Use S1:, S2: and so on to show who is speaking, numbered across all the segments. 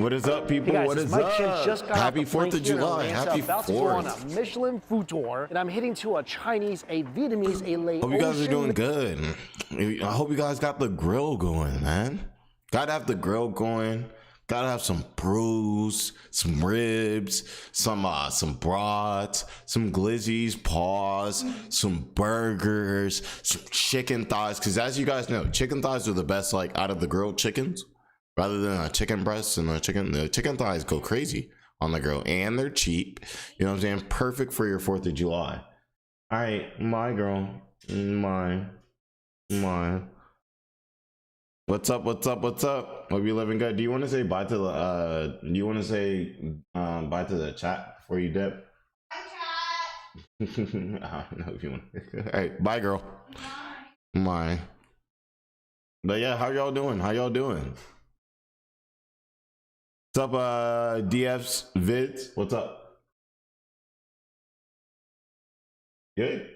S1: What is up, people?
S2: Hey guys,
S1: what is
S2: Mike
S1: up?
S2: just got
S1: Happy
S2: off the plane
S1: 4th of
S2: here in
S1: July.
S2: Atlanta,
S1: Happy
S2: about to go on
S1: 4th.
S2: a Michelin food tour, and I'm heading to a Chinese, a Vietnamese, a Laotian.
S1: Hope you guys are doing good. I hope you guys got the grill going, man. Gotta have the grill going. Gotta have some brews, some ribs, some brats, some glizzies, paws, some burgers, some chicken thighs. Because as you guys know, chicken thighs are the best, like, out of the grilled chickens. Rather than a chicken breast and the chicken thighs go crazy on the grill, and they're cheap. You know what I'm saying? Perfect for your 4th of July. All right, my girl, my. What's up? Hope you living good. Do you want to say bye to the bye to the chat before you dip? Bye, chat. I don't know if you want. All right, bye, girl. Bye. But yeah, how y'all doing? What's up, DF's vids? What's up? Good.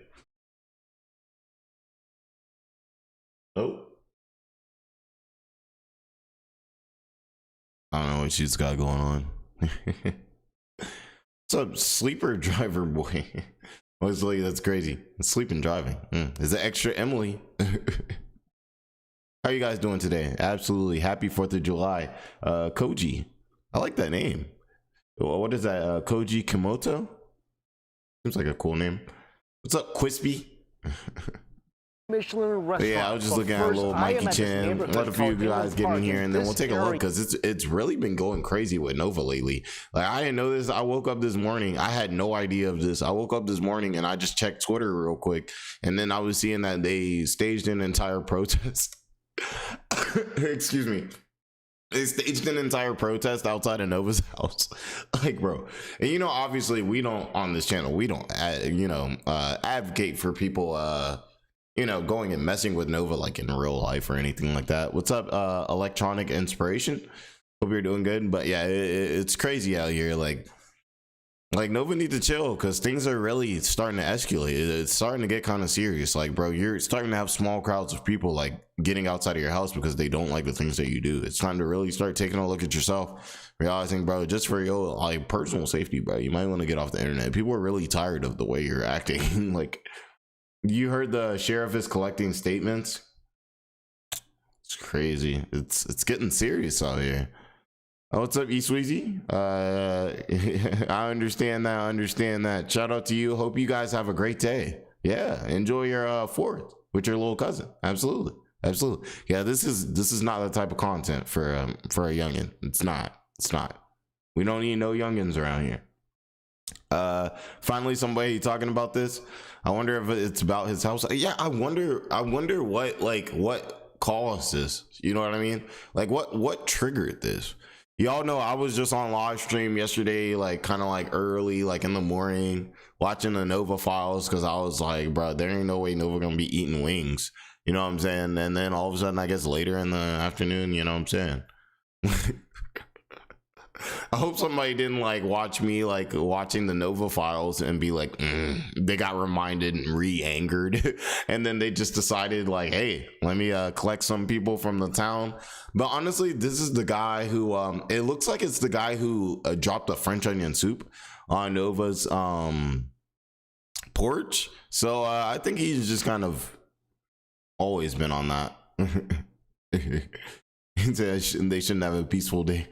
S1: Oh, I don't know what she's got going on. What's up, sleeper driver boy? Honestly, that's crazy. Sleeping driving. Is it extra Emily? How you guys doing today? Absolutely happy 4th of July. Koji. I like that name. What is that? Koji Kimoto? Seems like a cool name. What's up, Quispy?
S2: Michelin restaurant.
S1: Yeah, I was just looking at a little Mikey Chan. Let a few of you guys get in here, and then we'll take a look, because it's really been going crazy with Nova lately. Like, I didn't know this. I woke up this morning. I had no idea of this. I woke up this morning and I just checked Twitter real quick, and then I was seeing that they staged an entire protest. Excuse me. They staged an entire protest outside of Nova's house. Like, bro. And you know, obviously we don't, on this channel, we don't advocate for people going and messing with Nova like in real life or anything like that. What's up, Electronic Inspiration? Hope you're doing good. But yeah, it's crazy out here. Like Nova need to chill, because things are really starting to escalate. It's starting to get kind of serious. Like, bro, you're starting to have small crowds of people like getting outside of your house because they don't like the things that you do. It's time to really start taking a look at yourself, realizing, bro, just for your like personal safety, bro, you might want to get off the internet. People are really tired of the way you're acting. Like, you heard the sheriff is collecting statements. It's crazy. It's getting serious out here. Oh, what's up, eSweezy? I understand that. Shout out to you. Hope you guys have a great day. Yeah, enjoy your 4th with your little cousin. Absolutely. Yeah, this is not the type of content for a youngin. It's not. We don't need no youngins around here. Finally, somebody talking about this. I wonder if it's about his house. Yeah, I wonder what caused this. You know what I mean? Like, what triggered this? Y'all know I was just on live stream yesterday, like kind of like early, like in the morning, watching the Nova files, because I was like, bro, there ain't no way Nova gonna be eating wings. You know what I'm saying? And then all of a sudden, I guess later in the afternoon, you know what I'm saying? I hope somebody didn't like watch me like watching the Nova files and be like, they got reminded and re-angered, and then they just decided like, hey, let me collect some people from the town. But honestly, this is the guy who it looks like it's the guy who dropped a French onion soup on Nova's porch. So I think he's just kind of always been on that. They shouldn't have a peaceful day.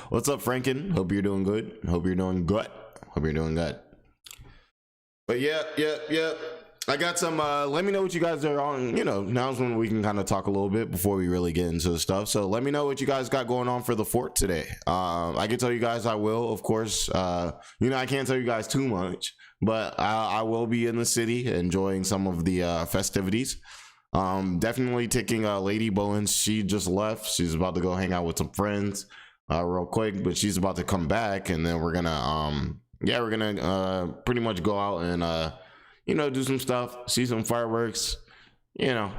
S1: What's up, Franken? Hope you're doing good. Hope you're doing good. But yeah. I got some, let me know what you guys are on. You know, now's when we can kind of talk a little bit before we really get into the stuff. So let me know what you guys got going on for the fort today. I can tell you guys I will, of course. I can't tell you guys too much, but I will be in the city enjoying some of the festivities. Definitely taking Lady Bowens. She just left. She's about to go hang out with some friends real quick, but she's about to come back, and then we're gonna pretty much go out and do some stuff, see some fireworks,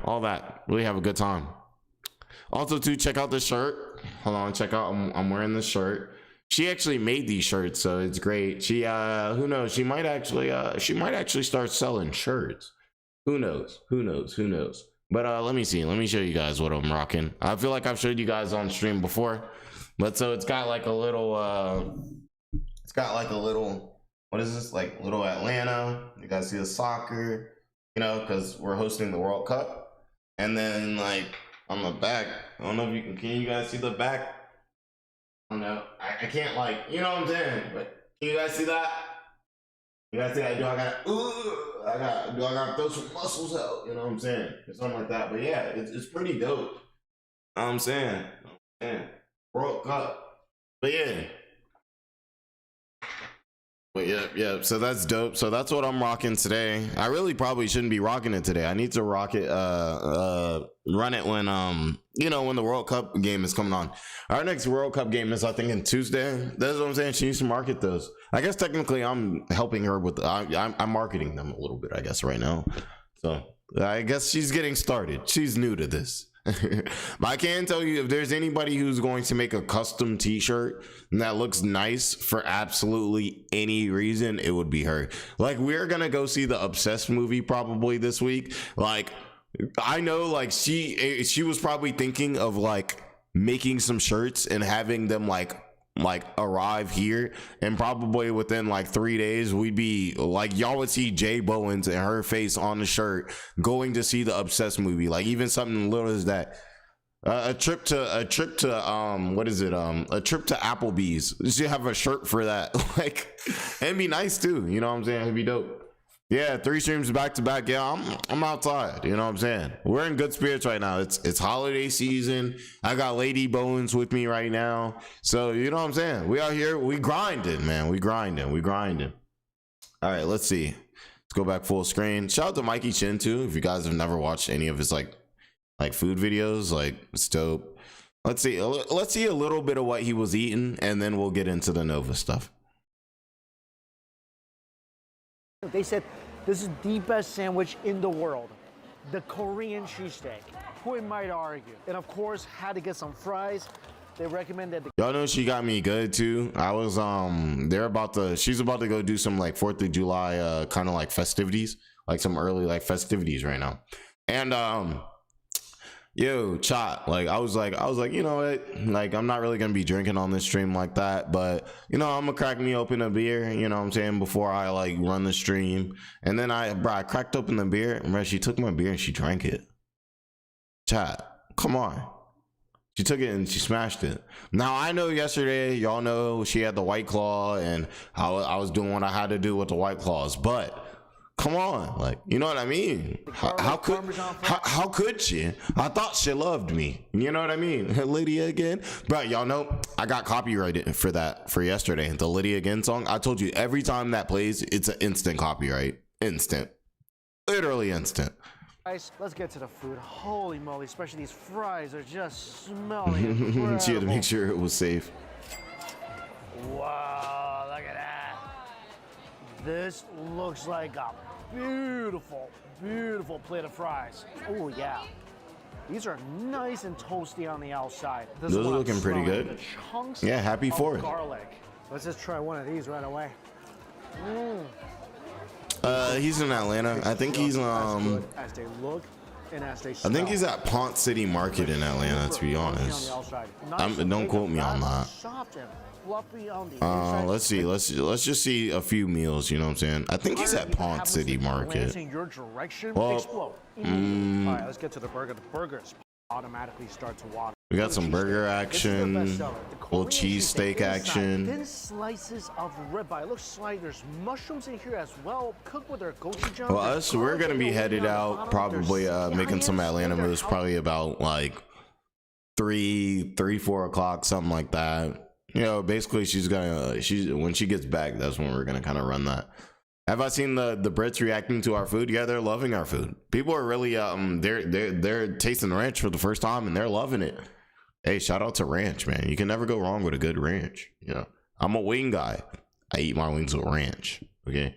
S1: all that. Really have a good time. Also, to check out this shirt. Hold on, check out. I'm wearing this shirt. She actually made these shirts, so it's great. She who knows? She might actually start selling shirts. Who knows? But let me see. Let me show you guys what I'm rocking. I feel like I've showed you guys on stream before, But so it's got like a little what is this, like little Atlanta. You guys see the soccer, you know, because we're hosting the World Cup. And then like on the back, I don't know if can you guys see the back? I don't know. I can't, like, you know what I'm saying? But can you guys see that? You guys see that? Do I gotta throw some muscles out? You know what I'm saying? Or something like that. But yeah, it's pretty dope. You know what I'm saying? World Cup. But yeah. But yeah, so that's dope. So that's what I'm rocking today. I really probably shouldn't be rocking it today. I need to rock it, run it when you know, when the World Cup game is coming on. Our next World Cup game is, I think, in Tuesday. That's what I'm saying. She needs to market those. I guess technically I'm helping her with I'm marketing them a little bit, I guess, right now. So I guess she's getting started. She's new to this. But I can tell you, if there's anybody who's going to make a custom t-shirt that looks nice for absolutely any reason, it would be her. Like, we're gonna go see the Obsessed movie probably this week. Like, I know, like, she was probably thinking of like making some shirts and having them like arrive here, and probably within like 3 days we'd be like, y'all would see JBowens and her face on the shirt going to see the Obsessed movie. Like, even something little as that, a trip to what is it, a trip to Applebee's. You should have a shirt for that. Like, it'd be nice too, you know what I'm saying? It'd be dope. Yeah, 3 streams back to back. Yeah, I'm outside. You know what I'm saying? We're in good spirits right now. It's holiday season. I got Lady Bowens with me right now. So, you know what I'm saying? We out here, we grinding, man. We grinding. All right, let's see. Let's go back full screen. Shout out to Mikey Chin too. If you guys have never watched any of his like food videos, like, it's dope. Let's see a little bit of what he was eating, and then we'll get into the Nova stuff.
S2: They said this is the best sandwich in the world, the Korean cheesesteak. Who might argue? And of course, had to get some fries. They recommended.
S1: Y'all know she got me good too. I was she's about to go do some like 4th of July kind of like festivities, like some early like festivities right now. And yo, chat, like I was like, you know what, like, I'm not really gonna be drinking on this stream like that, but you know, I'm gonna crack me open a beer, you know what I'm saying, before I like run the stream. And then I cracked open the beer, and bro, she took my beer and she drank it. Chat, come on. She took it and she smashed it. Now, I know yesterday, y'all know she had the White Claw, and I was doing what I had to do with the White Claws, but come on, like, you know what I mean? How could she? I thought she loved me. You know what I mean? Lydia again. But y'all know I got copyrighted for that for yesterday. The Lydia Again song. I told you, every time that plays, it's an instant copyright. Instant. Literally instant.
S2: Guys, let's get to the food. Holy moly, especially these fries are just smelling incredible.
S1: She had to make sure it was safe.
S2: Wow, look at that. This looks like a beautiful, beautiful plate of fries. Oh yeah. These are nice and toasty on the outside.
S1: Those are looking pretty good. Yeah, happy for it.
S2: Garlic. Let's just try one of these right away.
S1: He's in Atlanta. I think he's
S2: as they look and as they smell.
S1: I think he's at Ponce City Market in Atlanta, to be honest. Don't quote me on that. Let's see. Let's just see a few meals. You know what I'm saying? I think he's at Ponce City Market. Well,
S2: all right, let's get to the burger. The burgers automatically start to water.
S1: We got some burger action, little cheesesteak action.
S2: Thin slices of ribeye. Looks like there's mushrooms in here as well, cooked with their gochujang.
S1: Well, we're gonna be headed out, probably making some Atlanta moves, probably about like 4 o'clock, something like that. You know, basically when she gets back, that's when we're gonna kind of run that. Have I seen the Brits reacting to our food? Yeah, they're loving our food. People are really they're tasting ranch for the first time, and they're loving it. Hey, shout out to ranch, man. You can never go wrong with a good ranch. You know, I'm a wing guy. I eat my wings with ranch. Okay.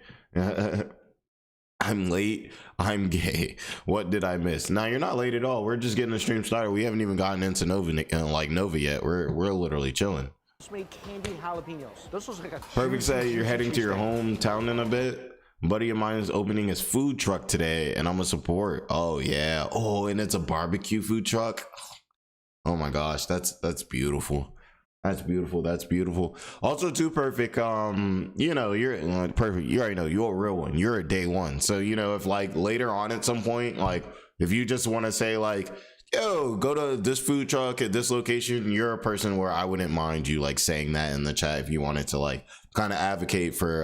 S1: I'm late. I'm gay. What did I miss? Now, you're not late at all. We're just getting the stream started. We haven't even gotten into Nova yet. We're literally chilling.
S2: Made candied jalapenos. This was like a
S1: Perfect say you're heading to your hometown in a bit. A buddy of mine is opening his food truck today, and I'm gonna support. Oh yeah. Oh, and it's a barbecue food truck. Oh my gosh, that's beautiful. That's beautiful. That's beautiful. Also, too, perfect. You know, you're perfect. You already know you're a real one. You're a day one. So, you know, if like later on at some point, like if you just want to say like, yo, go to this food truck at this location, you're a person where I wouldn't mind you like saying that in the chat if you wanted to like kind of advocate for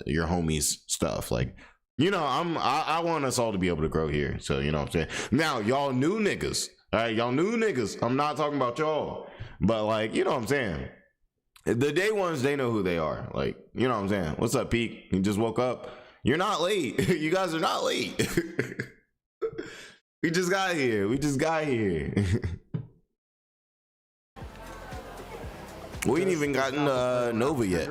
S1: your homies stuff. Like, you know, I want us all to be able to grow here. So, you know what I'm saying? Now, y'all new niggas. All right, y'all new niggas. I'm not talking about y'all. But like, you know what I'm saying? The day ones, they know who they are. Like, you know what I'm saying? What's up, Peak? You just woke up. You're not late. You guys are not late. We just got here. We ain't even gotten Nova yet.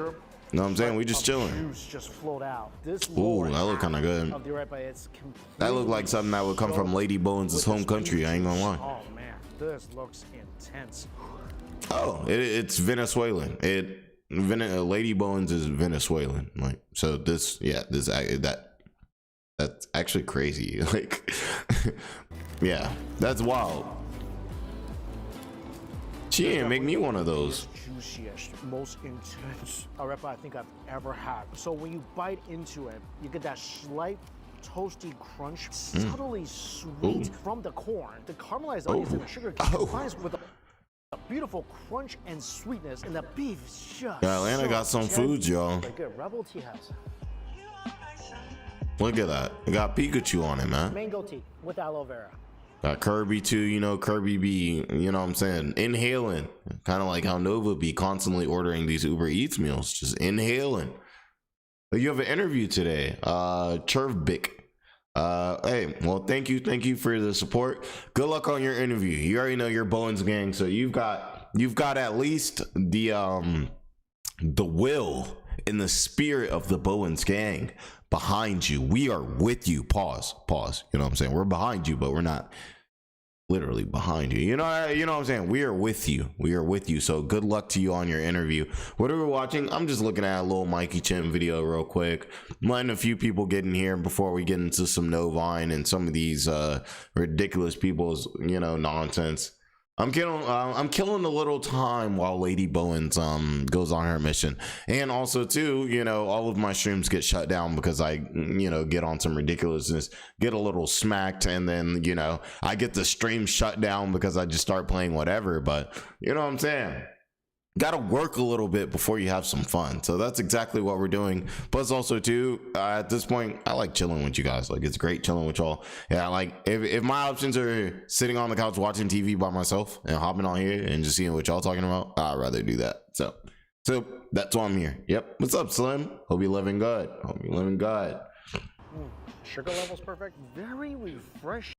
S1: You know what I'm saying? We just chilling.
S2: Juice just flowed out. This
S1: ooh, that look kind of good. That looked like something that would come from Lady Bones' home country. I ain't gonna lie.
S2: Oh man, this looks intense.
S1: Oh, it's Venezuelan. Lady Bones is Venezuelan. Like, so this, yeah, that's actually crazy. Like, yeah, that's wild. She didn't make me one of those.
S2: Juiciest, most intense arepa I think I've ever had. So when you bite into it, you get that slight toasty crunch, subtly sweet from the corn. The caramelized onions and the sugar combines with a beautiful crunch and sweetness, and the beef is just
S1: Atlanta got some foods, y'all.
S2: Like a Rebel tea house.
S1: Look at that. It got Pikachu on it, man.
S2: Mango tea with aloe vera.
S1: Got Kirby too, you know, Kirby be, you know what I'm saying, inhaling. Kind of like how Nova be constantly ordering these Uber Eats meals, just inhaling. You have an interview today, Chervbic. Hey, well, thank you for the support. Good luck on your interview. You already know your Bowens gang, so you've got at least the will and the spirit of the Bowens gang behind you. We are with you. Pause. You know what I'm saying? We're behind you, but we're not literally behind you. You know what I'm saying? We are with you. So good luck to you on your interview. What are we watching? I'm just looking at a little Mikey Chin video real quick. I'm letting a few people get in here before we get into some Novine and some of these ridiculous people's, you know, nonsense. I'm killing a little time while Lady Bowens goes on her mission. And also too, you know, all of my streams get shut down because I, you know, get on some ridiculousness, get a little smacked, and then, you know, I get the stream shut down because I just start playing whatever. But you know what I'm saying? Gotta work a little bit before you have some fun. So that's exactly what we're doing. Plus also too, at this point, I like chilling with you guys. Like, it's great chilling with y'all. Yeah, like if my options are sitting on the couch watching TV by myself and hopping on here and just seeing what y'all talking about, I'd rather do that. So that's why I'm here. Yep. What's up, Slim? Hope you're living good.
S2: Sugar level's perfect. Very refreshing.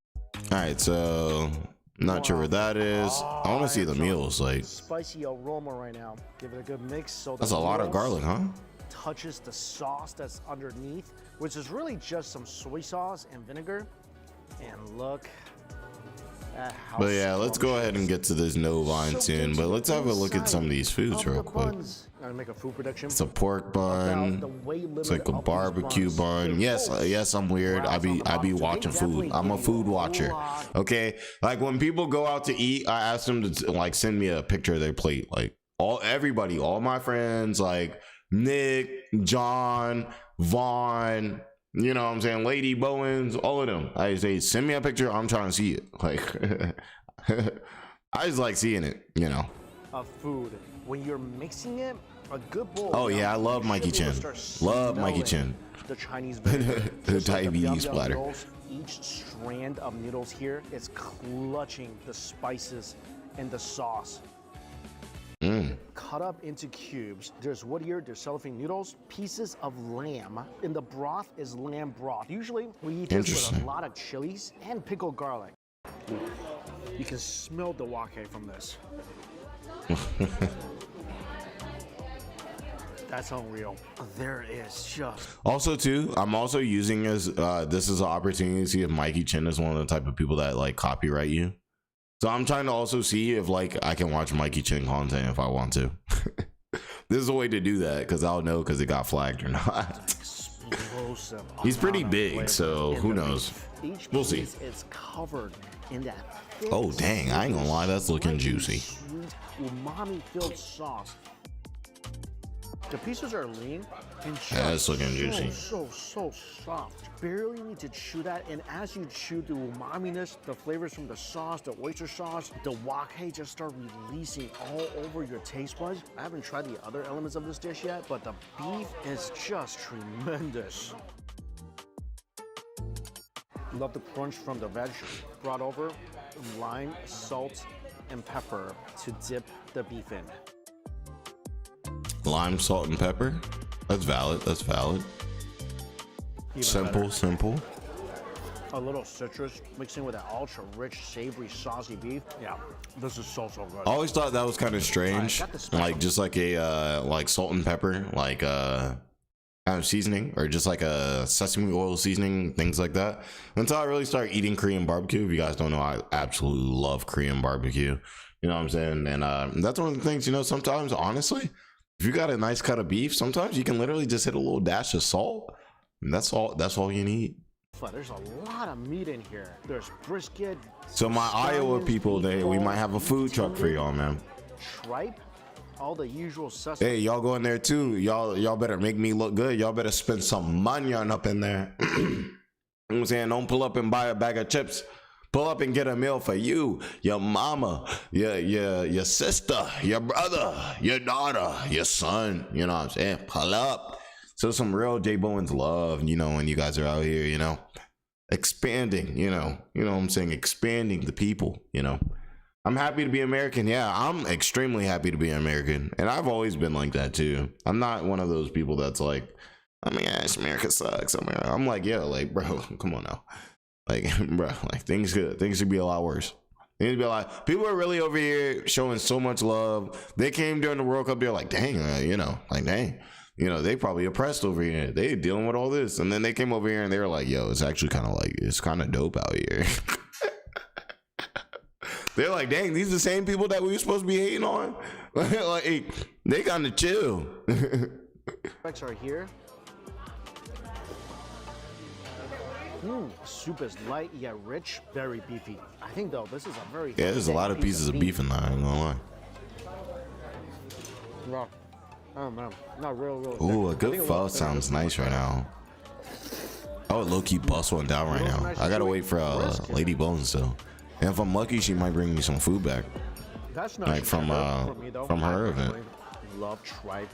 S1: All right, so not sure where that is. I want to see the meals. Like,
S2: spicy aroma right now. Give it a good mix. So
S1: that's a lot of garlic, huh?
S2: Touches the sauce that's underneath, which is really just some soy sauce and vinegar. And look at how.
S1: But yeah, let's go ahead and get to this Novine soon. But let's have a look at some of these foods real quick.
S2: Make a food production.
S1: It's a pork bun. It's like a barbecue bun. Yes, I'm weird. I be watching food. I'm a food watcher. Okay, like when people go out to eat, I ask them to like send me a picture of their plate. Like everybody, all my friends, like Nick, John, Vaughn. You know what I'm saying? Lady Bowens, all of them. I say, send me a picture. I'm trying to see it. Like, I just like seeing it. You know. Of
S2: food when you're mixing it. A good bowl.
S1: Oh yeah, I love Mikey Chin. Love Mikey Chin.
S2: The Chinese
S1: the diabetes splatter.
S2: Each strand of noodles here is clutching the spices and the sauce. Cut up into cubes. There's wood ear, there's cellophane noodles, pieces of lamb. In the broth is lamb broth. Usually we eat this with a lot of chilies and pickled garlic. You can smell the wake from this. That's unreal. There is just.
S1: Also, too, I'm also using this as an opportunity to see if Mikey Chin is one of the type of people that like copyright you. So I'm trying to also see if like I can watch Mikey Chin content if I want to. This is a way to do that because I'll know because it got flagged or not.
S2: Explosive.
S1: He's pretty big, so who knows?
S2: Each
S1: we'll see.
S2: It's covered in that
S1: Oh dang, I ain't gonna lie, that's looking juicy.
S2: Sweet, umami-filled sauce. The pieces are lean and
S1: That's looking juicy.
S2: So soft. Barely need to chew that, and as you chew the umami-ness, the flavors from the sauce, the oyster sauce, the wok-hei just start releasing all over your taste buds. I haven't tried the other elements of this dish yet, but the beef is just tremendous. Love the crunch from the veg. Brought over lime, salt, and pepper to dip the beef in.
S1: Lime, salt, and pepper. That's valid. That's valid. Simple.
S2: A little citrus mixing with that ultra rich, savory, saucy beef. Yeah, this is so good.
S1: I always thought that was kind of strange, like just like a like salt and pepper, like kind of seasoning, or just like a sesame oil seasoning, things like that. Until I really started eating Korean barbecue. If you guys don't know, I absolutely love Korean barbecue. You know what I'm saying? And that's one of the things. You know, sometimes honestly, if you got a nice cut of beef, sometimes you can literally just hit a little dash of salt, and that's all you need.
S2: There's a lot of meat in here. There's brisket.
S1: So my Iowa people, we might have a food truck for y'all, man.
S2: Tripe, all the usual suspects.
S1: Hey, y'all go in there too. Y'all better make me look good. Y'all better spend some money on up in there. You know what I'm saying? Don't pull up and buy a bag of chips. Pull up and get a meal for you, your mama, your sister, your brother, your daughter, your son. You know what I'm saying? Pull up. So some real JBowens love, you know, when you guys are out here, you know, expanding, you know what I'm saying? Expanding the people, you know. I'm happy to be American. Yeah, I'm extremely happy to be American. And I've always been like that too. I'm not one of those people that's like, I mean, gosh, America sucks. I'm like, yeah, like, bro, come on now. Like, bro, like things could be a lot worse. They need to be a lot. People are really over here showing so much love. They came during the World Cup. They're like, dang, you know, like, dang. You know, they probably oppressed over here. They dealing with all this. And then they came over here and they were like, yo, it's actually kind of like, it's kind of dope out here. They're like, dang, these are the same people that we were supposed to be hating on. Like, they kind of chill.
S2: Are here. Soup is light yet rich, very beefy. I think though this is a very
S1: there's a lot of pieces of beef in there. I ain't gonna lie.
S2: No, oh man, not real.
S1: Ooh, a good pho sounds nice right now. I would low key bust one down right now. I gotta wait for Lady Bones though, and if I'm lucky, she might bring me some food back.
S2: That's not
S1: like from her event.
S2: Love tripe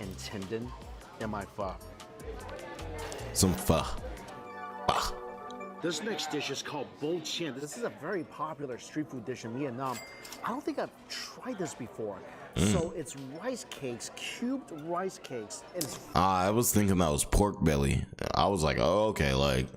S2: and tendon in my pho.
S1: Some pho.
S2: This next dish is called bo chiên. This is a very popular street food dish in Vietnam. I don't think I've tried this before. So it's rice cakes, cubed rice cakes.
S1: I was thinking that was pork belly. I was like, oh, okay, like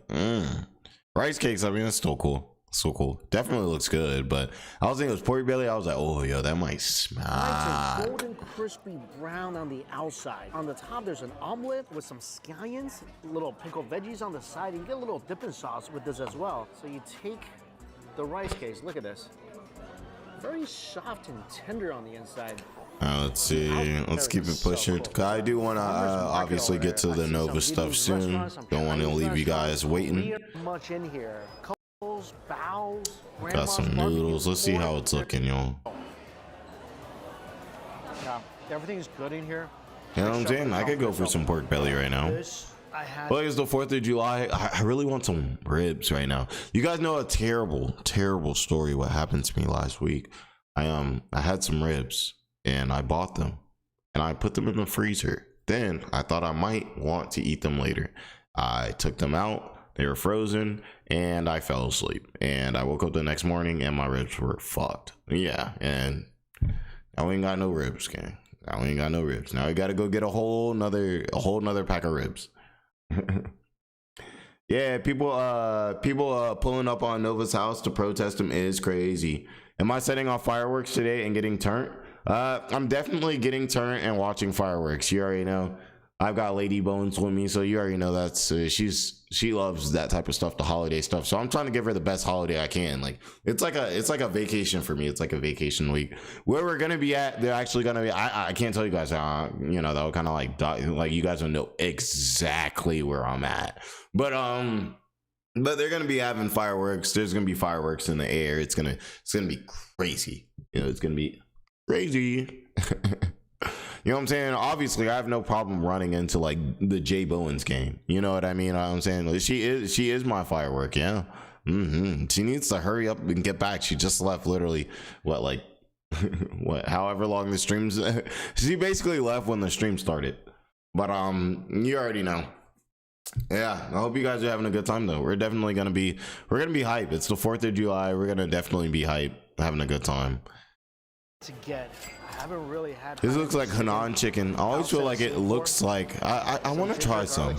S1: rice cakes. I mean, that's still cool. So cool. Definitely looks good, but I was thinking it was pork belly. I was like, oh, yo, that might smack.
S2: Golden, crispy brown on the outside. On the top, there's an omelet with some scallions, little pickled veggies on the side. You get a little dipping sauce with this as well. So you take the rice cakes. Look at this. Very soft and tender on the inside.
S1: Let's see. Let's keep it pushing. Cause I do want to obviously get to the Nova stuff soon. Don't want to leave you guys waiting.
S2: Much in here. Bows,
S1: got some noodles. Let's see how it's looking, y'all.
S2: Yeah, everything's good in here.
S1: You know what I'm saying? I could go for some pork belly right now. Well, it's the 4th of July. I really want some ribs right now. You guys know a terrible story what happened to me last week. I had some ribs and I bought them and I put them in the freezer. Then I thought I might want to eat them later. I took them out. They were frozen and I fell asleep, and I woke up the next morning and my ribs were fucked. Yeah, and I ain't got no ribs, gang. I ain't got no ribs. Now I gotta go get a whole nother pack of ribs. Yeah, people pulling up on Nova's house to protest him is crazy. Am I setting off fireworks today and getting turned? I'm definitely getting turned and watching fireworks. You already know. I've got Lady Bones with me, so you already know that's she loves that type of stuff, the holiday stuff. So I'm trying to give her the best holiday I can. Like it's like a vacation for me. It's like a vacation week. Where we're gonna be at, they're actually gonna be. I can't tell you guys. You know, that'll kind of like you guys will know exactly where I'm at. But But they're gonna be having fireworks. There's gonna be fireworks in the air. It's gonna be crazy. You know, it's gonna be crazy. You know what I'm saying? Obviously, I have no problem running into like the JBowens game. You know what I mean? You know what I'm saying? Like, she is my firework. Yeah. She needs to hurry up and get back. She just left literally what however long the streams. She basically left when the stream started. But you already know. Yeah, I hope you guys are having a good time though. We're gonna be hype. It's the 4th of July. We're gonna definitely be hype, having a good time.
S2: I haven't really had.
S1: This looks like Hanan chicken. I always feel like it looks like I want to try some.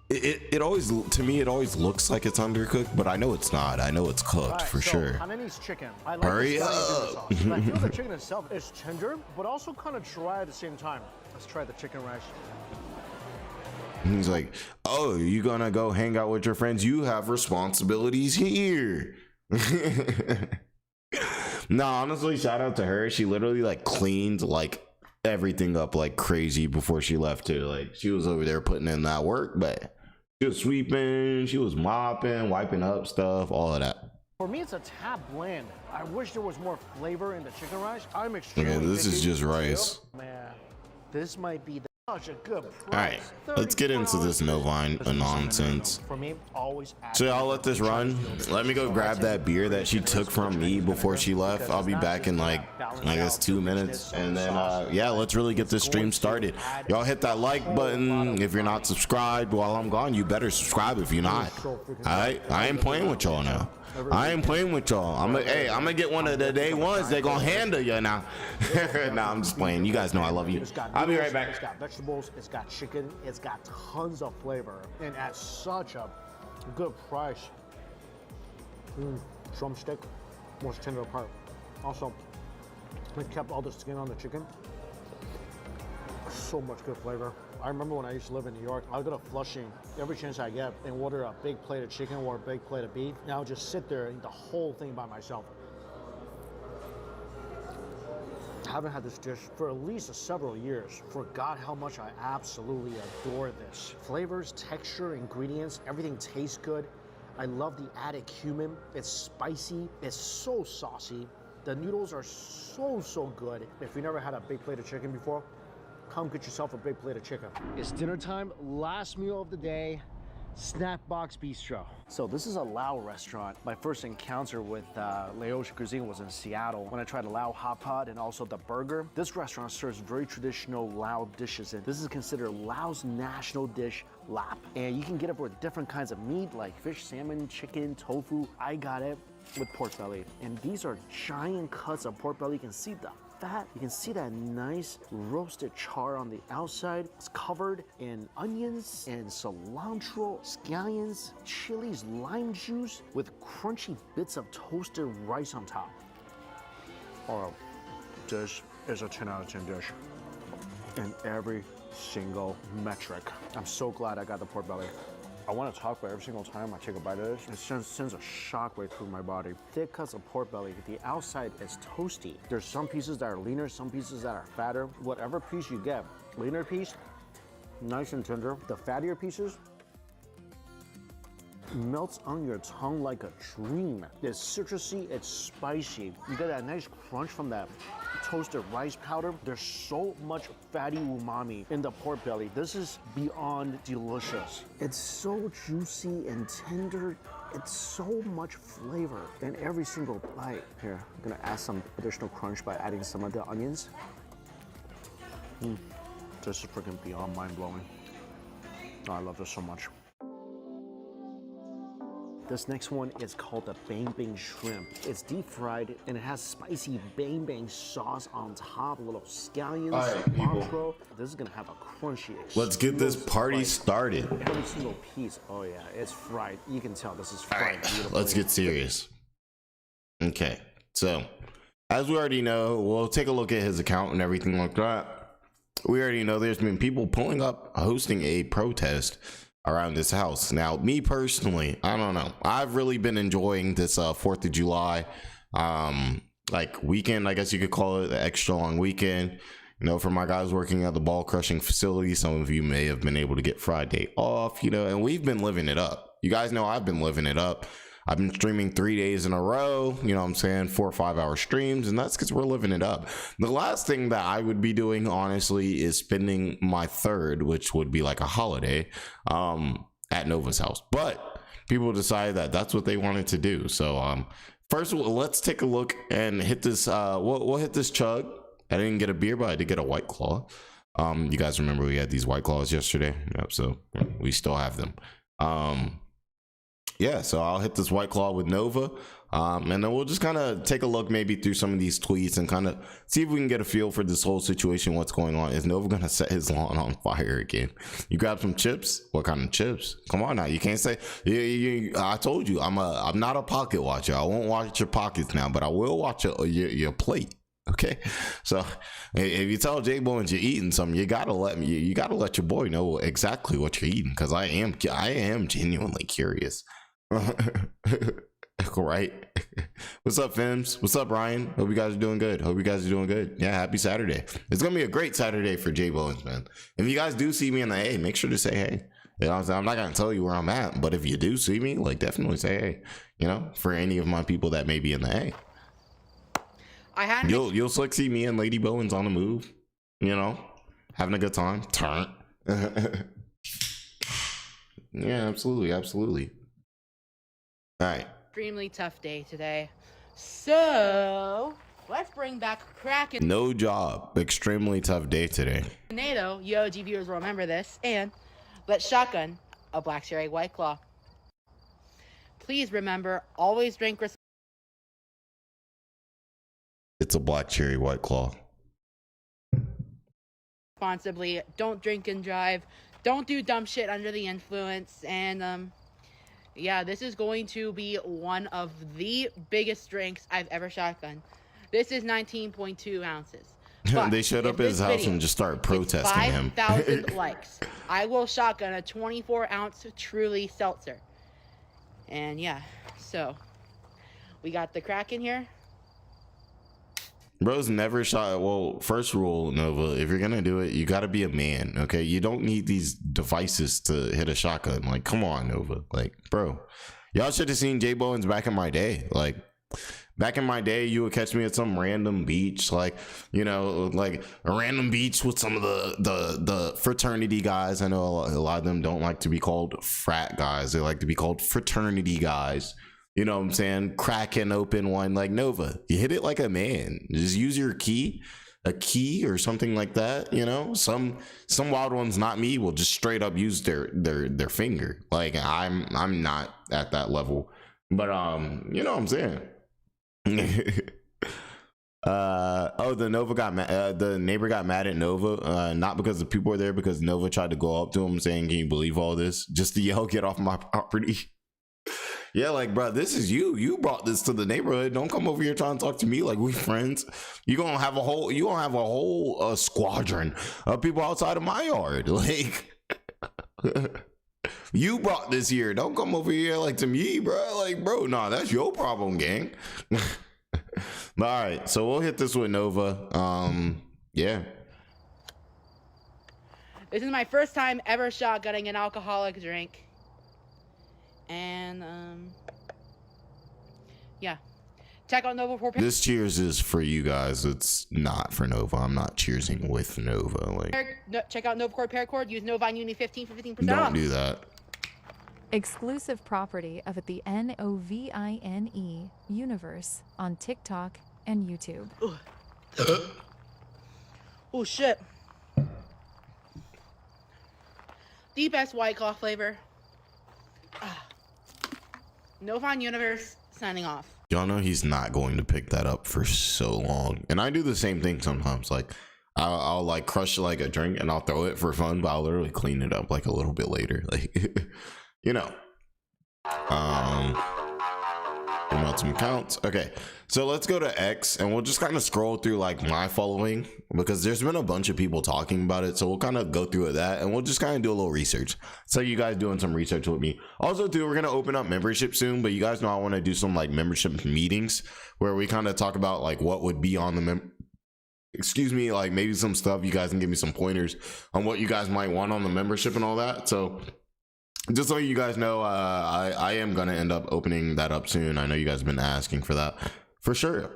S1: It always, to me, it always looks like it's undercooked, but I know it's not. I know it's cooked for sure.
S2: Hanani's chicken. I like
S1: Hurry up!
S2: I feel the chicken itself is tender, but also kind of dry at the same time. Let's try the chicken rice.
S1: He's like, "Oh, you gonna go hang out with your friends? You have responsibilities here." No, honestly, shout out to her. She literally like cleaned like everything up like crazy before she left too. Like, she was over there putting in that work, but she was sweeping, she was mopping, wiping up stuff, all of that.
S2: For me, it's a tad bland. I wish there was more flavor in the chicken rice. I'm extremely
S1: Okay, this is just rice.
S2: Man, this might be such a good price.
S1: All right, let's get into this Novine nonsense.
S2: For me, always.
S1: So I'll let this run. Let me go grab that beer that she took from me before she left. I'll be back in like, I guess, 2 minutes, and then yeah, let's really get this stream started. Y'all hit that like button if you're not subscribed while I'm gone. You better subscribe if you're not. All right, I ain't playing with y'all now. I ain't playing with y'all. I'm gonna get one of the day ones. They gonna handle you now. Nah, I'm just playing. You guys know I love you. I'll be right back.
S2: It's got vegetables. It's got chicken. It's got tons of flavor, and at such a good price. Drumstick, most tender part. Also, we kept all the skin on the chicken. So much good flavor. I remember when I used to live in New York, I would go to Flushing every chance I get and order a big plate of chicken or a big plate of beef. And I would just sit there and eat the whole thing by myself. I haven't had this dish for at least several years. Forgot how much I absolutely adore this. Flavors, texture, ingredients, everything tastes good. I love the added cumin. It's spicy. It's so saucy. The noodles are so good. If you never had a big plate of chicken before, come get yourself a big plate of chicken. It's dinner time, last meal of the day, Snack Box Bistro. So this is a Lao restaurant. My first encounter with Laos cuisine was in Seattle when I tried a Lao hot pot and also the burger. This restaurant serves very traditional Lao dishes, and this is considered Laos national dish, lap. And you can get it with different kinds of meat like fish, salmon, chicken, tofu. I got it with pork belly. And these are giant cuts of pork belly. You can see the fat. You can see that nice roasted char on the outside. It's covered in onions and cilantro, scallions, chilies, lime juice with crunchy bits of toasted rice on top. Oh, this is a 10 out of 10 dish in every single metric. I'm so glad I got the pork belly. I want to talk about every single time I take a bite of this. It sends a shockwave through my body. Thick cuts of pork belly. The outside is toasty. There's some pieces that are leaner, some pieces that are fatter. Whatever piece you get, leaner piece, nice and tender. The fattier pieces, melts on your tongue like a dream. It's citrusy, it's spicy. You get that nice crunch from that toasted rice powder. There's so much fatty umami in the pork belly. This is beyond delicious. It's so juicy and tender. It's so much flavor in every single bite. Here, I'm gonna add some additional crunch by adding some of the onions. This is freaking beyond mind-blowing. Oh, I love this so much. This next one is called the Bang Bang Shrimp. It's deep fried and it has spicy Bang Bang sauce on top, little scallions, cilantro. This is gonna have a crunchy.
S1: Let's get this party started.
S2: Every single piece, oh yeah, it's fried. You can tell this is fried beautifully.
S1: Let's get serious. Okay, so as we already know, we'll take a look at his account and everything like that. We already know there's been people pulling up, hosting a protest around this house. Now, me personally, I don't know. I've really been enjoying this 4th of July like weekend, I guess you could call it, the extra long weekend. You know, for my guys working at the ball crushing facility, some of you may have been able to get Friday off, you know, and we've been living it up. you guys know I've been living it up. I've been streaming 3 days in a row, you know what I'm saying, 4 or 5 hour streams, and that's because we're living it up. The last thing that I would be doing, honestly, is spending my third, which would be like a holiday, at Nova's house. But people decided that that's what they wanted to do. So first of all, let's take a look and hit this. We'll hit this chug. I didn't get a beer, but I did get a White Claw. You guys remember we had these White Claws yesterday? Yep, so we still have them. Yeah, so I'll hit this White Claw with Nova, and then we'll just kind of take a look maybe through some of these tweets and kind of see if we can get a feel for this whole situation. What's going on? Is Nova gonna set his lawn on fire again? You grab some chips? What kind of chips? Come on now, you can't say. I told you I'm not a pocket watcher. I won't watch your pockets now, but I will watch your plate. Okay, so if you tell JBowens you're eating something, you gotta let your boy know exactly what you're eating, because I am genuinely curious. Right. What's up, Fims? What's up, Ryan? Hope you guys are doing good. Yeah, happy Saturday. It's gonna be a great Saturday for JBowens, man. If you guys do see me in the A, make sure to say hey. You know what I'm saying? I'm not gonna tell you where I'm at, but if you do see me, like, definitely say hey, you know, for any of my people that may be in the A. You'll slick see me and Lady Bowens on the move, you know, having a good time. Turn. Yeah, absolutely. All right.
S3: Extremely tough day today. So let's bring back Kraken.
S1: No job. Extremely tough day today.
S3: NATO, you OG viewers will remember this. And let's shotgun a Black Cherry White Claw. Please remember, always drink responsibly.
S1: It's a Black Cherry White Claw.
S3: Don't drink and drive. Don't do dumb shit under the influence. And yeah, this is going to be one of the biggest drinks I've ever shotgunned. This is 19.2 ounces.
S1: They showed up at his house and just started protesting him.
S3: 5,000 likes. I will shotgun a 24-ounce Truly seltzer. And yeah, so we got the Kraken here.
S1: Bro's never shot. Well, first rule, Nova, if you're gonna do it, you gotta be a man, okay? You don't need these devices to hit a shotgun. Like, come on, Nova. Like, bro, y'all should have seen JBowens back in my day. Like, back in my day, you would catch me at some random beach, like, you know, like a random beach with some of the fraternity guys. I know a lot of them don't like to be called frat guys. They like to be called fraternity guys. You know what I'm saying? Cracking open one. Like, Nova, you hit it like a man. Just use your a key or something like that. You know, some wild ones, not me, will just straight up use their finger. Like, I'm not at that level, but you know what I'm saying? Oh, the Nova got mad. The neighbor got mad at Nova, not because the people were there, because Nova tried to go up to him saying, "Can you believe all this?" Just to yell, "Get off my property." Yeah, like, bro, this is you brought this to the neighborhood. Don't come over here trying to talk to me like we friends. You gonna have a whole squadron of people outside of my yard. Like, you brought this here. Don't come over here like to me, bro. Like, bro, nah, that's your problem, gang. All right, so we'll hit this with Nova. Yeah.
S3: This is my first time ever shotgunning an alcoholic drink. And yeah, check out Nova for
S1: this cheers is for you guys. It's not for Nova. I'm not cheersing with Nova. Like,
S3: check out Nova Core Paracord. Use Nova on Uni 15 for 15% off.
S1: Don't do that.
S4: Exclusive property of the NOVINE universe on TikTok and YouTube.
S3: Oh shit. The best White Claw flavor. Novon Universe signing off.
S1: Y'all know he's not going to pick that up for so long, and I do the same thing sometimes. Like, I'll like crush like a drink and I'll throw it for fun, but I'll literally clean it up like a little bit later. Like, you know. About some accounts. Okay, so let's go to X and we'll just kind of scroll through like my following, because there's been a bunch of people talking about it, so we'll kind of go through that and we'll just kind of do a little research. So you guys doing some research with me. Also too, we're gonna open up membership soon, but you guys know I want to do some like membership meetings where we kind of talk about like what would be on the like maybe some stuff. You guys can give me some pointers on what you guys might want on the membership and all that. So just so you guys know, I am gonna end up opening that up soon. I know you guys have been asking for that for sure.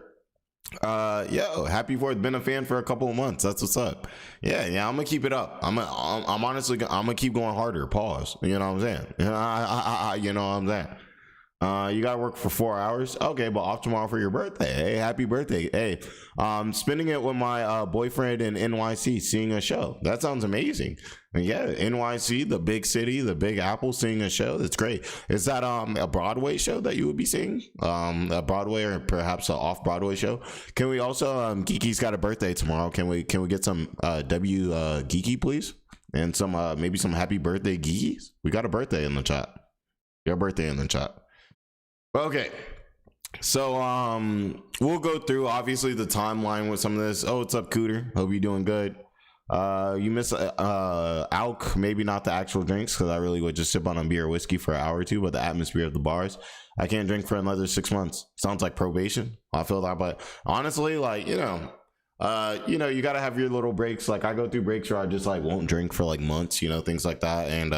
S1: Yo, happy 4th. Been a fan for a couple of months. That's what's up. Yeah, I'm gonna keep it up. I'm honestly I'm gonna keep going harder. Pause. You know what I'm saying? You know what I'm saying? You gotta work for 4 hours. Okay, but off tomorrow for your birthday. Hey, happy birthday. Hey, spending it with my boyfriend in NYC, seeing a show. That sounds amazing. And yeah, NYC, the big city, the Big Apple, seeing a show. That's great. Is that a Broadway show that you would be seeing? A Broadway or perhaps an off-Broadway show? Can we also Geeky's got a birthday tomorrow. Can we get some Geeky, please? And some maybe some happy birthday Geekies? We got a birthday in the chat. Your birthday in the chat. Okay, so we'll go through obviously the timeline with some of this. Oh, what's up, Cooter? Hope you're doing good. You miss alk, maybe not the actual drinks, because I really would just sip on a beer or whiskey for an hour or two, but the atmosphere of the bars. I can't drink for another 6 months. Sounds like probation. I feel that, but honestly, like, you know, you gotta have your little breaks. Like I go through breaks where I just like won't drink for like months, you know, things like that. And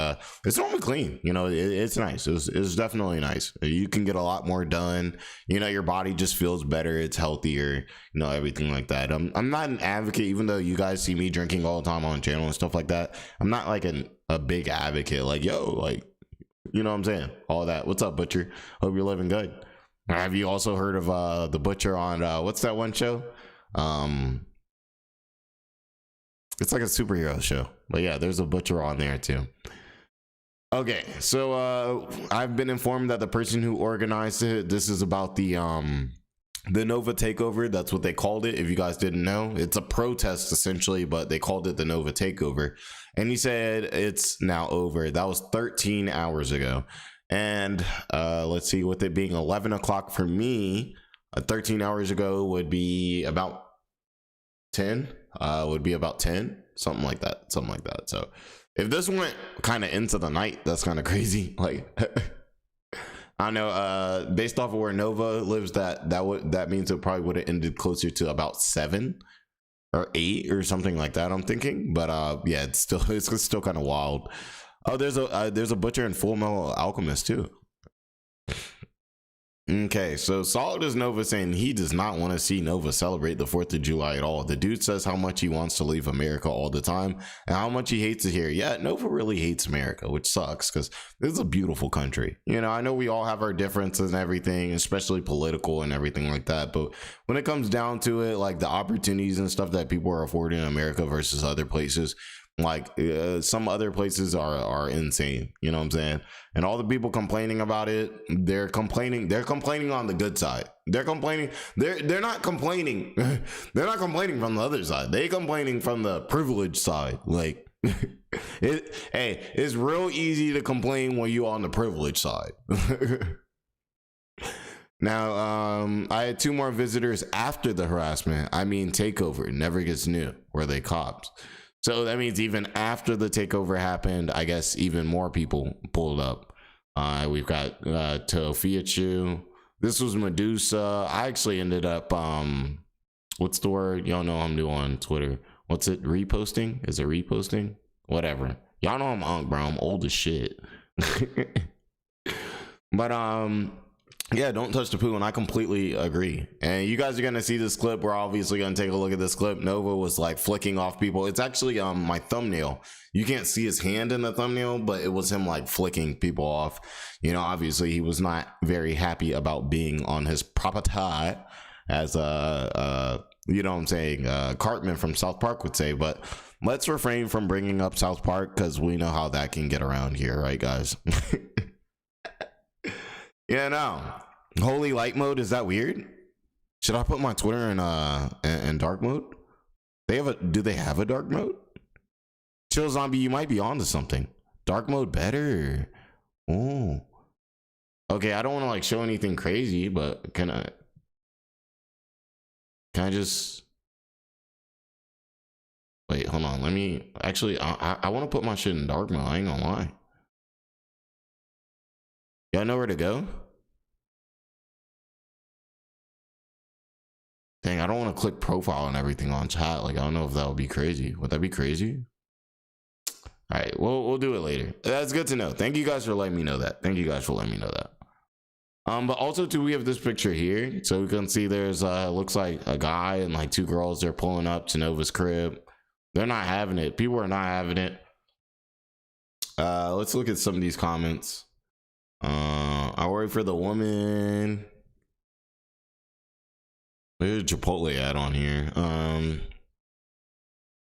S1: it's normally clean, you know. It's nice. It's definitely nice. You can get a lot more done, you know. Your body just feels better, it's healthier, you know, everything like that. I'm not an advocate, even though you guys see me drinking all the time on channel and stuff like that. I'm not like a big advocate, like, yo, like, you know what I'm saying, all that. What's up, Butcher? Hope you're living good. Have you also heard of the Butcher on what's that one show? It's like a superhero show, but yeah, there's a Butcher on there too. Okay, so I've been informed that the person who organized it, this is about the Nova Takeover. That's what they called it. If you guys didn't know, it's a protest essentially, but they called it the Nova Takeover. And he said it's now over. That was 13 hours ago. And let's see, with it being 11 o'clock for me, 13 hours ago would be about 10, something like that. So if this went kind of into the night, that's kind of crazy. Like, I don't know, based off of where Nova lives, that means it probably would have ended closer to about 7 or 8 or something like that, I'm thinking. But yeah, it's still kind of wild. Oh, there's a Butcher in Full Metal Alchemist too. Okay, so Solid is Nova saying he does not want to see Nova celebrate the 4th of July at all. The dude says how much he wants to leave America all the time and how much he hates it here. Yeah, Nova really hates America, which sucks because this is a beautiful country. You know, I know we all have our differences and everything, especially political and everything like that. But when it comes down to it, like the opportunities and stuff that people are afforded in America versus other places, like some other places are insane, you know what I'm saying? And all the people complaining about it, they're complaining on the good side. They're not complaining they're not complaining from the other side. They complaining from the privileged side. Like it's real easy to complain when you're on the privileged side. Now, I had 2 more visitors after the harassment. I mean, takeover never gets new. Were they cops? So that means even after the takeover happened, I guess even more people pulled up. We've got Teofiachu. This was Medusa. I actually ended up, what's the word? Y'all know I'm new on Twitter. What's it? Reposting? Is it reposting? Whatever. Y'all know I'm unk, bro. I'm old as shit. But yeah, don't touch the poo, and I completely agree. And you guys are gonna see this clip. We're obviously gonna take a look at this clip. Nova was like flicking off people. It's actually my thumbnail. You can't see his hand in the thumbnail, but it was him like flicking people off. You know, obviously he was not very happy about being on his property, as you know what I'm saying, Cartman from South Park would say. But let's refrain from bringing up South Park because we know how that can get around here, right, guys? Yeah, no. Holy light mode, is that weird? Should I put my Twitter in dark mode? Do they have a dark mode? Chill Zombie, you might be onto something. Dark mode better. Oh. Okay, I don't want to like show anything crazy, but can I just wait, hold on. Let me actually I want to put my shit in dark mode. I ain't gonna lie. Y'all know where to go? Dang, I don't want to click profile and everything on chat. Like, I don't know if that would be crazy. Would that be crazy? All right, we'll do it later. That's good to know. Thank you guys for letting me know that. Thank you guys for letting me know that. But also too, we have this picture here, so we can see there's looks like a guy and like two girls. They're pulling up to Nova's crib. They're not having it. People are not having it. Let's look at some of these comments. I worry for the woman. There's Chipotle ad on here.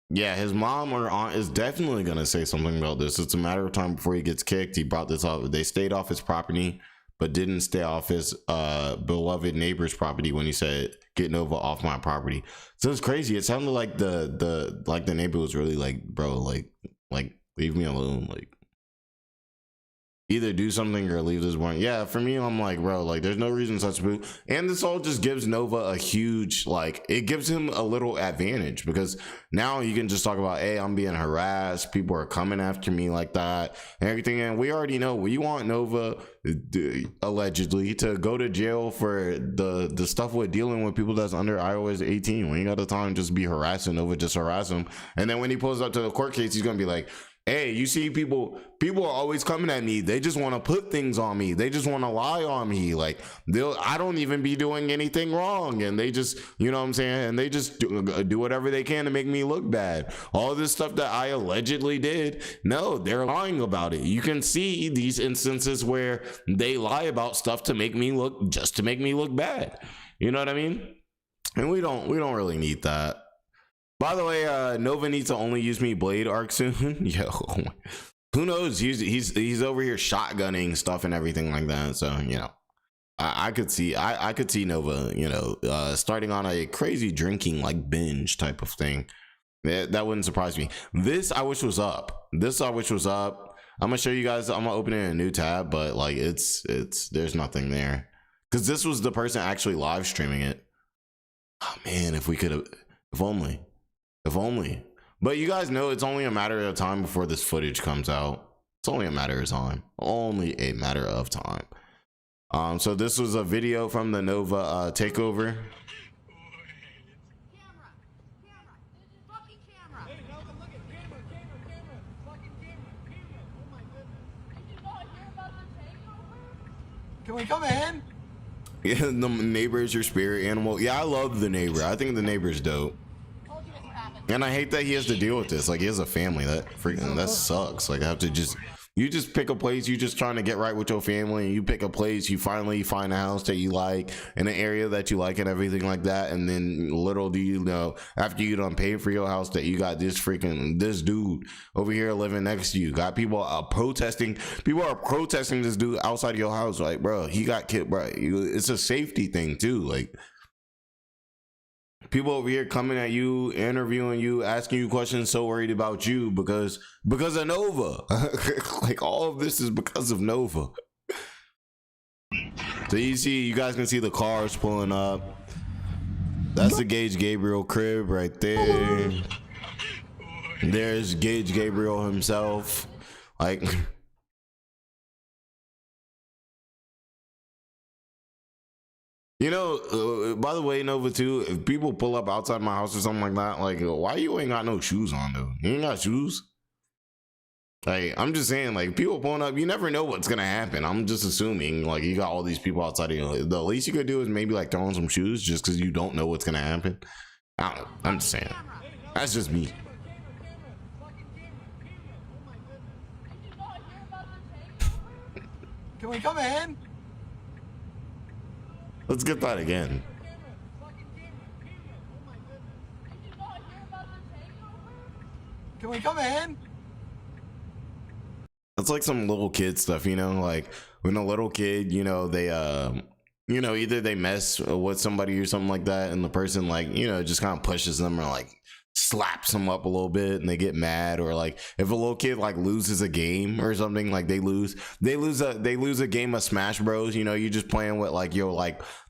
S1: Yeah, his mom or aunt is definitely gonna say something about this. It's a matter of time before he gets kicked. He brought this up. They stayed off his property, but didn't stay off his beloved neighbor's property when he said, "Get Nova off my property." So it's crazy. It sounded like the neighbor was really like, bro, like leave me alone. Like, either do something or leave this one. Yeah, for me, I'm like, bro, like there's no reason such a and this all just gives Nova a huge, like, it gives him a little advantage, because now you can just talk about, hey, I'm being harassed, people are coming after me like that and everything. And we already know we want Nova allegedly to go to jail for the stuff with dealing with people that's under iOS 18. When you got the time, just be harassing Nova, just harass him. And then when he pulls up to the court case, he's gonna be like, hey, you see, people are always coming at me. They just want to put things on me. They just want to lie on me. Like, I don't even be doing anything wrong. And they just, you know what I'm saying? And they just do whatever they can to make me look bad. All this stuff that I allegedly did, no, they're lying about it. You can see these instances where they lie about stuff to make me look bad. You know what I mean? And we don't really need that. By the way, Nova needs to only use me Blade arc soon. Yo, who knows? He's over here shotgunning stuff and everything like that. So, you know, I could see Nova, you know, starting on a crazy drinking like binge type of thing. That wouldn't surprise me. This I wish was up. I'm gonna show you guys. I'm gonna open it in a new tab, but like it's there's nothing there, because this was the person actually live streaming it. Oh man, if we could have, if only. But you guys know it's only a matter of time before this footage comes out. It's only a matter of time. So this was a video from the Nova Takeover.
S5: Can we come in?
S1: Yeah, the neighbor is your spirit animal. Yeah, I love the neighbor. I think the neighbor's dope. And I hate that he has to deal with this. Like, he has a family. That sucks. Like, I have to you just pick a place. You just trying to get right with your family, and you pick a place. You finally find a house that you like in an area that you like and everything like that. And then little do you know, after you done paid for your house, that you got this dude over here living next to you. Got people protesting. People are protesting this dude outside of your house. Like, bro, he got killed, bro. It's a safety thing too. Like, people over here coming at you, interviewing you, asking you questions, so worried about you because of Nova. Like, all of this is because of Nova. So you guys can see the cars pulling up. That's the Gage Gabriel crib right there. There's Gage Gabriel himself. Like, you know, by the way, Nova too, if people pull up outside my house or something like that, like, why you ain't got no shoes on though? You ain't got shoes? Like, I'm just saying, like, people pulling up, you never know what's gonna happen. I'm just assuming, like, you got all these people outside of you. The least you could do is maybe like throw on some shoes, just because you don't know what's gonna happen. I don't know. I'm just saying. That's just me.
S5: Can we come in?
S1: Let's get that again.
S5: Can we come in?
S1: It's like some little kid stuff, you know, like when a little kid, you know, they you know, either they mess with somebody or something like that, and the person, like, you know, just kind of pushes them or like slaps them up a little bit and they get mad. Or like if a little kid like loses a game or something, like they lose a game of Smash Bros, you know, you just playing with like your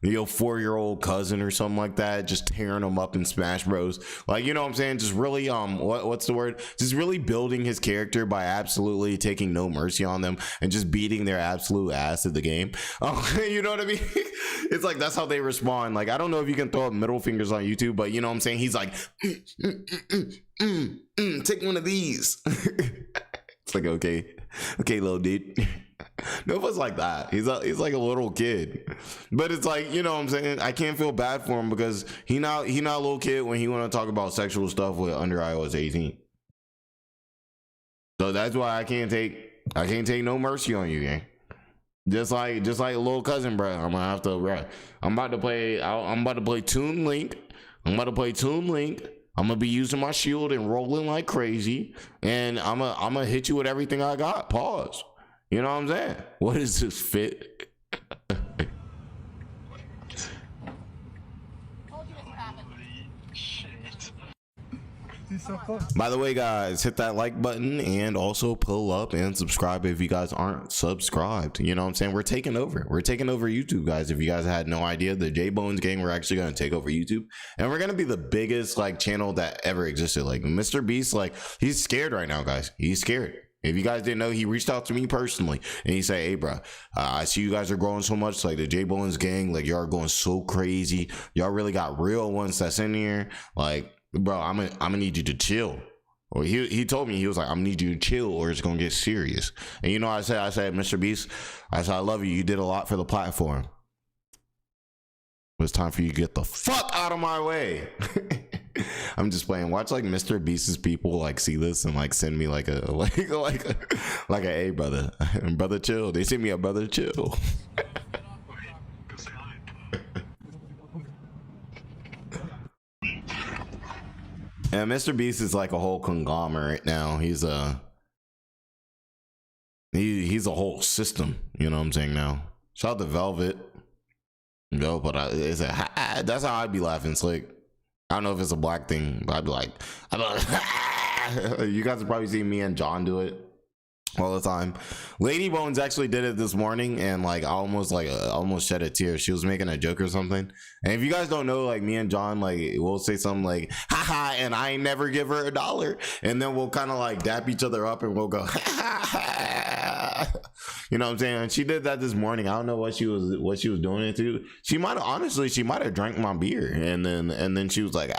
S1: 4-year-old cousin or something like that, just tearing them up in Smash Bros, like, you know what I'm saying, just really what's the word, just really building his character by absolutely taking no mercy on them and just beating their absolute ass at the game. You know what I mean? It's like, that's how they respond. Like, I don't know if you can throw up middle fingers on YouTube, but you know what I'm saying, he's like take one of these. It's like, okay, little dude. Nova's like that. He's like a little kid, but it's like, you know what I'm saying? I can't feel bad for him because he not a little kid when he want to talk about sexual stuff with under iOS 18. So that's why I can't take no mercy on you, gang. Just like a little cousin, bro. I'm gonna have to, bro. I'm about to play Toon Link. I'm gonna be using my shield and rolling like crazy, and I'm gonna hit you with everything I got. Pause. You know what I'm saying? What is this fit? By the way, guys, hit that like button and also pull up and subscribe if you guys aren't subscribed. You know what I'm saying? We're taking over YouTube, guys. If you guys had no idea, the JBowens gang, we're actually going to take over YouTube, and we're going to be the biggest like channel that ever existed. Like Mr. Beast, like he's scared right now, guys. He's scared. If you guys didn't know, he reached out to me personally and he said, hey, bro, I see you guys are growing so much, like the JBowens gang, like y'all are going so crazy. Y'all really got real ones that's in here. Like, bro, I'm gonna need you to chill. Or he told me, he was like, I'm gonna need you to chill or it's gonna get serious. And you know, I said, Mr. Beast, I said, I love you. You did a lot for the platform. It's time for you to get the fuck out of my way. I'm just playing. Watch like Mr. Beast's people like see this and like send me like a hey brother chill. They send me a brother chill. And Mr. Beast is like a whole conglomerate now. He's a whole system. You know what I'm saying now. Shout out to Velvet. No, but that's how I'd be laughing, Slick. I don't know if it's a black thing, but I'd be like you guys have probably seen me and John do it all the time. Lady Bones actually did it this morning, and like I almost shed a tear. She was making a joke or something, and if you guys don't know, like me and John, like we'll say something like haha, and I ain't never give her $1, and then we'll kind of like dap each other up and we'll go you know what I'm saying? She did that this morning. I don't know what she was doing it to. She might have drank my beer, and then she was like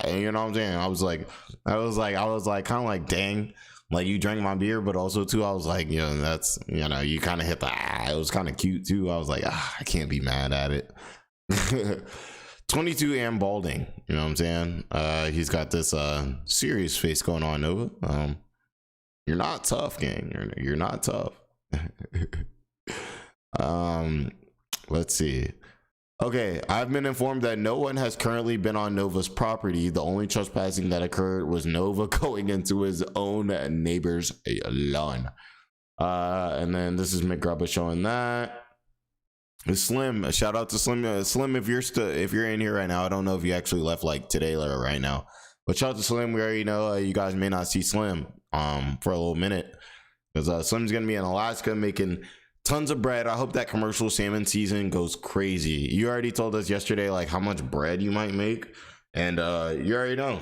S1: you know what I'm saying? I was like kind of like, dang, like you drank my beer, but also too I was like, you know, that's, you know, you kind of hit the it was kind of cute too. I was like, I can't be mad at it. 22 and balding, you know what I'm saying? He's got this serious face going on, Nova. You're not tough, gang. You're not tough. Let's see. Okay, I've been informed that no one has currently been on Nova's property. The only trespassing that occurred was Nova going into his own neighbor's lawn. And then this is McGrubba showing that. Slim, a shout out to Slim. Slim, if you're in here right now, I don't know if you actually left like today or right now, but shout out to Slim. We already know you guys may not see Slim for a little minute, because Slim's gonna be in Alaska making tons of bread. I hope that commercial salmon season goes crazy. You already told us yesterday like how much bread you might make, and you already know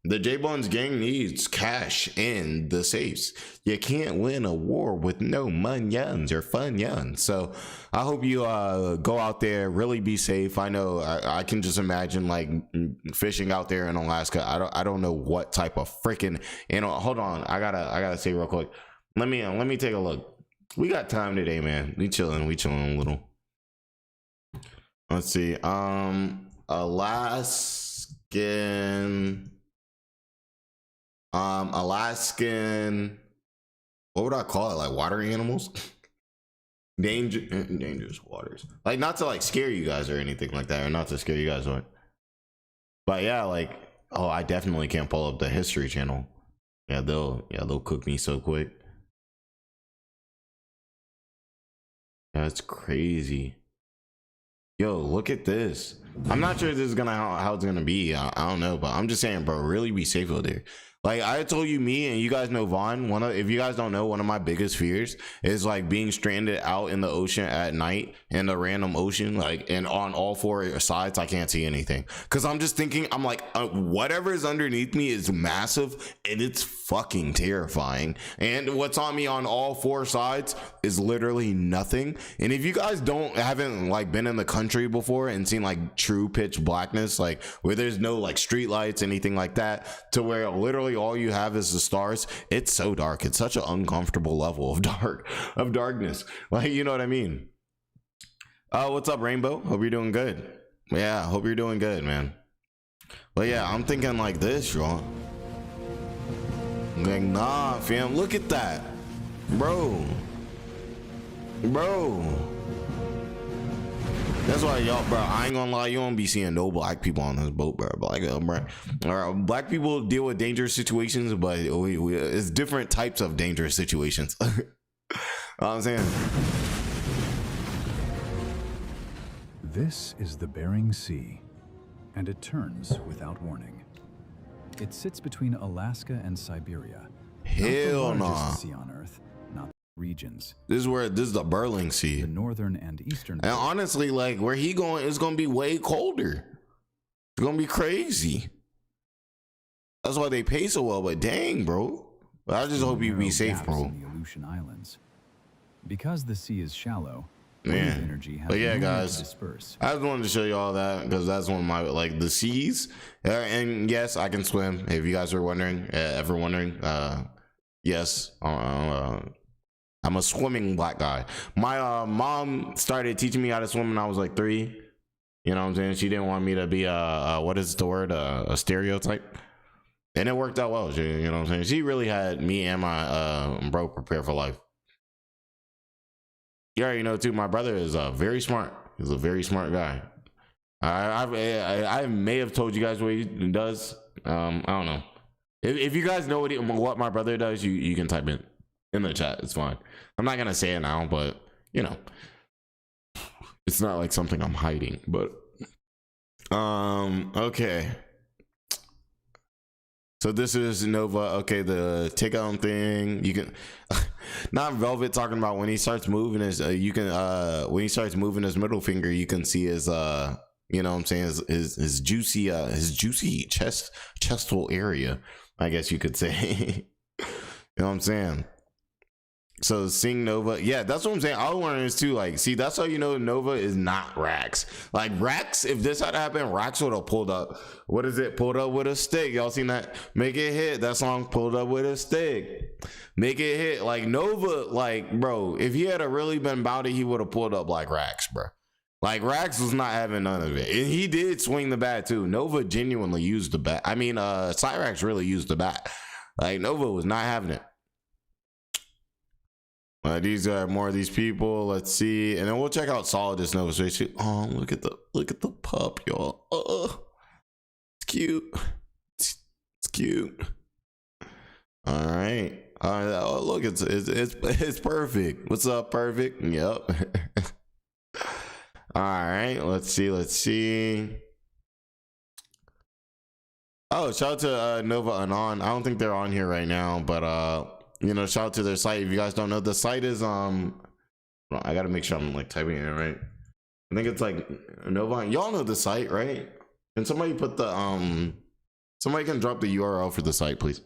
S1: the JBowens gang needs cash in the safes. You can't win a war with no munyuns or funyuns. So I hope you go out there, really be safe. I know I can just imagine like fishing out there in Alaska. I don't know what type of freaking, you know, hold on, I gotta say real quick. Let me take a look. We got time today, man. We chilling a little. Let's see. Alaskan, what would I call it? Like water animals? Dangerous waters. Like not to like scare you guys or anything like that, or not to scare you guys away. But yeah, like, oh, I definitely can't pull up the History Channel. Yeah, they'll cook me so quick. That's crazy. Yo, look at this. I'm not sure this is how it's gonna be. I don't know, but I'm just saying, bro, really be safe out there. Like I told you, me and you guys know Vaughn. If you guys don't know, one of my biggest fears is like being stranded out in the ocean at night, in the random ocean, like, and on all four sides I can't see anything, because I'm just thinking, I'm like, whatever is underneath me is massive and it's fucking terrifying, and what's on me on all four sides is literally nothing. And if you guys haven't like been in the country before and seen like true pitch blackness, like where there's no like street lights, anything like that, to where literally really all you have is the stars, it's so dark. It's such an uncomfortable level of darkness. Like, you know what I mean? What's up, Rainbow? Hope you're doing good. Yeah, hope you're doing good, man. But yeah, I'm thinking like this, y'all. Like, nah, fam, look at that. Bro. That's why, y'all, bro, I ain't gonna lie, you won't be seeing no black people on this boat, bro. Black people deal with dangerous situations, but it's different types of dangerous situations. You know what I'm saying?
S6: This is the Bering Sea, and it turns without warning. It sits between Alaska and Siberia.
S1: Hell
S6: not the
S1: nah.
S6: largest sea on Earth, not regions.
S1: This is the Bering Sea.
S6: The northern and eastern.
S1: And honestly, like where he going, it's gonna be way colder. It's gonna be crazy. That's why they pay so well. But dang, bro. But I just hope you be safe, bro.
S6: In the Aleutian Islands. Because the sea is shallow,
S1: Man.
S6: energy has
S1: But yeah,
S6: no way to
S1: guys,
S6: disperse.
S1: I just wanted to show you all that because that's one of my, like, the seas. And yes, I can swim. If you guys are wondering, ever wondering, yes, I'm a swimming black guy. My mom started teaching me how to swim when I was like 3. You know what I'm saying? She didn't want me to be what is the word? A stereotype. And it worked out well. You know what I'm saying? She really had me and my bro prepared for life. You already know too, my brother is very smart. He's a very smart guy. I may have told you guys what he does. I don't know. If you guys know what my brother does, you can type it in the chat. It's fine. I'm not gonna say it now, but you know, it's not like something I'm hiding. But okay. So this is Nova. Okay, the takeout thing. You can not Velvet talking about when he starts moving his. You can when he starts moving his middle finger, you can see his you know what I'm saying, his juicy chest hole area, I guess you could say. You know what I'm saying? So seeing Nova, yeah, that's what I'm saying. I was wondering this too. Like, see, that's how you know Nova is not Rax. Like Rax, if this had happened, Rax would have pulled up. What is it? Pulled up with a stick. Y'all seen that? Make it hit. That song, pulled up with a stick. Make it hit. Like Nova, like bro, if he had really been about it, he would have pulled up like Rax, bro. Like Rax was not having none of it, and he did swing the bat too. Nova genuinely used the bat. I mean, Cyrax really used the bat. Like Nova was not having it. These are more of these people. Let's see, and then we'll check out Solidus Nova Space. Oh, look at the pup, y'all. It's cute. It's cute. All right. Oh, look, it's perfect. What's up, perfect? Yep. All right. Let's see. Oh, shout out to Nova Anon. I don't think they're on here right now, but you know, shout out to their site. If you guys don't know, the site is I gotta make sure I'm like typing it right. I think it's like Nova. Y'all know the site, right? And somebody put the somebody can drop the URL for the site, please,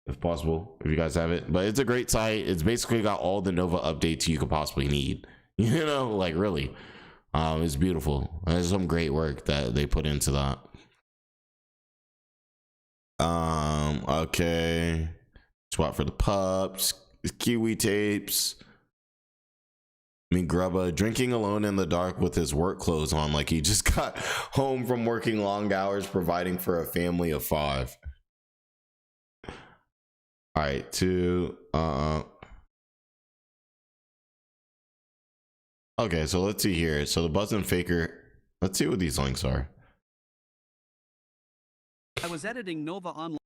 S1: if possible, if you guys have it. But it's a great site. It's basically got all the Nova updates you could possibly need. You know, like really, it's beautiful. There's some great work that they put into that. Okay. Swap for the pups, Kiwi tapes. Grubba drinking alone in the dark with his work clothes on, like he just got home from working long hours providing for a family of 5. All right, 2. Okay, so let's see here. So the Buzz and Faker. Let's see what these links are.
S7: I was editing Nova Online.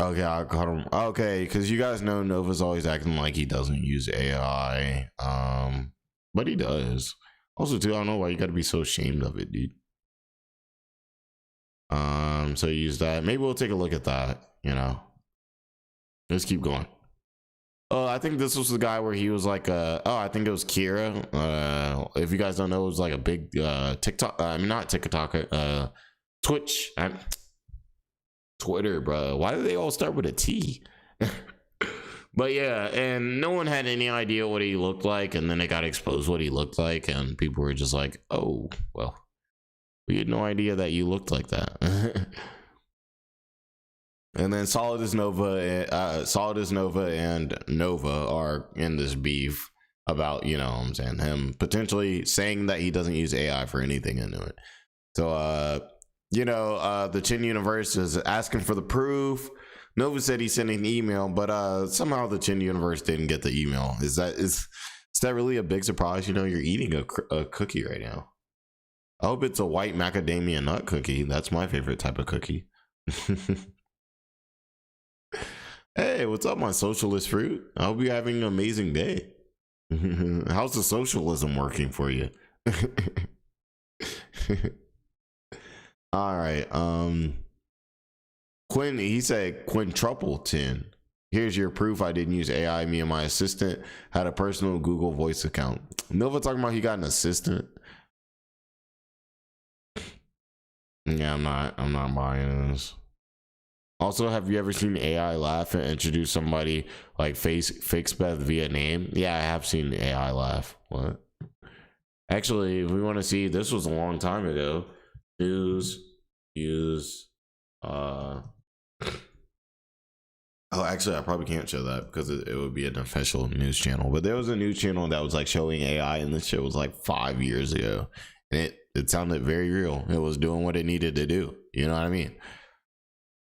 S1: Okay, I caught him. Okay, because you guys know Nova's always acting like he doesn't use AI. But he does. Also, too, I don't know why you gotta be so ashamed of it, dude. So use that. Maybe we'll take a look at that, you know. Let's keep going. Oh, I think this was the guy where he was like I think it was Kira. If you guys don't know, it was like a big TikTok, I mean not TikTok, Twitch. Twitter, bro. Why do they all start with a T? But yeah, and no one had any idea what he looked like, and then it got exposed what he looked like, and people were just like, oh, well, we had no idea that you looked like that. And then Solidus Nova and Nova are in this beef about, you know what I'm saying, him potentially saying that he doesn't use AI for anything into it. So, you know, the Chin Universe is asking for the proof. Nova said he sent an email, but somehow the Chin Universe didn't get the email. Is that really a big surprise? You know, you're eating a cookie right now. I hope it's a white macadamia nut cookie. That's my favorite type of cookie. Hey, what's up, my socialist fruit? I hope you're having an amazing day. How's the socialism working for you? All right. Quinn, he said quintupleton. Here's your proof I didn't use AI. Me and my assistant had a personal Google Voice account. Nova talking about he got an assistant. Yeah, I'm not buying this. Also, have you ever seen AI laugh and introduce somebody like fake spell via name? Yeah, I have seen AI laugh. What? Actually, if we want to see, this was a long time ago. Oh, actually, I probably can't show that because it would be an official news channel. But there was a news channel that was like showing AI, and this shit was like 5 years ago, and it sounded very real. It was doing what it needed to do. You know what I mean?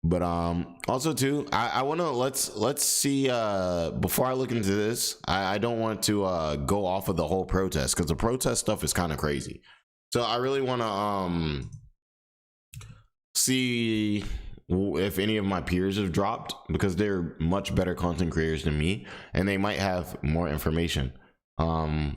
S1: But also too, I want to let's see before I look into this, I don't want to go off of the whole protest, because the protest stuff is kind of crazy. So I really want to see if any of my peers have dropped, because they're much better content creators than me and they might have more information. Okay,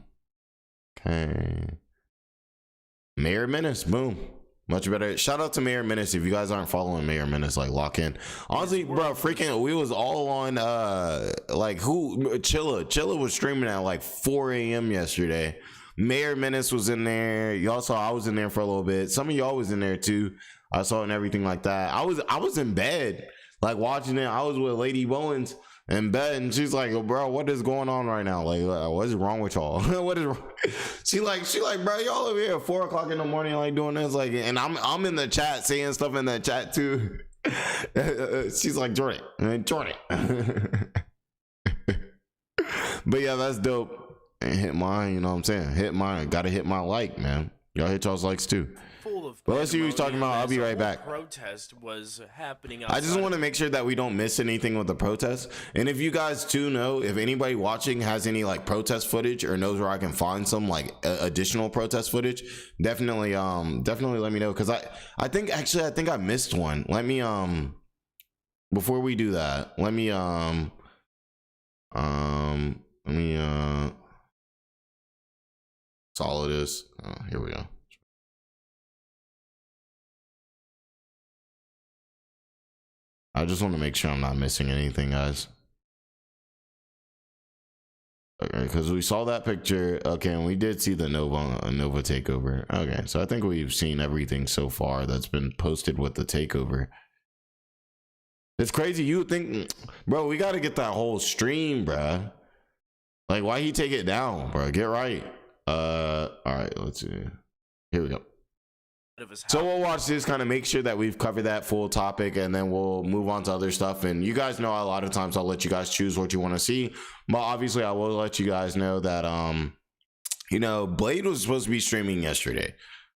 S1: Mayor Menace, boom. Much better. Shout out to Mayor Menace. If you guys aren't following Mayor Menace, like, lock in. Honestly, bro, freaking, we was all on like Chilla was streaming at like 4 a.m. yesterday. Mayor Menace was in there. Y'all saw I was in there for a little bit. Some of y'all was in there too. I saw it and everything like that. I was in bed, like, watching it. I was with Lady Bowens in bed, and she's like, bro, what is going on right now? Like, what is wrong with y'all? What is wrong? She like, bro, y'all over here at 4 o'clock in the morning, like, doing this, like, and I'm in the chat saying stuff in the chat too. She's like, Jordan. But yeah, that's dope. And hit mine, you know what I'm saying? Hit mine. Gotta hit my like, man. Y'all hit y'all's likes too. But let's see who he's talking about. I'll be right back.
S8: Protest was happening.
S1: I just want to make sure that we don't miss anything with the protest. And if you guys too know, if anybody watching has any like protest footage or knows where I can find some like additional protest footage, definitely let me know, because I think I missed one. Let me before we do that, let me Solidus. Here we go. I just want to make sure I'm not missing anything, guys. Okay, because we saw that picture. Okay, and we did see the Nova takeover. Okay, so I think we've seen everything so far that's been posted with the takeover. It's crazy. You would think, bro, we got to get that whole stream, bro. Like, why he take it down, bro? Get right. All right, let's see. Here we go. So we'll watch this, kind of make sure that we've covered that full topic, and then we'll move on to other stuff. And you guys know a lot of times I'll let you guys choose what you want to see, but obviously I will let you guys know that you know, Blade was supposed to be streaming yesterday.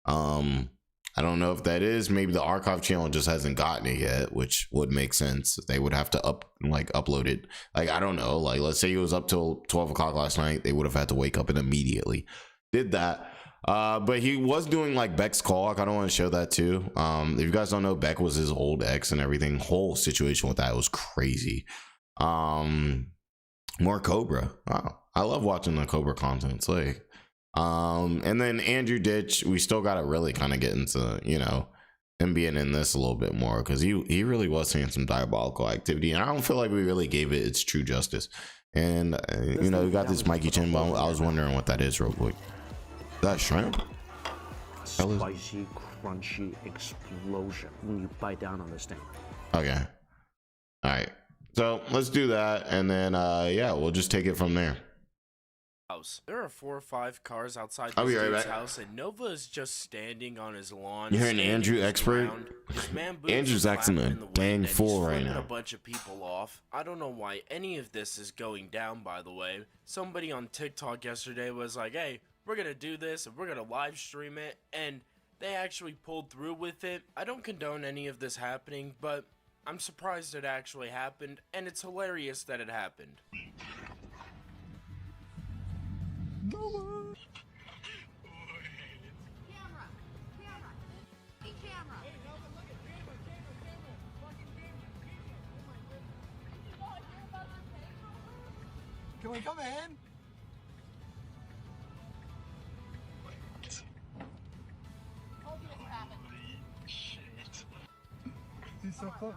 S1: I don't know if that is, maybe the archive channel just hasn't gotten it yet, which would make sense. They would have to upload it. Like, I don't know, like, let's say it was up till 12 o'clock last night, they would have had to wake up and immediately did that. But he was doing like Beck's call. I kind of want to show that too. If you guys don't know, Beck was his old ex and everything. Whole situation with that was crazy. More Cobra. Wow, I love watching the Cobra content. It's like, and then Andrew Ditch. We still got to really kind of get into, you know, him being in this a little bit more, because he really was seeing some diabolical activity, and I don't feel like we really gave it its true justice. And you know, we got this Mikey Chin bone. I was wondering what that is real quick. That shrimp?
S2: Spicy, crunchy explosion when you bite down on this thing.
S1: Okay. All right. So let's do that, and then yeah, we'll just take it from there.
S8: house. There are 4 or 5 cars outside
S1: I'll
S8: this
S1: be right
S8: dude's
S1: back.
S8: house, and Nova is just standing on his lawn.
S1: You're an
S8: standing
S1: Andrew
S8: his
S1: expert?
S8: ground. His man boots
S1: Andrew's
S8: are
S1: acting
S8: flapping
S1: a
S8: in the wind,
S1: dang
S8: and he's
S1: fool right
S8: flipping
S1: now.
S8: a bunch of people off. I don't know why any of this is going down, by the way. Somebody on TikTok yesterday was like, hey, we're gonna do this and we're gonna live stream it, and they actually pulled through with it. I don't condone any of this happening, but I'm surprised it actually happened, and it's hilarious that it happened.
S5: Can we come in? He's so close.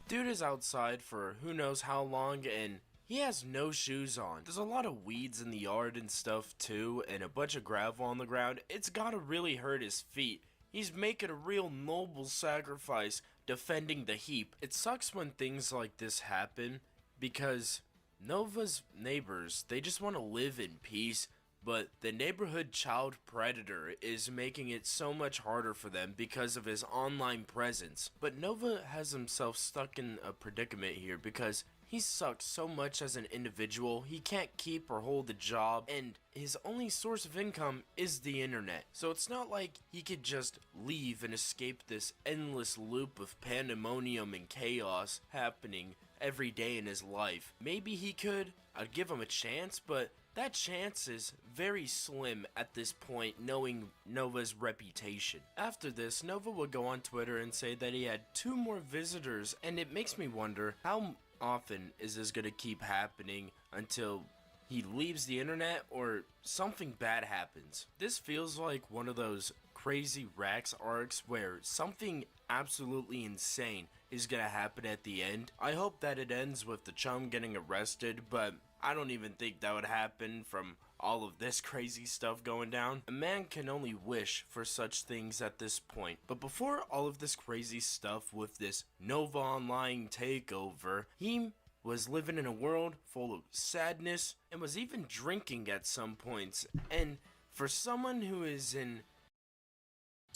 S8: Dude is outside for who knows how long, and he has no shoes on. There's a lot of weeds in the yard and stuff too, and a bunch of gravel on the ground. It's gotta really hurt his feet. He's making a real noble sacrifice defending the heap. It sucks when things like this happen, because Nova's neighbors, they just want to live in peace, but the neighborhood child predator is making it so much harder for them because of his online presence. But Nova has himself stuck in a predicament here because he sucks so much as an individual. He can't keep or hold a job, and his only source of income is the internet. So it's not like he could just leave and escape this endless loop of pandemonium and chaos happening every day in his life. Maybe he could. I'd give him a chance, but that chance is very slim at this point, knowing Nova's reputation. After this, Nova would go on Twitter and say that he had 2 more visitors, and it makes me wonder, how often is this gonna keep happening until he leaves the internet or something bad happens? This feels like one of those crazy Rax arcs where something absolutely insane is gonna happen at the end. I hope that it ends with the chum getting arrested, but I don't even think that would happen from all of this crazy stuff going down. A man can only wish for such things at this point. But before all of this crazy stuff with this Nova Online takeover, he was living in a world full of sadness and was even drinking at some points. And for someone who is in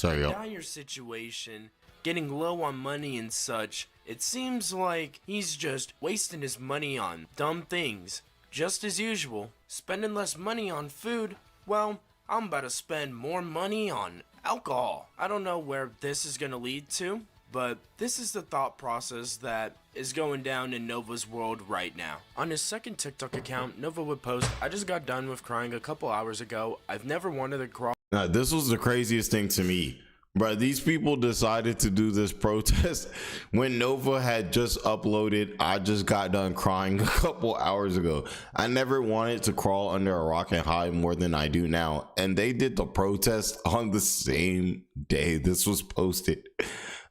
S8: a dire situation, getting low on money and such, it seems like he's just wasting his money on dumb things. Just as usual, spending less money on food. Well, I'm about to spend more money on alcohol. I don't know where this is going to lead to, but this is the thought process that is going down in Nova's world right now. On his second TikTok account, Nova would post, I just got done with crying a couple hours ago. I've never wanted to cry.
S1: Now, this was the craziest thing to me. Bro, these people decided to do this protest when Nova had just uploaded, I just got done crying a couple hours ago. I never wanted to crawl under a rock and hide more than I do now. And they did the protest on the same day this was posted.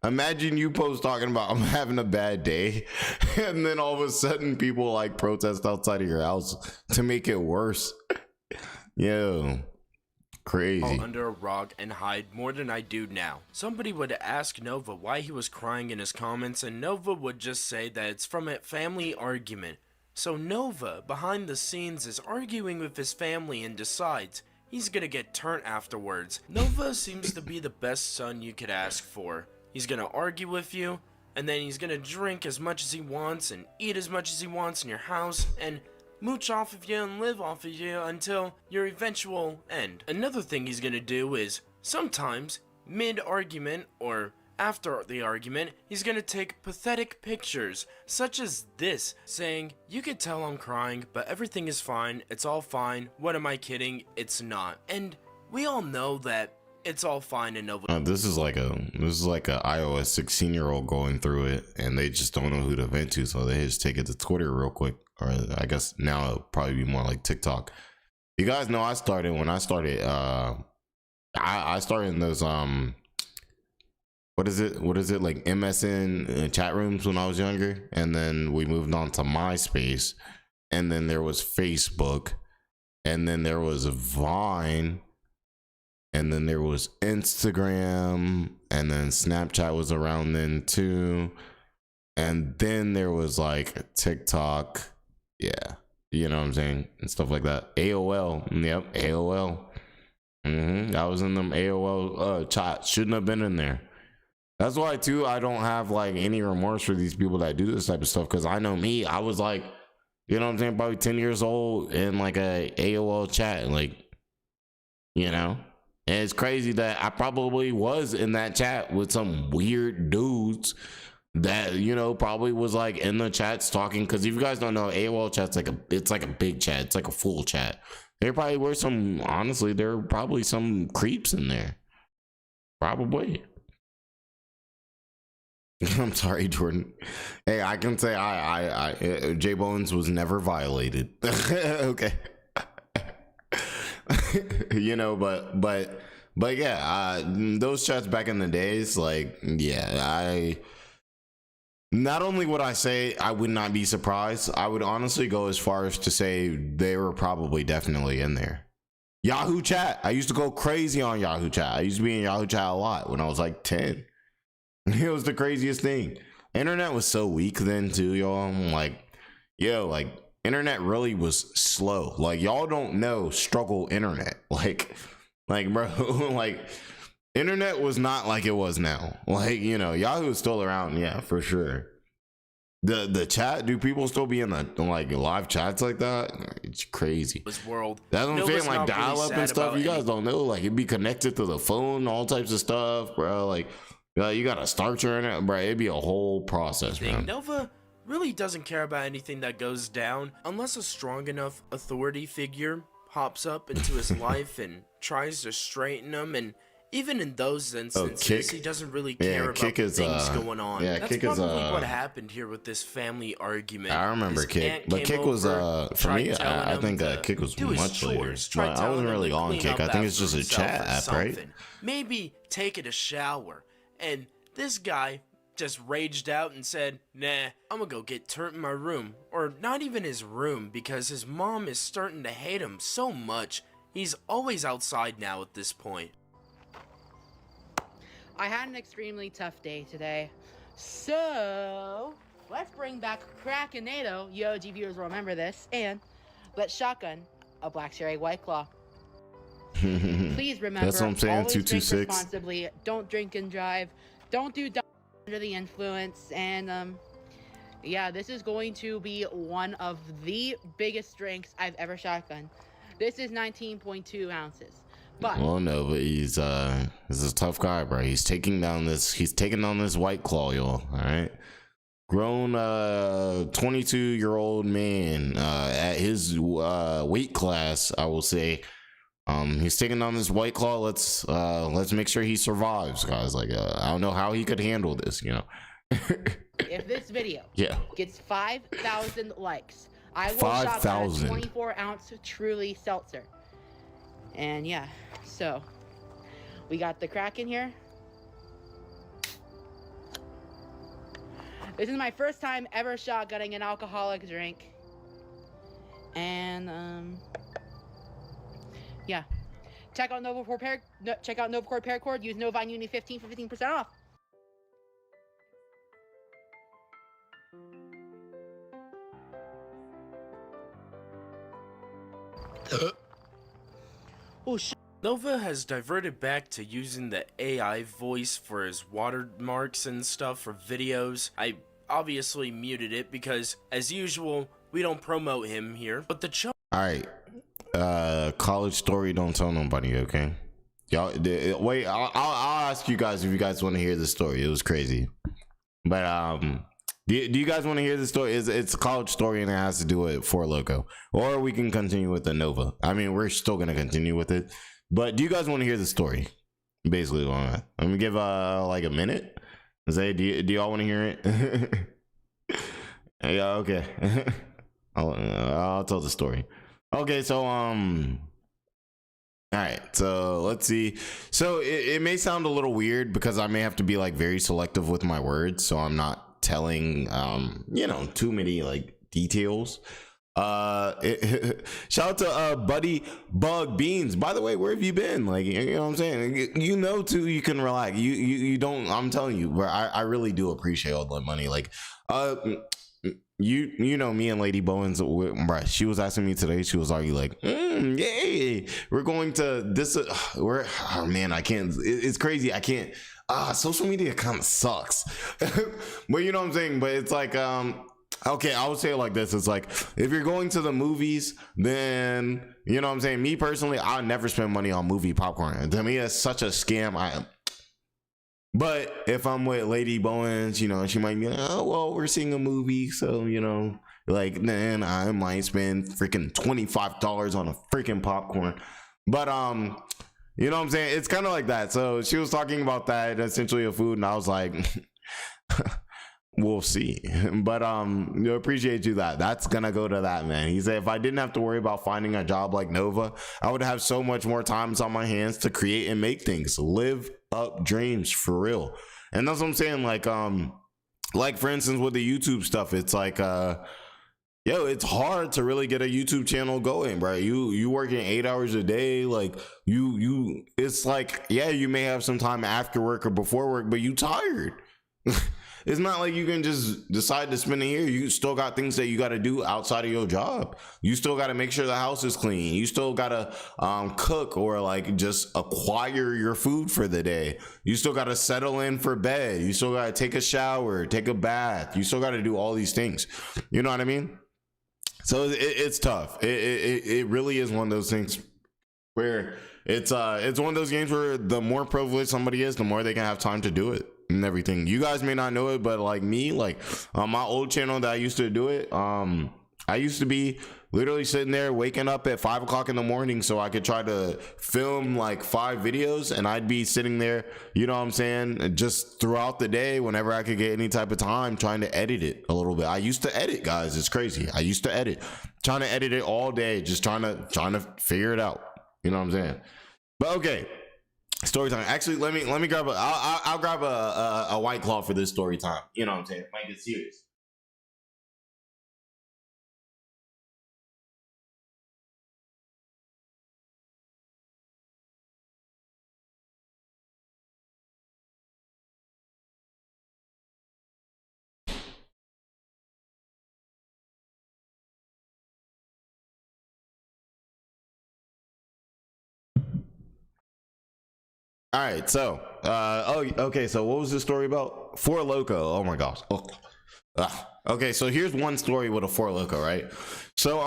S1: Imagine you post talking about, I'm having a bad day. And then all of a sudden people like protest outside of your house to make it worse. Yo. Crazy.
S8: Under a rock and hide more than I do now. Somebody would ask Nova why he was crying in his comments, and Nova would just say that it's from a family argument. So Nova, behind the scenes, is arguing with his family and decides he's gonna get turned afterwards. Nova seems to be the best son you could ask for. He's gonna argue with you, and then he's gonna drink as much as he wants and eat as much as he wants in your house, and mooch off of you and live off of you until your eventual end. Another thing he's gonna do is, sometimes, mid-argument or after the argument, he's gonna take pathetic pictures, such as this, saying, you can tell I'm crying, but everything is fine, it's all fine, what am I kidding, it's not. And we all know that it's all fine and Nova.
S1: This is like a iOS 16-year-old going through it, and they just don't know who to vent to, so they just take it to Twitter real quick, or I guess now it'll probably be more like TikTok. You guys know I started I started in those what is it like MSN chat rooms when I was younger, and then we moved on to MySpace, and then there was Facebook, and then there was Vine. And then there was Instagram, and then Snapchat was around then too. and then there was like TikTok, yeah, you know what I'm saying, and stuff like that. AOL, yep, AOL. I was in them AOL chat. Shouldn't have been in there. That's why too I don't have like any remorse for these people that do this type of stuff, because I know me, I was like, you know what I'm saying, probably 10 years old in like a AOL chat, like, you know. And it's crazy that I probably was in that chat with some weird dudes that, you know, probably was like in the chats talking. Because if you guys don't know, AOL chat's like it's like a big chat. It's like a full chat. There probably were some, honestly, there were probably some creeps in there. Probably. I'm sorry, Jordan. Hey, I can say I JBowens was never violated. Okay. You know, but yeah, those chats back in the days, like, yeah, not only would I say I would not be surprised, I would honestly go as far as to say they were probably definitely in there. Yahoo chat. I used to go crazy on Yahoo chat. I used to be in Yahoo chat a lot when I was like 10. It was the craziest thing. Internet was so weak then too, y'all. I'm like, yo, like, internet really was slow. Like, y'all don't know struggle internet. Like bro, like, internet was not like it was now. Like, you know, Yahoo is still around, yeah, for sure. The chat, do people still be in the like live chats like that? It's crazy.
S8: This world.
S1: That's what I'm saying, like
S8: really
S1: dial up and stuff. You guys don't know, like, it'd be connected to the phone, all types of stuff, bro. Like, you gotta start your internet, bro. It'd be a whole process, man.
S8: Nova really doesn't care about anything that goes down unless a strong enough authority figure hops up into his life and tries to straighten him. And even in those instances, he doesn't really care about things going on.
S1: Yeah,
S8: that's
S1: Kick
S8: probably
S1: is
S8: what happened here with this family argument.
S1: I remember Kick, but Kick was for me. I think Kick was much later. But I wasn't really on Kick. I think it's just a chat app, right?
S8: Maybe taking a shower. And this guy just raged out and said, nah, I'm gonna go get turned in my room. Or not even his room, because his mom is starting to hate him so much. He's always outside now at this point.
S3: I had an extremely tough day today. So, let's bring back Krakenado. Yo, G viewers will remember this. And let's shotgun a Black Cherry White Claw. Please remember,
S1: that's what I'm saying,
S3: always drink
S1: 226.
S3: responsibly. Don't drink and drive. Don't do under the influence. And yeah, this is going to be one of the biggest drinks I've ever shotgunned. This is 19.2 ounces. But
S1: well, no, but he's a tough guy, bro. He's taking down this White Claw, y'all. All right, grown 22-year-old man at his weight class, I will say. He's taking on this White Claw. Let's make sure he survives, guys. Like, I don't know how he could handle this, you know.
S3: If this video gets 5,000 likes, I will shotgun a 24-ounce Truly seltzer. And yeah, so we got the Kraken here. This is my first time ever shotgunning an alcoholic drink. And yeah. Check out Nova Core Paracord. Use Nova on Uni 15 for 15% off. Oh shit.
S8: Nova has diverted back to using the AI voice for his watermarks and stuff for videos. I obviously muted it because, as usual, we don't promote him here. But the
S1: Alright. College story, don't tell nobody, okay? Y'all wait, I'll ask you guys if you guys want to hear the story. It was crazy. But do you guys want to hear the story? It's a college story and it has to do with Four Loko. Or we can continue with the Nova. I mean, we're still gonna continue with it. But do you guys want to hear the story? Basically, I'm gonna give like a minute. Say, do y'all want to hear it? Yeah, okay. I'll tell the story. Okay, so all right, so let's see. So it may sound a little weird because I may have to be like very selective with my words, so I'm not telling you know, too many like details. Shout out to Buddy Bug Beans. By the way, where have you been? Like, you know what I'm saying? You know, too, you can relax. You don't. I'm telling you, bro, I really do appreciate all the money. Like, you know me and Lady Bowens, bruh, she was asking me today, she was already like, yay, we're going to this, oh man, I can't, it's crazy, I can't, social media kind of sucks. But you know what I'm saying, but it's like, okay, I would say it like this, it's like, if you're going to the movies, then, you know what I'm saying, me personally, I never spend money on movie popcorn. To me, it's such a scam. But if I'm with Lady Bowens, you know, she might be like, oh, well, we're seeing a movie, so, you know, like, then I might spend freaking $25 on a freaking popcorn. But, you know what I'm saying? It's kind of like that. So she was talking about that, essentially a food, and I was like, we'll see. But appreciate you that's gonna go to that, man. He said, if I didn't have to worry about finding a job like Nova, I would have so much more times on my hands to create and make things, live up dreams for real. And that's what I'm saying. Like for instance with the YouTube stuff, it's like it's hard to really get a YouTube channel going, bro. You working 8 hours a day, like you it's like, yeah, you may have some time after work or before work, but you tired. It's not like you can just decide to spend it here. You still got things that you got to do outside of your job. You still got to make sure the house is clean. You still got to cook or like just acquire your food for the day. You still got to settle in for bed. You still got to take a shower, take a bath. You still got to do all these things. You know what I mean? So it's tough. It really is one of those things where it's one of those games where the more privileged somebody is, the more they can have time to do it and everything. You guys may not know it, but like me, like on my old channel that I used to do it, I used to be literally sitting there waking up at 5 o'clock in the morning so I could try to film like 5 videos, and I'd be sitting there, you know what I'm saying, just throughout the day whenever I could get any type of time trying to edit it a little bit. I used to edit, guys. It's crazy. I used to edit, trying to edit it all day, just trying to figure it out. You know what I'm saying? But okay. Story time. Actually, let me grab I'll grab a White Claw for this story time. You know what I'm saying? Might get serious. All right, so okay, so what was the story about? Four Loko. Oh my gosh. Okay, so here's one story with a Four Loko, right? So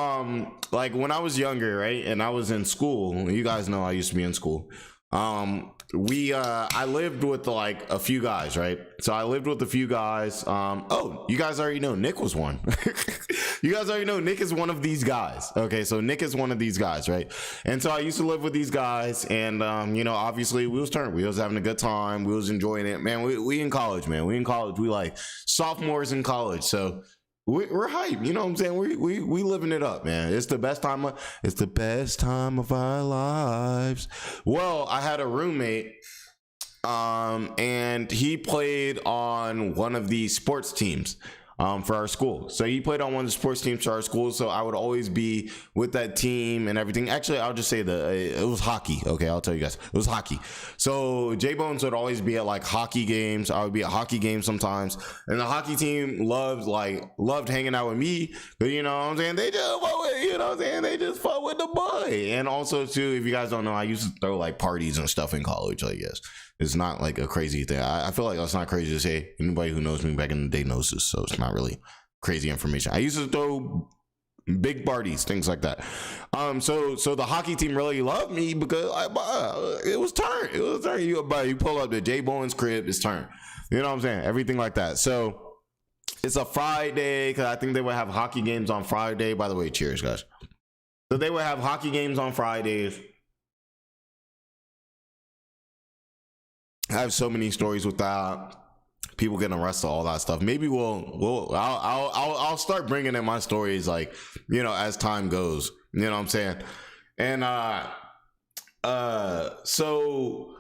S1: like when I was younger, right, and I was in school, you guys know I used to be in school. I lived with like a few guys, right? So I lived with a few guys. Oh, you guys already know Nick was one. You guys already know Nick is one of these guys. Okay, so Nick is one of these guys, right? And so I used to live with these guys, and you know, obviously we was having a good time, we was enjoying it, man. We in college, man. We in college. We like sophomores in college, so we're hype. You know what I'm saying? We living it up, man. It's the best time of our lives. Well, I had a roommate, and he played on one of the sports teams for our school. So he played on one of the sports teams for our school, so I would always be with that team and everything. Actually, I'll just say it was hockey. Okay, I'll tell you guys, it was hockey. So JBowens would always be at like hockey games. I would be at hockey games sometimes, and the hockey team loved hanging out with me. But you know what I'm saying, they just fought with, you know what I'm saying, they just fought with the boy. And also too, if you guys don't know, I used to throw like parties and stuff in college, I guess. It's not like a crazy thing. I feel like that's not crazy to say. Anybody who knows me back in the day knows this, so it's not really crazy information. I used to throw big parties, things like that. So the hockey team really loved me because it was turn. You pull up the JBowens crib, it's turn. You know what I'm saying? Everything like that. So it's a Friday because I think they would have hockey games on Friday. By the way, cheers, guys. So they would have hockey games on Fridays. I have so many stories with that, people getting arrested, all that stuff. Maybe I'll start bringing in my stories, like, you know, as time goes. You know what I'm saying? And so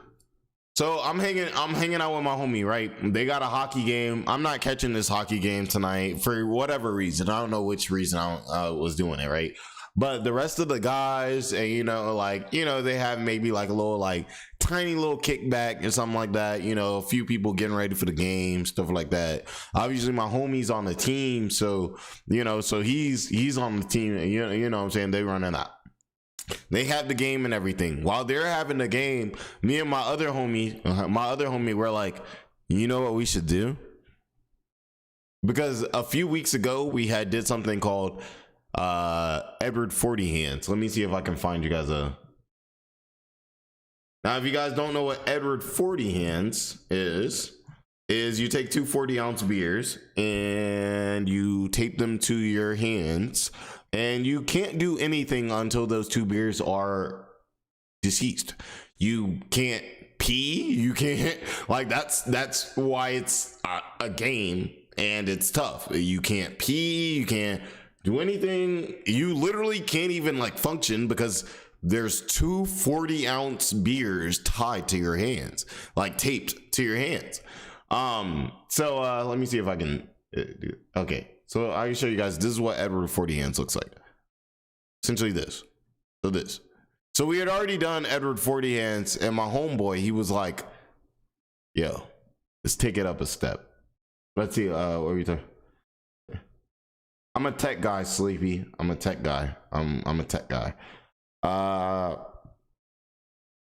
S1: So I'm hanging out with my homie, right? They got a hockey game. I'm not catching this hockey game tonight for whatever reason. I don't know which reason I was doing it, right? But the rest of the guys, and they have maybe like a little like tiny little kickback or something like that. A few people getting ready for the game, stuff like that. Obviously, my homie's on the team, so so he's on the team. You know what I'm saying? They running out. They have the game and everything. While they're having the game, me and my other homie, we're like, you know what we should do? Because a few weeks ago we did something called Edward 40 hands. Let me see if I can find you guys now, if you guys don't know what Edward 40 hands is you take two 40-ounce beers and you tape them to your hands. And you can't do anything until those two beers are deceased. You can't pee. You can't that's why it's a game and it's tough. You can't pee. You can't do anything. You literally can't even function because there's two 40-ounce beers tied to your hands, taped to your hands. So let me see if I can do it. Okay. So I can show you guys, this is what Edward 40 hands looks like. Essentially this. So we had already done Edward 40 hands, and my homeboy, he was like, yo, let's take it up a step. Let's see, what are we talking? I'm a tech guy, Sleepy. I'm a tech guy. I'm a tech guy.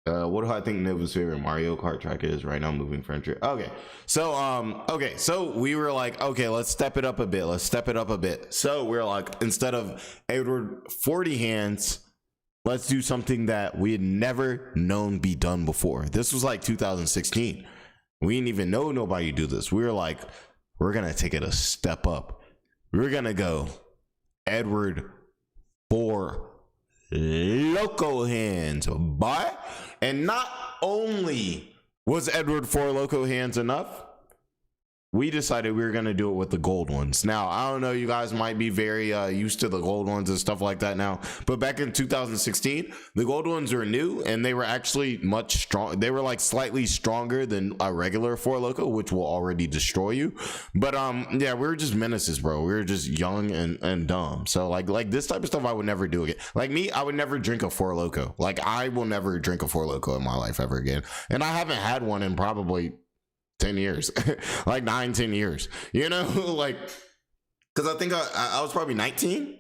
S1: What do I think Nova's favorite Mario Kart track is right now? Moving furniture. Okay, so we were like, okay, let's step it up a bit. So we're like, instead of Edward 40 hands, let's do something that we had never known be done before. This was 2016. We didn't even know nobody do this. We were like, we're gonna take it a step up. We're gonna go Edward 4 Loco hands, boy. And not only was Edward 4 Loco hands enough, we decided we were going to do it with the gold ones. Now, I don't know, you guys might be very used to the gold ones and stuff like that now, but back in 2016, the gold ones were new and they were actually much strong. They were slightly stronger than a regular 4 Loco, which will already destroy you. But yeah, we were just menaces, bro. We were just young and dumb. So like this type of stuff I would never do again. Like me, I would never drink a 4 Loco. I will never drink a 4 Loco in my life ever again. And I haven't had one in probably 10 years, 9-10 years, because I think I was probably 19.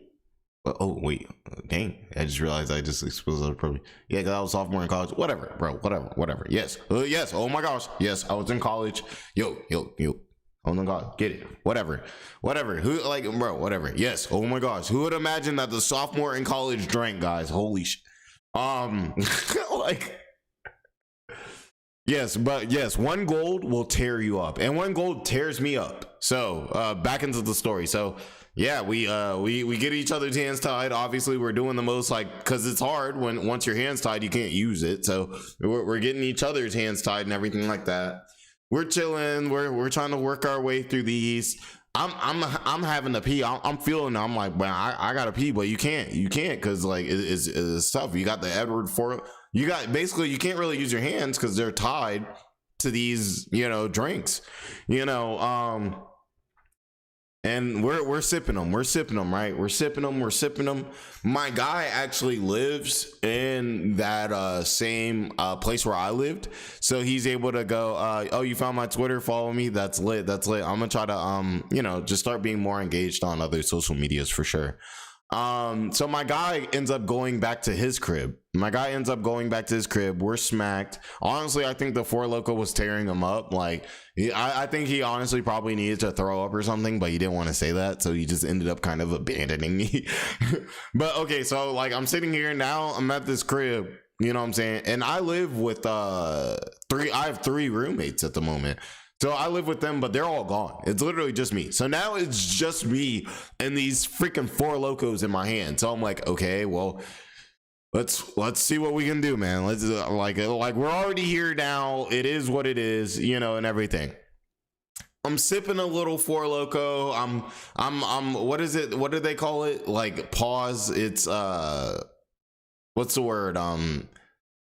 S1: Oh wait, dang, I just realized I just exposed that probably. Yeah, because I was sophomore in college. Whatever, bro, whatever. Yes, oh my gosh, yes, I was in college. Yo, oh my god, get it, whatever. Who bro, whatever. Yes, oh my gosh, who would imagine that the sophomore in college drank, guys? Holy shit. Yes, but yes, one gold will tear you up, and one gold tears me up. So back into the story. So yeah, we get each other's hands tied. Obviously, we're doing the most because it's hard once your hands tied, you can't use it. So we're getting each other's hands tied and everything like that. We're chilling. We're trying to work our way through these. I'm having to pee. I'm feeling. I'm like, man, I gotta pee, but you can't because it's tough. You got the Edward 4. You can't really use your hands because they're tied to these, drinks, and we're sipping them. Right? We're sipping them. My guy actually lives in that same place where I lived, so he's able to go. Oh, you found my Twitter? Follow me. That's lit. I'm gonna try to just start being more engaged on other social medias for sure. So my guy ends up going back to his crib. We're smacked. Honestly, I think the 4 Loco was tearing him up. I think he honestly probably needed to throw up or something, but he didn't want to say that, so he just ended up kind of abandoning me. But okay, so I'm sitting here now. I'm at this crib, you know what I'm saying, and I live with I have 3 roommates at the moment. So I live with them, but they're all gone. It's literally just me. So now it's just me and these freaking 4 Locos in my hand. So I'm like, okay, well, let's see what we can do, man. Let's we're already here now. It is what it is, and everything. I'm sipping a little 4 Loco. I'm what is it? What do they call it? Pause. It's what's the word?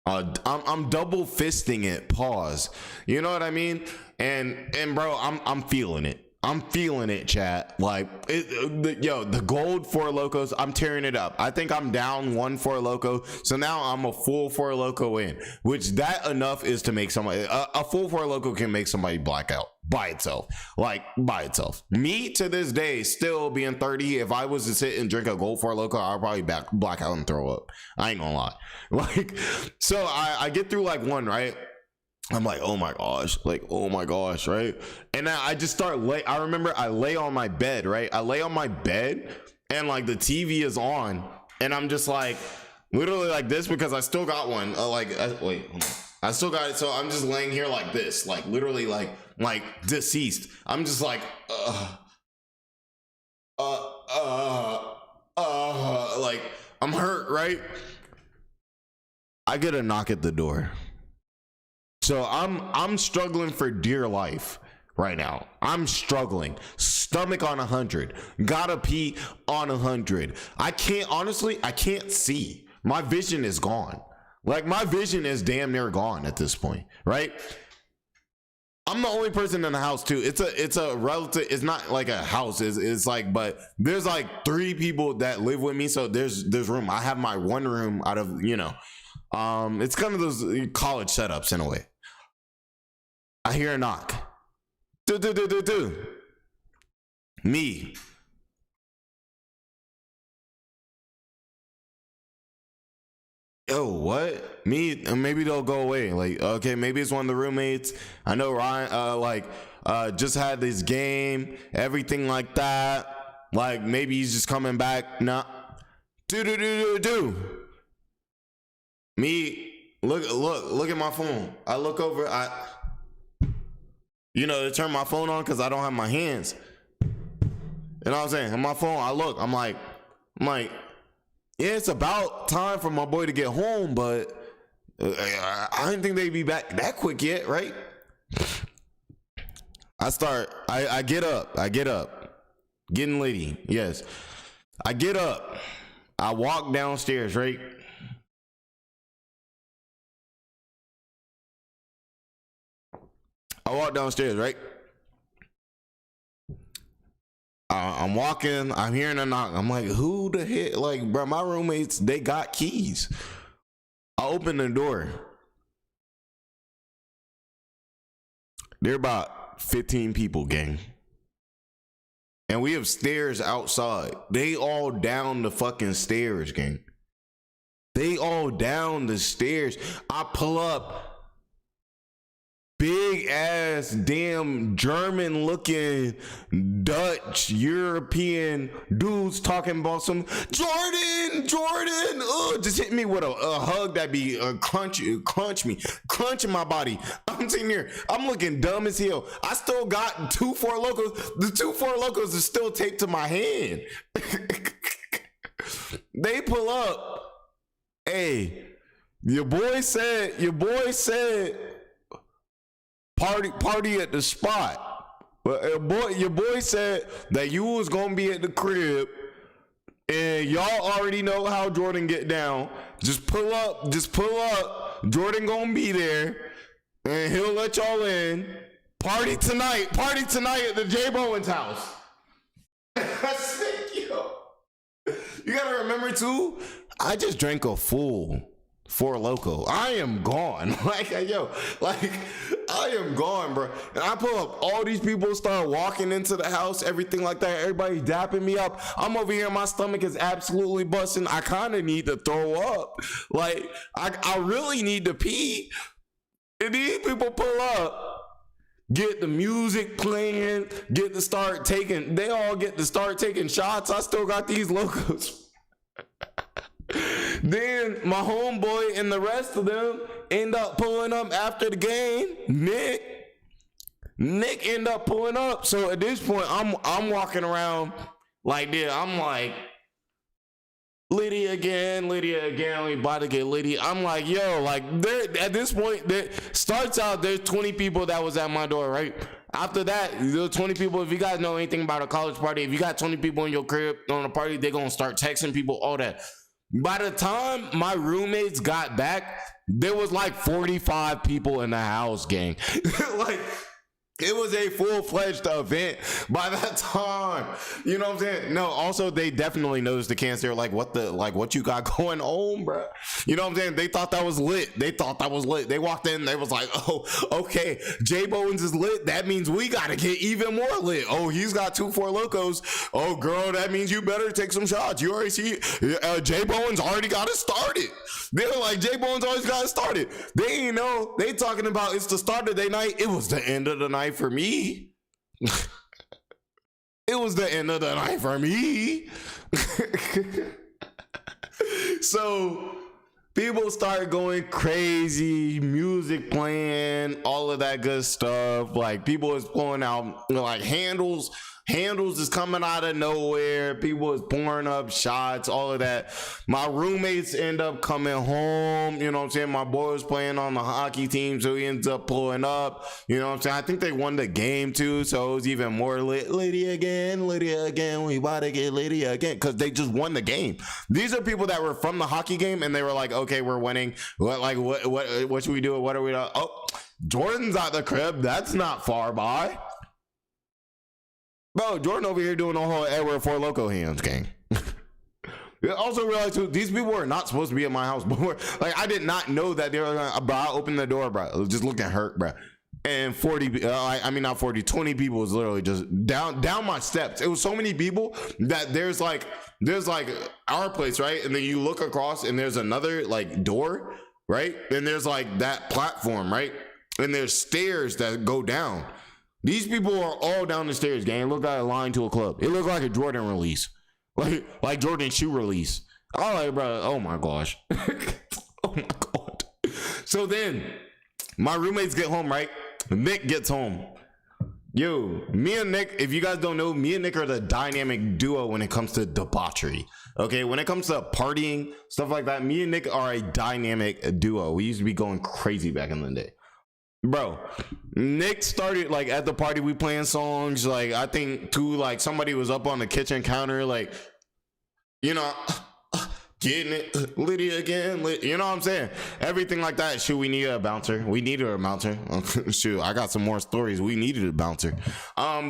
S1: I'm double fisting it. Pause. You know what I mean? And bro, I'm feeling it. I'm feeling it, chat. Like, the gold Four Locos, I'm tearing it up. I think I'm down 1 Four Loco, so now I'm a full Four Loco in, which that enough is to make somebody, a full Four Loco can make somebody black out by itself. Like, by itself. Me, to this day, still being 30, if I was to sit and drink a gold Four Loco, I'll probably black out and throw up. I ain't gonna lie. Like, so I get through like 1, right? I'm like, oh my gosh, right? And I just start I remember I lay on my bed, right? I lay on my bed and like the TV is on and I'm just like literally like this because I still got one. Wait, hold on. I still got it. So I'm just laying here like this, like literally like deceased. I'm just like, like I'm hurt, right? I get a knock at the door. So I'm struggling for dear life right now. I'm struggling. Stomach on 100. Gotta pee on 100. I can't see. My vision is gone. Like, my vision is damn near gone at this point, right? I'm the only person in the house too. It's a relative. It's not like a house. It's like, but there's like 3 people that live with me. So there's room. I have my one room out of, it's kind of those college setups in a way. I hear a knock. Me. Yo, what? Me? Maybe they'll go away. Like, okay, maybe it's one of the roommates. I know Ryan, just had this game, everything like that. Like, maybe he's just coming back. Nah. Me, look at my phone. I look over, to turn my phone on because I don't have my hands. You know what I'm saying? On my phone, I look, I'm like, yeah, it's about time for my boy to get home, but I didn't think they'd be back that quick yet, right? I get up, getting litty, yes. I get up, I walk downstairs, right? I walk downstairs, right? I'm walking, I'm hearing a knock. I'm like, who the heck? Like, bro, my roommates, they got keys. I open the door. They're about 15 people, gang. And we have stairs outside. They all down the fucking stairs, gang. They all down the stairs. I pull up. Big ass damn German looking Dutch European dudes talking about some Jordan, just hit me with a hug that be crunching my body. I'm sitting here, I'm looking dumb as hell. I still got 2 Four Locos. The 2 Four Locos is still taped to my hand. They pull up. Hey, your boy said party at the spot. But your boy said that you was gonna be at the crib, and y'all already know how Jordan get down. Just pull up. Jordan gonna be there, and he'll let y'all in. Party tonight at the JBowens house. I said, yo, you gotta remember too, I just drank a full Four Loco. I am gone. I am gone, bro. And I pull up, all these people start walking into the house, everything like that. Everybody dapping me up. I'm over here, my stomach is absolutely busting. I kind of need to throw up. Like, I really need to pee. And these people pull up, get the music playing, they all get to start taking shots. I still got these locos. Then my homeboy and the rest of them end up pulling up after the game. Nick end up pulling up. So at this point, I'm walking around like this. I'm like, Liddy again. We about to get Liddy. I'm like, yo, like at this point, starts out there's 20 people that was at my door, right? After that, there's 20 people. If you guys know anything about a college party, if you got 20 people in your crib on a party, they're gonna start texting people, all that. By the time my roommates got back, there was like 45 people in the house, gang. Like, it was a full-fledged event by that time. You know what I'm saying? No, also they definitely noticed the cancer. Like, what you got going on, bro? You know what I'm saying? They thought that was lit. They walked in, they was like, oh, okay, JBowens is lit. That means we gotta get even more lit. Oh, he's got 2 4 locos. Oh, girl, that means you better take some shots. You already see JBowens already got it started. They were like, JBowens always got it started. They ain't know. They talking about it's the start of their night. It was the end of the night for me. It was the end of the night for me. So people started going crazy, music playing, all of that good stuff. Like, people was pulling out like handles is coming out of nowhere. People is pouring up shots, all of that. My roommates end up coming home. You know what I'm saying? My boy was playing on the hockey team, so he ends up pulling up. You know what I'm saying? I think they won the game too, so it was even more lit. Liddy again. We about to get Liddy again, because they just won the game. These are people that were from the hockey game, and they were like, okay, we're winning. What should we do? What are we doing? Oh, Jordan's at the crib. That's not far by. Bro, Jordan over here doing a whole Edward 4 Loco hands, gang. Also realized too, these people were not supposed to be at my house before. Like, I did not know that they were gonna, bro. I opened the door, bro. It was just looking hurt, bro. And 20 people was literally just down my steps. It was so many people that there's like our place, right? And then you look across and there's another like door, right? And there's like that platform, right? And there's stairs that go down. These people are all down the stairs, gang. It looked like a line to a club. It looked like a Jordan release. Like Jordan shoe release. I'm like, bro, oh my gosh. Oh my God. So then, my roommates get home, right? Nick gets home. Yo, me and Nick, if you guys don't know, me and Nick are the dynamic duo when it comes to debauchery. Okay, when it comes to partying, stuff like that, me and Nick are a dynamic duo. We used to be going crazy back in the day. Bro, Nick started like at the party, we playing songs, like I think too, like somebody was up on the kitchen counter, like, you know, getting it Lydia again, you know what I'm saying? Everything like that. Shoot, we needed a bouncer. We needed a bouncer. Shoot, I got some more stories. We needed a bouncer. Yeah,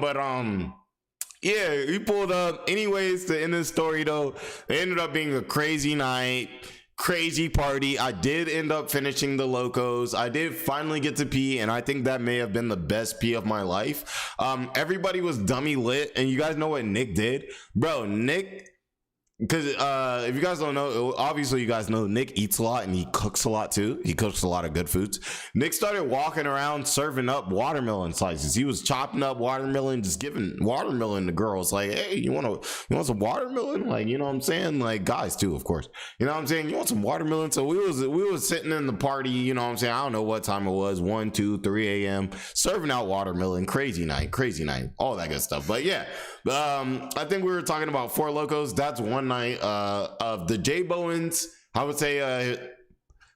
S1: we pulled up. Anyways, to end this story though, it ended up being a crazy night. Crazy party. I did end up finishing the locos. I did finally get to pee, and I think that may have been the best pee of my life. Everybody was dummy lit, and you guys know what Nick did, bro. Nick, because if you guys don't know, obviously you guys know Nick eats a lot and he cooks a lot too. He cooks a lot of good foods. Nick started walking around serving up watermelon slices. He was chopping up watermelon, just giving watermelon to girls, like, hey, you want some watermelon? Like, you know what I'm saying? Like, guys too, of course. You know what I'm saying? You want some watermelon? So we was sitting in the party, you know what I'm saying? I don't know what time it was, 1, 2, 3 a.m. serving out watermelon. Crazy night, all that good stuff. But yeah, I think we were talking about 4 Locos. That's one night of the JBowens. I would say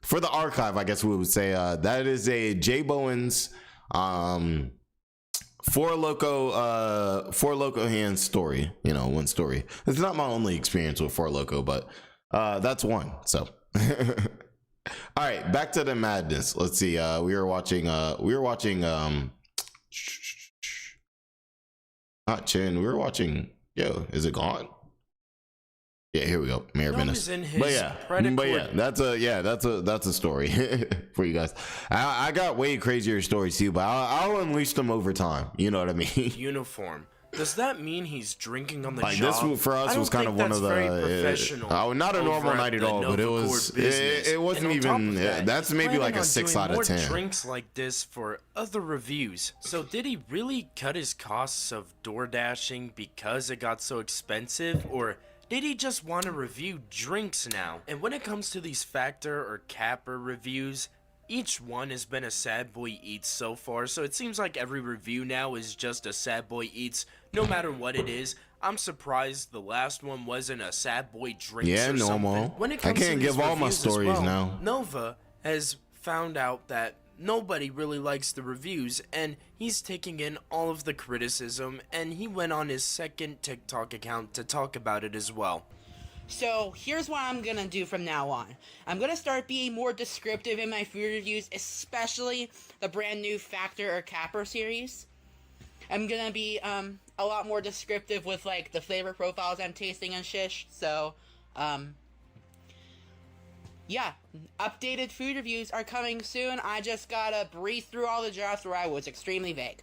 S1: for the archive, I guess we would say that is a JBowens 4 Loco hands story. You know, one story. It's not my only experience with 4 Loco, but that's one. So all right, back to the madness. Let's see. We were watching not Chin. We were watching, yo, is it gone? Yeah, here we go. Mayor Venice. But yeah, that's a story for you guys. I got way crazier stories too, but I'll unleash them over time. You know what I mean?
S8: Uniform. Does that mean he's drinking on the
S1: like
S8: job?
S1: This for us was kind of one of the not a normal night at all, but it wasn't even. That's maybe like a 6 out of 10.
S8: Drinks like this for other reviews. So did he really cut his costs of door dashing because it got so expensive, or did he just want to review drinks now? And when it comes to these Factor or Capper reviews, each one has been a Sad Boy Eats so far, so it seems like every review now is just a Sad Boy Eats, no matter what it is. I'm surprised the last one wasn't a Sad Boy Drinks or something. When it comes
S1: I can't
S8: to
S1: give all my stories now.
S8: Nova has found out that nobody really likes the reviews, and he's taking in all of the criticism, and he went on his second TikTok account to talk about it as well.
S3: So here's what I'm gonna do from now on. I'm gonna start being more descriptive in my food reviews, especially the brand new Factor or Capper series. I'm gonna be a lot more descriptive with like the flavor profiles I'm tasting and shish. So yeah, updated food reviews are coming soon. I just gotta breeze through all the drafts where I was extremely vague.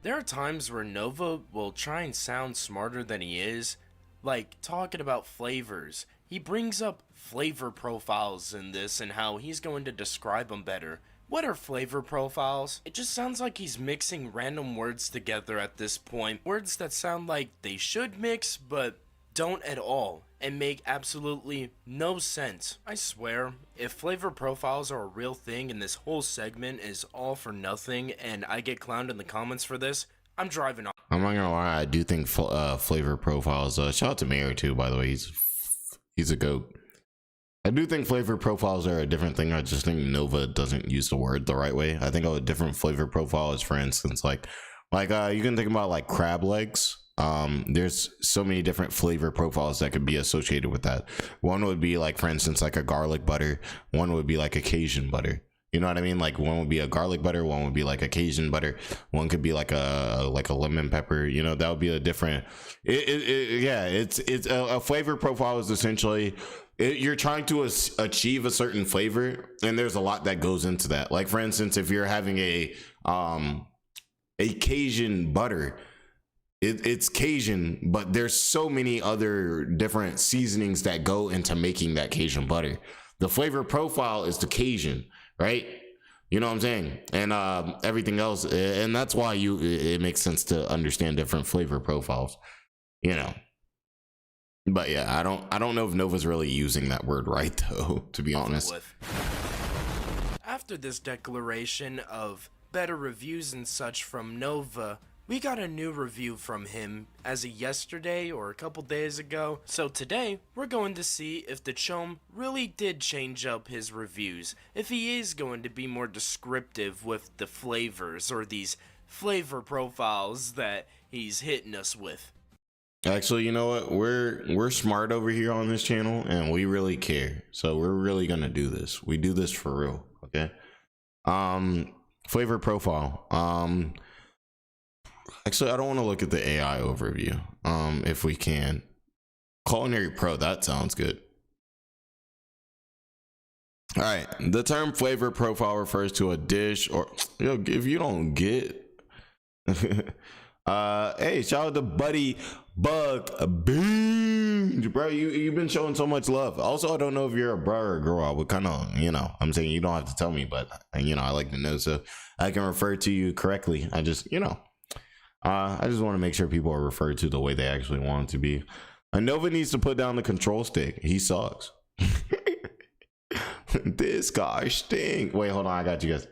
S8: There are times where Nova will try and sound smarter than he is, like talking about flavors. He brings up flavor profiles in this and how he's going to describe them better. What are flavor profiles? It just sounds like he's mixing random words together at this point. Words that sound like they should mix, but don't at all, and make absolutely no sense. I swear, if flavor profiles are a real thing and this whole segment is all for nothing and I get clowned in the comments for this, I'm driving off.
S1: I'm not gonna lie, I do think flavor profiles, shout out to Mayor too, by the way, he's a goat. I do think flavor profiles are a different thing. I just think Nova doesn't use the word the right way. I think a different flavor profile is, for instance, like you can think about like crab legs. There's so many different flavor profiles that could be associated with that. One would be like, for instance, like a garlic butter. One would be like a Cajun butter. You know what I mean? Like one would be a garlic butter, one would be like a Cajun butter, one could be like a lemon pepper. You know, that would be a different. It's a flavor profile is essentially you're trying to achieve a certain flavor, and there's a lot that goes into that. Like for instance, if you're having a Cajun butter. It's Cajun, but there's so many other different seasonings that go into making that Cajun butter. The flavor profile is the Cajun, right? You know what I'm saying? And everything else, and that's why it makes sense to understand different flavor profiles, you know. But yeah, I don't know if Nova's really using that word right though, to be honest.
S8: After this declaration of better reviews and such from Nova, we got a new review from him as of yesterday or a couple days ago. So today, we're going to see if the chum really did change up his reviews. If he is going to be more descriptive with the flavors or these flavor profiles that he's hitting us with.
S1: Actually, you know what? We're smart over here on this channel and we really care. So we're really going to do this. We do this for real, okay? Flavor profile. Actually, I don't want to look at the AI overview. If we can. Culinary Pro, that sounds good. All right. The term flavor profile refers to a dish or if you don't get hey, shout out to Buddy Bug Beans, bro. You've been showing so much love. Also, I don't know if you're a bro or a girl. I would kind of, I'm saying you don't have to tell me, but I like to know so I can refer to you correctly. I just I just want to make sure people are referred to the way they actually want it to be. Nova needs to put down the control stick. He sucks. This guy stink. Wait, hold on. I got you guys.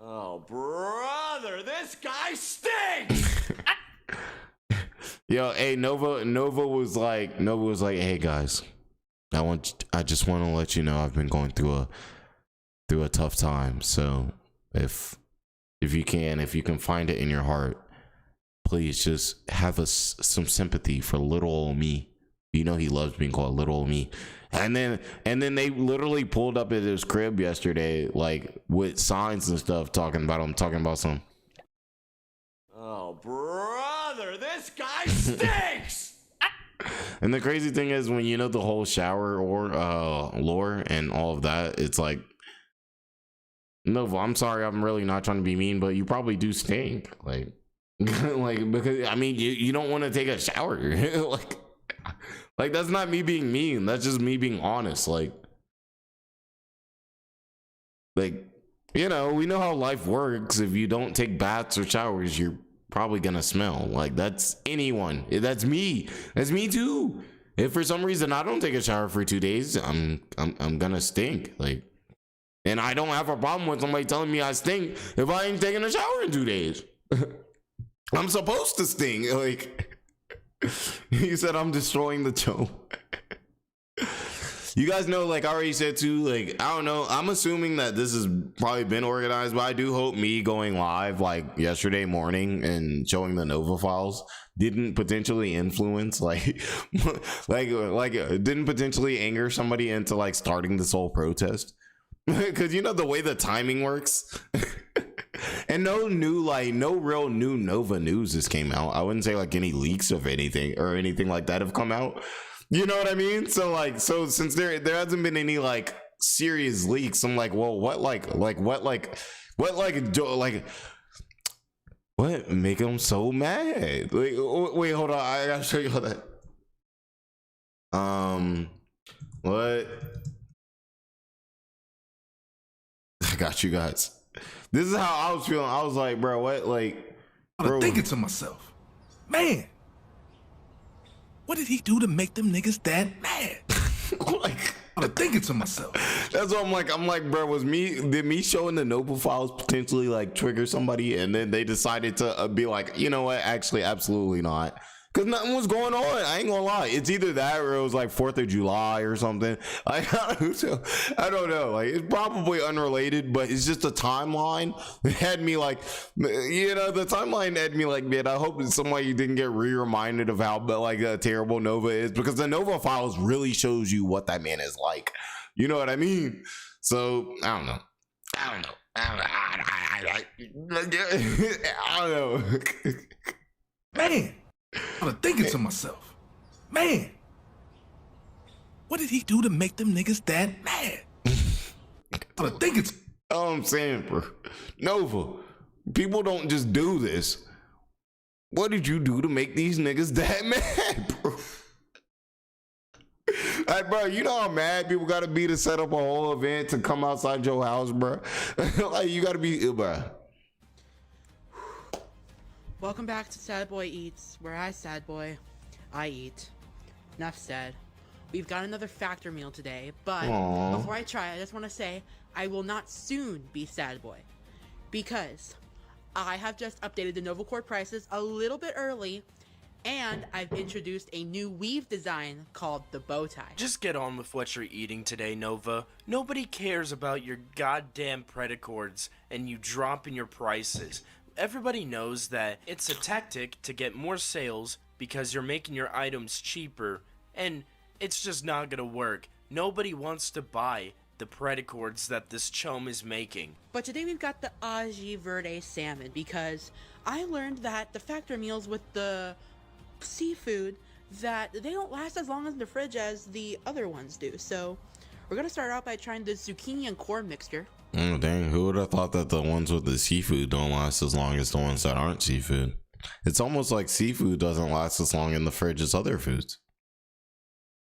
S1: Oh, brother, this guy stinks. Yo, hey, Nova was like, hey guys. I just want to let you know I've been going through a tough time. So if you can find it in your heart, please just have some sympathy for little old me. He loves being called little old me. And then they literally pulled up at his crib yesterday, like with signs and stuff talking about some. Oh, brother, this guy stinks. And the crazy thing is, when the whole shower or lore and all of that, it's like, Nova, I'm sorry, I'm really not trying to be mean, but you probably do stink, like because I mean, you don't want to take a shower, like that's not me being mean, that's just me being honest, like we know how life works. If you don't take baths or showers, you're probably gonna smell. Like that's anyone. That's me too. If for some reason I don't take a shower for 2 days, I'm gonna stink. Like, and I don't have a problem with somebody telling me I stink if I ain't taking a shower in 2 days. I'm supposed to stink. Like, you said I'm destroying the show. You guys know, like I already said too, like, I don't know, I'm assuming that this has probably been organized, but I do hope me going live like yesterday morning and showing the Nova files didn't potentially influence like didn't potentially anger somebody into like starting this whole protest. Because you know the way the timing works. And no real new Nova news just came out. I wouldn't say like any leaks of anything or anything like that have come out. You know what I mean? So since there hasn't been any like serious leaks, I'm like, well, what make them so mad? Like, wait, hold on, I gotta show you all that. What? I got you guys. This is how I was feeling. I was like, bro, what? Like,
S9: I'm thinking to myself, man, what did he do to make them niggas that mad?
S1: like,
S9: I'm thinking to myself.
S1: That's what I'm like, bro, did me showing the Nova files potentially like trigger somebody, and then they decided to be like, you know what? Actually, absolutely not. Because nothing was going on. I ain't gonna lie. It's either that or it was like 4th of July or something. Like, I don't know. Like, it's probably unrelated, but it's just a timeline. It had me like, you know, the timeline had me like, man, I hope in some way you didn't get re-reminded of how like terrible Nova is, because the Nova files really shows you what that man is like. You know what I mean? So, I don't know. I don't know.
S9: Man, I'm thinking to myself, man, what did he do to make them niggas that mad? I'm thinking.
S1: All I'm saying, bro, Nova, people don't just do this. What did you do to make these niggas that mad, bro? Like, bro, you know how mad people gotta be to set up a whole event to come outside your house, bro? Like, you gotta be, bro.
S3: Welcome back to Sad Boy Eats, where I eat. Enough said. We've got another factor meal today, but before I try, I just want to say I will not soon be Sad Boy, because I have just updated the Nova Core prices a little bit early, and I've introduced a new weave design called the bow tie.
S8: Just get on with what you're eating today, Nova. Nobody cares about your goddamn Predacords and you dropping your prices. Everybody knows that it's a tactic to get more sales because you're making your items cheaper, and it's just not gonna work. Nobody wants to buy the Predacords that this chum is making.
S3: But today we've got the Aji Verde salmon, because I learned that the factor meals with the seafood, that they don't last as long in the fridge as the other ones do. So we're gonna start out by trying the zucchini and corn mixture.
S1: Oh, dang, who would have thought that the ones with the seafood don't last as long as the ones that aren't seafood? It's almost like seafood doesn't last as long in the fridge as other foods,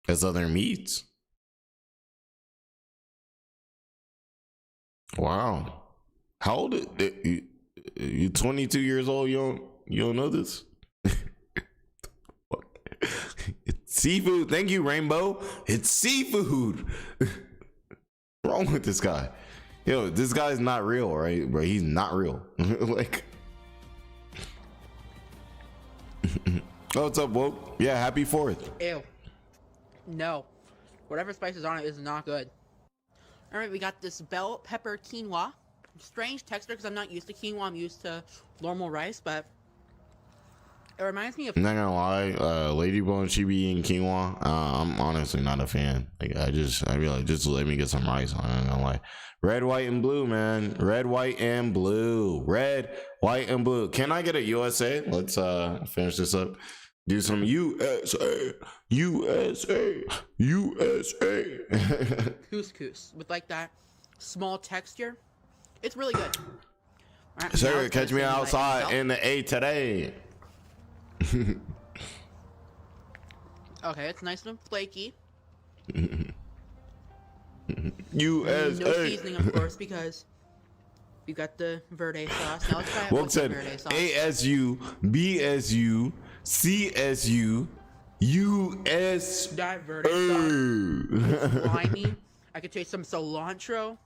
S1: as other meats. Wow. How old you 22 years old, you don't know this? It's seafood. Thank you, Rainbow. It's seafood. What's wrong with this guy? Yo, this guy's not real, right, bro? He's not real. Like, oh, what's up, woke? Yeah, happy 4th.
S3: Ew. No. Whatever spice is on it is not good. Alright, we got this bell pepper quinoa. Strange texture because I'm not used to quinoa. I'm used to normal rice, but it reminds me of...
S1: I'm not gonna lie, Lady Bone, she be eating quinoa. I'm honestly not a fan. Like, I be like, just let me get some rice. I'm not gonna lie. Red, white, and blue, man. Red, white, and blue. Red, white, and blue. Can I get a USA? Let's finish this up. Do some USA. USA. USA.
S3: Couscous with like that small texture. It's really good. Right,
S1: Sir, catch me outside in the A today.
S3: Okay, it's nice and flaky.
S1: USA.
S3: No seasoning, of course, because you got the verde sauce. Now let's try it
S1: Well
S3: with the
S1: said.
S3: verde sauce.
S1: ASU, BSU, CSU, US.
S3: That verde sauce. Slimy. I could taste some cilantro.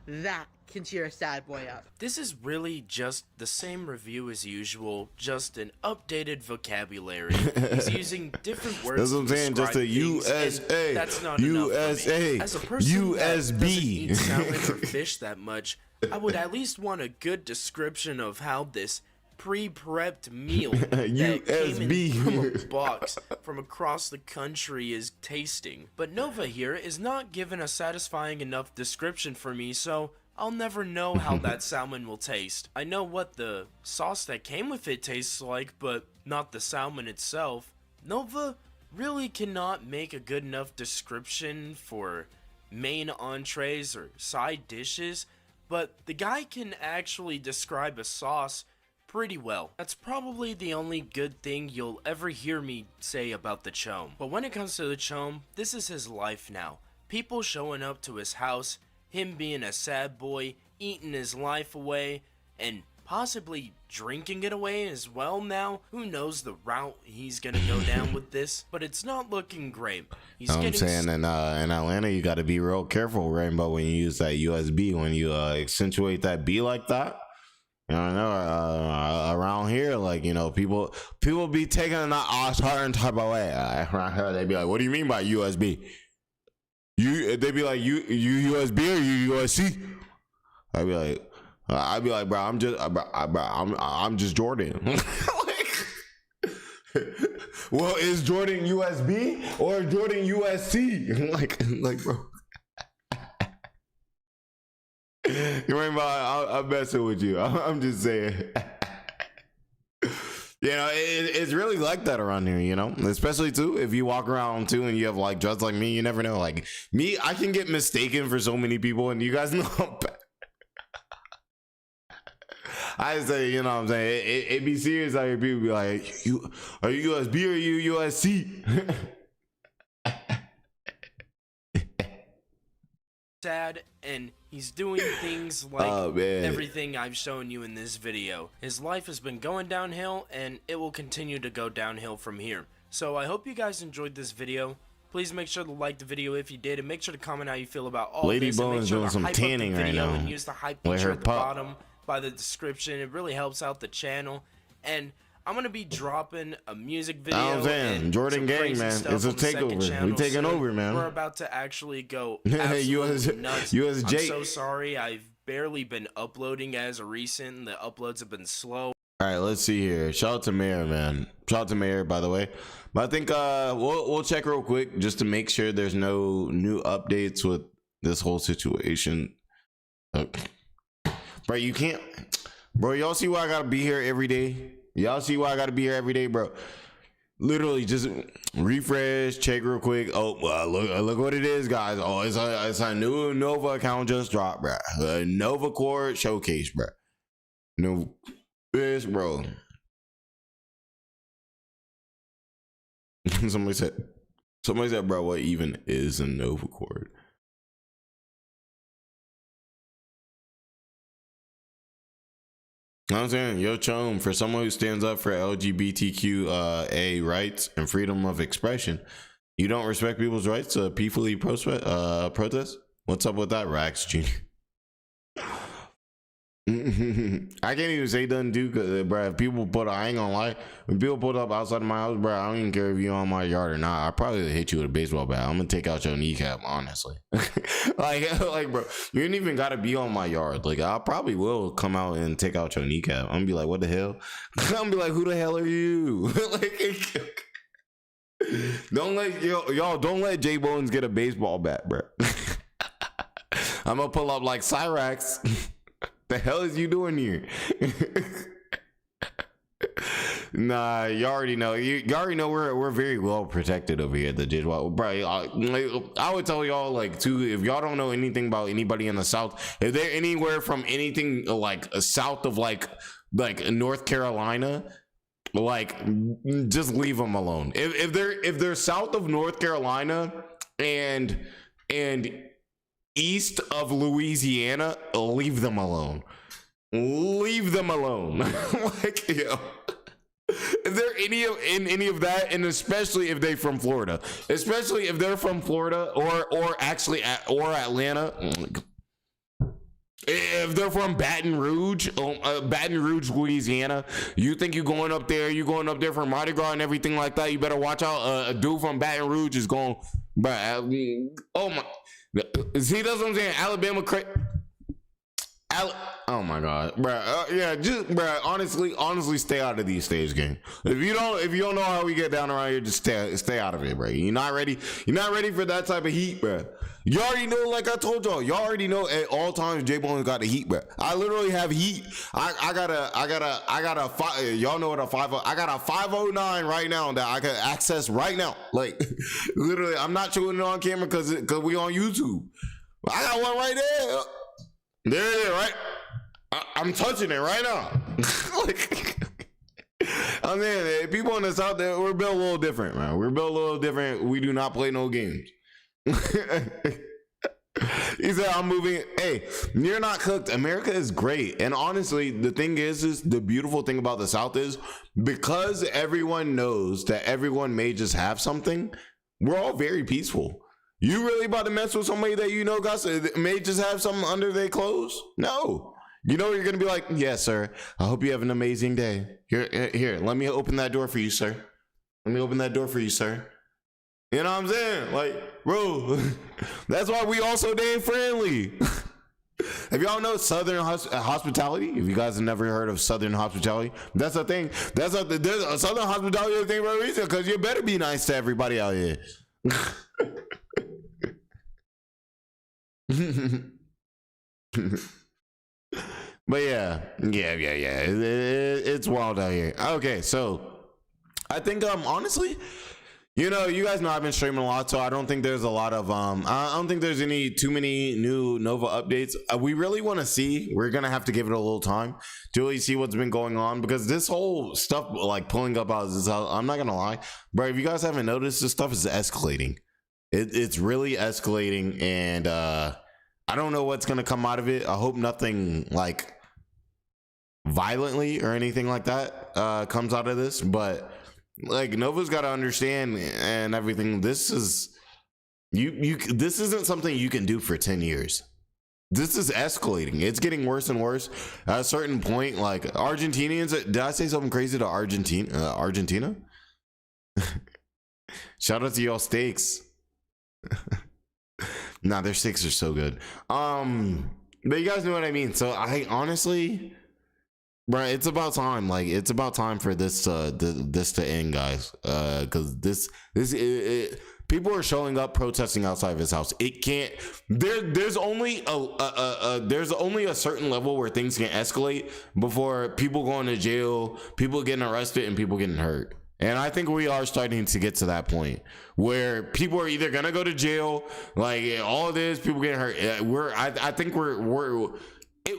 S3: That can cheer a sad boy up.
S8: This is really just the same review as usual, just an updated vocabulary. He's using different words.
S1: That's what I'm saying, just a USA,
S8: that's not
S1: USA,
S8: enough for me. As a person
S1: USB.
S8: that doesn't eat salmon or fish that much, I would at least want a good description of how this pre-prepped meal that came in from a box from across the country is tasting. But Nova here is not given a satisfying enough description for me, so I'll never know how that salmon will taste. I know what the sauce that came with it tastes like, but not the salmon itself. Nova really cannot make a good enough description for main entrees or side dishes, but the guy can actually describe a sauce pretty well. That's probably the only good thing you'll ever hear me say about the Chome. But when it comes to the Chome, this is his life now. People showing up to his house, him being a sad boy, eating his life away, and possibly drinking it away as well now. Who knows the route he's gonna go down with this, but it's not looking great.
S1: I'm saying in Atlanta, you got to be real careful, Rainbow, when you use that USB, when you accentuate that B like that. You know, around here, like, you know, people be taking it a certain type of way. Around here, they be like, "What do you mean by USB?" They be like, "You USB or you USC?" I'd be like, "Bro, I'm just Jordan." Well, is Jordan USB or Jordan USC? like, bro. You remember, I'm messing with you. I'm just saying. You know, it's really like that around here, you know, especially too if you walk around too and you have like dreads like me. You never know. Like me, I can get mistaken for so many people, and you guys know I'm bad. I say, you know what I'm saying, it be serious out here. People be like, are you USB or you USC?
S8: Sad, and he's doing things like everything I've shown you in this video. His life has been going downhill, and it will continue to go downhill from here. So I hope you guys enjoyed this video. Please make sure to like the video if you did, and make sure to comment how you feel about all
S1: Lady
S8: this.
S1: JBowens doing some tanning right now.
S8: And use the hype picture at the bottom by the description. It really helps out the channel. And I'm gonna be dropping a music video.
S1: I'm saying, Jordan Gang, man, it's a takeover. We taking over, man.
S8: We're about to actually go absolutely nuts.
S1: USJ.
S8: I'm so sorry. I've barely been uploading as of recent. The uploads have been slow.
S1: All right, let's see here. Shout out to Mayor, man. Shout out to Mayor, by the way. But I think we'll check real quick just to make sure there's no new updates with this whole situation. Bro, you can't. Bro, y'all see why I gotta be here every day? Y'all see why I gotta be here every day, bro? Literally, just refresh, check real quick. Oh, look what it is, guys. Oh, it's a new Nova account just dropped, bro. Nova Core Showcase, bro. No, this, bro. Somebody said, bro, what even is a Nova Core? I'm saying, yo, Chome, for someone who stands up for LGBTQA rights and freedom of expression, you don't respect people's rights to peacefully protest? What's up with that, Rax Jr.? I can't even say nothing, dude, because, bro, if people I ain't gonna lie, when people pulled up outside of my house, bro, I don't even care if you on my yard or not. I probably hit you with a baseball bat. I'm gonna take out your kneecap, honestly. like, bro, you ain't even gotta be on my yard. Like, I probably will come out and take out your kneecap. I'm gonna be like, what the hell? I'm gonna be like, who the hell are you? Like, don't let y'all don't let JBowens get a baseball bat, bro. I'm gonna pull up like Cyrax. The hell is you doing here? Nah, you already know. You already know we're very well protected over here at the JBowens. Bro, I would tell y'all, like, too, if y'all don't know anything about anybody in the South, if they're anywhere from anything like south of like North Carolina, like, just leave them alone. If they're south of North Carolina and east of Louisiana, leave them alone. Leave them alone. Like, yo, if they're any of that, and especially if they're from Florida, especially if they're from Florida or Atlanta, If they're from Baton Rouge, Louisiana, you think you're going up there for Mardi Gras and everything like that, you better watch out. A dude from Baton Rouge is going, oh my, see, that's what I'm saying. Alabama, oh my God, bro. Yeah, just bro. Honestly, stay out of these stage games. If you don't know how we get down around here, just stay out of it, bro. You're not ready for that type of heat, bro. You already know, like I told y'all already know at all times JBowens got the heat, bro. I literally have heat. I got a y'all know what a 50, I got a 509 right now that I can access right now. Like literally, I'm not showing it on camera because we on YouTube. I got one right there. There it is, right? I'm touching it right now. Like, I mean, people in the South, we're built a little different, man. We're built a little different. We do not play no games. He said, I'm moving. Hey, you're not cooked. America is great. And honestly, the thing is the beautiful thing about the South is because everyone knows that everyone may just have something, we're all very peaceful. You really about to mess with somebody that you know may just have something under their clothes? No. You know you're gonna be like, yes, sir. I hope you have an amazing day. Here, let me open that door for you, sir. Let me open that door for you, sir. You know what I'm saying? Like, bro, that's why we all so damn friendly. If y'all know Southern hospitality, if you guys have never heard of Southern hospitality, that's a thing. There's a Southern hospitality thing for a reason, because you better be nice to everybody out here. But yeah, it's wild out here. Okay, so I think honestly, you know, you guys know I've been streaming a lot, so I don't think there's a lot of I don't think there's too many new Nova updates. We really want to see. We're gonna have to give it a little time to really see what's been going on, because this whole stuff like pulling up out this, I'm not gonna lie, bro. If you guys haven't noticed, this stuff is escalating. It's really escalating, and I don't know what's gonna come out of it. I hope nothing like violently or anything like that comes out of this, but like Nova's got to understand and everything. This is this isn't something you can do for 10 years. This is escalating. It's getting worse and worse. At a certain point, like Argentinians, did I say something crazy to Argentina? Shout out to y'all steaks. Nah, their steaks are so good. But you guys know what I mean. So I honestly, bro, it's about time. Like, it's about time for this to end, guys. Because people are showing up protesting outside of his house. It can't. There's only a certain level where things can escalate before people going to jail, people getting arrested, and people getting hurt. And I think we are starting to get to that point where people are either gonna go to jail, like all of this, people getting hurt. I think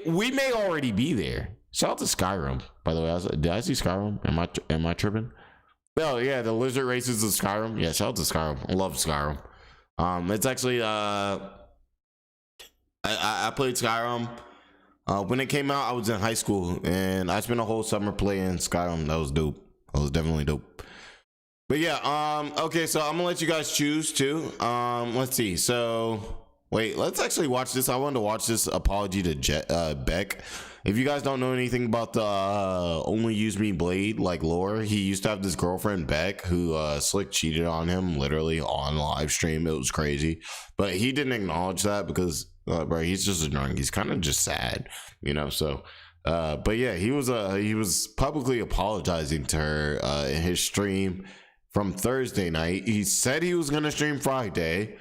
S1: we may already be there. Shout out to Skyrim, by the way. Did I see Skyrim? Am I tripping? Oh yeah, the lizard races of Skyrim. Yeah, shout out to Skyrim. I love Skyrim. It's actually I played Skyrim when it came out. I was in high school and I spent a whole summer playing Skyrim. That was dope. That was definitely dope. But yeah, okay, so I'm gonna let you guys choose too. Let's see. So wait, let's actually watch this. I wanted to watch this apology to Beck. If you guys don't know anything about the Only Use Me Blade like lore, he used to have this girlfriend Beck who slick cheated on him literally on live stream. It was crazy, but he didn't acknowledge that because bro, he's just a drunk. He's kind of just sad, you know. So but yeah, he was publicly apologizing to her in his stream from Thursday night. He said he was gonna stream Friday.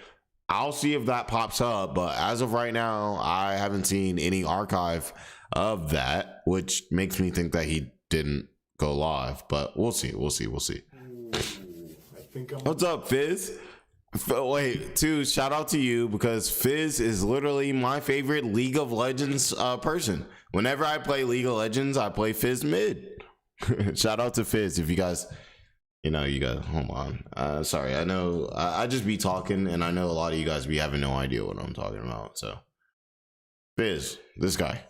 S1: I'll see if that pops up, but as of right now, I haven't seen any archive of that, which makes me think that he didn't go live, but we'll see. Ooh, I think what's up, Fizz? Wait, shout out to you, because Fizz is literally my favorite League of Legends person. Whenever I play League of Legends, I play Fizz mid. Shout out to Fizz. If you guys, hold on. Sorry, I know I just be talking, and I know a lot of you guys be having no idea what I'm talking about. So, Fizz, this guy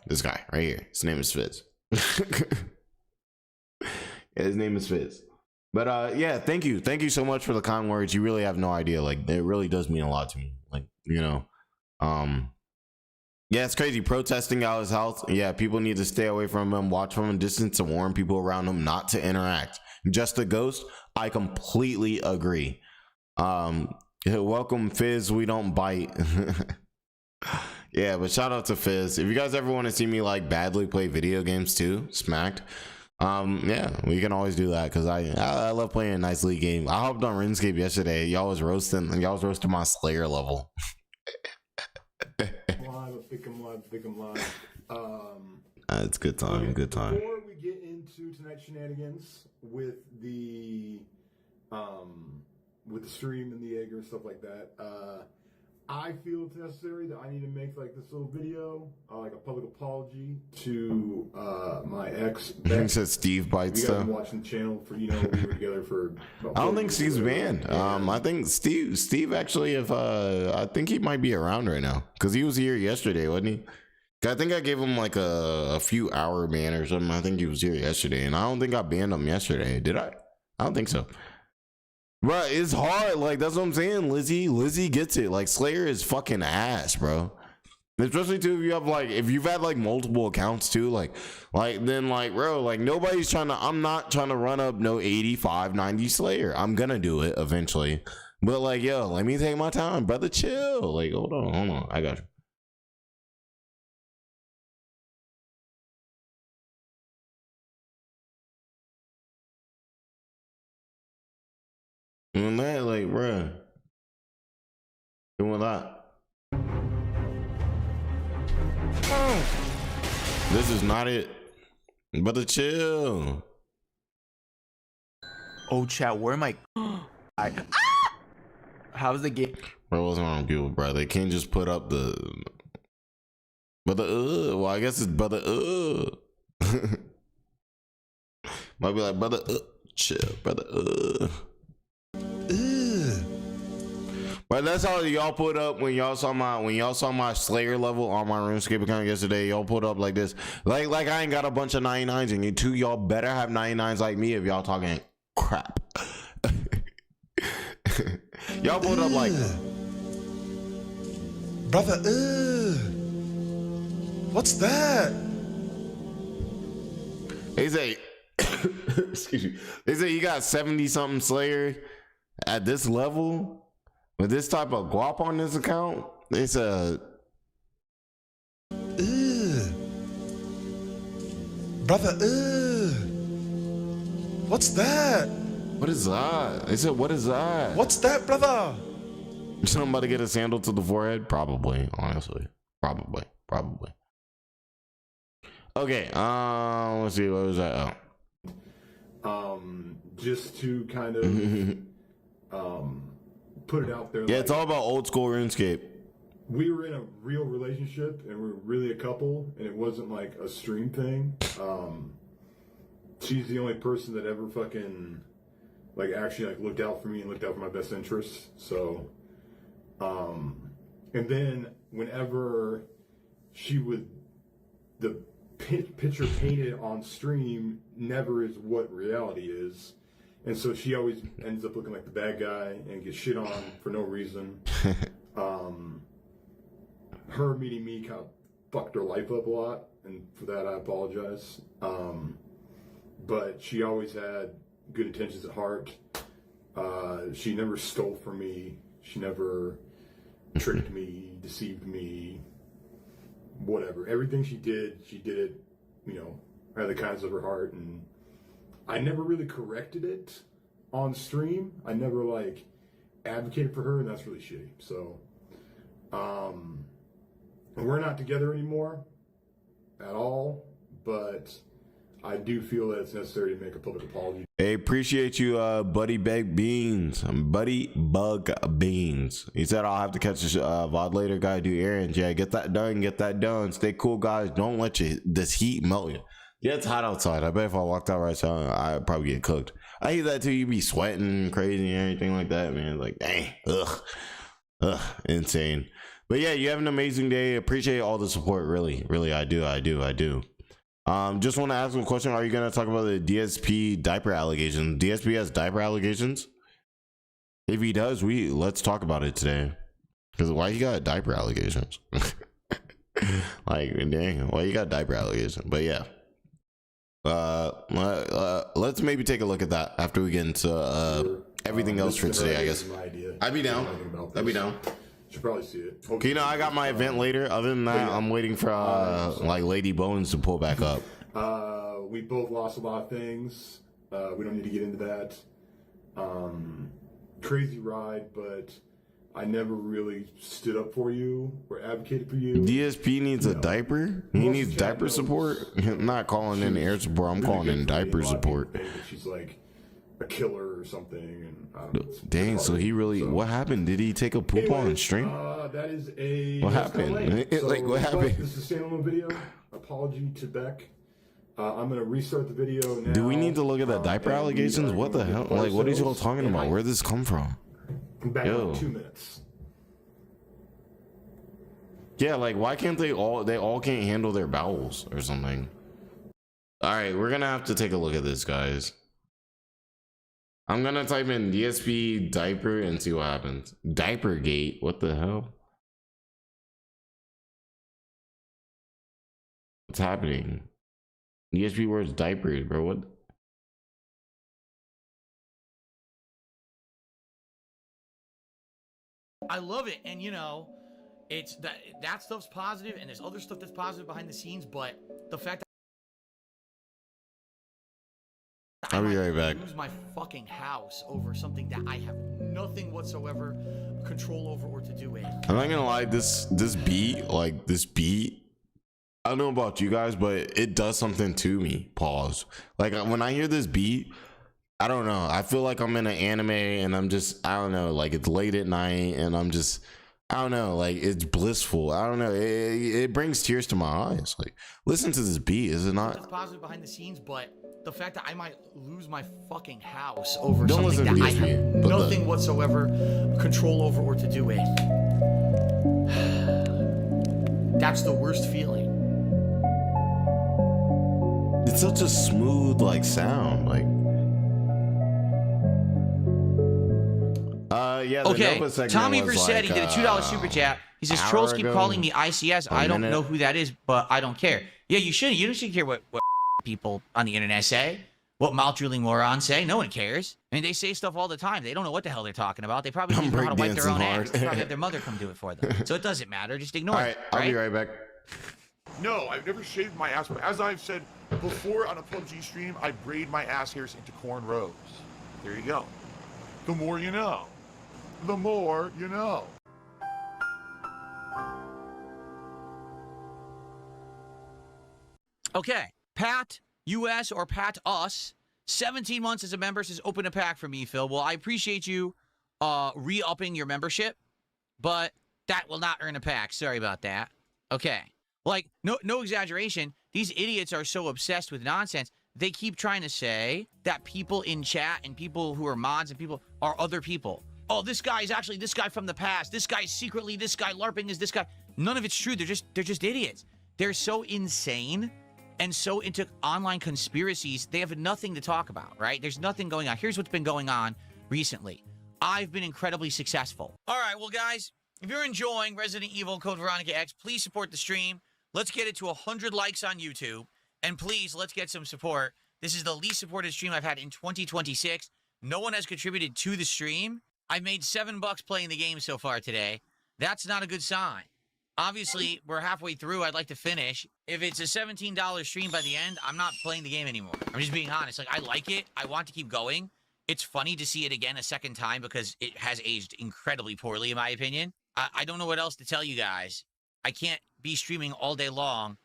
S1: right here. His name is Fizz. Yeah, his name is Fizz. But yeah, thank you so much for the kind words. You really have no idea. Like, it really does mean a lot to me. Like, Yeah, it's crazy. Protesting out his house. Yeah, people need to stay away from him, watch from a distance, and warn people around him not to interact. Just a ghost. I completely agree. Welcome, Fizz. We don't bite. Yeah, but shout out to Fizz. If you guys ever want to see me like badly play video games too, smacked. Yeah, we can always do that because I love playing a nice league game. I hopped on RuneScape yesterday. Y'all was roasting my Slayer level. It's good time. Okay, good time.
S10: Before we get into tonight's shenanigans with the stream and the Jaeger and stuff like that, I feel it's necessary that I need to make like this little video, like a public apology to my ex.
S1: He said Steve bites
S10: you guys
S1: stuff.
S10: Been watching the channel for we were together for.
S1: I don't think Steve's banned. I think Steve actually, if I think he might be around right now because he was here yesterday, wasn't he? I think I gave him like a few hour ban or something. I think he was here yesterday, and I don't think I banned him yesterday. Did I? I don't think so. Bro, it's hard. Like, that's what I'm saying. Lizzie gets it. Like, Slayer is fucking ass, bro. Especially too if you have like, if you've had like multiple accounts too, like then like, bro, like nobody's trying to, I'm not trying to run up no 85, 90 Slayer. I'm gonna do it eventually. But like, yo, let me take my time, brother. Chill. Like, hold on. I got you. Doing that, like, bruh. Doing that. This is not it. Brother, chill.
S11: Oh, chat, where am I? How's the game?
S1: Bro, what's wrong with people, bro? They can't just put up the. Brother, well, I guess it's brother, Might be like, brother, chill, brother, But that's how y'all put up when y'all saw my Slayer level on my RuneScape account yesterday. Y'all put up like this, like I ain't got a bunch of 99s, and you two y'all better have 99s like me if y'all talking crap. Y'all put up like,
S9: brother. What's that?
S1: They say, excuse me. They say you got 70 something Slayer at this level. With this type of guap on this account, it's a
S9: brother. What's that?
S1: What is that? They said, what is that?
S9: What's that, brother?
S1: Somebody get a sandal to the forehead? Probably, honestly. Probably. Okay, let's see, what was that?
S10: Just to kind of put it out there.
S1: Yeah, like, it's all about old school RuneScape.
S10: We were in a real relationship and we were really a couple, and it wasn't like a stream thing. She's the only person that ever fucking like actually like looked out for me and looked out for my best interests. So and then whenever she would, the picture painted on stream never is what reality is. And so she always ends up looking like the bad guy and gets shit on for no reason. Her meeting me kind of fucked her life up a lot, and for that I apologize. But she always had good intentions at heart. She never stole from me. She never tricked me, deceived me, whatever. Everything she did it, you know, out of the kindness of her heart, and I never really corrected it on stream. I never like advocated for her, and that's really shitty. So, we're not together anymore at all, but I do feel that it's necessary to make a public apology.
S1: Hey, appreciate you, Buddy Bug Beans. He said I'll have to catch this VOD later. Gotta do errands. Yeah, get that done. Stay cool, guys. Don't let this heat melt you. Yeah, it's hot outside. I bet if I walked out right now, I'd probably get cooked. I hate that too. You be sweating crazy and everything like that, man. Like, dang, ugh, insane. But yeah, you have an amazing day. Appreciate all the support. Really, I do. Just want to ask a question. Are you gonna talk about the DSP diaper allegations? DSP has diaper allegations. If he does, let's talk about it today. Because why he got diaper allegations? Like, dang, well, you got diaper allegations, but yeah. Let's maybe take a look at that after we get into everything else for today, I guess. I'd be down. I'd be down.
S10: Should probably see it.
S1: Okay, you know, I got my event later. Other than that, I'm waiting for like Lady Bones to pull back up.
S10: We both lost a lot of things. We don't need to get into that. Crazy ride, but I never really stood up for you or advocated for you.
S1: DSP needs a diaper? He needs diaper support? I'm not calling in air support. I'm calling in diaper support.
S10: She's like a killer or something. And I don't know,
S1: dang, so he really, what happened? Did he take a poop on stream?
S10: That is a...
S1: What happened?
S10: So,
S1: like, what happened?
S10: This is a standalone video. Apology to Beck. I'm going to restart the video now.
S1: Do we need to look at the diaper allegations? What the hell? Like, what are you all talking about? Where did this come from?
S10: Back in 2 minutes.
S1: Yeah, like, why can't they all can't handle their bowels or something? All right, we're gonna have to take a look at this, guys. I'm gonna type in DSP diaper and see what happens. Diaper gate, what the hell? What's happening? DSP words diapers, bro. What?
S12: I love it, and you know, it's that stuff's positive, and there's other stuff that's positive behind the scenes. But the fact that
S1: I'll be right back.
S12: lose my fucking house over something that I have nothing whatsoever control over or to do with.
S1: I'm not gonna lie, this beat, I don't know about you guys, but it does something to me. Pause. Like, when I hear this beat, I don't know. I feel like I'm in an anime and I'm just, I don't know, like it's late at night and I'm just, I don't know, like it's blissful. I don't know. It brings tears to my eyes. Like, listen to this beat, is it not?
S12: It's positive behind the scenes, but the fact that I might lose my fucking house over
S1: Don't
S12: something
S1: listen
S12: that
S1: to
S12: I have
S1: DSP, but
S12: nothing whatsoever control over or to do with. That's the worst feeling.
S1: It's such a smooth, like, sound. Like, yeah. The
S12: Okay,
S1: Nova segment
S12: Tommy
S1: was
S12: Versetti
S1: like,
S12: did a $2 super chat. He says,
S1: hour
S12: trolls keep
S1: ago,
S12: calling me ICS. I don't
S1: minute.
S12: know who that is, but I don't care. Yeah, you shouldn't. You don't care what people on the internet say, what mouth-drooling morons say. No one cares. I mean, they say stuff all the time. They don't know what the hell they're talking about. They probably don't know how to wipe their own ass. They probably have their mother come do it for them. So it doesn't matter. Just ignore it.
S1: I'll be right back.
S13: No, I've never shaved my ass, but as I've said before on a PUBG stream, I braid my ass hairs into cornrows. There you go. The more you know. The more you know.
S12: Okay, Pat US or Pat Us, 17 months as a member, says open a pack for me, Phil. Well, I appreciate you re-upping your membership, but that will not earn a pack. Sorry about that. Okay. Like, no exaggeration. These idiots are so obsessed with nonsense. They keep trying to say that people in chat and people who are mods and people are other people. Oh, this guy is actually this guy from the past. This guy's secretly this guy. LARPing is this guy. None of it's true. They're just idiots. They're so insane and so into online conspiracies, they have nothing to talk about, right? There's nothing going on. Here's what's been going on recently. I've been incredibly successful. All right, well, guys, if you're enjoying Resident Evil Code Veronica X, please support the stream. Let's get it to 100 likes on YouTube. And please, let's get some support. This is the least supported stream I've had in 2026. No one has contributed to the stream. I've made $7 playing the game so far today. That's not a good sign. Obviously, we're halfway through. I'd like to finish. If it's a $17 stream by the end, I'm not playing the game anymore. I'm just being honest. Like, I like it. I want to keep going. It's funny to see it again a second time because it has aged incredibly poorly, in my opinion. I don't know what else to tell you guys. I can't be streaming all day long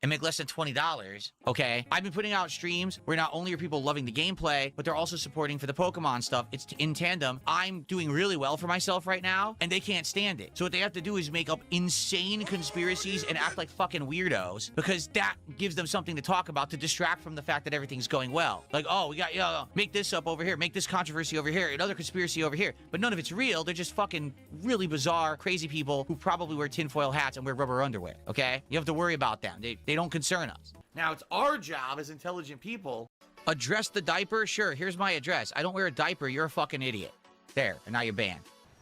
S12: and make less than $20, okay? I've been putting out streams where not only are people loving the gameplay, but they're also supporting for the Pokemon stuff. It's in tandem. I'm doing really well for myself right now, and they can't stand it. So what they have to do is make up insane conspiracies and act like fucking weirdos, because that gives them something to talk about to distract from the fact that everything's going well. Like, oh, we got, make this up over here, make this controversy over here, another conspiracy over here. But none of it's real. They're just fucking really bizarre, crazy people who probably wear tinfoil hats and wear rubber underwear, okay? You have to worry about them. They don't concern us. Now, it's our job as intelligent people. Address the diaper? Sure, here's my address. I don't wear a diaper. You're a fucking idiot. There, and now you're banned.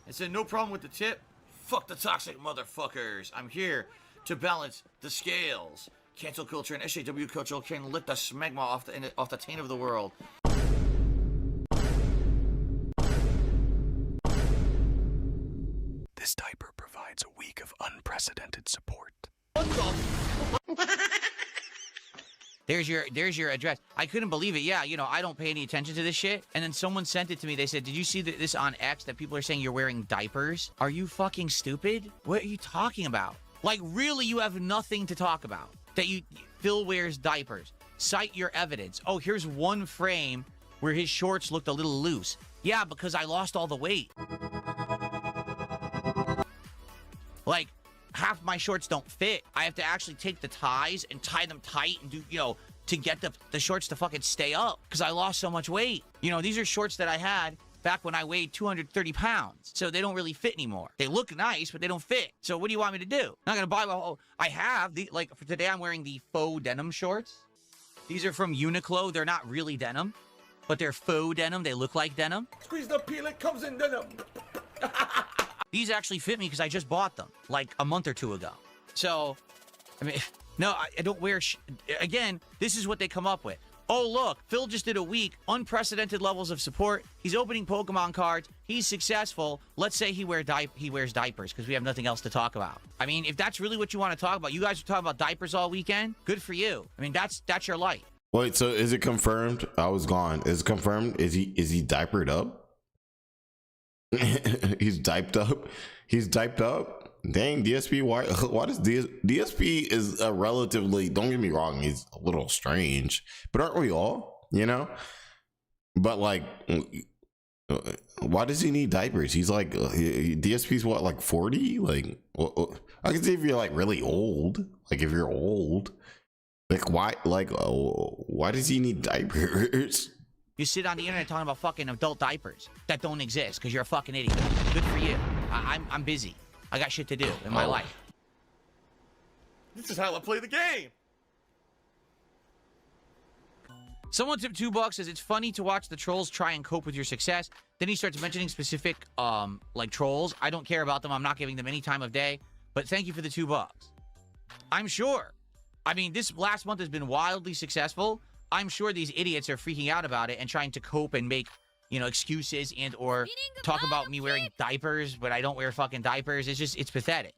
S12: It said, no problem with the tip. Fuck the toxic motherfuckers. I'm here to balance the scales. Cancel culture and SJW culture can lift the smegma off the taint of the world.
S6: This diaper provides a week of unprecedented support.
S12: There's your address. I couldn't believe it. Yeah, you know, I don't pay any attention to this shit. And then someone sent it to me. They said, did you see this on X that people are saying you're wearing diapers? Are you fucking stupid? What are you talking about? Like, really, you have nothing to talk about. That Phil wears diapers. Cite your evidence. Oh, here's one frame where his shorts looked a little loose. Yeah, because I lost all the weight. Like, half my shorts don't fit. I have to actually take the ties and tie them tight and do, you know, to get the shorts to fucking stay up because I lost so much weight. You know, these are shorts that I had back when I weighed 230 pounds. So they don't really fit anymore. They look nice, but they don't fit. So what do you want me to do? I'm not going to buy, well, I have, like, for today I'm wearing the faux denim shorts. These are from Uniqlo. They're not really denim, but they're faux denim. They look like denim.
S9: Squeeze the peel, it comes in denim.
S12: These actually fit me because I just bought them like a month or two ago. So, I mean, no, I don't wear... Again, this is what they come up with. Oh, look, Phil just did a week. Unprecedented levels of support. He's opening Pokemon cards. He's successful. Let's say he wears diapers because we have nothing else to talk about. I mean, if that's really what you want to talk about, you guys are talking about diapers all weekend. Good for you. I mean, that's your life.
S1: Wait, so is it confirmed? I was gone. Is it confirmed? Is he diapered up? He's diped up. He's diped up. Dang, DSP. Why does DSP is a relatively, don't get me wrong, he's a little strange, but aren't we all, you know? But like, why does he need diapers? He's like, DSP's what, like 40? Like, I can see if you're like really old, like if you're old, like why does he need diapers?
S12: You sit on the internet talking about fucking adult diapers that don't exist because you're a fucking idiot. Good for you. I'm busy. I got shit to do in my life.
S9: This is how I play the game.
S12: Someone tipped $2, says it's funny to watch the trolls try and cope with your success. Then he starts mentioning specific like trolls. I don't care about them. I'm not giving them any time of day. But thank you for the $2. I'm sure. I mean, this last month has been wildly successful. I'm sure these idiots are freaking out about it and trying to cope and make, you know, excuses and or talk about me wearing diapers, but I don't wear fucking diapers. It's pathetic.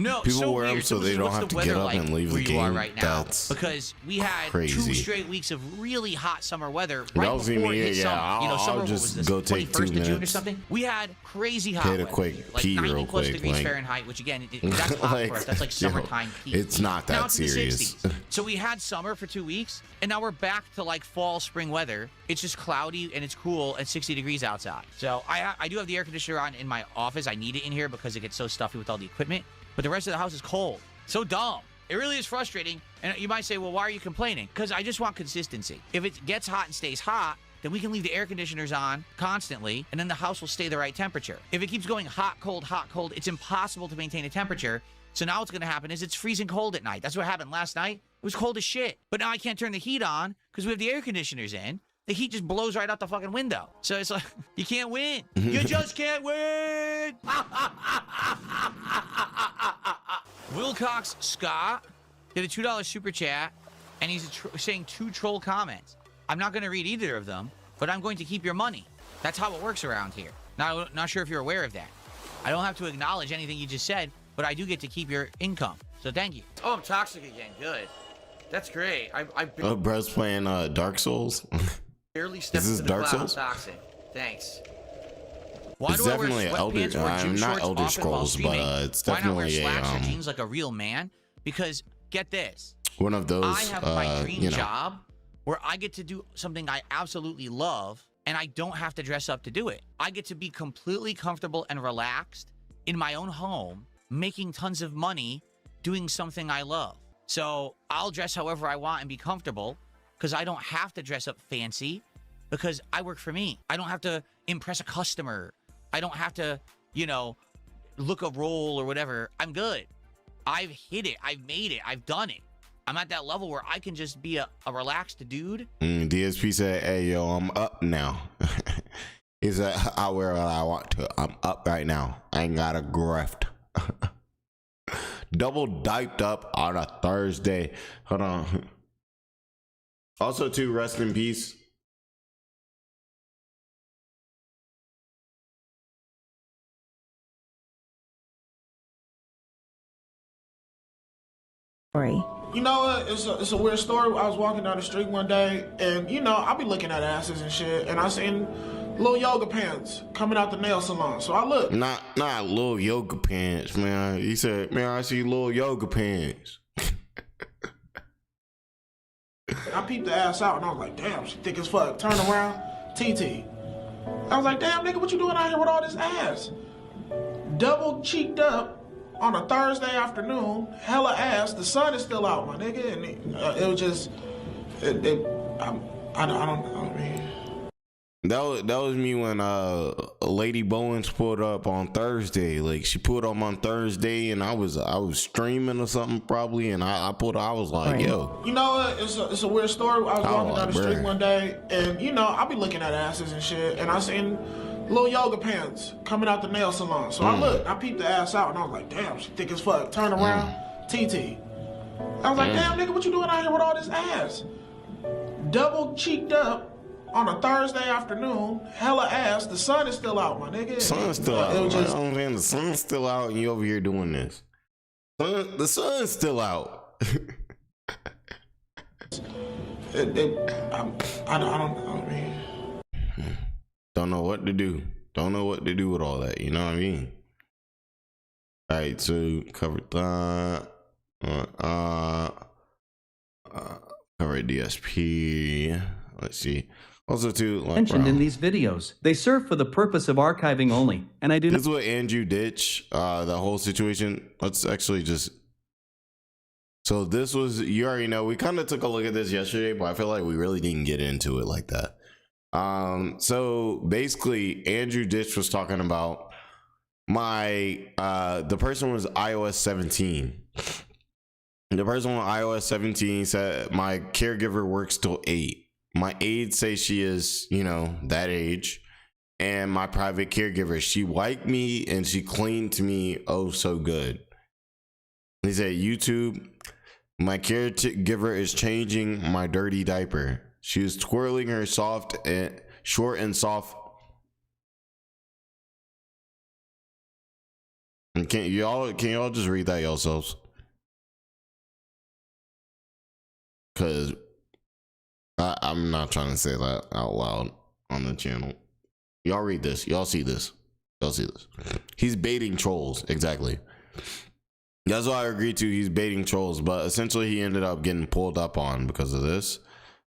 S12: No,
S1: people
S12: so
S1: wear them
S12: weird.
S1: so they don't have to get up and leave the game.
S12: Right now?
S1: That's
S12: because we had
S1: crazy.
S12: 2 straight weeks of really hot summer weather.
S1: Right
S12: Right before it hit summer.
S1: I'll just go take 2 minutes.
S12: Of June or something. We had crazy hot
S1: Hit a
S12: weather.
S1: quick
S12: Like
S1: pee
S12: 90
S1: real
S12: plus
S1: quick,
S12: degrees
S1: like,
S12: Fahrenheit, which again, that's hot for us. That's like summertime peak.
S1: It's not that
S12: now it's
S1: serious.
S12: In the 60s. So we had summer for 2 weeks, and now we're back to like fall, spring weather. It's just cloudy and it's cool and 60 degrees outside. So I do have the air conditioner on in my office. I need it in here because it gets so stuffy with all the equipment. But the rest of the house is cold. So dumb. It really is frustrating. And you might say, well, why are you complaining? Because I just want consistency. If it gets hot and stays hot, then we can leave the air conditioners on constantly, and then the house will stay the right temperature. If it keeps going hot, cold, it's impossible to maintain a temperature. So now what's going to happen is it's freezing cold at night. That's what happened last night. It was cold as shit. But now I can't turn the heat on because we have the air conditioners in. The heat just blows right out the fucking window. So it's like, you can't win. You just can't win. Wilcox Scott did a $2 super chat, and he's saying 2 troll comments. I'm not going to read either of them, but I'm going to keep your money. That's how it works around here. Now, not sure if you're aware of that. I don't have to acknowledge anything you just said, but I do get to keep your income. So thank you. Oh, I'm toxic again. Good. That's great. I've been...
S1: Oh, bro's playing Dark Souls.
S12: barely stepped
S1: Is this
S12: into
S1: Dark
S12: the cloud.
S1: Souls?
S12: Toxic. Thanks. Why
S1: It's
S12: do I wear
S1: definitely
S12: sweatpants or gym
S1: not
S12: shorts
S1: Elder
S12: often while
S1: Scrolls, but
S12: streaming?
S1: it's
S12: Why not wear
S1: definitely
S12: slacks or
S1: a
S12: jeans like a real man? Because get this,
S1: one of those.
S12: I have my dream
S1: you know,
S12: job where I get to do something I absolutely love, and I don't have to dress up to do it. I get to be completely comfortable and relaxed in my own home, making tons of money, doing something I love. So I'll dress however I want and be comfortable because I don't have to dress up fancy because I work for me. I don't have to impress a customer. I don't have to, you know, look a role or whatever. I'm good. I've hit it. I've made it. I've done it. I'm at that level where I can just be a relaxed dude.
S1: DSP said, hey, yo, I'm up now. He said, I wear what I want to. I'm up right now. I ain't got a grift. Double diped up on a Thursday. Hold on. Also, too, rest in peace.
S14: You know what? It's a weird story. I was walking down the street one day, and you know, I'll be looking at asses and shit, and I seen little yoga pants coming out the nail salon. So I looked.
S1: Not little yoga pants, man. He said, man, I see little yoga pants.
S14: I peeped the ass out, and I was like, damn, she thick as fuck. Turn around, TT. I was like, damn, nigga, what you doing out here with all this ass? Double cheeked up. On a Thursday afternoon, hella ass. The sun is still out, my nigga, and it was just, I don't mean.
S1: That was me when Lady Bowens pulled up on Thursday. Like she pulled up on Thursday, and I was streaming or something probably, and I was like, yo.
S14: You know what? It's a weird story. I was walking down the street one day, and you know, I'll be looking at asses and shit, and I seen little yoga pants coming out the nail salon. So I looked, I peeped the ass out, and I was like, damn, she thick as fuck. Turn around, TT. I was like, damn, nigga, what you doing out here with all this ass? Double cheeked up on a Thursday afternoon, hella ass. The sun is still out, my nigga.
S1: Sun's still out. It was just, I'm saying the sun's still out, and you over here doing this. The sun's still out.
S14: I don't mean.
S1: Don't know what to do. Don't know what to do with all that. You know what I mean? All right, so covered that. Covered DSP. Let's see. Also, too, like,
S7: mentioned in these videos, they serve for the purpose of archiving only, and I do.
S1: This is what Andrew Ditch. The whole situation. Let's actually just. So this was, you already know. We kind of took a look at this yesterday, but I feel like we really didn't get into it like that. So basically Andrew Ditch was talking about the person was iOS 17. The person on iOS 17 said my caregiver works till 8. My aide says she is, you know, that age, and my private caregiver, she wiped me and she cleaned me oh so good. He said, YouTube, my caregiver is changing my dirty diaper. She was twirling her short and soft. And can y'all just read that yourselves? Cause I'm not trying to say that out loud on the channel. Y'all read this. Y'all see this. Y'all see this. He's baiting trolls. Exactly. That's what I agreed to. He's baiting trolls, but essentially he ended up getting pulled up on because of this.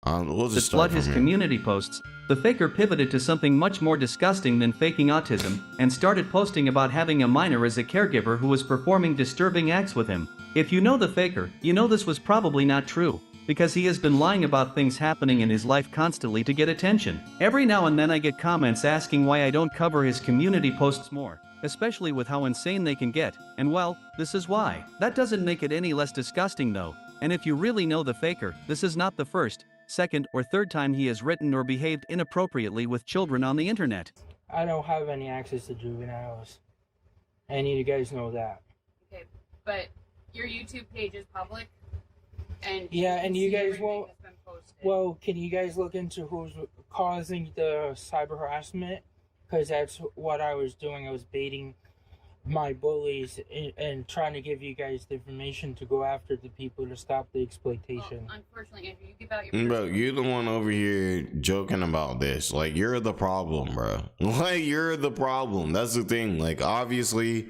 S1: We'll just
S7: to flood his community posts, the faker pivoted to something much more disgusting than faking autism, and started posting about having a minor as a caregiver who was performing disturbing acts with him. If you know the faker, you know this was probably not true, because he has been lying about things happening in his life constantly to get attention. Every now and then I get comments asking why I don't cover his community posts more, especially with how insane they can get, and well, this is why. That doesn't make it any less disgusting though, and if you really know the faker, this is not the first, second, or third time he has written or behaved inappropriately with children on the internet.
S15: I don't have any access to juveniles. I need you guys know that.
S16: Okay, but your YouTube page is public? And
S15: yeah, and you guys won't. Well, can you guys look into who's causing the cyber harassment? Because that's what I was doing. I was baiting my bullies and trying to give you guys the information to go after the people to stop the exploitation.
S16: Well, unfortunately, Andrew, you give out your.
S1: Bro, you're the one over here joking about this. Like, you're the problem, bro. Like, you're the problem. That's the thing. Like, obviously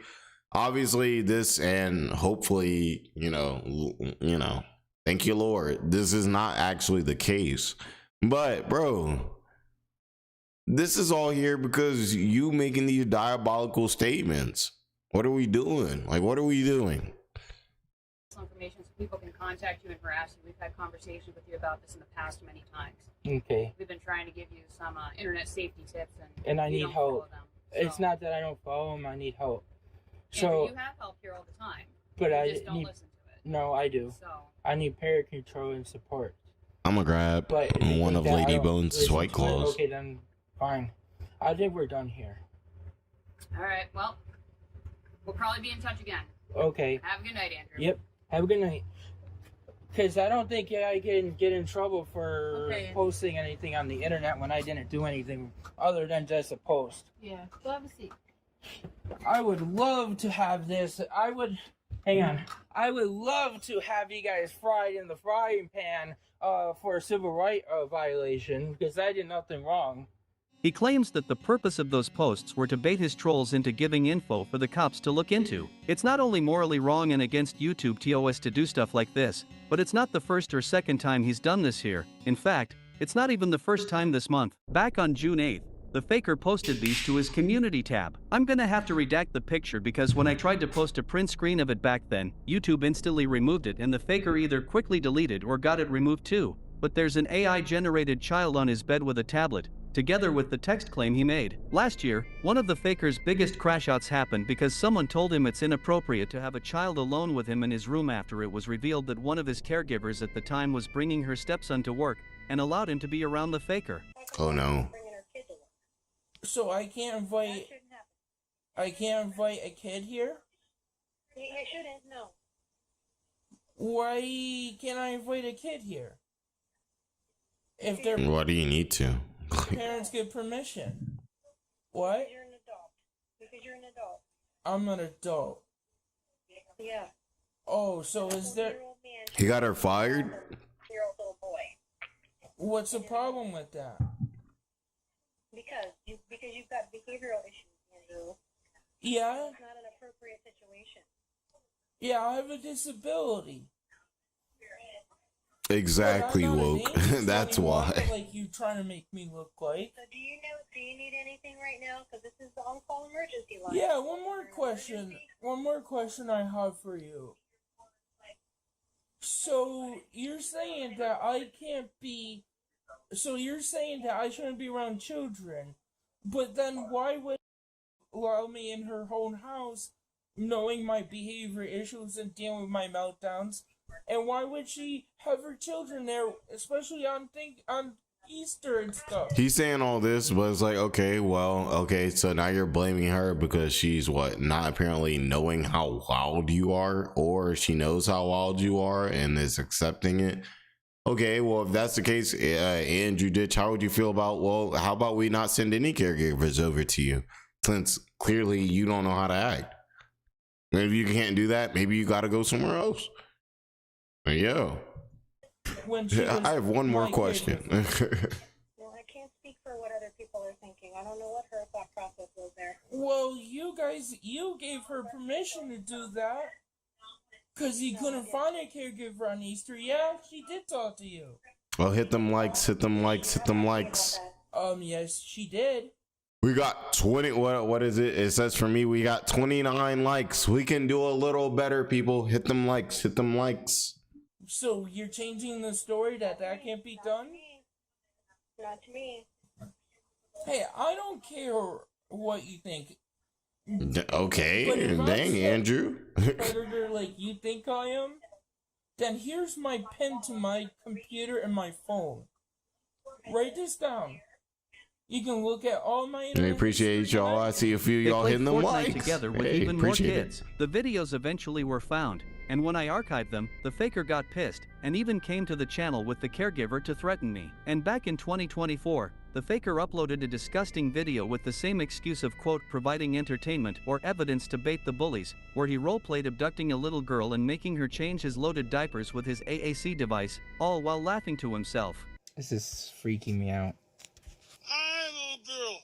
S1: this, and hopefully, you know, thank you, Lord, this is not actually the case. But, bro, this is all here because you making these diabolical statements. What are we doing? Like, what are we doing?
S16: Information so people can contact you and harass you. We've had conversations with you about this in the past many times.
S15: Okay.
S16: We've been trying to give you some internet safety tips,
S15: and I need help. It's not that I don't follow them. I need help. So
S16: you have help here all the time.
S15: But
S16: you
S15: I
S16: just don't listen to it.
S15: No, I do.
S16: So
S15: I need parent control and support.
S1: I'm gonna grab one of Lady Bones' white claws.
S15: Okay, then fine. I think we're done here.
S16: All right. Well, We'll probably be in touch again.
S15: Okay.
S16: Have a good night, Andrew.
S15: Yep. Have a good night. Because I don't think I can get in trouble for posting anything on the internet when I didn't do anything other than just a post.
S16: Yeah. Go have a seat.
S15: I would love to have this. Hang on. I would love to have you guys fried in the frying pan for a civil rights violation because I did nothing wrong.
S7: He claims that the purpose of those posts were to bait his trolls into giving info for the cops to look into. It's not only morally wrong and against YouTube TOS to do stuff like this, but it's not the first or second time he's done this here. In fact, it's not even the first time this month. Back on June 8th, the faker posted these to his community tab. I'm gonna have to redact the picture because when I tried to post a print screen of it back then, YouTube instantly removed it and the faker either quickly deleted or got it removed too. But there's an AI-generated child on his bed with a tablet, together with the text claim he made. Last year, one of the faker's biggest crashouts happened because someone told him it's inappropriate to have a child alone with him in his room after it was revealed that one of his caregivers at the time was bringing her stepson to work and allowed him to be around the faker.
S1: Oh no.
S15: So I can't invite a kid here?
S17: You shouldn't, no.
S15: Why can't I invite a kid here? If their
S1: Why do you need to?
S15: parents get permission. What?
S17: You're an adult. Because you're an adult.
S15: I'm an adult.
S17: Yeah.
S15: Oh, so is there...
S1: He got her fired?
S17: Year-old little boy.
S15: What's the problem with that?
S17: Because you've got behavioral issues, Andrew.
S15: Yeah?
S17: It's not an appropriate situation.
S15: Yeah, I have a disability.
S1: Exactly, woke. That's why.
S15: Like you trying to make me look like.
S17: So do you need anything right now? Because this is the on-call emergency line.
S15: Yeah, one more question. One more question I have for you. So you're saying that I can't be... So you're saying that I shouldn't be around children, but then why would you allow me in her own house, knowing my behavior issues and dealing with my meltdowns? And why would she have her children there, especially on Easter and stuff?
S1: He's saying all this, but it's like, okay, so now you're blaming her because she's not apparently knowing how wild you are, or she knows how wild you are and is accepting it. Okay, well, if that's the case, Andrew Ditch, how would you feel about, how about we not send any caregivers over to you, since clearly you don't know how to act? Maybe you can't do that. Maybe you got to go somewhere else. Yo, I have one more question.
S17: Well, I can't speak for what other people are thinking. I don't know what her thought process was there.
S15: Well, you gave her permission to do that. Because you couldn't find a caregiver on Easter. Yeah, she did talk to you.
S1: Well, hit them likes, hit them likes, hit them likes.
S15: Yes, she did.
S1: We got 20, what is it? It says for me, we got 29 likes. We can do a little better, people. Hit them likes, hit them likes.
S15: So you're changing the story that can't be done?
S17: Not to me.
S15: Hey, I don't care what you think.
S1: Okay, dang, Andrew.
S15: Predator like you think I am? Then here's my pin to my computer and my phone. Write this down. You can look at all my...
S1: I appreciate y'all. I see a few of y'all hitting them likes.
S7: Together with even more kids. The videos eventually were found, and when I archived them, the faker got pissed, and even came to the channel with the caregiver to threaten me. And back in 2024, the faker uploaded a disgusting video with the same excuse of quote providing entertainment or evidence to bait the bullies, where he roleplayed abducting a little girl and making her change his loaded diapers with his AAC device, all while laughing to himself.
S15: This is freaking me out.
S18: Hi, little girl.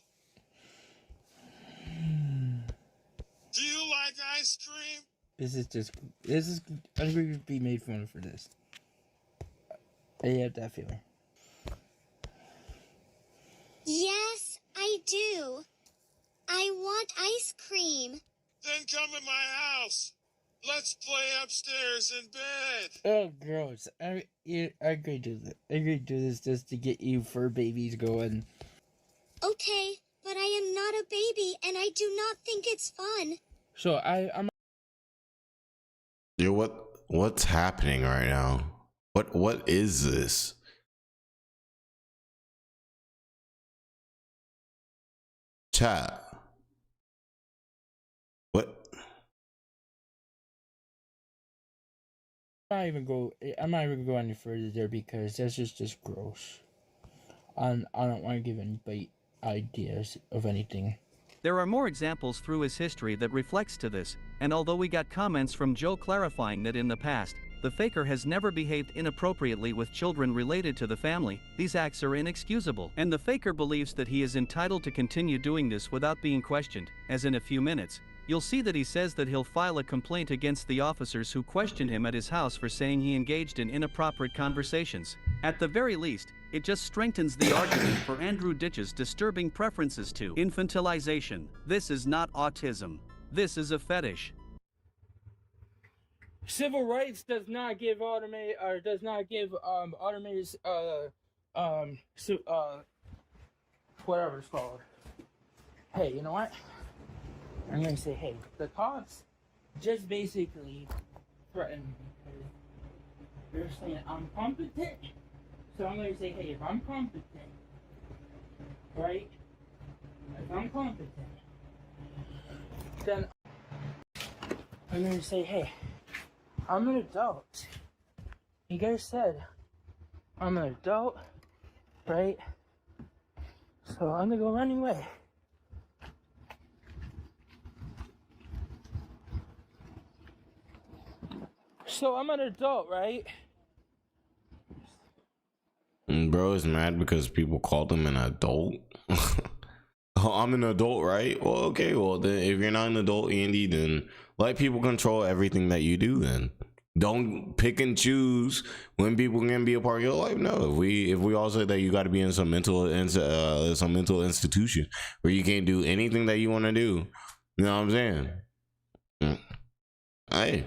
S18: Do you like ice cream?
S15: I'm going to be made fun of for this. I have that feeling.
S19: Yes, I do. I want ice cream.
S18: Then come in my house. Let's play upstairs in bed.
S15: Oh, gross. I agree to this. I agree to do this just to get you fur babies going.
S19: Okay, but I am not a baby, and I do not think it's fun.
S15: So I'm...
S1: Yo, what's happening right now? What is this? Chat.
S15: I'm not even go any further there because that's just gross. I don't want to give anybody ideas of anything.
S7: There are more examples through his history that reflects to this, and although we got comments from Joe clarifying that in the past, the faker has never behaved inappropriately with children related to the family, these acts are inexcusable, and the faker believes that he is entitled to continue doing this without being questioned, as in a few minutes. You'll see that he says that he'll file a complaint against the officers who questioned him at his house for saying he engaged in inappropriate conversations. At the very least, it just strengthens the argument for Andrew Ditch's disturbing preferences to infantilization. This is not autism. This is a fetish.
S15: Civil rights does not give automated whatever it's called. Hey, you know what? I'm gonna say, hey, the cops just basically threatened me because they're saying I'm competent. So I'm gonna say, hey, if I'm competent, right? If I'm competent, then I'm gonna say, hey, I'm an adult. You guys said I'm an adult, right? So I'm gonna go running away. So I'm an adult, right?
S1: Bro is mad because people called him an adult. Oh, I'm an adult, right? Well, okay. Well, then if you're not an adult, Andy, then let people control everything that you do. Then don't pick and choose when people can be a part of your life. No, if we all say that you got to be in some mental institution where you can't do anything that you want to do, you know what I'm saying? Hey.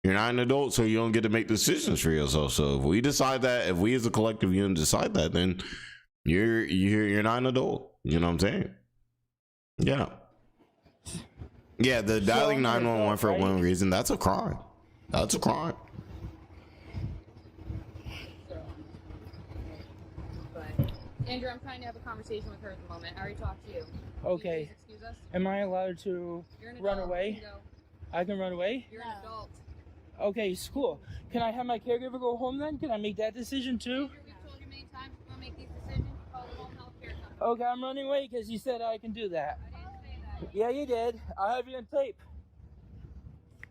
S1: You're not an adult, so you don't get to make decisions for yourself. So if we decide that, if we as a collective unit decide that, then you're not an adult. You know what I'm saying? Yeah. Yeah, the dialing 911 for one reason, that's a crime. That's a crime.
S16: Andrew, I'm trying to have a conversation with her at the moment. I already talked to you.
S15: Okay.
S16: Excuse us?
S15: Am I allowed to run away? I can run away?
S16: You're an adult.
S15: Okay, it's cool. Can I have my caregiver go home then? Can I make that decision too?
S16: We've told you many times we're going to make these decisions. Call the home health care company.
S15: Okay, I'm running away because you said I can do that.
S16: I didn't say that.
S15: Yeah, you did. I have you on tape.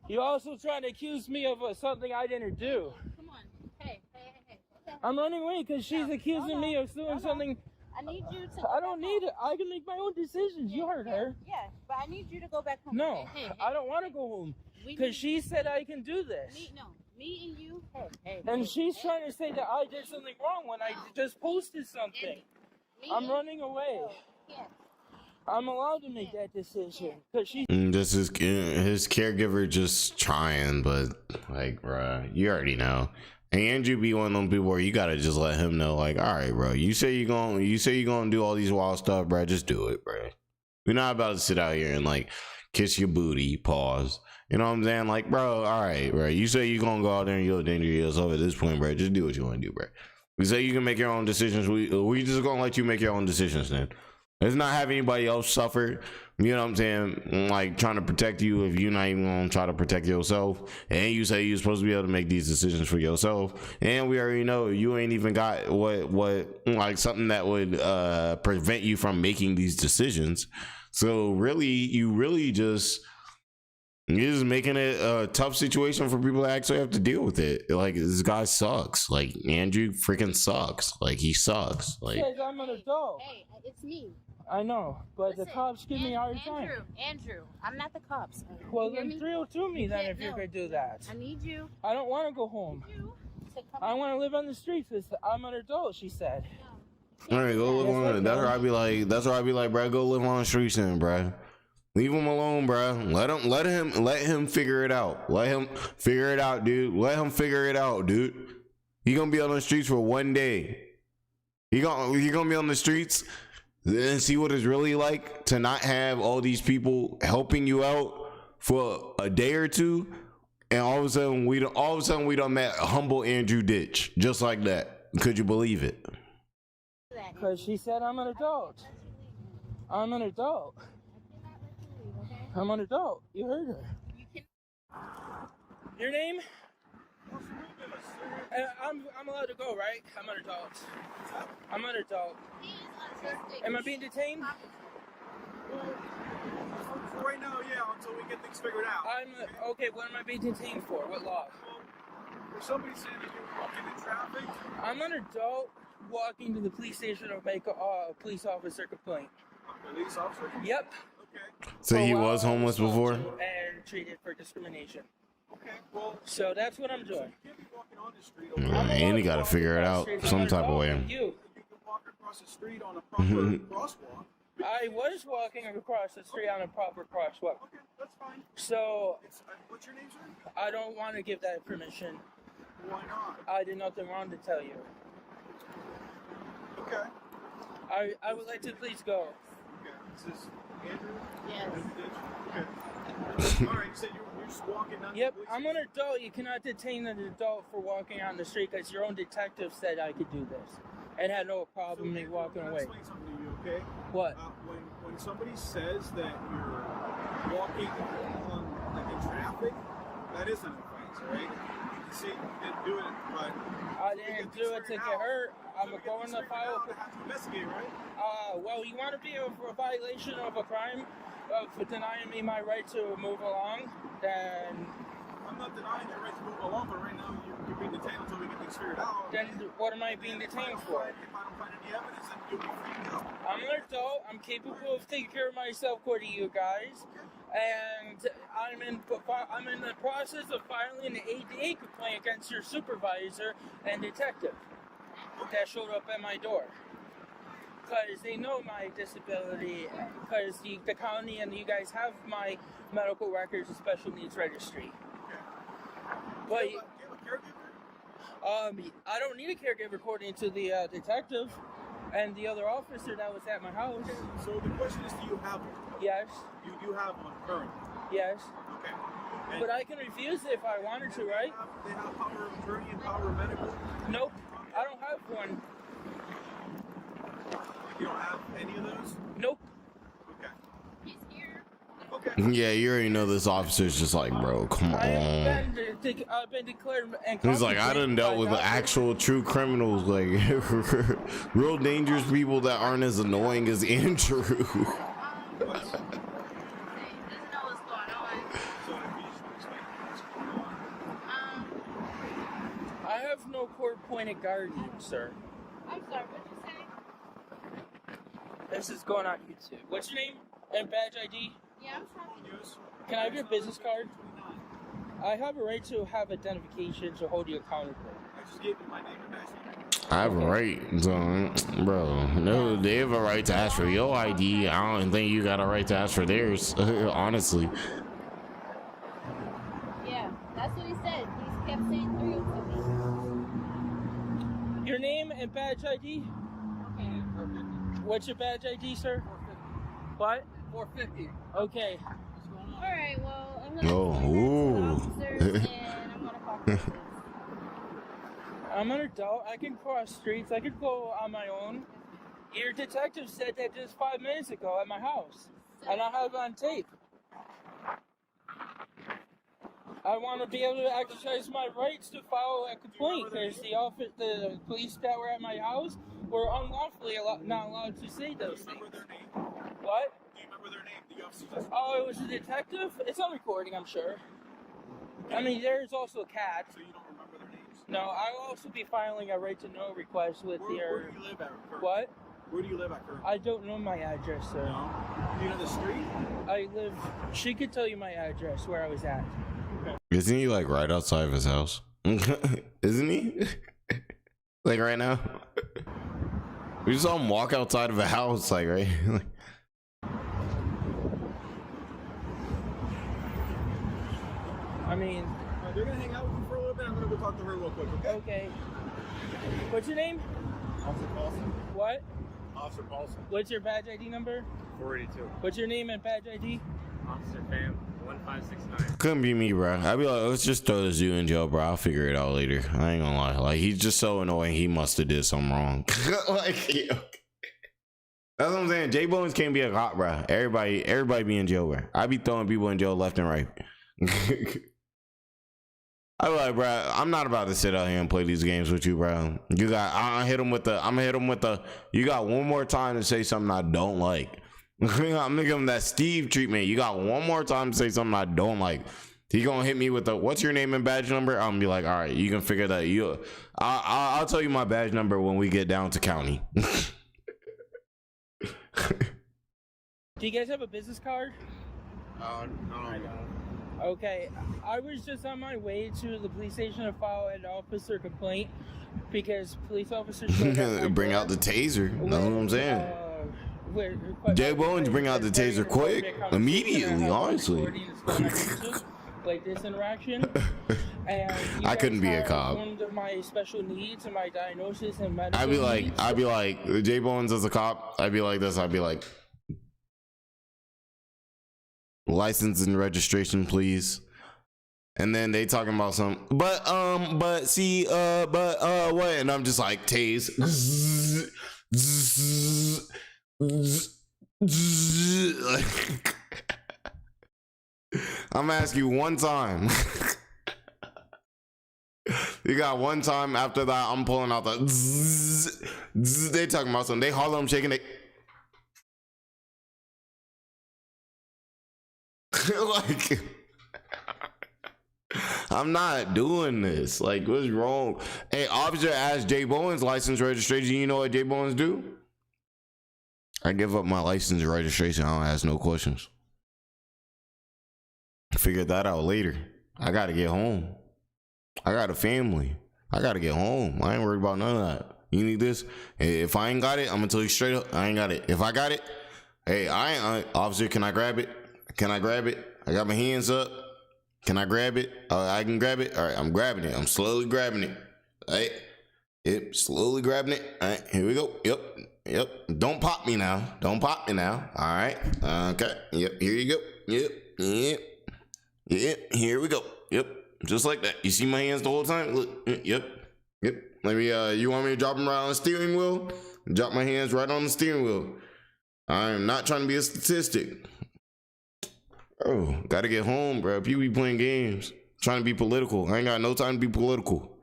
S15: You're also trying to accuse me of something I didn't do.
S16: Come on. Hey.
S15: I'm running away because she's accusing me of doing something.
S17: I need you to.
S15: I don't need it. I can make my own decisions. You heard her.
S17: Yeah, but I need you to go back home.
S15: No, I don't want to go home because she said I can do this.
S16: Me and you.
S15: And she's trying to say that I did something wrong when I just posted something. I'm running away. I'm allowed to make that decision because she.
S1: This is his caregiver just trying, but like, bruh, you already know. And Andrew be one of them people where you gotta just let him know, like, all right, bro, you say you're gonna do all these wild stuff, bro, just do it, bro. We're not about to sit out here and like kiss your booty, pause. You know what I'm saying? Like, bro, all right, bro. You say you're gonna go out there and you'll endanger yourself at this point, bro. Just do what you want to do, bro. We say you can make your own decisions. We just gonna let you make your own decisions then. Let's not have anybody else suffer. You know what I'm saying? Like trying to protect you if you're not even gonna try to protect yourself. And you say you're supposed to be able to make these decisions for yourself. And we already know you ain't even got what like something that would prevent you from making these decisions. So really, you're just making it a tough situation for people that actually have to deal with it. Like, this guy sucks. Like, Andrew freaking sucks. Like, he sucks. Like,
S15: says I'm an adult.
S16: Hey, it's me.
S15: I know, but the cops give me a hard time.
S16: Andrew, I'm not the cops.
S15: Well, then 302 me then if you could do that.
S16: I need you.
S15: I don't want to go home. I want to live on the streets. I'm an adult, she said.
S1: all right, go live on it. That's where I be like, bro, go live on the streets then, bro. Leave him alone, bro. Let him figure it out. Let him figure it out, dude. Let him figure it out, dude. He gonna be on the streets for one day. He gonna be on the streets and see what it's really like to not have all these people helping you out for a day or two, and all of a sudden we don't met humble Andrew Ditch just like that. Could you believe it?
S15: Because she said I'm an adult. I'm an adult. I'm an adult. You heard her. Your name? I'm allowed to go, right? I'm an adult. I'm an adult. Am I being detained?
S20: For right now, yeah, until we get things figured out.
S15: Okay, what am I being detained for? What law?
S20: If somebody saying that you're walking in traffic.
S15: I'm an adult walking to the police station to make a police officer complaint.
S20: Police officer?
S15: Yep.
S20: Okay.
S1: So he was homeless before?
S15: And treated for discrimination.
S20: Okay, well.
S15: So that's what I'm doing.
S20: You can't be walking on the street.
S1: And he got to figure it out some type of way.
S20: You can walk across the street on a proper crosswalk.
S15: I was walking across the street on a proper crosswalk.
S20: Okay, that's fine.
S15: So,
S20: what's your name, sir?
S15: I don't want to give that permission.
S20: Why not?
S15: I did nothing wrong to tell you.
S20: Okay.
S15: I would like to please go.
S20: Okay. Is this Andrew?
S15: Yes.
S20: Okay. All right, you said you're just walking down.
S15: Yep, I'm an adult. You cannot detain an adult for walking on the street because your own detective said I could do this and had no problem me walking away.
S20: Explain something to you, okay?
S15: What?
S20: When somebody says that you're walking on in traffic, that is an offense, all right? You can say you didn't do it, but
S15: I didn't do it to get hurt. I'm going to file.
S20: Have to investigate, right?
S15: Well, you want to be a violation of a crime for denying me my right to move along, then
S20: I'm not denying your right to move along, but right now you're being detained until we get things figured out.
S15: Then what am I being detained for?
S20: If I don't find any evidence, then you'll be free to go.
S15: I'm an adult. I'm capable of taking care of myself, according to you guys. And I'm in the process of filing an ADA complaint against your supervisor and detective that showed up at my door. Because they know my disability, because the county and you guys have my medical records and special needs registry. But
S20: do you have a caregiver?
S15: I don't need a caregiver according to the detective and the other officer that was at my house.
S20: Okay, so the question is, do you have one?
S15: Yes.
S20: You do have one currently?
S15: Yes.
S20: Okay.
S15: But I can refuse it if I wanted to, right?
S20: They have power of attorney and power of medical?
S15: Nope. I don't have one.
S20: You don't have any of those?
S15: Nope.
S20: Okay.
S16: He's here.
S20: Okay.
S1: Yeah, you already know this officer's just like, bro, come on.
S15: I've been declared.
S1: He's like, I done dealt with actual true criminals, like real dangerous people that aren't as annoying as Andrew.
S15: I have no court-appointed guardian, sir.
S16: I'm sorry, what'd you say?
S15: This is going on YouTube. What's your name and badge ID?
S16: Yeah, I'm trying to use.
S15: Can I have your business card? I have a right to have identification to hold you accountable.
S20: I just gave you my name and badge.
S1: I have a right, so, bro. No, they have a right to ask for your ID. I don't think you got a right to ask for theirs, honestly.
S16: Yeah, that's what he said. He kept saying 3 to me.
S15: Your name and badge ID?
S16: Okay.
S15: What's your badge ID, sir? 450. What?
S16: 450.
S15: Okay.
S16: All right. Well, I'm gonna
S1: Oh,
S16: and I'm gonna call police.
S15: I'm an adult. I can cross streets. I could go on my own. Your detective said that just 5 minutes ago at my house, and I have it on tape. I want to be able to exercise my rights to file a complaint because the police that were at my house were unlawfully not allowed to say those things. What?
S20: Do you remember their name? The officers?
S15: Oh, it was a detective? It's on recording, I'm sure. I mean, there's also a cat.
S20: So you don't remember their names?
S15: No, I'll also be filing a right to know request with
S20: Where do you live at currently?
S15: What?
S20: Where do you live at currently?
S15: I don't know my address, sir.
S20: No? Do you know the street?
S15: I live... She could tell you my address, where I was at.
S20: Okay.
S1: Isn't he like right outside of his house? Isn't he? Like right now? We just saw him walk outside of a house, like, right?
S15: I mean...
S20: They're gonna hang out with you for a little bit. I'm gonna go talk to her real quick, okay?
S15: Okay. What's your name?
S20: Officer Paulson.
S15: What?
S20: Officer Paulson.
S15: What's your badge ID number?
S20: 482.
S15: What's your name and badge ID?
S20: Officer Fam 1569.
S1: Couldn't be me, bro. I'd be like, let's just throw this dude in jail, bro. I'll figure it out later. I ain't gonna lie. Like, he's just so annoying. He must have did something wrong. Like, yo. That's what I'm saying. JBowens can't be a cop, bro. Everybody be in jail, bro. I be throwing people in jail left and right. I'm like, bro, I'm not about to sit out here and play these games with you, bro. I'm hit him with the. You got one more time to say something I don't like. I'm gonna give him that Steve treatment. You got one more time to say something I don't like. He gonna hit me with the what's your name and badge number? I'm gonna be like, all right, you can figure that. I'll tell you my badge number when we get down to county.
S15: Do you guys have a business card?
S20: No, I don't.
S15: Okay, I was just on my way to the police station to file an officer complaint because police officers
S1: bring out the taser. That's what I'm saying. JBowens bring out the taser quick, immediately, honestly.
S15: Like this interaction, and
S1: I couldn't be a cop.
S15: Informed of my special needs and my diagnosis and medical
S1: I'd be
S15: needs.
S1: like, JBowens as a cop. I'd be like this. I'd be like, license and registration, please. And then they talking about some, but what? And I'm just like, tase. I'm asking you one time. You got one time. After that, I'm pulling out the. They talking about something. They Harlem shaking it. Like, I'm not doing this. Like, what's wrong? Hey, officer asked JBowens license registration. You know what JBowens do? I give up my license and registration. I don't ask no questions. Figure that out later. I gotta get home. I got a family. I gotta get home. I ain't worried about none of that. You need this? If I ain't got it, I'm gonna tell you straight up, I ain't got it. If I got it, hey, officer, can I grab it? Can I grab it? I got my hands up. Can I grab it? I can grab it. All right, I'm grabbing it. I'm slowly grabbing it. All right. Yep, slowly grabbing it. All right, here we go. Yep. Don't pop me now. Don't pop me now. All right. Okay. Yep. Here you go. Yep. Here we go. Yep. Just like that. You see my hands the whole time? Look. Yep. Maybe you want me to drop them right on the steering wheel? Drop my hands right on the steering wheel. I am not trying to be a statistic. Oh, gotta get home, bro. People be playing games, trying to be political. I ain't got no time to be political.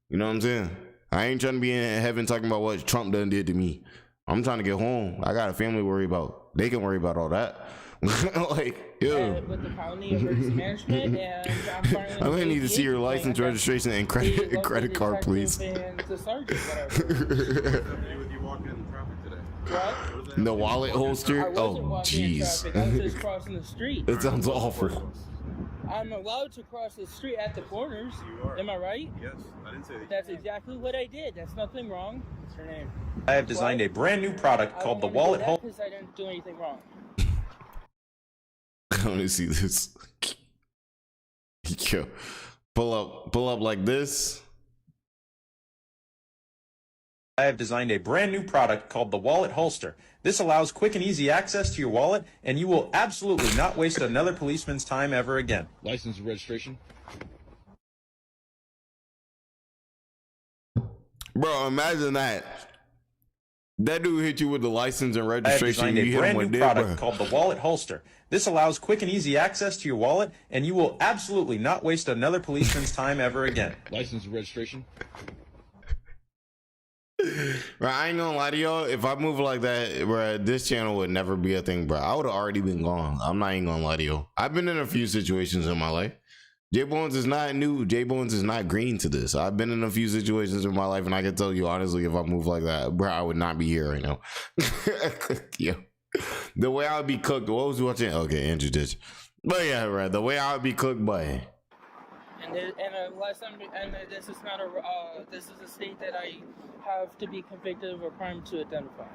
S1: You know what I'm saying? I ain't trying to be in heaven talking about what Trump done did to me. I'm trying to get home. I got a family to worry about. They can worry about all that. Like, yo.
S15: With the county emergency management, and
S1: I'm gonna need to see your license, registration, and credit card, please.
S15: And the sergeant, whatever. What?
S1: The wallet holster? Oh, jeez.
S15: I was just crossing the street.
S1: That sounds awful.
S15: I'm allowed to cross the street at the corners.
S20: You are.
S15: Am I right?
S20: Yes, I didn't say that.
S15: That's exactly what I did. That's nothing wrong. What's her name?
S21: I have designed a brand new product called the wallet holster.
S15: Because I didn't do anything wrong.
S1: I want to see this. Yo, pull up like this.
S21: I have designed a brand new product called the wallet holster. This allows quick and easy access to your wallet, and you will absolutely not waste another policeman's time ever again.
S22: License and registration.
S1: Bro, imagine that. That dude hit you with the license and
S21: I have
S1: registration.
S21: designed
S1: You
S21: a
S1: hit him
S21: brand
S1: with
S21: new
S1: this,
S21: product
S1: bro.
S21: called the wallet holster. This allows quick and easy access to your wallet, and you will absolutely not waste another policeman's time ever again.
S22: License and registration.
S1: Bro, I ain't gonna lie to y'all. If I move like that, bro, this channel would never be a thing, bro. I would have already been gone. I'm not even gonna lie to you. I've been in a few situations in my life. JBowens is not new. JBowens is not green to this. I've been in a few situations in my life, and I can tell you honestly, if I move like that, bro, I would not be here right now. Yo, the way I would be cooked. What was you watching? Okay, Andrew Ditch. But yeah, right. The way I would be cooked, but.
S15: And this is not a this is a state that I have to be convicted of a crime to identify.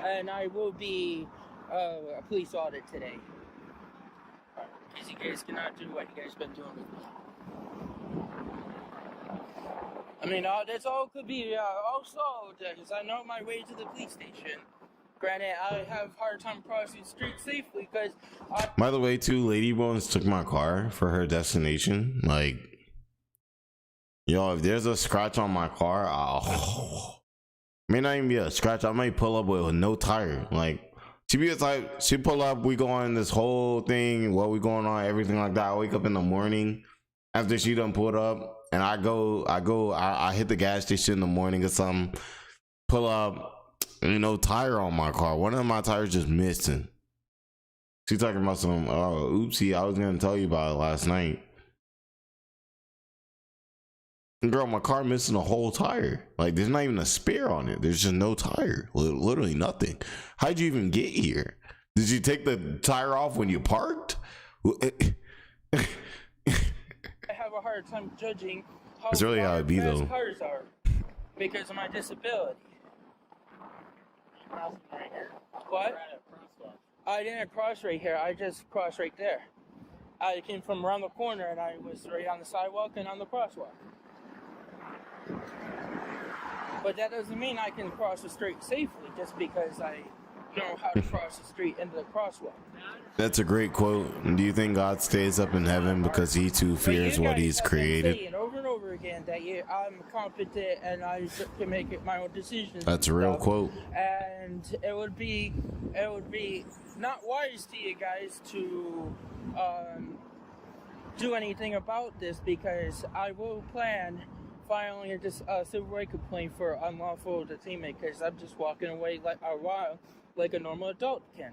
S15: And I will be a police audit today. Because you guys cannot do what you guys been doing with me. I mean, that's all could be also because I know my way to the police station. Granted, I have a hard time crossing the street safely because.
S1: By the way, too, Lady Bones took my car for her destination. Like, yo, if there's a scratch on my car, May not even be a scratch. I might pull up with no tire. Like, she be the type, she pull up, we go on this whole thing, what we going on, everything like that. I wake up in the morning after she done pulled up, and I hit the gas station in the morning or something, pull up, and no tire on my car. One of my tires just missing. She talking about some, oh, oopsie, I was gonna tell you about it last night. Girl, my car missing a whole tire. Like, there's not even a spare on it. There's just no tire. Literally nothing. How'd you even get here? Did you take the tire off when you parked?
S15: I have a hard time judging how
S1: That's really how it be,
S15: fast
S1: though.
S15: cars are because of my disability. What? I didn't cross right here. I just crossed right there. I came from around the corner and I was right on the sidewalk and on the crosswalk. But that doesn't mean I can cross the street safely just because I know how to cross the street into the crosswalk.
S1: That's a great quote. Do you think God stays up in heaven because he too fears what he's created?
S15: Saying over and over again that I'm competent and I can make my own decisions.
S1: That's a real quote.
S15: And it would be not wise to you guys to do anything about this because I will plan filing a civil rights complaint for unlawful detainment because I'm just walking away like a normal adult can.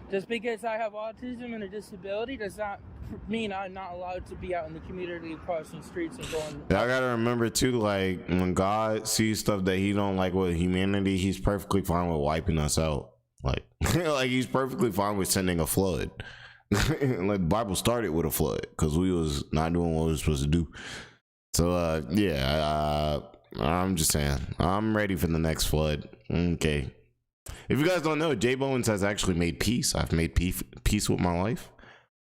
S15: Just because I have autism and a disability does not mean I'm not allowed to be out in the community crossing streets and going.
S1: I gotta remember too, like when God sees stuff that he don't like with humanity, he's perfectly fine with wiping us out. Like, like he's perfectly fine with sending a flood. Like the Bible started with a flood because we was not doing what we were supposed to do. So I'm just saying, I'm ready for the next flood. Okay. If you guys don't know, JBowens has actually made peace. I've made peace with my life.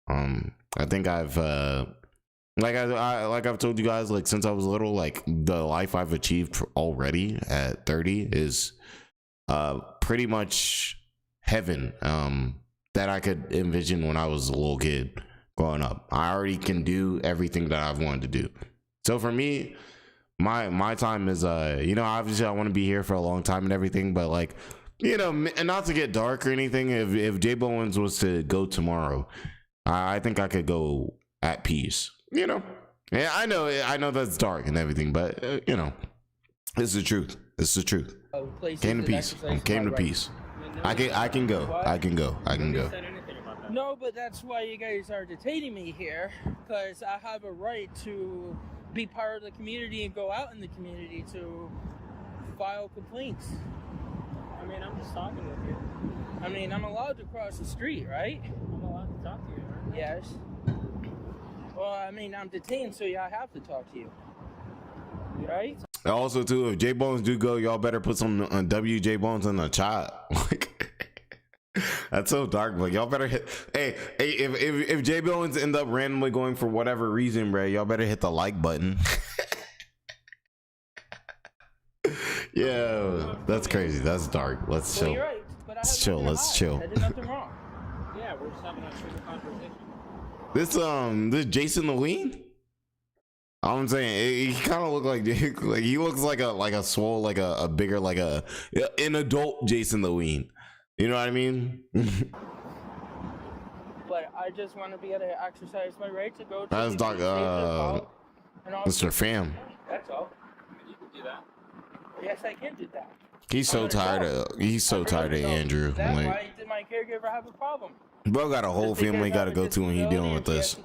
S1: I think I've like I've told you guys, like since I was little, like the life I've achieved already at 30 is pretty much heaven that I could envision when I was a little kid growing up. I already can do everything that I've wanted to do. So for me, my time is obviously I want to be here for a long time and everything, but like, and not to get dark or anything, if JBowens was to go tomorrow, I think I could go at peace. Yeah, I know that's dark and everything, but it's the truth. It's the truth. Came to peace. Came to peace. I can go. I can go.
S15: No, but that's why you guys are detaining me here, because I have a right to be part of the community and go out in the community to file complaints.
S2: I mean, I'm just talking with you.
S15: I mean, I'm allowed to cross the street, right?
S2: I'm allowed to talk to you, right?
S15: Yes. Well, I mean, I'm detained, so yeah, I have to talk to you. Right?
S1: Also, too, if JBowens do go, y'all better put some WJBowens in the chat. That's so dark, but y'all better hit. Hey, if JBowens end up randomly going for whatever reason, bro, y'all better hit the like button. Yeah, that's crazy. That's dark. Let's chill.
S15: You're right, but
S1: let's chill. Let's chill.
S15: I did nothing wrong.
S2: Yeah, we're just having a simple conversation.
S1: This Jason Lewin. I'm saying he kind of look like he looks like a swole, like a bigger, like an adult Jason Lewin. You know what I mean?
S15: But I just want to be able to exercise my right to go to
S1: That's Mr. Fam.
S15: That's all.
S2: You can do that.
S15: Yes, I can do that.
S1: He's so tired of Andrew.
S15: That's
S1: Like,
S15: why did my caregiver have a problem?
S1: bro got a whole family got to go to when he dealing with this.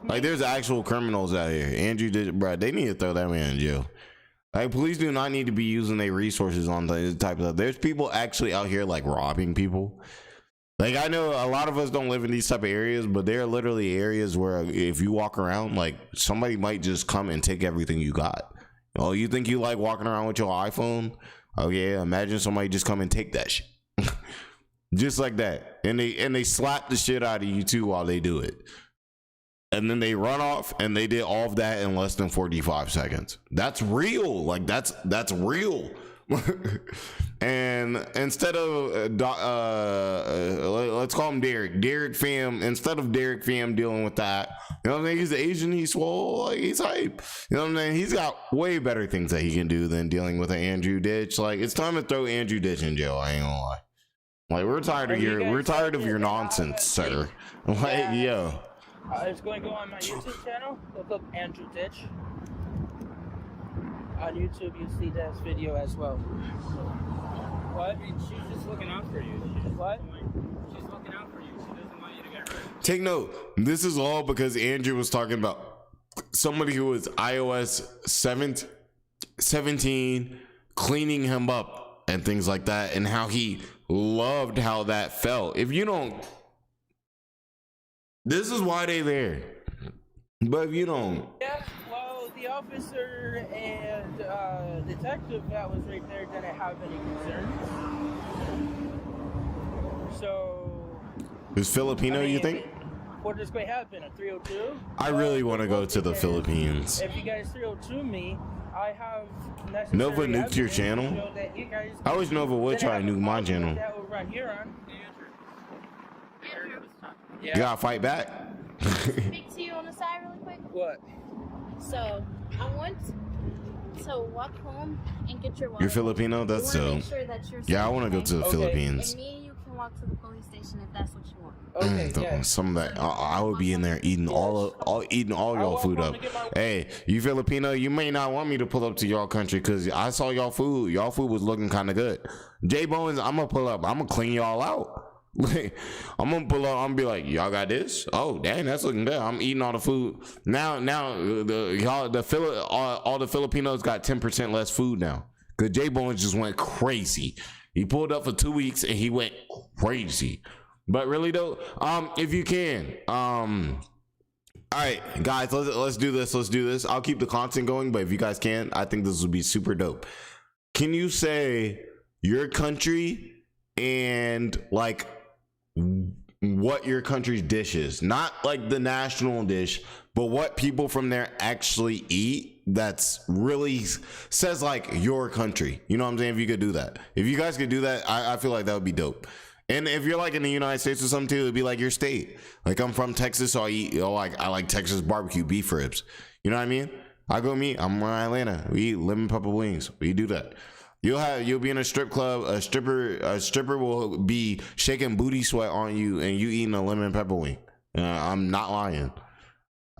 S1: Like, there's actual criminals out here. Andrew did, bro. They need to throw that man in jail. Like, police do not need to be using their resources on this type of stuff. There's people actually out here like robbing people. Like, I know a lot of us don't live in these type of areas, but there are literally areas where if you walk around, like somebody might just come and take everything you got. Oh, you think you like walking around with your iPhone? Oh yeah, imagine somebody just come and take that shit. Just like that. And they slap the shit out of you too while they do it. And then they run off, and they did all of that in less than 45 seconds. That's real. Like, that's real. And instead of let's call him Derek Fam, instead of Derek Fam dealing with that, you know what I'm saying, he's Asian, he's swole, like, he's hype, you know what I'm saying, he's got way better things that he can do than dealing with an Andrew Ditch. Like, it's time to throw Andrew Ditch in jail, I ain't gonna lie. Like, we're tired of your nonsense, sir. Like, yo,
S15: it's going to go on my YouTube channel. Look up Andrew Ditch. On YouTube, you see this video as well. What?
S2: She's just looking out for you.
S15: What?
S2: She's looking out for you. She doesn't want you to get hurt.
S1: take note. This is all because Andrew was talking about somebody who was iOS 17 cleaning him up and things like that, and how he loved how that felt. If you don't, this is why they there. But if you don't,
S15: yeah, well, the officer and detective that was right there didn't have any concerns. So,
S1: is Filipino, you think?
S15: What is going to happen? A 302?
S1: I really want to go to the Philippines.
S15: If you guys 302 me, I have
S1: Nova nuked your channel? I wish Nova would try to nuke my channel.
S15: That would run here on.
S1: You gotta fight back.
S4: Speak to you on the side really quick.
S15: What?
S4: So I want to walk home and get your wallet.
S1: You're Filipino? That's
S4: so.
S1: dope. Sure yeah, I want to go to the Philippines.
S4: And me and you can walk to the police station if that's what you want.
S15: Okay,
S1: some of that I would be in there eating all y'all food up. Hey, you Filipino, you may not want me to pull up to y'all country because I saw y'all food. Y'all food was looking kind of good. JBowens, I'm gonna pull up. I'm gonna clean y'all out. I'm gonna pull up. I'm gonna be like, y'all got this? Oh, dang, that's looking good. I'm eating all the food now. All the Filipinos got 10% less food now because JBowens just went crazy. He pulled up for 2 weeks and he went crazy. But really though, if you can, all right, guys, let's do this. I'll keep the content going, but if you guys can, I think this would be super dope. Can you say your country and like what your country's dish is? Not like the national dish, but what people from there actually eat that's really says like your country. You know what I'm saying? If you could do that. If you guys could do that, I feel like that would be dope. And if you're like in the United States or something too, it'd be like your state. Like I'm from Texas, so I like Texas barbecue beef ribs. You know what I mean? I go meet. I'm from Atlanta. We eat lemon pepper wings. We do that. You'll be in a strip club. A stripper will be shaking booty sweat on you, and you eating a lemon pepper wing. I'm not lying.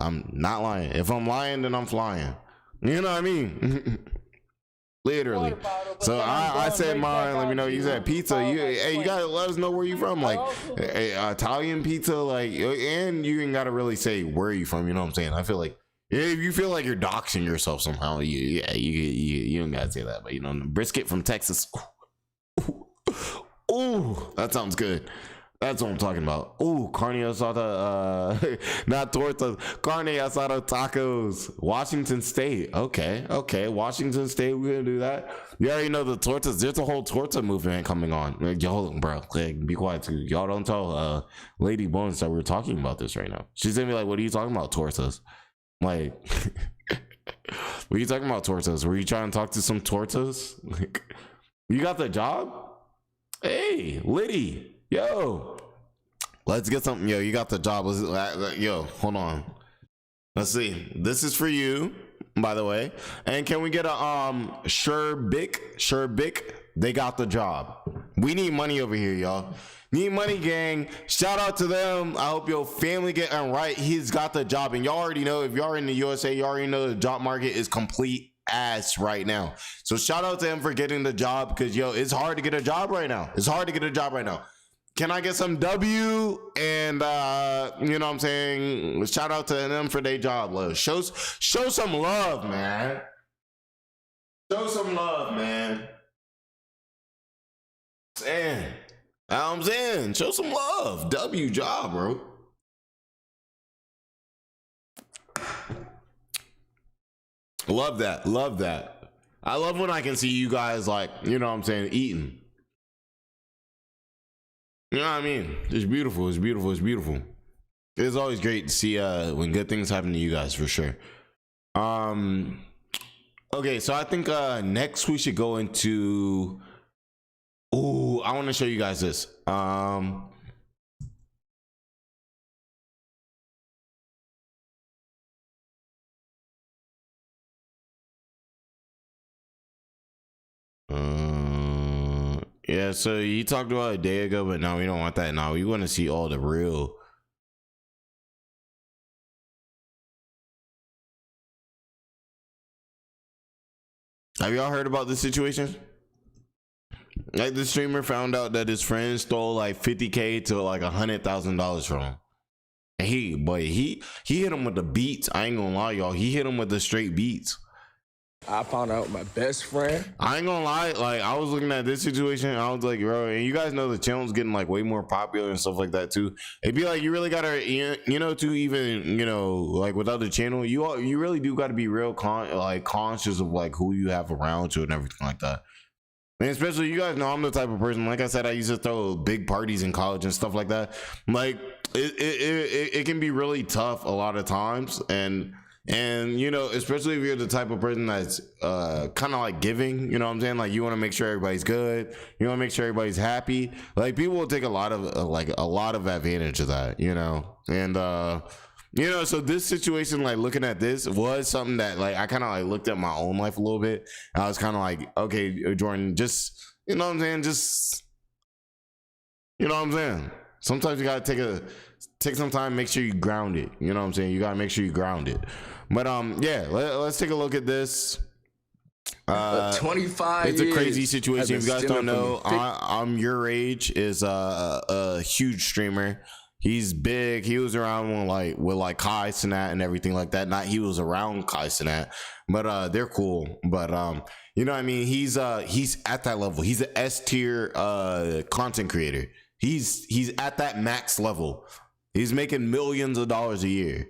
S1: If I'm lying, then I'm flying. You know what I mean? Literally. So I said mine. Let me know. You said pizza. You gotta let us know where you from. Like Italian pizza. Like, and you ain't gotta really say where you from. You know what I'm saying? I feel like if you feel like you're doxing yourself somehow, you don't gotta say that. But you know, brisket from Texas. Ooh, that sounds good. That's what I'm talking about. Ooh, carne asada, not tortas, carne asada tacos. Washington State. Okay. Washington State, we're gonna do that. You already know the tortas. There's a whole torta movement coming on. Like, yo, bro, like, be quiet too. Y'all don't tell Lady Bones that we're talking about this right now. She's gonna be like, what are you talking about, tortas? Like, what are you talking about, tortas? Were you trying to talk to some tortas? Like, you got the job? Hey, Liddy. Yo, let's get something. Yo, you got the job. Yo, hold on. Let's see. This is for you, by the way. And can we get a Sherbick? They got the job. We need money over here, y'all. Need money, gang. Shout out to them. I hope your family getting right. He's got the job, and y'all already know. If y'all are in the USA, y'all already know the job market is complete ass right now. So shout out to him for getting the job, because yo, it's hard to get a job right now. Can I get some W? And you know what I'm saying? Shout out to them for their job. Love. Show some love, man. Show some love, man. I'm saying, show some love. W job, bro. Love that. I love when I can see you guys, like, you know what I'm saying, eating. You know what I mean? It's beautiful. It's always great to see when good things happen to you guys, for sure. Okay, so I think next we should go into. Ooh, I want to show you guys this. Yeah, so you talked about a day ago, but no, we don't want that now. We want to see all the real. Have y'all heard about this situation? Like, the streamer found out that his friend stole like $50K to like $100,000 from him. And he hit him with the beats. I ain't gonna lie, y'all. He hit him with the straight beats.
S3: I found out my best friend.
S1: I ain't gonna lie, like, I was looking at this situation, I was like, bro, and you guys know the channel's getting like way more popular and stuff like that too. It'd be like, you really gotta, you know, to even, you know, like without the channel, you really do gotta be real conscious of like who you have around you and everything like that. And especially, you guys know I'm the type of person, like I said, I used to throw big parties in college and stuff like that. Like, it can be really tough a lot of times, and you know, especially if you're the type of person that's kind of like giving, you know what I'm saying? Like, you want to make sure everybody's good, you want to make sure everybody's happy. Like, people will take a lot of advantage of that, you know. And you know, so this situation, like looking at this, was something that like I kind of like looked at my own life a little bit. I was kind of like, okay, Jordan, just, you know what I'm saying, just, you know what I'm saying. Sometimes you gotta take some time, make sure you ground it. You know what I'm saying? You gotta make sure you ground it. But yeah, let's take a look at this.
S3: 25
S1: it's a crazy
S3: years
S1: situation. If you guys don't know,
S3: from me.
S1: I'm your age, is a huge streamer. He's big. He was around with Kai Cenat and everything like that. Not he was around Kai Cenat, but they're cool. But you know what I mean? He's at that level. He's an S tier content creator. He's at that max level. He's making millions of dollars a year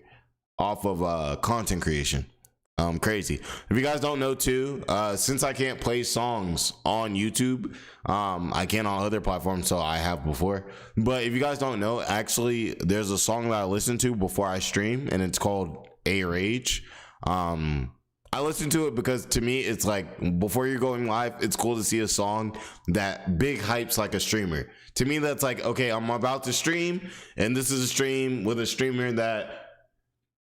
S1: off of content creation. Crazy. If you guys don't know too, since I can't play songs on YouTube, I can on other platforms, so I have before. But if you guys don't know, actually, there's a song that I listen to before I stream, and it's called A Rage. I listen to it because to me, it's like, before you're going live, it's cool to see a song that big hypes like a streamer. To me, that's like, okay, I'm about to stream, and this is a stream with a streamer that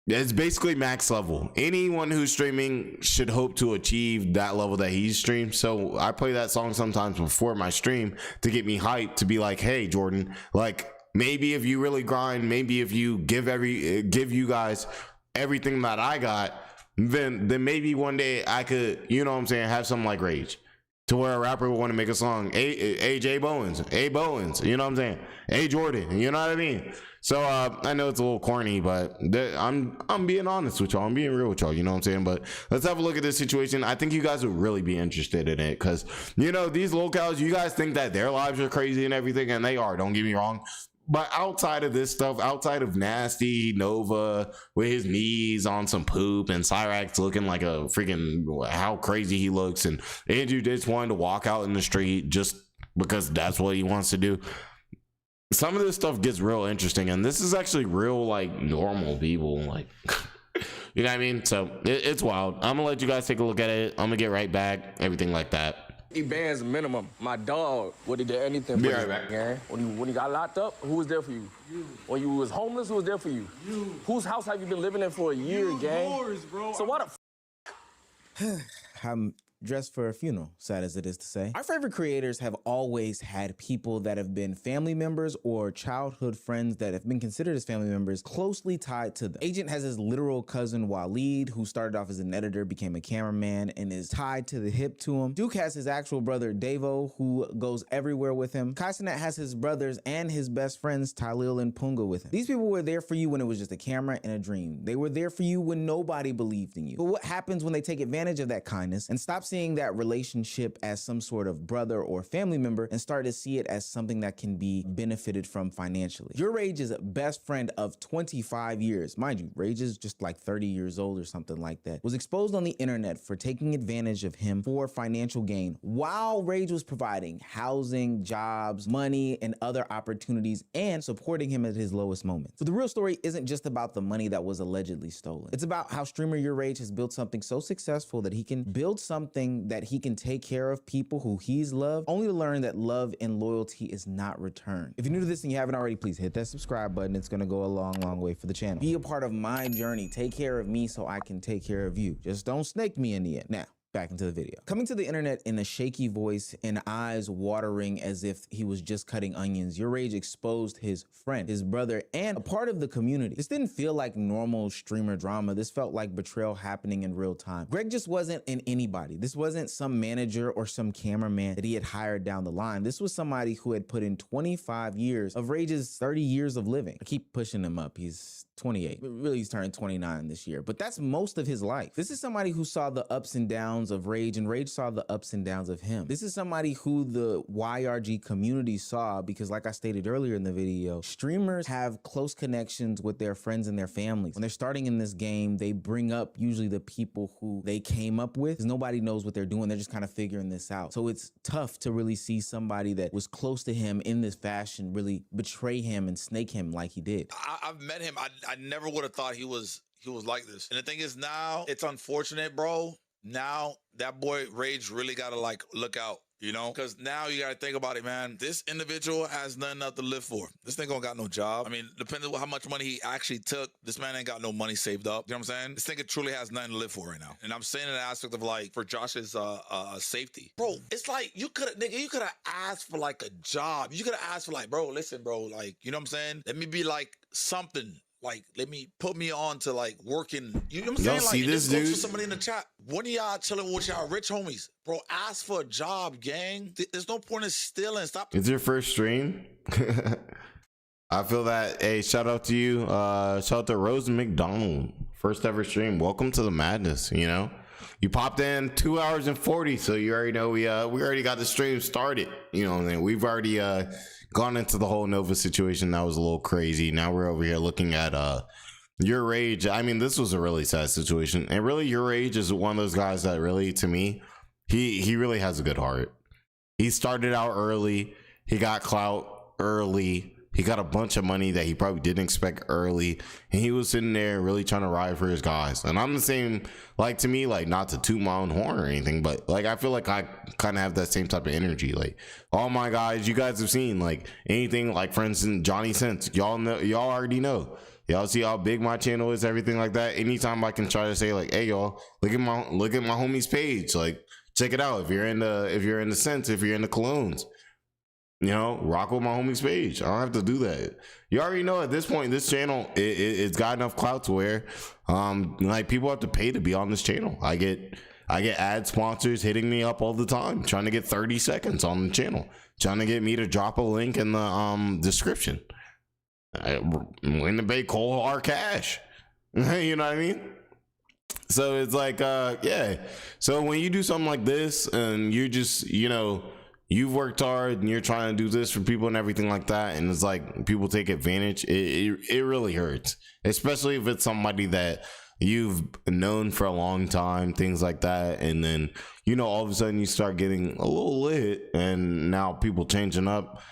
S1: it's basically max level. Anyone who's streaming should hope to achieve that level that he's streamed. So I play that song sometimes before my stream to get me hyped, to be like, hey, Jordan, like, maybe if you really grind, maybe if you give you guys everything that I got, then maybe one day I could, you know what I'm saying, have something like Rage, to where a rapper would want to make a song. Hey, JBowens, you know what I'm saying? Hey, Jordan, you know what I mean? So I know it's a little corny, but I'm being honest with y'all. I'm being real with y'all, you know what I'm saying? But let's have a look at this situation. I think you guys would really be interested in it, because, you know, these locals, you guys think that their lives are crazy and everything, and they are, don't get me wrong. But outside of this stuff, outside of Nasty, Nova with his knees on some poop, and Cyrax looking like a freaking, how crazy he looks, and Andrew just wanted to walk out in the street just because that's what he wants to do. Some of this stuff gets real interesting, and this is actually real, like, normal people, like, you know what I mean? So it's wild. I'm gonna let you guys take a look at it. I'm gonna get right back, everything like that.
S3: $50 minimum. My dog would have did anything for
S1: Be
S3: you,
S1: right back.
S3: man. When you got locked up, who was there for you? You. When you was homeless, who was there for you? You. Whose house have you been living in for a year, gang? Yours, bro. So what the
S5: I'm dressed for a funeral, sad as it is to say. Our favorite creators have always had people that have been family members or childhood friends that have been considered as family members closely tied to them. Agent has his literal cousin Waleed, who started off as an editor, became a cameraman, and is tied to the hip to him. Duke has his actual brother Davo, who goes everywhere with him. Kai Cenat has his brothers and his best friends Tylil and Punga with him. These people were there for you when it was just a camera and a dream. They were there for you when nobody believed in you. But what happens when they take advantage of that kindness and stop seeing that relationship as some sort of brother or family member and start to see it as something that can be benefited from financially. Your Rage's best friend of 25 years, mind you, Rage is just like 30 years old or something like that, was exposed on the internet for taking advantage of him for financial gain while Rage was providing housing, jobs, money, and other opportunities and supporting him at his lowest moments. So the real story isn't just about the money that was allegedly stolen. It's about how streamer Your Rage has built something so successful that he can build something that he can take care of people who he's loved, only to learn that love and loyalty is not returned. If you're new to this and you haven't already, please hit that subscribe button. It's gonna go a long, long way for the channel. Be a part of my journey. Take care of me so I can take care of you. Just don't snake me in the end. Now, back into the video. Coming to the internet in a shaky voice and eyes watering as if he was just cutting onions, Your Rage exposed his friend, his brother, and a part of the community. This didn't feel like normal streamer drama. This felt like betrayal happening in real time. Greg just wasn't an anybody. This wasn't some manager or some cameraman that he had hired down the line. This was somebody who had put in 25 years of Rage's 30 years of living. I keep pushing him up. He's 28. Really, he's turning 29 this year, but that's most of his life. This is somebody who saw the ups and downs of Rage, and Rage saw the ups and downs of him. This is somebody who the YRG community saw because, like I stated earlier in the video, streamers have close connections with their friends and their families. When they're starting in this game, they bring up usually the people who they came up with because nobody knows what they're doing. They're just kind of figuring this out. So it's tough to really see somebody that was close to him in this fashion really betray him and snake him like he did.
S8: I've met him. I never would have thought he was like this. And the thing is, now it's unfortunate, bro. Now that boy Rage really gotta like look out, you know, because now you gotta think about it, man. This individual has nothing else to live for. This nigga don't got no job. I mean, depending on how much money he actually took, this man ain't got no money saved up. You know what I'm saying? This nigga truly has nothing to live for right now. And I'm saying in the aspect of like for Josh's safety, bro. It's like you could have asked for like a job. You could have asked for like, bro, listen, bro, like, you know what I'm saying? Let me be like something. Like, put me on to like working. You know what I'm saying?
S1: Y'all see
S8: like,
S1: this
S8: just go
S1: dude?
S8: to somebody in the chat. One of y'all chilling with y'all rich homies, bro. Ask for a job, gang. There's no point in stealing. Stop.
S1: It's your first stream. I feel that. Hey, shout out to you. Shout out to Rose McDonald. First ever stream. Welcome to the madness. You know, you popped in 2 hours and 40, so you already know we already got the stream started. You know what I mean? We've already gone into the whole Nova situation. That was a little crazy. Now we're over here looking at Your Rage. I mean, this was a really sad situation, and really Your Rage is one of those guys that really, to me, he really has a good heart. He started out early. He got clout early. He got a bunch of money that he probably didn't expect early, and he was sitting there really trying to ride for his guys. And I'm the same, like, to me, like, not to toot my own horn or anything, but like I feel like I kind of have that same type of energy. Like, all my guys, you guys have seen, like, anything, like, for instance, Johnny Sense, y'all know, y'all already know. Y'all see how big my channel is, everything like that. Anytime I can try to say, like, hey, y'all, look at my homie's page, like, check it out. If you're in the Sense, if you're in the Colognes, you know, rock with my homie's page. I don't have to do that. You already know at this point, this channel, it's got enough clout to where, like, people have to pay to be on this channel. I get ad sponsors hitting me up all the time, trying to get 30 seconds on the channel, trying to get me to drop a link in the description. When to pay cold hard cash. You know what I mean? So it's like, yeah. So when you do something like this and you just, you know, you've worked hard and you're trying to do this for people and everything like that, and it's like people take advantage, it really hurts, especially if it's somebody that you've known for a long time, things like that. And then, you know, all of a sudden you start getting a little lit and now people changing up.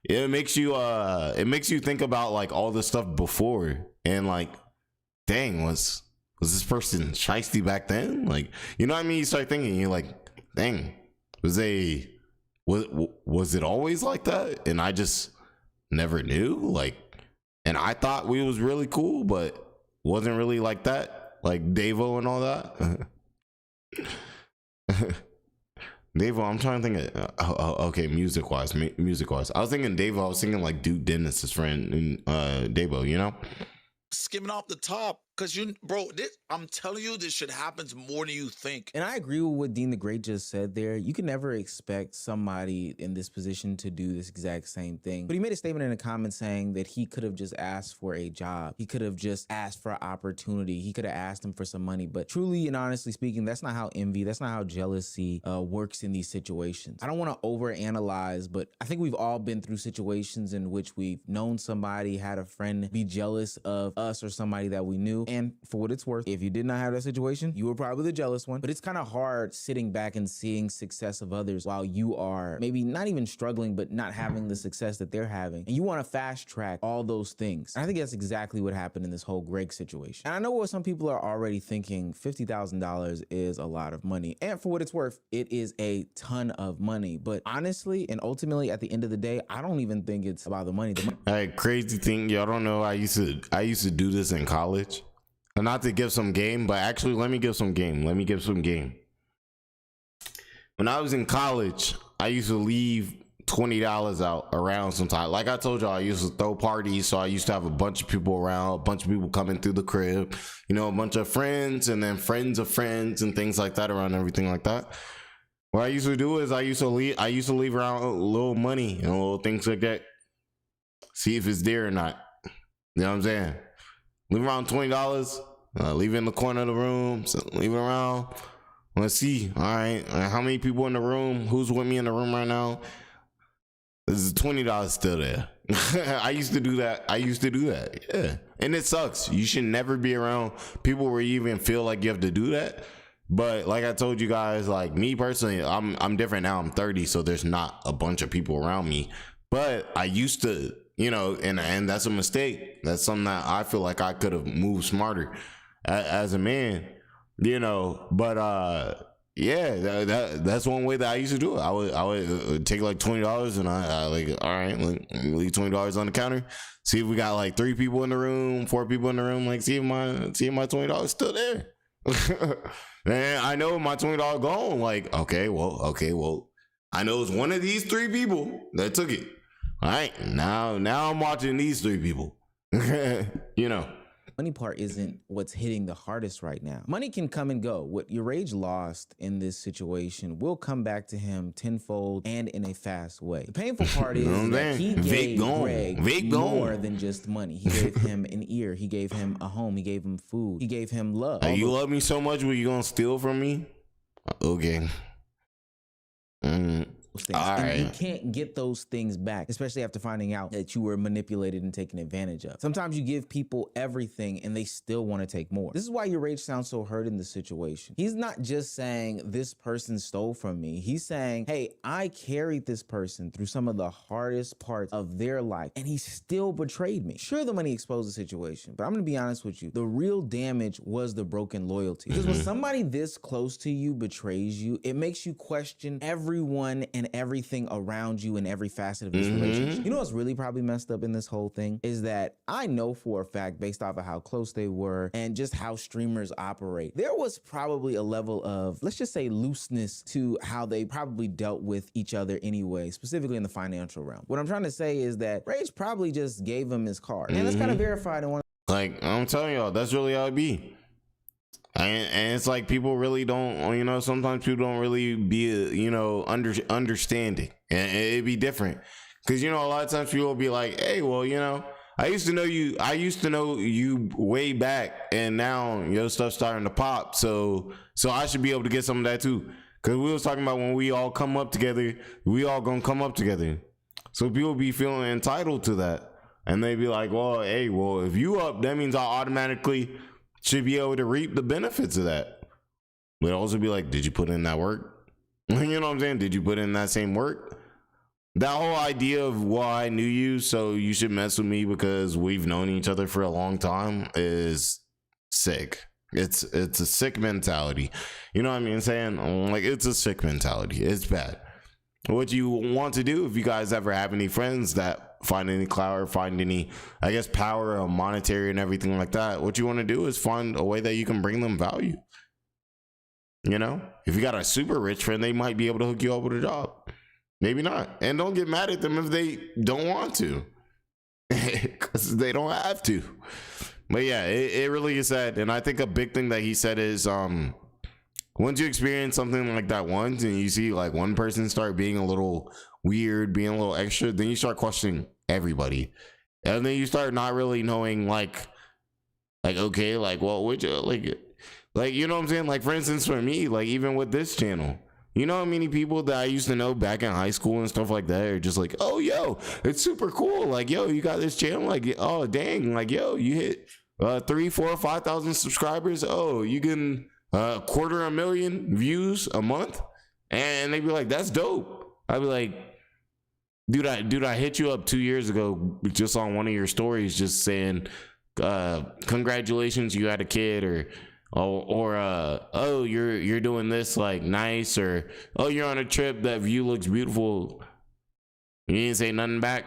S1: It makes you think about like all the stuff before and like, dang, was this person shiesty back then? Like, you know what I mean? You start thinking, you're like, dang, was it always like that? And I just never knew. Like, and I thought we was really cool, but wasn't really like that. Like Davo and all that. Davo, I'm trying to think of, okay, music wise. I was thinking Davo, I was thinking like Duke Dennis's friend, Davo, you know?
S8: Skimming off the top, Cause bro, I'm telling you, this shit happens more than you think.
S5: And I agree with what Dean the Great just said there. You can never expect somebody in this position to do this exact same thing. But he made a statement in the comments saying that he could have just asked for a job. He could have just asked for an opportunity. He could have asked him for some money. But truly and honestly speaking, that's not how envy, that's not how jealousy works in these situations. I don't want to overanalyze, but I think we've all been through situations in which we've known somebody, had a friend be jealous of us or somebody that we knew. And for what it's worth, if you did not have that situation, you were probably the jealous one. But it's kind of hard sitting back and seeing success of others while you are maybe not even struggling, but not having the success that they're having. And you want to fast track all those things. And I think that's exactly what happened in this whole Greg situation. And I know what some people are already thinking, $50,000 is a lot of money. And for what it's worth, it is a ton of money. But honestly, and ultimately at the end of the day, I don't even think it's about the money.
S1: Hey, crazy thing, y'all don't know, I used to do this in college. Not to give some game, but actually let me give some game. When I was in college, I used to leave $20 out around sometimes. Like I told y'all, I used to throw parties, so I used to have a bunch of people around, a bunch of people coming through the crib, you know, a bunch of friends and then friends of friends and things like that around, everything like that. What I used to do is I used to leave around a little money and little things like that. See if it's there or not. You know what I'm saying? Leave around $20. Leave it in the corner of the room. So leave it around. Let's see. All right. How many people in the room? Who's with me in the room right now? This is $20 still there. I used to do that. Yeah. And it sucks. You should never be around people where you even feel like you have to do that. But like I told you guys, like me personally, I'm different now. I'm 30, so there's not a bunch of people around me. But I used to, you know, and that's a mistake. That's something that I feel like I could have moved smarter as a man, you know. But yeah, that's one way that I used to do it. I would take like $20 and I like, all right, leave $20 on the counter. See if we got like 3 people in the room, 4 people in the room. Like see if my $20 is still there. And I know my $20 gone. Like okay, well, I know it's one of these 3 people that took it. All right, now I'm watching these 3 people. You know.
S5: Money part isn't what's hitting the hardest right now. Money can come and go. What your rage lost in this situation will come back to him tenfold and in a fast way. The painful part is that he gave Greg more than just money. He gave him an ear. He gave him a home. He gave him food. He gave him love.
S1: Hey, you love me so much, were you gonna steal from me? Okay.
S5: And you can't get those things back, especially after finding out that you were manipulated and taken advantage of. Sometimes you give people everything and they still want to take more. This is why your rage sounds so hurt in this situation. He's not just saying this person stole from me. He's saying, hey, I carried this person through some of the hardest parts of their life and he still betrayed me. Sure, the money exposed the situation, but I'm gonna be honest with you. The real damage was the broken loyalty. Because when somebody this close to you betrays you, it makes you question everyone and everything around you in every facet of this relationship. You know what's really probably messed up in this whole thing is that I know for a fact, based off of how close they were and just how streamers operate, there was probably a level of, let's just say, looseness to how they probably dealt with each other anyway, specifically in the financial realm. What I'm trying to say is that Rage probably just gave him his card. And that's kind of verified in one.
S1: Like, I'm telling y'all, that's really how it be. And it's like people really don't, you know, sometimes people don't really be, you know, understanding. And it'd be different. Because, you know, a lot of times people will be like, hey, well, you know, I used to know you way back and now your stuff's starting to pop. So I should be able to get some of that too. Because we was talking about when we all come up together, we all gonna come up together. So people be feeling entitled to that. And they be like, well, hey, well, if you up, that means I automatically should be able to reap the benefits of that. But also be like, did you put in that work? You know what I'm saying? Did you put in that same work? That whole idea of, well, I knew you, so you should mess with me because we've known each other for a long time is sick. It's a sick mentality. You know what I mean? Saying, like, it's a sick mentality. It's bad. What you want to do, if you guys ever have any friends that find any clout or find any, I guess, power or monetary and everything like that, what you want to do is find a way that you can bring them value. You know, if you got a super rich friend, they might be able to hook you up with a job. Maybe not. And don't get mad at them if they don't want to, because they don't have to. But yeah, it really is sad. And I think a big thing that he said is once you experience something like that once and you see like one person start being a little weird, being a little extra, then you start questioning everybody. And then you start not really knowing like okay, like well, would you like you know what I'm saying? Like for instance, for me, like even with this channel, you know how many people that I used to know back in high school and stuff like that are just like, oh yo, it's super cool. Like yo, you got this channel. Like oh dang, like yo, you hit 3, 4, 5,000 subscribers. Oh, you can 250,000 views a month, and they'd be like, that's dope. I'd be like, dude, I hit you up 2 years ago just on one of your stories, just saying, congratulations, you had a kid, or oh, you're doing this, like nice, or oh, you're on a trip, that view looks beautiful. You didn't say nothing back.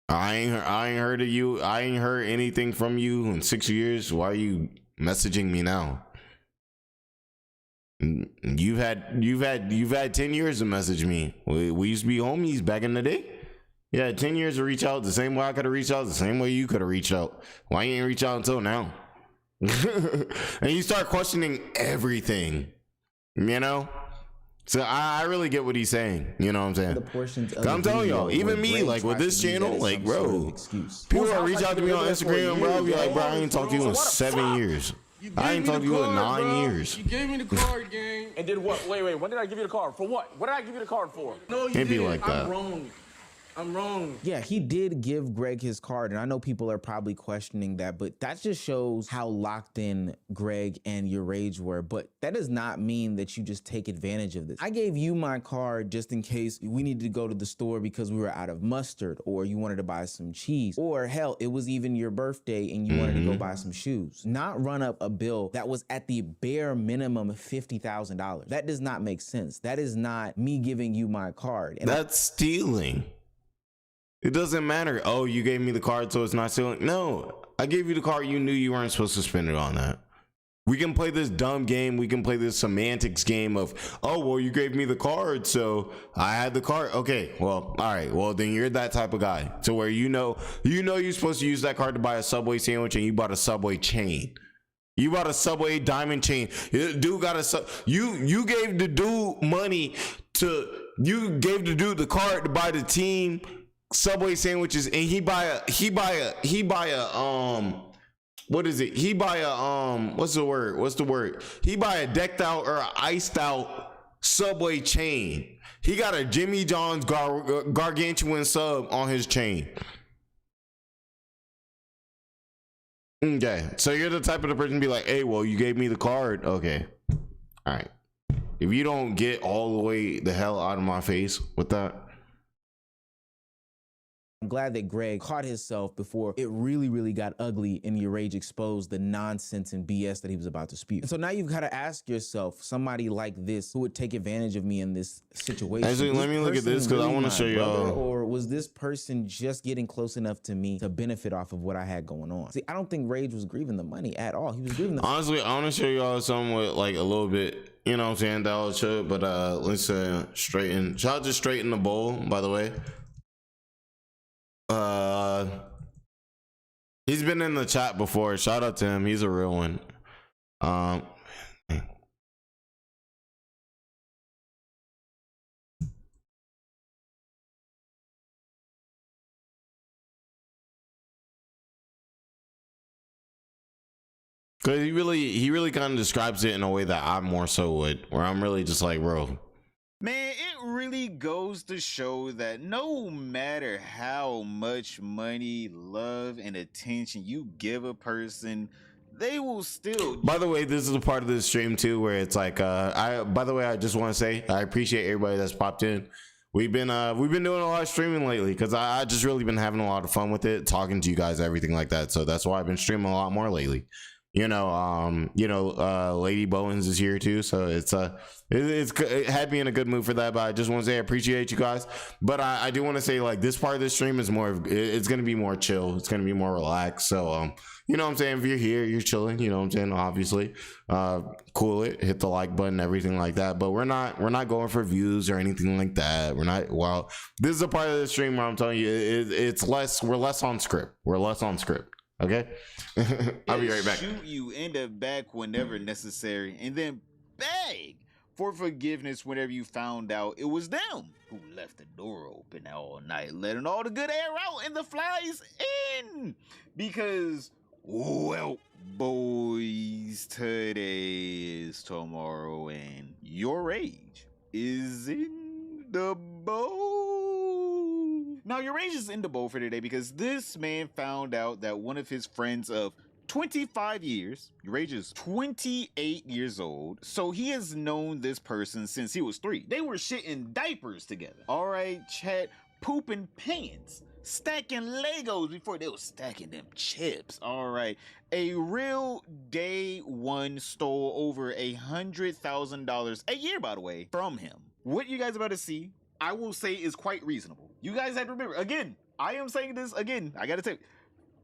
S1: I ain't heard of you. I ain't heard anything from you in 6 years. Why are you messaging me now? You've had 10 years to message me. We used to be homies back in the day. Yeah, 10 years to reach out the same way I could have reached out, the same way you could have reached out. Why you ain't reach out until now? And you start questioning everything, you know? So I really get what he's saying. You know what I'm saying?
S5: The portions of
S1: I'm telling y'all, even me, like with this channel, like bro, people that reach out to me on Instagram, bro, I'll be like, bro, I ain't talked to you in 7 years. I ain't talked to you in 9 years.
S3: You gave me the card, gang. And did what? Wait, when did I give you the card? For what? What did I give you the card for? No, you
S1: It'd be like that.
S3: I'm wrong.
S5: Yeah, he did give Greg his card, and I know people are probably questioning that, but that just shows how locked in Greg and your rage were. But that does not mean that you just take advantage of this. I gave you my card just in case we needed to go to the store because we were out of mustard, or you wanted to buy some cheese, or hell, it was even your birthday and you wanted to go buy some shoes. Not run up a bill that was at the bare minimum $50,000. That does not make sense. That is not me giving you my card. And
S1: that's stealing. It doesn't matter. Oh, you gave me the card, so it's not stealing. No, I gave you the card. You knew you weren't supposed to spend it on that. We can play this dumb game. We can play this semantics game of, oh, well, you gave me the card, so I had the card. Okay, well, all right. Well, then you're that type of guy to where you know you're supposed to use that card to buy a Subway sandwich, and you bought a Subway chain. You bought a Subway diamond chain. Dude got you gave the dude money you gave the dude the card to buy the team Subway sandwiches, and he buy a what is it? He buy a what's the word? He buy a decked out or a iced out Subway chain. He got a Jimmy John's gargantuan sub on his chain. Okay, so you're the type of the person to be like, hey, well, you gave me the card. Okay, all right. If you don't get all the way the hell out of my face with that.
S5: I'm glad that Greg caught himself before it really, really got ugly and your rage exposed the nonsense and BS that he was about to spew. And so now you've got to ask yourself, somebody like this who would take advantage of me in this situation.
S1: Actually, let me look at this because I want to show y'all.
S5: Or was this person just getting close enough to me to benefit off of what I had going on? See, I don't think Rage was grieving the money at all. He was grieving the
S1: honestly, I want to show y'all something with like a little bit, you know what I'm saying, that I'll show, but let's straighten. Shout out to Straighten the Bowl, by the way. He's been in the chat before. Shout out to him. He's a real one. Cause he really kind of describes it in a way that I more so would, where I'm really just like, bro.
S10: Man, it really goes to show that no matter how much money, love, and attention you give a person, they will still.
S1: By the way, this is a part of this stream too, where it's like, by the way, I just want to say I appreciate everybody that's popped in. We've been doing a lot of streaming lately because I just really been having a lot of fun with it, talking to you guys, everything like that. So that's why I've been streaming a lot more lately. Lady Bowens is here too, so it had me in a good mood for that. But I just want to say I appreciate you guys. But I do want to say, like, this part of the stream is it's gonna be more chill. It's gonna be more relaxed. So you know what I'm saying, if you're here, you're chilling, you know what I'm saying, obviously, cool it, hit the like button, everything like that. But we're not going for views or anything like that. This is a part of the stream where I'm telling you, we're less on script. Okay. I'll be right back.
S10: Shoot you in the back whenever necessary, and then beg for forgiveness whenever you found out it was them who left the door open all night, letting all the good air out and the flies in. Because, well, boys, today is tomorrow, and your age is in the bowl. Now, your age is in the bowl for today because this man found out that one of his friends of 25 years, your age is 28 years old, so he has known this person since he was 3. They were shitting diapers together. All right, chat, pooping pants, stacking Legos before they were stacking them chips. All right, a real day one stole over $100,000 a year, by the way, from him. What you guys about to see, I will say, is quite reasonable. You guys have to remember, again, I am saying this again, I gotta tell you,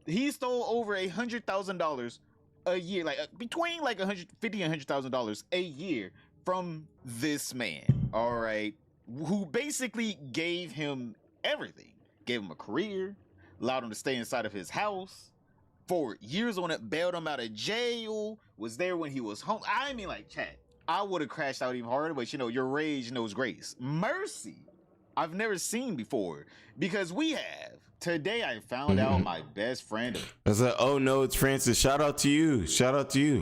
S10: he stole over $100,000 a year, like between like $150,000 and $100,000 a year from this man, all right, who basically gave him everything, gave him a career, allowed him to stay inside of his house for years on it, bailed him out of jail, was there when he was home. I mean, like, chat, I would have crashed out even harder, but your rage knows grace. Mercy, I've never seen before, because we have. Today I found out my best friend.
S1: I said, oh no, it's Francis. Shout out to you.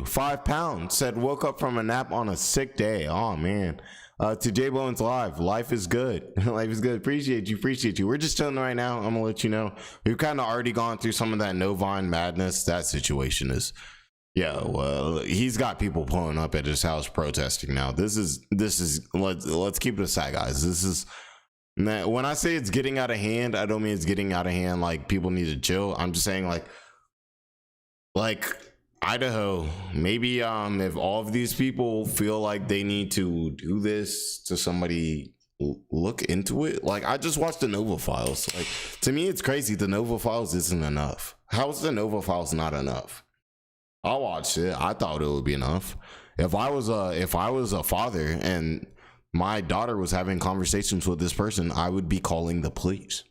S1: 5 pounds said, woke up from a nap on a sick day. Oh man. To JBowens Live. Life is good. Life is good. Appreciate you. We're just chilling right now. I'm gonna let you know. We've kind of already gone through some of that Novine madness. That situation is, yeah, well, he's got people pulling up at his house protesting now. This is let's keep it aside, guys. This is, when I say it's getting out of hand, I don't mean it's getting out of hand like people need to chill. I'm just saying like Idaho, maybe if all of these people feel like they need to do this to somebody, look into it. Like, I just watched the Nova Files. Like, to me, it's crazy. The Nova Files isn't enough. How is the Nova Files not enough? I watched it. I thought it would be enough. If I was a father and my daughter was having conversations with this person, I would be calling the police.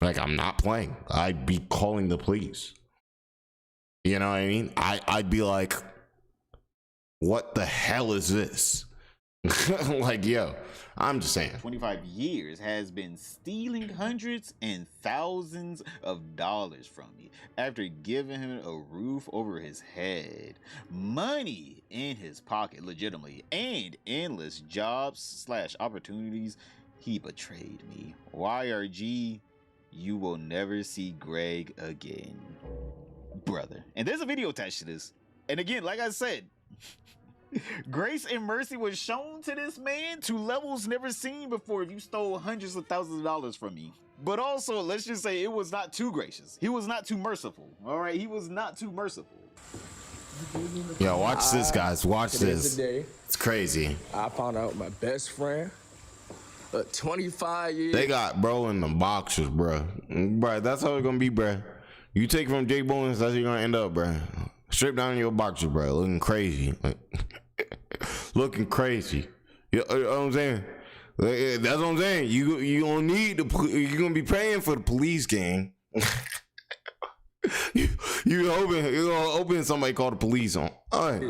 S1: Like, I'm not playing. I'd be calling the police. You know what I mean? I'd be like, what the hell is this? Like, yo, I'm just saying.
S10: 25 years has been stealing hundreds and thousands of dollars from me after giving him a roof over his head, money in his pocket legitimately, and endless jobs / opportunities. He betrayed me. YRG, you will never see Greg again, brother. And there's a video attached to this. And again, like I said, grace and mercy was shown to this man to levels never seen before if you stole hundreds of thousands of dollars from me. But also, let's just say it was not too gracious. He was not too merciful. All right, he was not too merciful.
S1: Yo, watch this, guys. Watch this.
S3: Today,
S1: it's crazy.
S3: I found out my best friend, 25 years.
S1: They got bro in the boxers, bro. Bro, that's how it's gonna be, bro. You take from JBowens, that's how you're gonna end up, bro. Strip down your boxers, bro. Looking crazy. Looking crazy. You know what I'm saying? That's what I'm saying. You don't need you're gonna be paying for the police, gang. you're gonna open somebody called the police on. All right.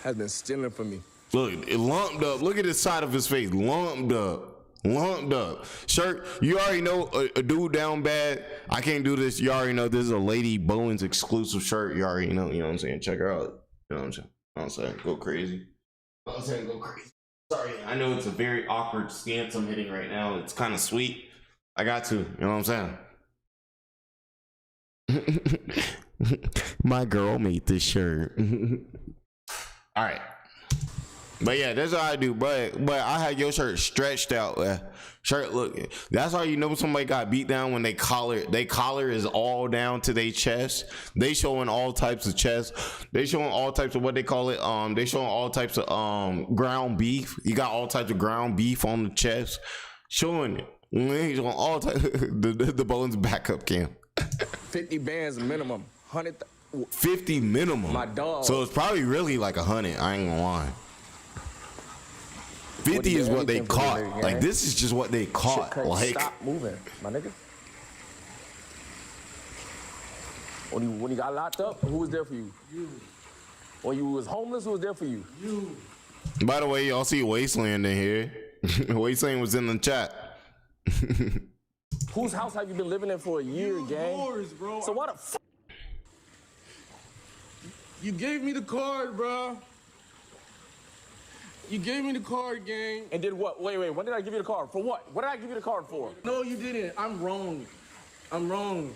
S3: Has been stealing from me.
S1: Look, it lumped up. Look at the side of his face. Lumped up. Shirt, you already know a dude down bad. I can't do this. You already know this is a Lady Bowens exclusive shirt. You already know. You know what I'm saying? Check her out. You know what I'm saying? Go crazy. Go crazy. Sorry, I know it's a very awkward stance I'm hitting right now. It's kind of sweet. I got to. You know what I'm saying? My girl made this shirt. All right. But yeah, that's what I do. But I had your shirt stretched out. Shirt look. That's how you know somebody got beat down when they collar is all down to their chest. They showing all types of chest. They showing all types of what they call it. They showing all types of ground beef. You got all types of ground beef on the chest. Showing it. He's on all types. The Bowens backup cam.
S3: 50 bands minimum. 100.
S1: 50 minimum.
S3: My dog.
S1: So it's probably really like 100. I ain't gonna lie. 50 is what they caught. Like this is just what they caught. Like
S3: stop moving, my nigga. When you got locked up, who was there for you? You. When you was homeless, who was there for you? You.
S1: By the way, y'all see Wasteland in here. Wasteland was in the chat.
S3: Whose house have you been living in for a year, gang?
S20: Yours, bro.
S3: So what the f?
S20: You gave me the card, bro. You gave me the card, gang.
S3: And did what? Wait. When did I give you the card? For what? What did I give you the card for?
S20: No, you didn't. I'm wrong. I'm wrong.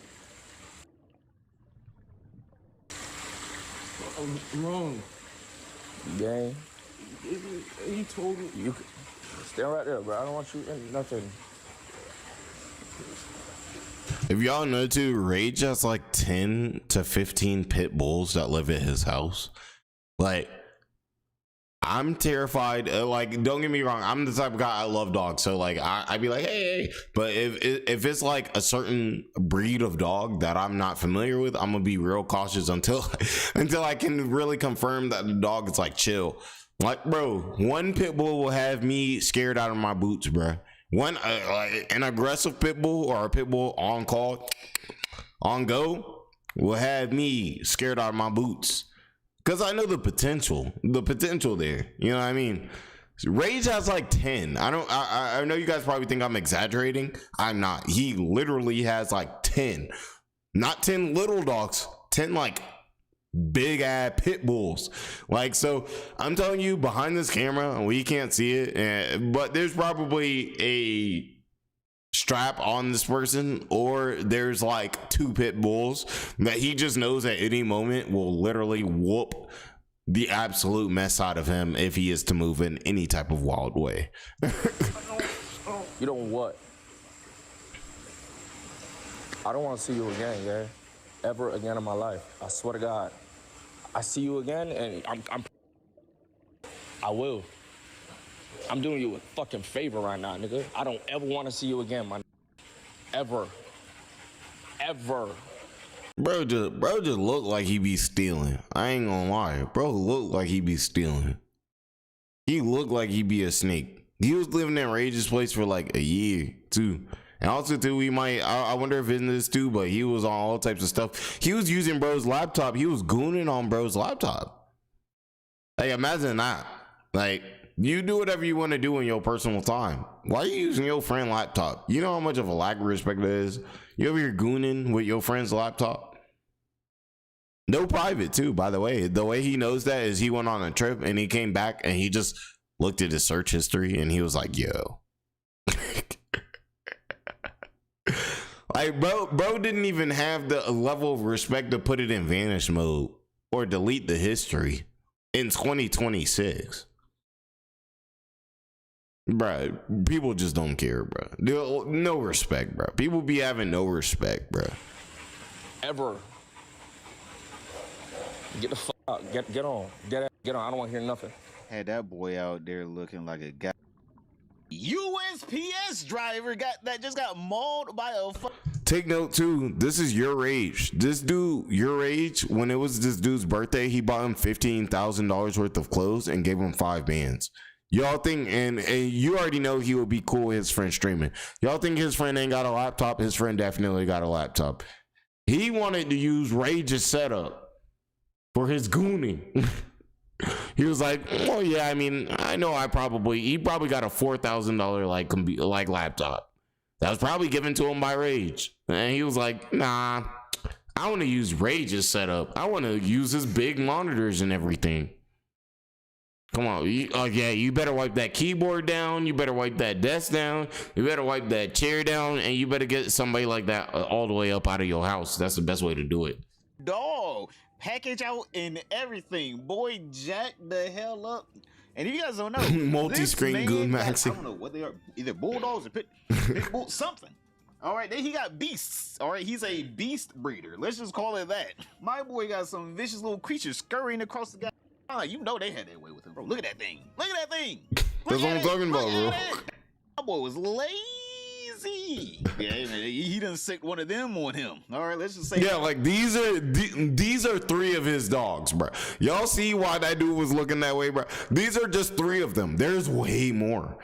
S20: I'm wrong.
S3: Gang.
S20: You told me.
S3: You stay right there, bro. I don't want you in nothing.
S1: If y'all know too, Rage has like 10 to 15 pit bulls that live at his house. Like, I'm terrified. Like, don't get me wrong. I'm the type of guy, I love dogs. So like, I'd be like, hey. But if it's like a certain breed of dog that I'm not familiar with, I'm gonna be real cautious until I can really confirm that the dog is like chill. Like, bro, one pit bull will have me scared out of my boots, bro. One an aggressive pit bull or a pit bull on call, on go, will have me scared out of my boots. Cause I know the potential there. You know what I mean? Rage has like 10. I know you guys probably think I'm exaggerating. I'm not. He literally has like 10. Not 10 little dogs. 10 like big ass pit bulls. Like, so I'm telling you, behind this camera, we can't see it, but there's probably a strap on this person, or there's like 2 pit bulls that he just knows at any moment will literally whoop the absolute mess out of him if he is to move in any type of wild way.
S3: You don't what? I don't want to see you again, yeah. Ever again in my life. I swear to God. I see you again, and I will. I'm doing you a fucking favor right now, nigga. I don't ever want to see you again, man. Ever.
S1: Bro just look like he be stealing. I ain't gonna lie. Bro look like he be stealing. He look like he be a snake. He was living in Rage's place for like a year, too. And also, too, I wonder if in this, too, but he was on all types of stuff. He was using bro's laptop. He was gooning on bro's laptop. Like, imagine that. Like, you do whatever you want to do in your personal time. Why are you using your friend's laptop? You know how much of a lack of respect that is? You over here gooning with your friend's laptop? No private, too, by the way. The way he knows that is he went on a trip and he came back and he just looked at his search history and he was like, yo. Like, bro didn't even have the level of respect to put it in vanish mode or delete the history in 2026. Bro, people just don't care, bro. No respect, bro. People be having no respect, bro.
S3: Ever. Get the fuck out. Get on. Get on. I don't want to hear nothing.
S10: Had that boy out there looking like a guy. USPS driver just got mauled by a
S1: Take note too, this is your age. This dude, your age, when it was this dude's birthday, he bought him $15,000 worth of clothes and gave him 5 bands. Y'all think, and you already know he will be cool with his friend streaming. Y'all think his friend ain't got a laptop? His friend definitely got a laptop. He wanted to use Rage's setup for his gooning. He was like, oh yeah, I mean, I know he probably got a $4,000 like laptop that was probably given to him by Rage. And he was like, nah, I want to use Rage's setup. I want to use his big monitors and everything. Come on, you better wipe that keyboard down. You better wipe that desk down. You better wipe that chair down, and you better get somebody like that all the way up out of your house. That's the best way to do it.
S10: Dog, package out and everything. Boy, jack the hell up. And if you guys don't know,
S1: multi-screen goon maxi.
S10: I don't know what they are, either bulldogs or pit bull, something. All right, then he got beasts. All right, he's a beast breeder. Let's just call it that. My boy got some vicious little creatures scurrying across the guy. You know they had their way with him, bro. Look at that thing. Look at that thing.
S1: That's what I'm talking about, bro.
S10: My boy was lazy. Yeah, he done sicked one of them on him. All right, let's just say.
S1: Yeah, like these are 3 of his dogs, bro. Y'all see why that dude was looking that way, bro? These are just 3 of them. There's way more.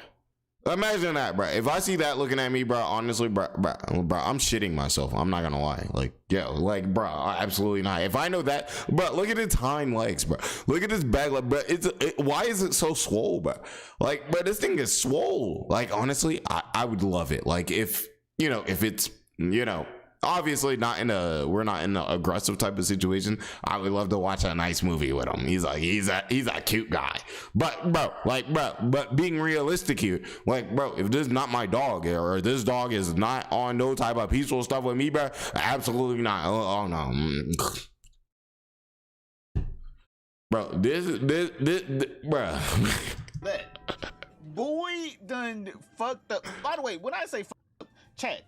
S1: Imagine that, bro. If I see that looking at me, bro, honestly, bro, I'm shitting myself. I'm not gonna lie. Like, yo, like, bro, absolutely not. If I know that, bro, look at its hind legs, bro. Look at this back leg, bro. Why is it so swole, bro? Like, bro, this thing is swole. Like, honestly, I would love it. Like, if it's, obviously we're not in an aggressive type of situation. I would love to watch a nice movie with him. He's a cute guy. But but being realistic here, like, bro, if this is not my dog or this dog is not on no type of peaceful stuff with me, bro, absolutely not. Oh no. Bro, this bro.
S10: Boy done fucked up. By the way, when I say fucked up, chat,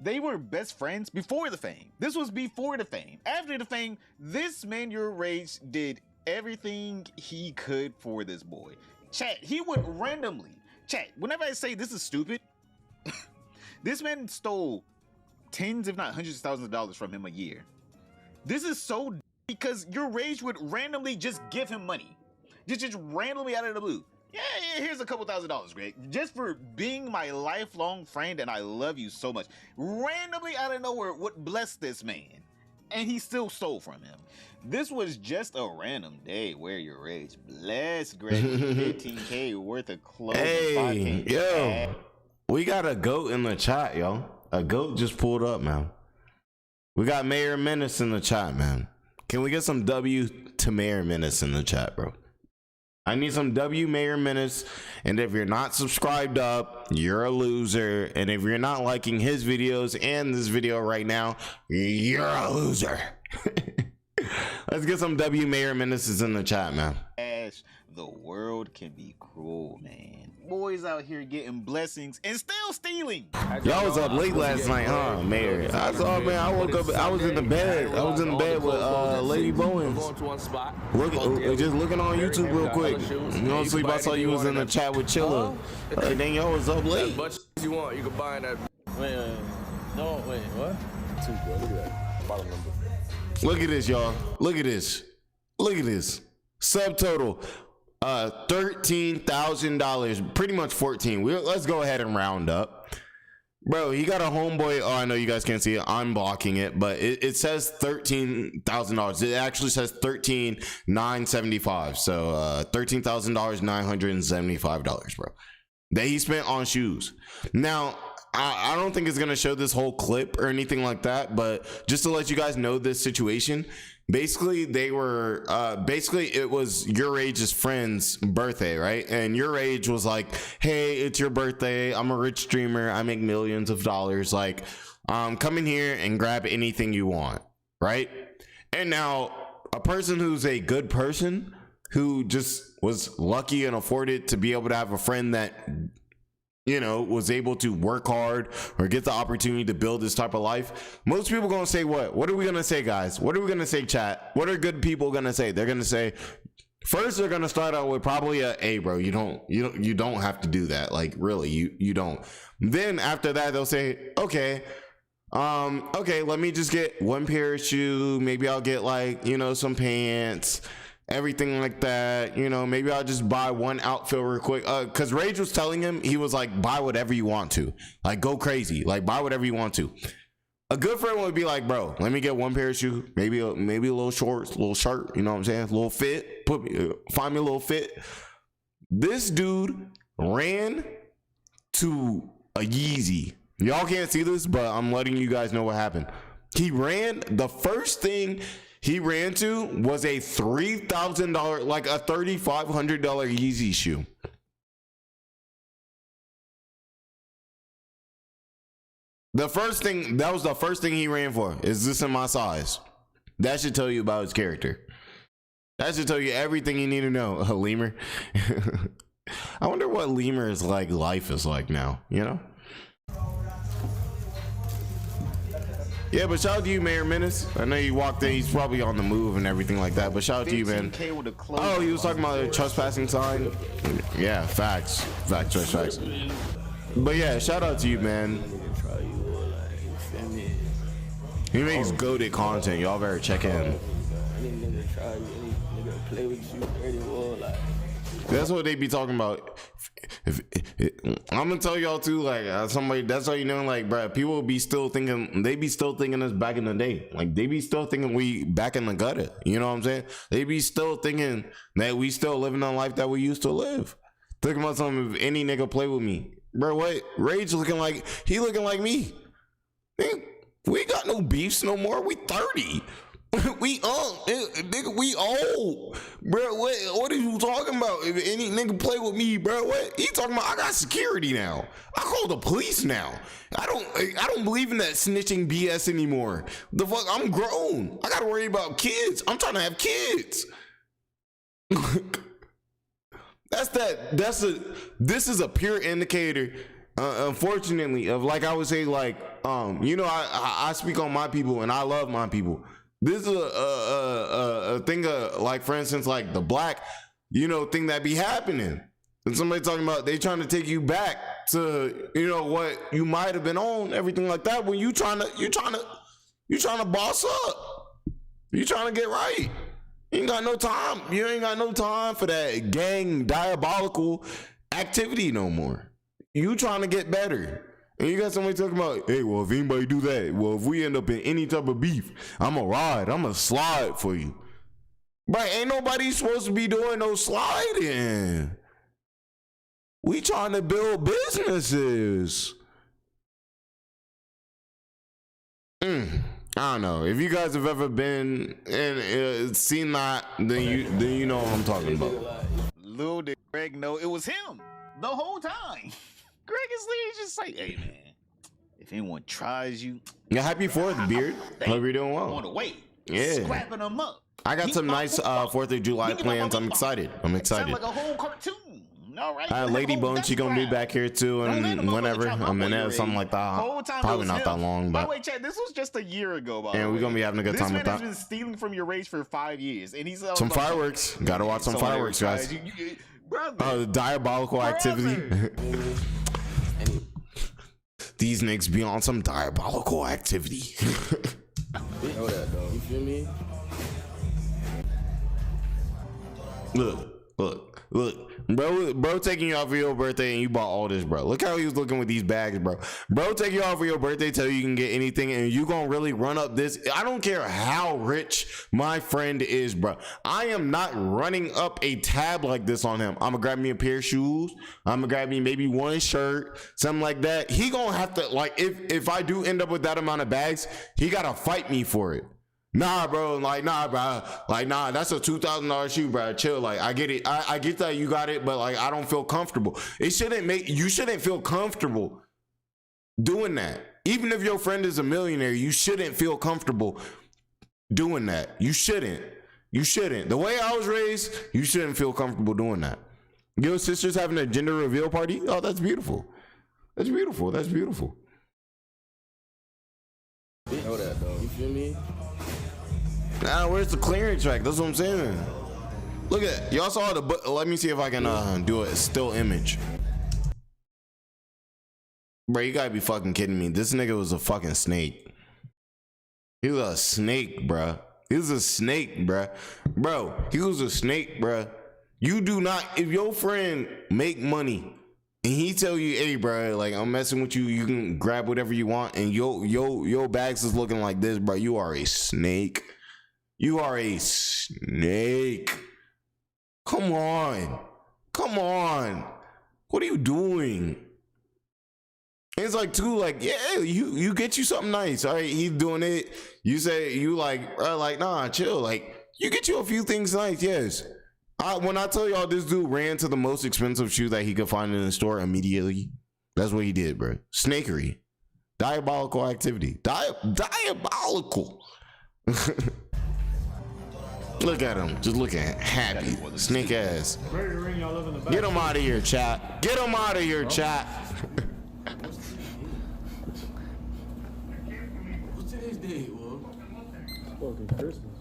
S10: they were best friends before the fame. This was before the fame. After the fame, this man, your rage, did everything he could for this boy. Chat, he would randomly, chat, whenever I say this is stupid, this man stole tens, if not hundreds of thousands of dollars from him a year. This is so because your rage would randomly just give him money. Just randomly out of the blue. Yeah, here's a couple $1,000s, Greg. Just for being my lifelong friend, and I love you so much. Randomly out of nowhere, what blessed this man? And he still stole from him. This was just a random day where your rage blessed Greg with 15K worth of clothes.
S1: Hey, yo, we got a goat in the chat, yo. A goat just pulled up, man. We got Mayor Menace in the chat, man. Can we get some W to Mayor Menace in the chat, bro? I need some W Mayor Menace, and if you're not subscribed up, you're a loser, and if you're not liking his videos and this video right now, you're a loser. Let's get some W Mayor Menaces in the chat, man.
S10: The world can be cruel, man. Boys out here getting blessings and still stealing.
S1: Y'all was up late last night, huh, Mayor? I saw, man. I woke up. I was in the bed. I was in the bed with Lady Bowens. Just looking on YouTube real quick. You don't sleep. I saw you was in the chat with Chilla. Then y'all was up late.
S3: Much you want, you can buy that. Wait, what? 2, bro. Look at that bottom number.
S1: Look at this, y'all. Look at this. Look at this. Subtotal. $13,000, pretty much 14. Let's go ahead and round up, bro. He got a homeboy. Oh, I know you guys can't see it. I'm blocking it, but it says $13,000. It actually says $13,975. So $13,000, $975, bro, that he spent on shoes. Now, I don't think it's gonna show this whole clip or anything like that, but just to let you guys know this situation. Basically, they were it was Your Age's friend's birthday, right? And Your Age was like, hey, it's your birthday. I'm a rich streamer. I make millions of dollars. Like, come in here and grab anything you want, right? And now a person who's a good person who just was lucky and afforded to be able to have a friend that, was able to work hard or get the opportunity to build this type of life. Most people gonna say what are we gonna say, guys? What are we gonna say, chat? What are good people gonna say? They're gonna say, first they're gonna start out with probably hey, bro, you don't have to do that. Like, really, you don't. Then after that, they'll say, okay, let me just get one pair of shoes. Maybe I'll get some pants, everything like that. Maybe I'll just buy one outfit real quick. Cause Rage was telling him, he was like, buy whatever you want to, like, go crazy, like, buy whatever you want to. A good friend would be like, bro, let me get one pair of shoes, maybe a little shorts, a little shirt, you know what I'm saying, a little fit, find me a little fit. This dude ran to a Yeezy. Y'all can't see this, but I'm letting you guys know what happened. He ran, the first thing he ran to was a $3,000, like a $3,500 Yeezy shoe. That was the first thing he ran for. Is this in my size? That should tell you about his character. That should tell you everything you need to know, Lemur. I wonder what Lemur's like life is like now, you know? Yeah, but shout out to you, Mayor Menace. I know you walked in. He's probably on the move and everything like that. But shout out to you, man. Oh, he was talking about a trespassing sign. Yeah, facts. Facts. But yeah, shout out to you, man. He makes goated content. Y'all better check in. That's what they be talking about. I'm gonna tell y'all too, like somebody. That's how you know, like, bro. People be still thinking. They be still thinking us back in the day. Like they be still thinking we back in the gutter. You know what I'm saying? They be still thinking that we still living the life that we used to live. Think about something. If any nigga play with me, bro, what? Rage looking like he looking like me. Man, we ain't got no beefs no more. We 30. We nigga, we old, bro. What are you talking about? If any nigga play with me, bro, what he talking about? I got security now. I call the police now. I don't believe in that snitching BS anymore. The fuck, I'm grown. I gotta worry about kids. I'm trying to have kids. This is a pure indicator, unfortunately, of, like I would say, like you know, I speak on my people and I love my people. This is a thing of, like, for instance, like the black, you know, thing that be happening. And somebody talking about they trying to take you back to, you know, what you might have been on, everything like that. When you trying to boss up. You trying to get right. You ain't got no time. You ain't got no time for that gang diabolical activity no more. You trying to get better. And you got somebody talking about, hey, well, if anybody do that, well, if we end up in any type of beef, I'm gonna ride, I'm gonna slide for you. But ain't nobody supposed to be doing no sliding. We trying to build businesses. I don't know. If you guys have ever been and seen that, then you know what I'm talking about.
S10: Little did Greg know it was him the whole time. Greg is literally just like, hey man, if anyone tries you,
S1: yeah, happy 4th, Beard. Hope you're doing well.
S10: On the way,
S1: yeah,
S10: scrapping them up.
S1: I got some nice 4th of July plans. I'm excited.
S10: Sound like a whole cartoon. All right.
S1: Lady Bone, she gonna be back here too, and whenever I'm in there, something like that. Probably not that long, but.
S10: By the way, Chad, this was just a year ago.
S1: And we're gonna be having a good time with that.
S10: This man has been stealing from your race for 5 years, and he's
S1: some fireworks. Gotta watch some fireworks, guys. The diabolical activity. These niggas be on some diabolical activity.
S3: Know that, though. You feel me?
S1: Look, bro taking you out for your birthday and you bought all this, bro. Look how he was looking with these bags, bro. Bro taking you out for your birthday, tell you can get anything, and you gonna really run up this. I don't care how rich my friend is, bro. I am not running up a tab like this on him. I'm gonna grab me a pair of shoes. I'm gonna grab me maybe one shirt, something like that. He gonna have to, like, if I do end up with that amount of bags, he gotta fight me for it. Nah, bro. Like, nah, bro. Like, nah, that's a $2,000 shoe, bro. Chill. Like, I get it. I get that you got it, but, like, I don't feel comfortable. You shouldn't feel comfortable doing that. Even if your friend is a millionaire, you shouldn't feel comfortable doing that. You shouldn't. The way I was raised, you shouldn't feel comfortable doing that. Your sister's having a gender reveal party? Oh, that's beautiful. That's beautiful.
S3: You know that, though. You feel me?
S1: Nah, where's the clearing track? That's what I'm saying. Look at y'all saw the. Let me see if I can do a still image. Bro, you gotta be fucking kidding me. This nigga was a fucking snake. He was a snake, bro. He was a snake, bro. Bro, he was a snake, bro. You do not. If your friend make money and he tell you, hey, bro, like, I'm messing with you, you can grab whatever you want, and your bags is looking like this, bro. You are a snake. You are a snake. Come on. What are you doing? It's like, too, like, yeah, you get you something nice. All right, he's doing it. You say, you like, bro, like, nah, chill. Like, you get you a few things nice, yes. When I tell y'all this dude ran to the most expensive shoe that he could find in the store immediately, that's what he did, bro. Snakery. Diabolical activity. Diabolical. Look at him, just looking happy. Snake ass. Get him out of here, chat. Get him out of here, chat.
S3: What's today's date, bro?
S11: Fucking Christmas.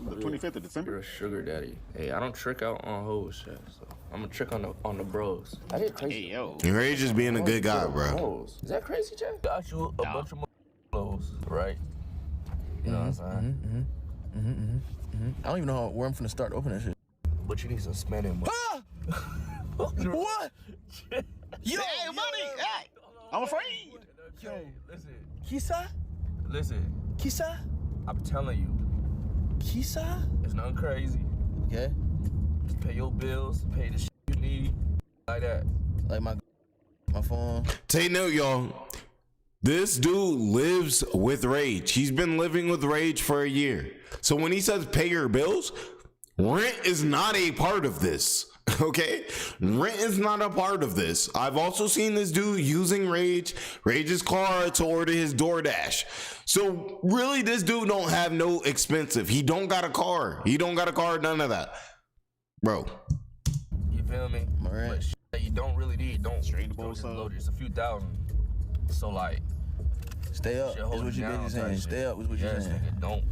S10: The 25th of December.
S3: You're a sugar daddy. Hey, I don't trick out on hoes, shit. So I'm gonna trick on the bros. That is crazy.
S10: Hey, yo.
S1: Ray just being a good guy, bro.
S3: Is that crazy, Jay? Got you a bunch of clothes, right? You know what I'm saying?
S11: I don't even know where I'm finna start opening that shit.
S3: But you need some spending money.
S11: What?
S10: Yo, hey, money. Hey, I'm afraid.
S3: Yo, listen.
S11: Kisa?
S3: Listen.
S11: Kisa?
S3: I'm telling you.
S11: Kisa?
S3: It's nothing crazy.
S11: Yeah?
S3: Just pay your bills, pay the shit you need, like that.
S11: Like my phone.
S1: Take note, y'all. This dude lives with Rage. He's been living with Rage for a year. So when he says pay your bills, rent is not a part of this. Okay? Rent is not a part of this. I've also seen this dude using Rage's car to order his DoorDash. So really, this dude don't have no expensive. He don't got a car. He don't got a car, none of that. Bro.
S3: You feel me?
S11: Right.
S3: But shit that you don't really need, don't
S10: Straight the
S3: go
S10: bowl
S3: just
S10: side.
S3: load it. It's a few thousand. So like,
S11: Stay up. That's what you been saying. Stay up is what you're saying.
S3: Nigga, don't.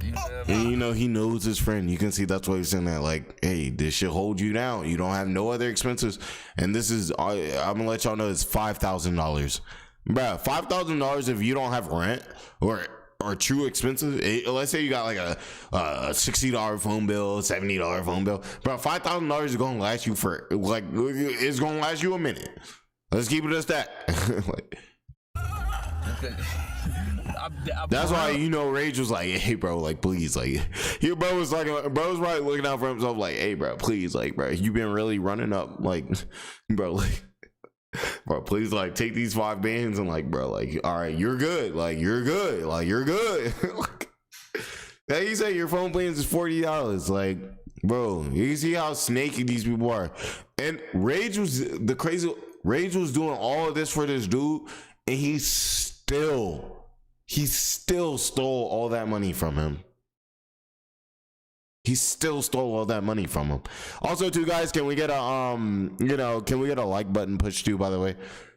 S3: You feel me?
S1: And you know, he knows his friend. You can see that's why he's saying that. Like, hey, this should hold you down. You don't have no other expenses. And this is, I'm going to let y'all know, it's $5,000. Bruh, $5,000 if you don't have rent or true expenses. Let's say you got like a $60 phone bill, $70 phone bill. Bro, $5,000 is going to last you for, like, it's going to last you a minute. Let's keep it as that. Like, that's why, you know, Rage was like, hey, bro, like, please, like, your bro was probably looking out for himself, like, hey, bro, please, like, bro, you been really running up, like, bro, like, bro, please, like, take these 5 bands and, like, bro, like, all right, you're good, like, you're good, like, you're good. Now you say your phone plans is $40, like, bro, you see how snaky these people are. And Rage was doing all of this for this dude, and he still stole all that money from him. He still stole all that money from him. Also, too, guys, can we get a can we get a like button pushed too, by the way?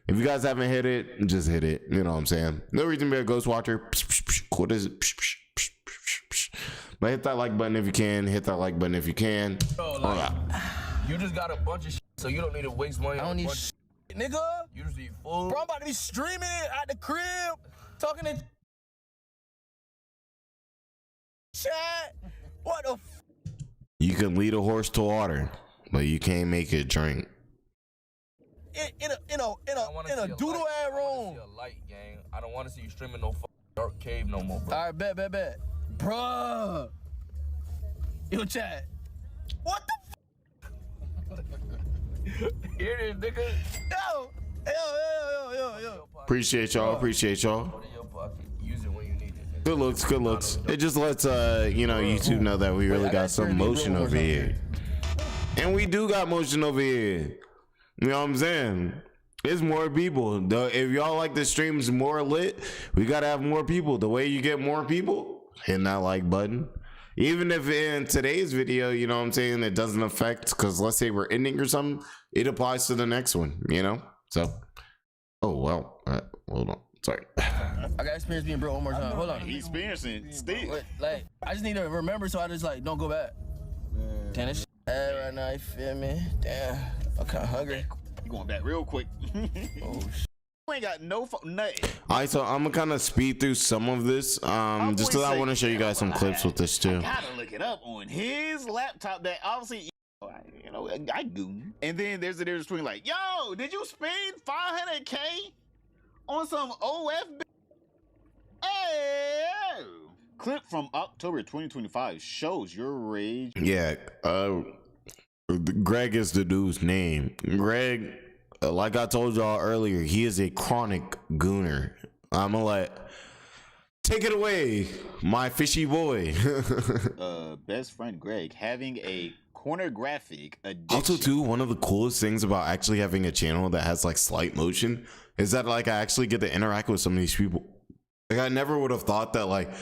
S1: If you guys haven't hit it, just hit it. You know what I'm saying? No reason to be a ghost watcher. What is it? But hit that like button if you can. Hit that like button if you can.
S3: Bro, like, you just got a bunch of shit, so you don't need to waste money.
S11: I don't need shit, nigga.
S3: You just need food.
S11: Bro, I'm about to be streaming it at the crib, talking to chat. What the
S1: You can lead a horse to water, but you can't make it drink.
S11: in a doodle ass room.
S3: A light, gang. I don't want to see you streaming no dark cave no more, bro.
S11: All right, bet. Bruh. Yo, chat. What the
S3: Here it is, nigga.
S11: Yo.
S1: Appreciate y'all.
S3: Use it when you need it.
S1: Good looks. It just lets YouTube know that we really got some motion over here. And we do got motion over here. You know what I'm saying? It's more people. If y'all like the streams more lit, we gotta have more people. The way you get more people, hit that like button. Even if in today's video, you know what I'm saying, it doesn't affect, because let's say we're ending or something, it applies to the next one, you know? So, oh, well, hold on. Sorry.
S11: I got experience being broke one more time. Hold on.
S10: He's experiencing Steve.
S11: Like, I just need to remember so I just, like, don't go back. Damn, this shit bad right now, you feel me? Damn, I'm kind of hungry.
S10: You going back real quick.
S11: Oh, shit.
S10: You ain't got nothing.
S1: All right, so I'm gonna kind of speed through some of this, just because I want to show you guys some clips with this too.
S10: I gotta look it up on his laptop. That obviously, you know, I goon. And then there's the difference between like, yo, did you spend $500K on some OF? Hey, clip from October 2025 shows your rage.
S1: Yeah, Greg is the dude's name. Greg, like I told y'all earlier, he is a chronic gooner. I'm gonna take it away, my fishy boy.
S10: Best friend Greg having a pornographic addiction.
S1: Also, too, one of the coolest things about actually having a channel that has like slight motion is that like I actually get to interact with some of these people. Like I never would have thought that like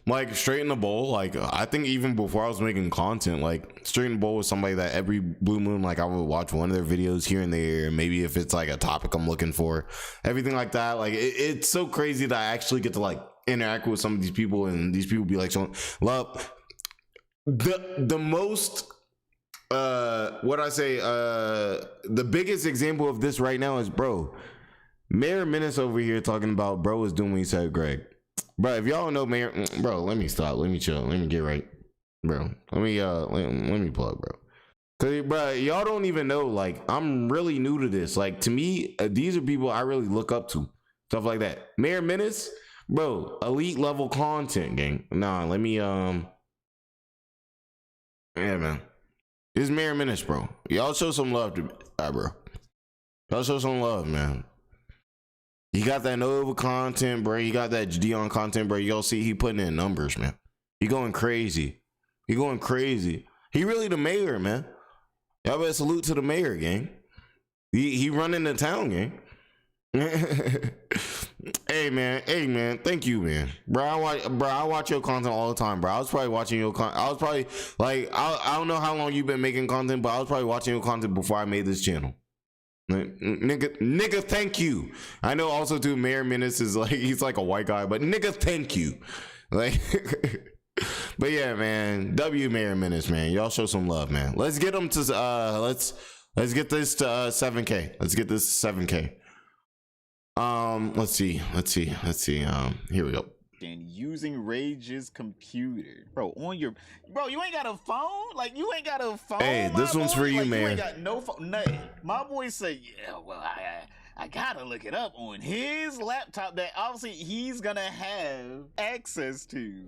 S1: like Straight in the Bowl, like I think even before I was making content, like Straight in the Bowl was somebody that every blue moon, like I would watch one of their videos here and there, maybe if it's like a topic I'm looking for, everything like that. Like it's so crazy that I actually get to like interact with some of these people, and these people be like, so love the most the biggest example of this right now is, bro, Mayor Menace over here talking about bro is doing what he said, Greg. Bro, if y'all don't know Mayor, bro, let me stop, let me chill, let me get right, bro. Let me plug, bro. Cause, bro, y'all don't even know, like, I'm really new to this. Like, to me, these are people I really look up to, stuff like that. Mayor Menace, bro, elite level content, gang. Nah, let me yeah, man. This is Mayor Menace, bro. Y'all show some love to bro. Y'all show some love, man. He got that Nova content, bro. He got that Dion content, bro. Y'all see he putting in numbers, man. He going crazy. He going crazy. He really the mayor, man. Y'all better salute to the mayor, gang. He running the town, gang. Hey man, thank you, man. Bro, I watch your content all the time, bro. I was probably watching your content. I was probably like, I don't know how long you've been making content, but I was probably watching your content before I made this channel. Nigga, thank you. I know also too, Mayor Menace is like, he's like a white guy, but nigga, thank you. Like, but yeah, man, W Mayor Menace, man. Y'all show some love, man. Let's get them to let's get this to 7K. Let's get this to 7K. Let's see. Here we go.
S10: And using Rage's computer, bro, you ain't got a phone. Like, you ain't got a phone.
S1: Hey, this one's for you,
S10: like,
S1: man.
S10: You ain't got no phone. Nothing. My boy say, yeah, well, I gotta look it up on his laptop that obviously he's gonna have access to.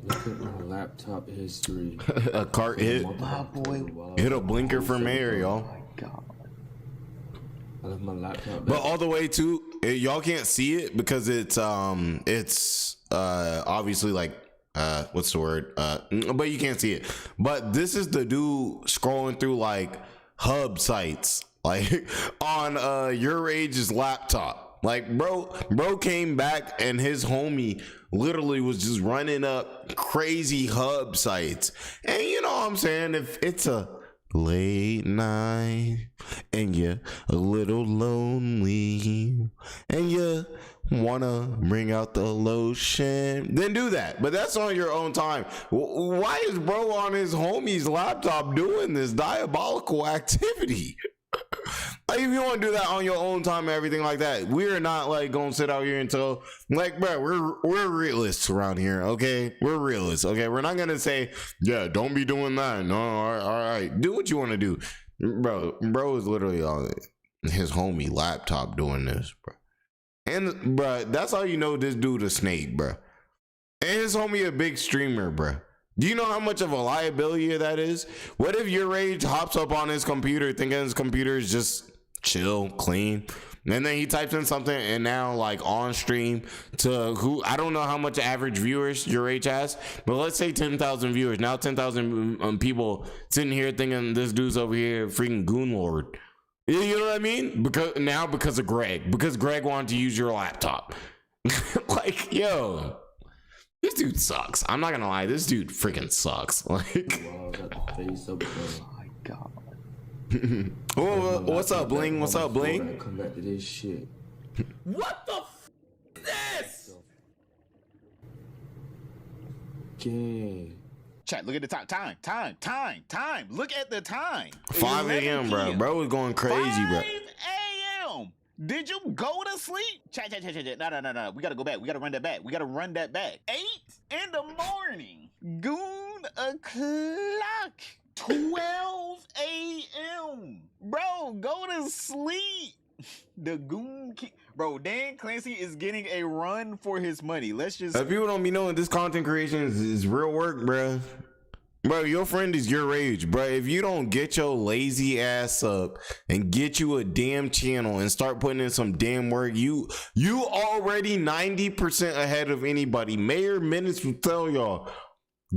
S6: Look at my laptop history.
S1: A cart hit.
S10: My boy
S1: hit a blinker for mayor, y'all.
S10: Oh my God.
S6: I left my laptop.
S1: But all the way to y'all can't see it because it's obviously like what's the word, but you can't see it. But this is the dude scrolling through like hub sites, like on Your Age's laptop. Like bro came back and his homie literally was just running up crazy hub sites. And you know what I'm saying, if it's a late night and you're a little lonely and you wanna bring out the lotion, then do that, but that's on your own time. Why is bro on his homie's laptop doing this diabolical activity? Like, if you want to do that on your own time and everything like that, we're not like gonna sit out here until, like, bro, we're realists around here, okay? We're realists, okay? We're not gonna say, yeah, don't be doing that. No, all right, do what you want to do. Bro is literally on his homie laptop doing this, bro. And bro, that's how you know this dude a snake, bro. And his homie a big streamer, bro. Do you know how much of a liability that is? What if Your Rage hops up on his computer thinking his computer is just chill, clean, and then he types in something and now like on stream to who, I don't know how much average viewers Your Rage has, but let's say 10,000 viewers. Now 10,000 people sitting here thinking this dude's over here freaking goon lord. You know what I mean? Because of Greg. Because Greg wanted to use your laptop. Like, yo. This dude sucks. I'm not gonna lie. This dude freaking sucks. Like,
S6: wow, that face up, oh my God.
S1: Oh, what's up, Bling? What's up, Bling?
S6: Come back to this shit.
S3: What the f is this?
S6: Okay.
S10: Chat, look at the time. Look at the time.
S1: 5 a.m., bro. Bro was going crazy, bro.
S10: 5 a.m. Did you go to sleep? Chat. No. We gotta go back. We gotta run that back. 8 in the morning. Goon o'clock. 12 a.m. Bro, go to sleep. The goon bro, Dan Clancy is getting a run for his money. Let's just,
S1: if people don't be knowing, this content creation is real work, bro. Bro, your friend is Your Rage, bro. If you don't get your lazy ass up and get you a damn channel and start putting in some damn work, you already 90% ahead of anybody. Mayor Menace will tell y'all,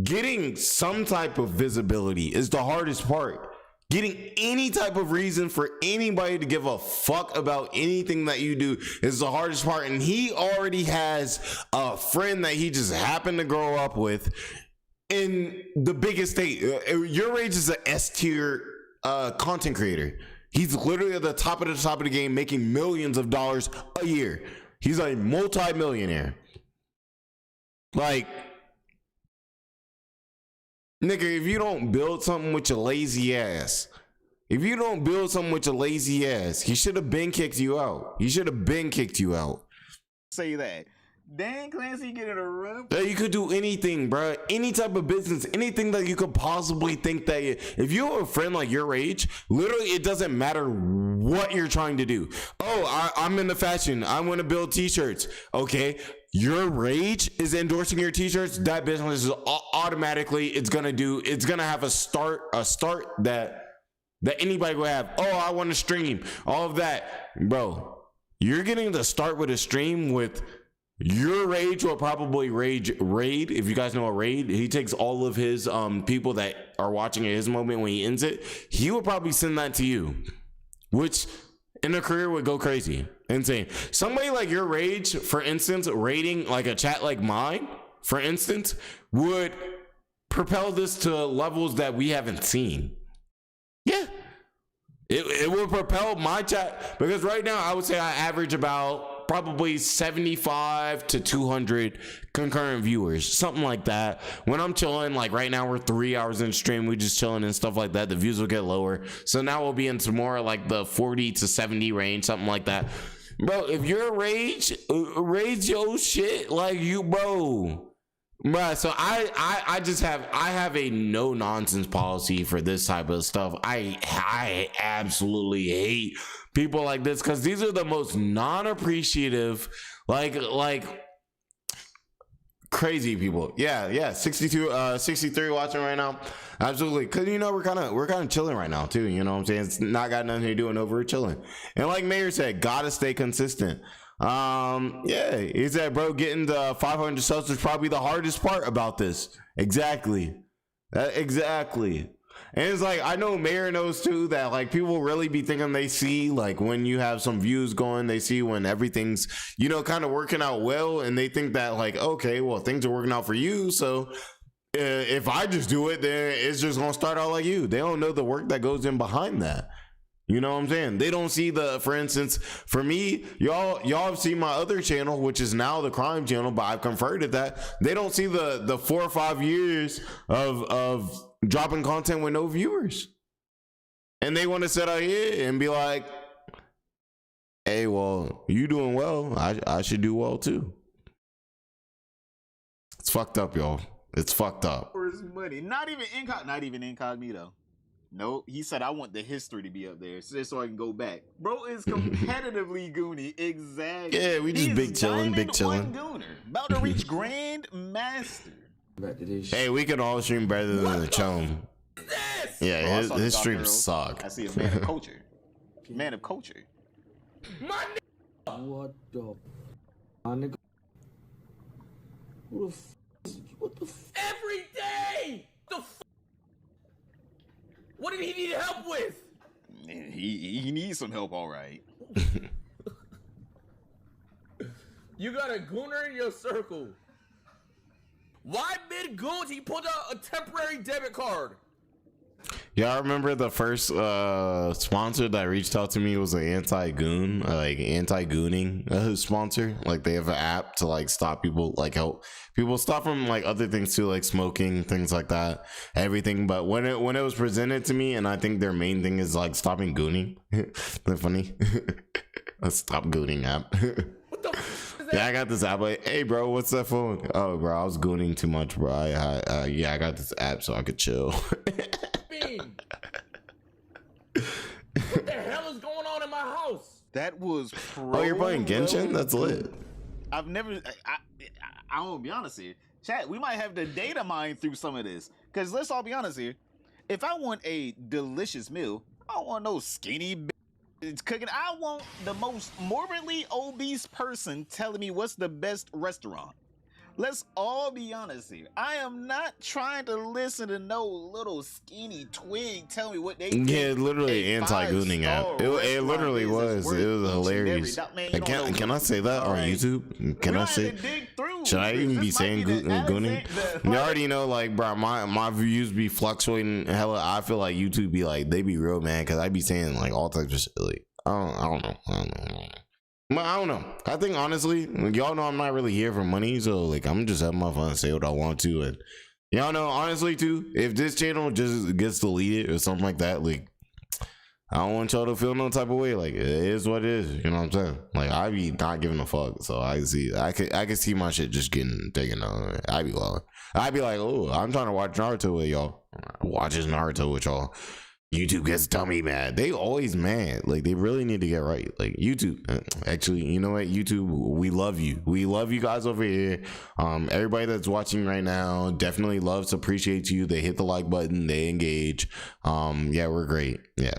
S1: getting some type of visibility is the hardest part. Getting any type of reason for anybody to give a fuck about anything that you do is the hardest part. And he already has a friend that he just happened to grow up with in the biggest state. Your Rage is an S tier content creator. He's literally at the top of the game, making millions of dollars a year. He's a multi-millionaire. Like, nigga, if you don't build something with your lazy ass, he should have been kicked you out.
S10: Say that. Dan Clancy getting a run.
S1: Yeah, you could do anything, bro. Any type of business, anything that you could possibly think that if you have a friend like Your Age, literally it doesn't matter what you're trying to do. Oh, I'm into fashion. I want to build t-shirts. Okay. Your Rage is endorsing your t-shirts. That business is automatically, it's gonna have a start that anybody will have. Oh, I want to stream. All of that. Bro, you're getting to start with a stream with Your Rage will probably raid. If you guys know a raid, he takes all of his people that are watching at his moment when he ends it. He would probably send that to you, which in a career would go crazy, insane. Somebody like Your Rage, for instance, raiding like a chat like mine, for instance, would propel this to levels that we haven't seen. Yeah, it will propel my chat, because right now I would say I average about probably 75 to 200 concurrent viewers, something like that. When I'm chilling, like right now we're 3 hours in stream, we just chilling and stuff like that, the views will get lower. So now we'll be into more like the 40 to 70 range, something like that. Bro, if you're rage your shit like you, bro. So I have a no nonsense policy for this type of stuff. I absolutely hate people like this, because these are the most non-appreciative, like crazy people. Yeah, 63 watching right now. Absolutely, because we're kind of chilling right now too. You know what I'm saying? It's not got nothing to do with over, we're chilling. And like Mayor said, gotta stay consistent. Yeah, he said, bro, getting the 500 subs is probably the hardest part about this. Exactly. And it's like, I know Mayor knows too that like people really be thinking they see like when you have some views going, they see when everything's, kind of working out well, and they think that like, okay, well, things are working out for you, so if I just do it, then it's just gonna start out like you. They don't know the work that goes in behind that. You know what I'm saying? They don't see for instance, for me, y'all have seen my other channel, which is now the crime channel, but I've converted that. They don't see the 4 or 5 years of dropping content with no viewers. And they want to sit out here and be like, hey, well, you doing well. I should do well too. It's fucked up, y'all. It's fucked up.
S10: For his money. Not even incognito. No, he said, I want the history to be up there so I can go back. Bro is competitively goony. Exactly.
S1: Yeah, we just big chilling.
S10: Gooner. About to reach Grand Master.
S1: Hey, we could all stream better than the chum. Yeah, his streams suck.
S10: I see a man of culture. Man of culture.
S6: What the? My nigga. What the?
S3: Every day. What did he need help with?
S10: He needs some help, all right.
S3: You got a gooner in your circle. Why mid-goons he pulled out a temporary debit card?
S1: Yeah, I remember the first sponsor that reached out to me was an anti-goon, anti-gooning sponsor. Like they have an app to like stop people, like help people stop from like other things too, like smoking, things like that, everything. But when it was presented to me, and I think their main thing is like stopping gooning. Isn't that funny? A stop gooning app.
S3: What the
S1: Yeah, I got this app. Like, hey, bro, what's that phone? Oh, bro, I was gooning too much, bro. I got this app so I could chill.
S3: What the hell is going on in my house?
S10: That was
S1: Oh, you're playing Genshin? That's lit.
S10: I've never. I won't be honest here. Chat, we might have to data mine through some of this. Because let's all be honest here. If I want a delicious meal, I don't want no skinny it's cooking. I want the most morbidly obese person telling me what's the best restaurant. Let's all be honest here. I am not trying to listen to no little skinny twig tell me what they think.
S1: Yeah, literally anti-gooning app. It literally was. It was hilarious. Can I say that on YouTube? Can I say? Should I even be saying gooning? You already know, like, bro, my views be fluctuating hella. I feel like YouTube be like, they be real, man, because I be saying like all types of shit. Like, I don't know. But I don't know. I think honestly, y'all know I'm not really here for money, so like I'm just having my fun, say what I want to, and y'all know honestly too, if this channel just gets deleted or something like that, like I don't want y'all to feel no type of way. Like it is what it is, you know what I'm saying? Like I be not giving a fuck, so I can see my shit just getting taken on. I be like, oh, I'm trying to watch Naruto with y'all. Watches Naruto with y'all. YouTube gets dummy mad. They always mad. Like they really need to get right. Like YouTube, actually, you know what? YouTube, we love you. We love you guys over here. Everybody that's watching right now definitely loves, appreciates you. They hit the like button. They engage. Yeah, we're great. Yeah,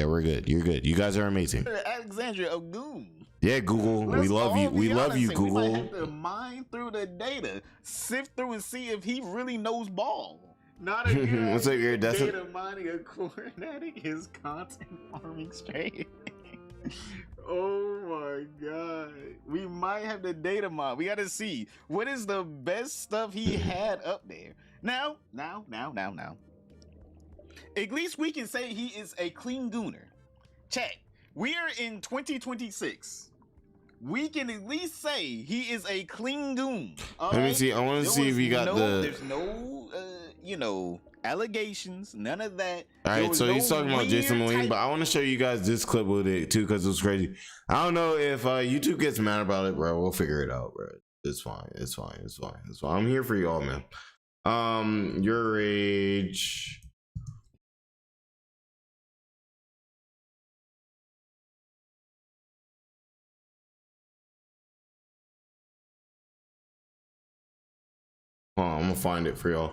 S1: we're good. You're good. You guys are amazing.
S10: Alexandria Ogun.
S1: Yeah, Google. We love you. We love you, Google.
S10: We might have to mine through the data, sift through and see if he really knows ball. Not a good
S1: what's up, iridescent?
S10: Data mining a Cornetic is content farming straight. Oh my god. We might have the data mine. We gotta see what is the best stuff he had up there. Now. At least we can say he is a clean gooner. Chat. We are in 2026. We can at least say he is a clean goon.
S1: Let me see. I want to see if you got
S10: There's no, allegations, none of that.
S1: All right, so he's talking about Jason Moline, but I want to show you guys this clip with it too, because it was crazy. I don't know if YouTube gets mad about it, bro. We'll figure it out, bro. It's fine. I'm here for y'all, man. Your age. Hold on, I'm gonna find it for y'all.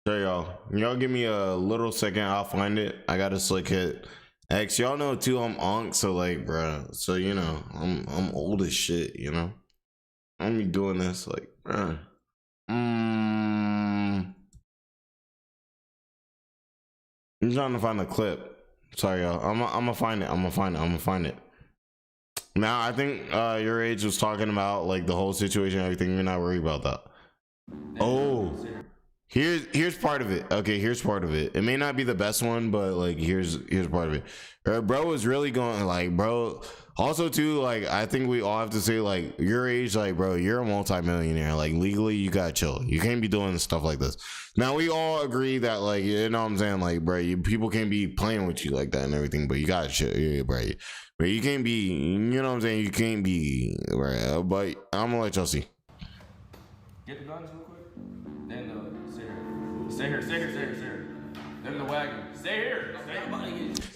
S1: There y'all give me a little second. I'll find it. I got a slick hit X. Y'all know too, I'm onk, so like, bruh, so you know I'm old as shit, you know. I'm be doing this like, bruh. I'm trying to find the clip. Sorry, y'all. I'm gonna find it. Now I think your age was talking about like the whole situation, everything. You're not worried about that. Oh, here's part of it. Okay, here's part of it. It may not be the best one, but like here's part of it. Bro was really going like, bro. Also too, like I think we all have to say like your age, like bro, you're a multi-millionaire. Like legally, you gotta chill. You can't be doing stuff like this. Now we all agree that like, you know what I'm saying, like bro, people can't be playing with you like that and everything, but you gotta chill, yeah, bro. But you can't be, you know what I'm saying, you can't be, right? But I'm gonna let y'all see.
S3: Get the guns real quick. Then stay here. Then the wagon. Stay here.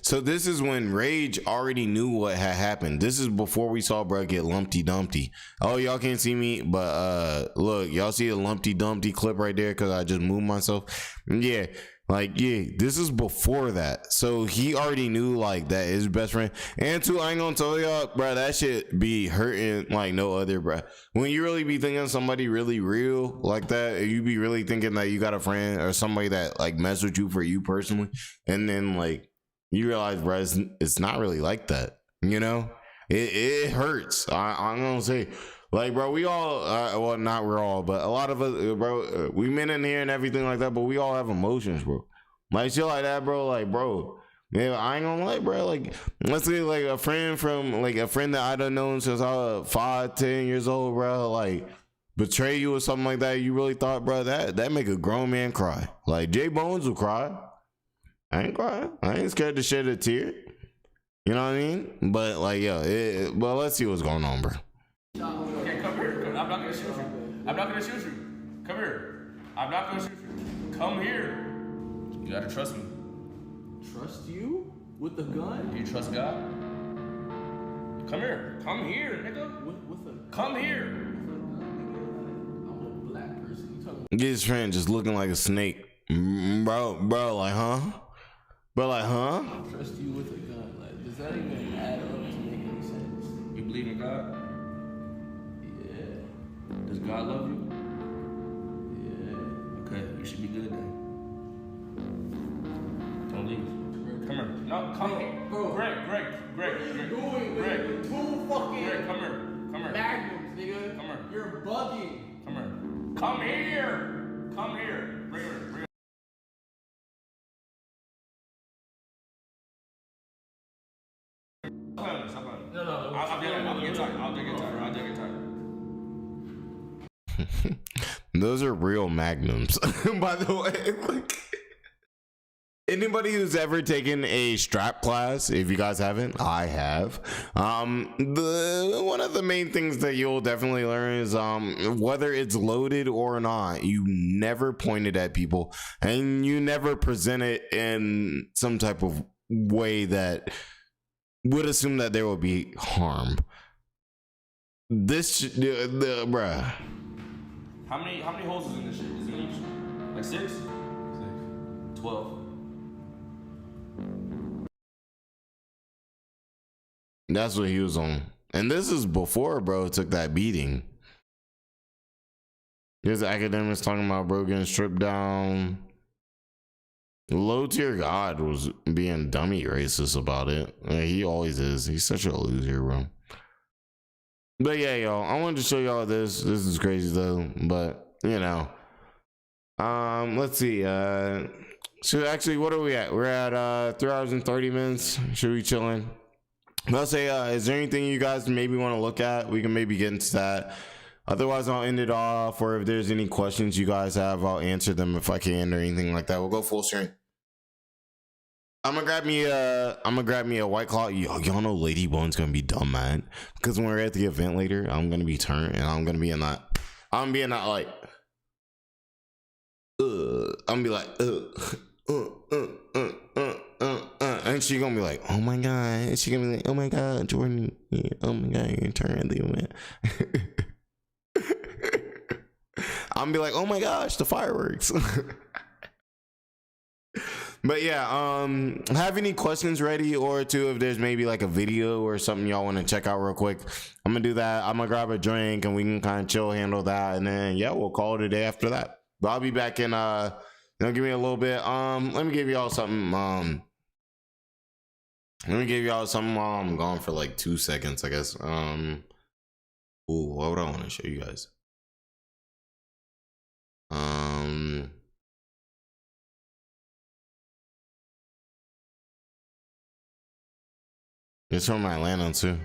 S1: So this is when Rage already knew what had happened. This is before we saw bro get Lumpty Dumpty. Oh, y'all can't see me, but look, y'all see a Lumpty Dumpty clip right there because I just moved myself. Yeah. Like, yeah, this is before that. So he already knew like that his best friend. And too, I ain't gonna tell y'all, bro, that shit be hurting like no other, bro. When you really be thinking somebody really real like that, you be really thinking that you got a friend or somebody that like mess with you for you personally, and then like you realize, bro, it's not really like that. You know, it hurts. I'm gonna say. Like, bro, we all, well, not we're all, but a lot of us, bro, we men in here and everything like that, but we all have emotions, bro. Like, shit like that, bro, like, bro, man, I ain't gonna lie, bro, like, let's say, like, a friend that I done known since I was 5, 10 years old, bro, like, betray you or something like that, you really thought, bro, that make a grown man cry. Like, JBowens will cry. I ain't crying. I ain't scared to shed a tear. You know what I mean? But, like, yo, well, let's see what's going on, bro.
S3: Okay, come here. I'm not gonna shoot you. Come here. I'm not gonna shoot you. Come here. You gotta trust me. Trust you? With the gun? Do you trust God? Come here. Come here, nigga. With a Come here.
S1: Get his friend just looking like a snake. Bro, like, huh? Bro, like, huh?
S11: I trust you with a gun. Like, does that even add up to make any sense?
S3: You believe in God?
S11: Yeah.
S3: Does God love you?
S11: Yeah.
S3: Okay, you should be good then. Don't leave. Come here. No, come here.
S11: Bro.
S3: Greg.
S11: What are you doing with two fucking
S3: Greg, come here.
S11: magnums, nigga?
S3: Come here.
S11: You're bugging.
S3: Come here. Come here. Come here. Bring her. Stop playing. No. I'll get tired.
S1: Those are real magnums, by the way. Like, anybody who's ever taken a strap class, if you guys haven't, I have. One of the main things that you'll definitely learn is whether it's loaded or not, you never point it at people, and you never present it in some type of way that would assume that there will be harm. This, bruh.
S3: How many holes is in this shit? Is it each? Like 6? 12.
S1: That's what he was on. And this is before bro took that beating. There's academics talking about bro getting stripped down. Low tier God was being dummy racist about it. Like, he always is. He's such a loser, bro. But yeah, y'all, I wanted to show y'all this. This is crazy though, but you know. Let's see. So actually, what are we at? We're at 3 hours and 30 minutes. Should we chilling? I'll say, is there anything you guys maybe want to look at? We can maybe get into that. Otherwise, I'll end it off. Or if there's any questions you guys have, I'll answer them if I can or anything like that. We'll go full screen. I'm gonna grab me a White Claw. Y'all know Lady Bone's gonna be dumb, man. Because when we're at the event later, I'm gonna be turned and I'm gonna be in that. I'm being that like. I'm gonna be like. And she gonna be like, oh my god. And she gonna be like, oh my god, Jordan. Yeah, oh my god, you're gonna turn the event. I'm gonna be like, oh my gosh, the fireworks. But yeah, have any questions ready or two if there's maybe like a video or something y'all want to check out real quick. I'm gonna do that. I'm gonna grab a drink and we can kind of chill, handle that, and then yeah, we'll call it a day after that. But I'll be back in give me a little bit. Let me give y'all something. Let me give y'all something while I'm gone for like 2 seconds, I guess. Ooh, what would I want to show you guys? It's from Atlanta too.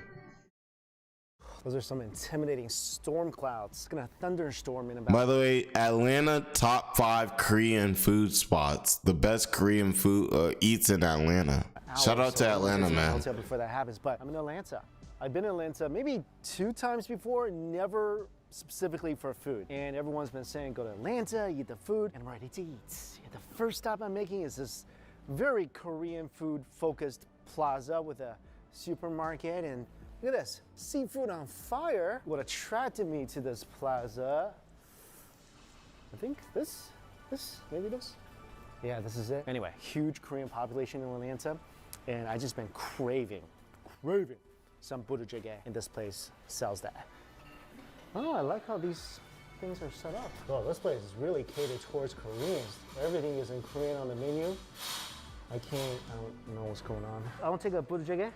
S9: Those are some intimidating storm clouds. It's gonna thunderstorm in about.
S1: By the way, Atlanta top 5 Korean food spots. The best Korean food eats in Atlanta. Shout out to Atlanta, man.
S9: I'll tell you before that happens, but I'm in Atlanta. I've been in Atlanta maybe 2 times before, never specifically for food. And everyone's been saying, go to Atlanta, eat the food, and I'm ready to eat. The first stop I'm making is this very Korean food focused plaza with a supermarket, and look at this, seafood on fire. What attracted me to this plaza, I think maybe this? Yeah, this is it. Anyway, huge Korean population in Atlanta, and I just been craving some budae, and this place sells that. Oh, I like how these things are set up. Oh, this place is really catered towards Koreans. Everything is in Korean on the menu. I don't know what's going on. I want to take a budae,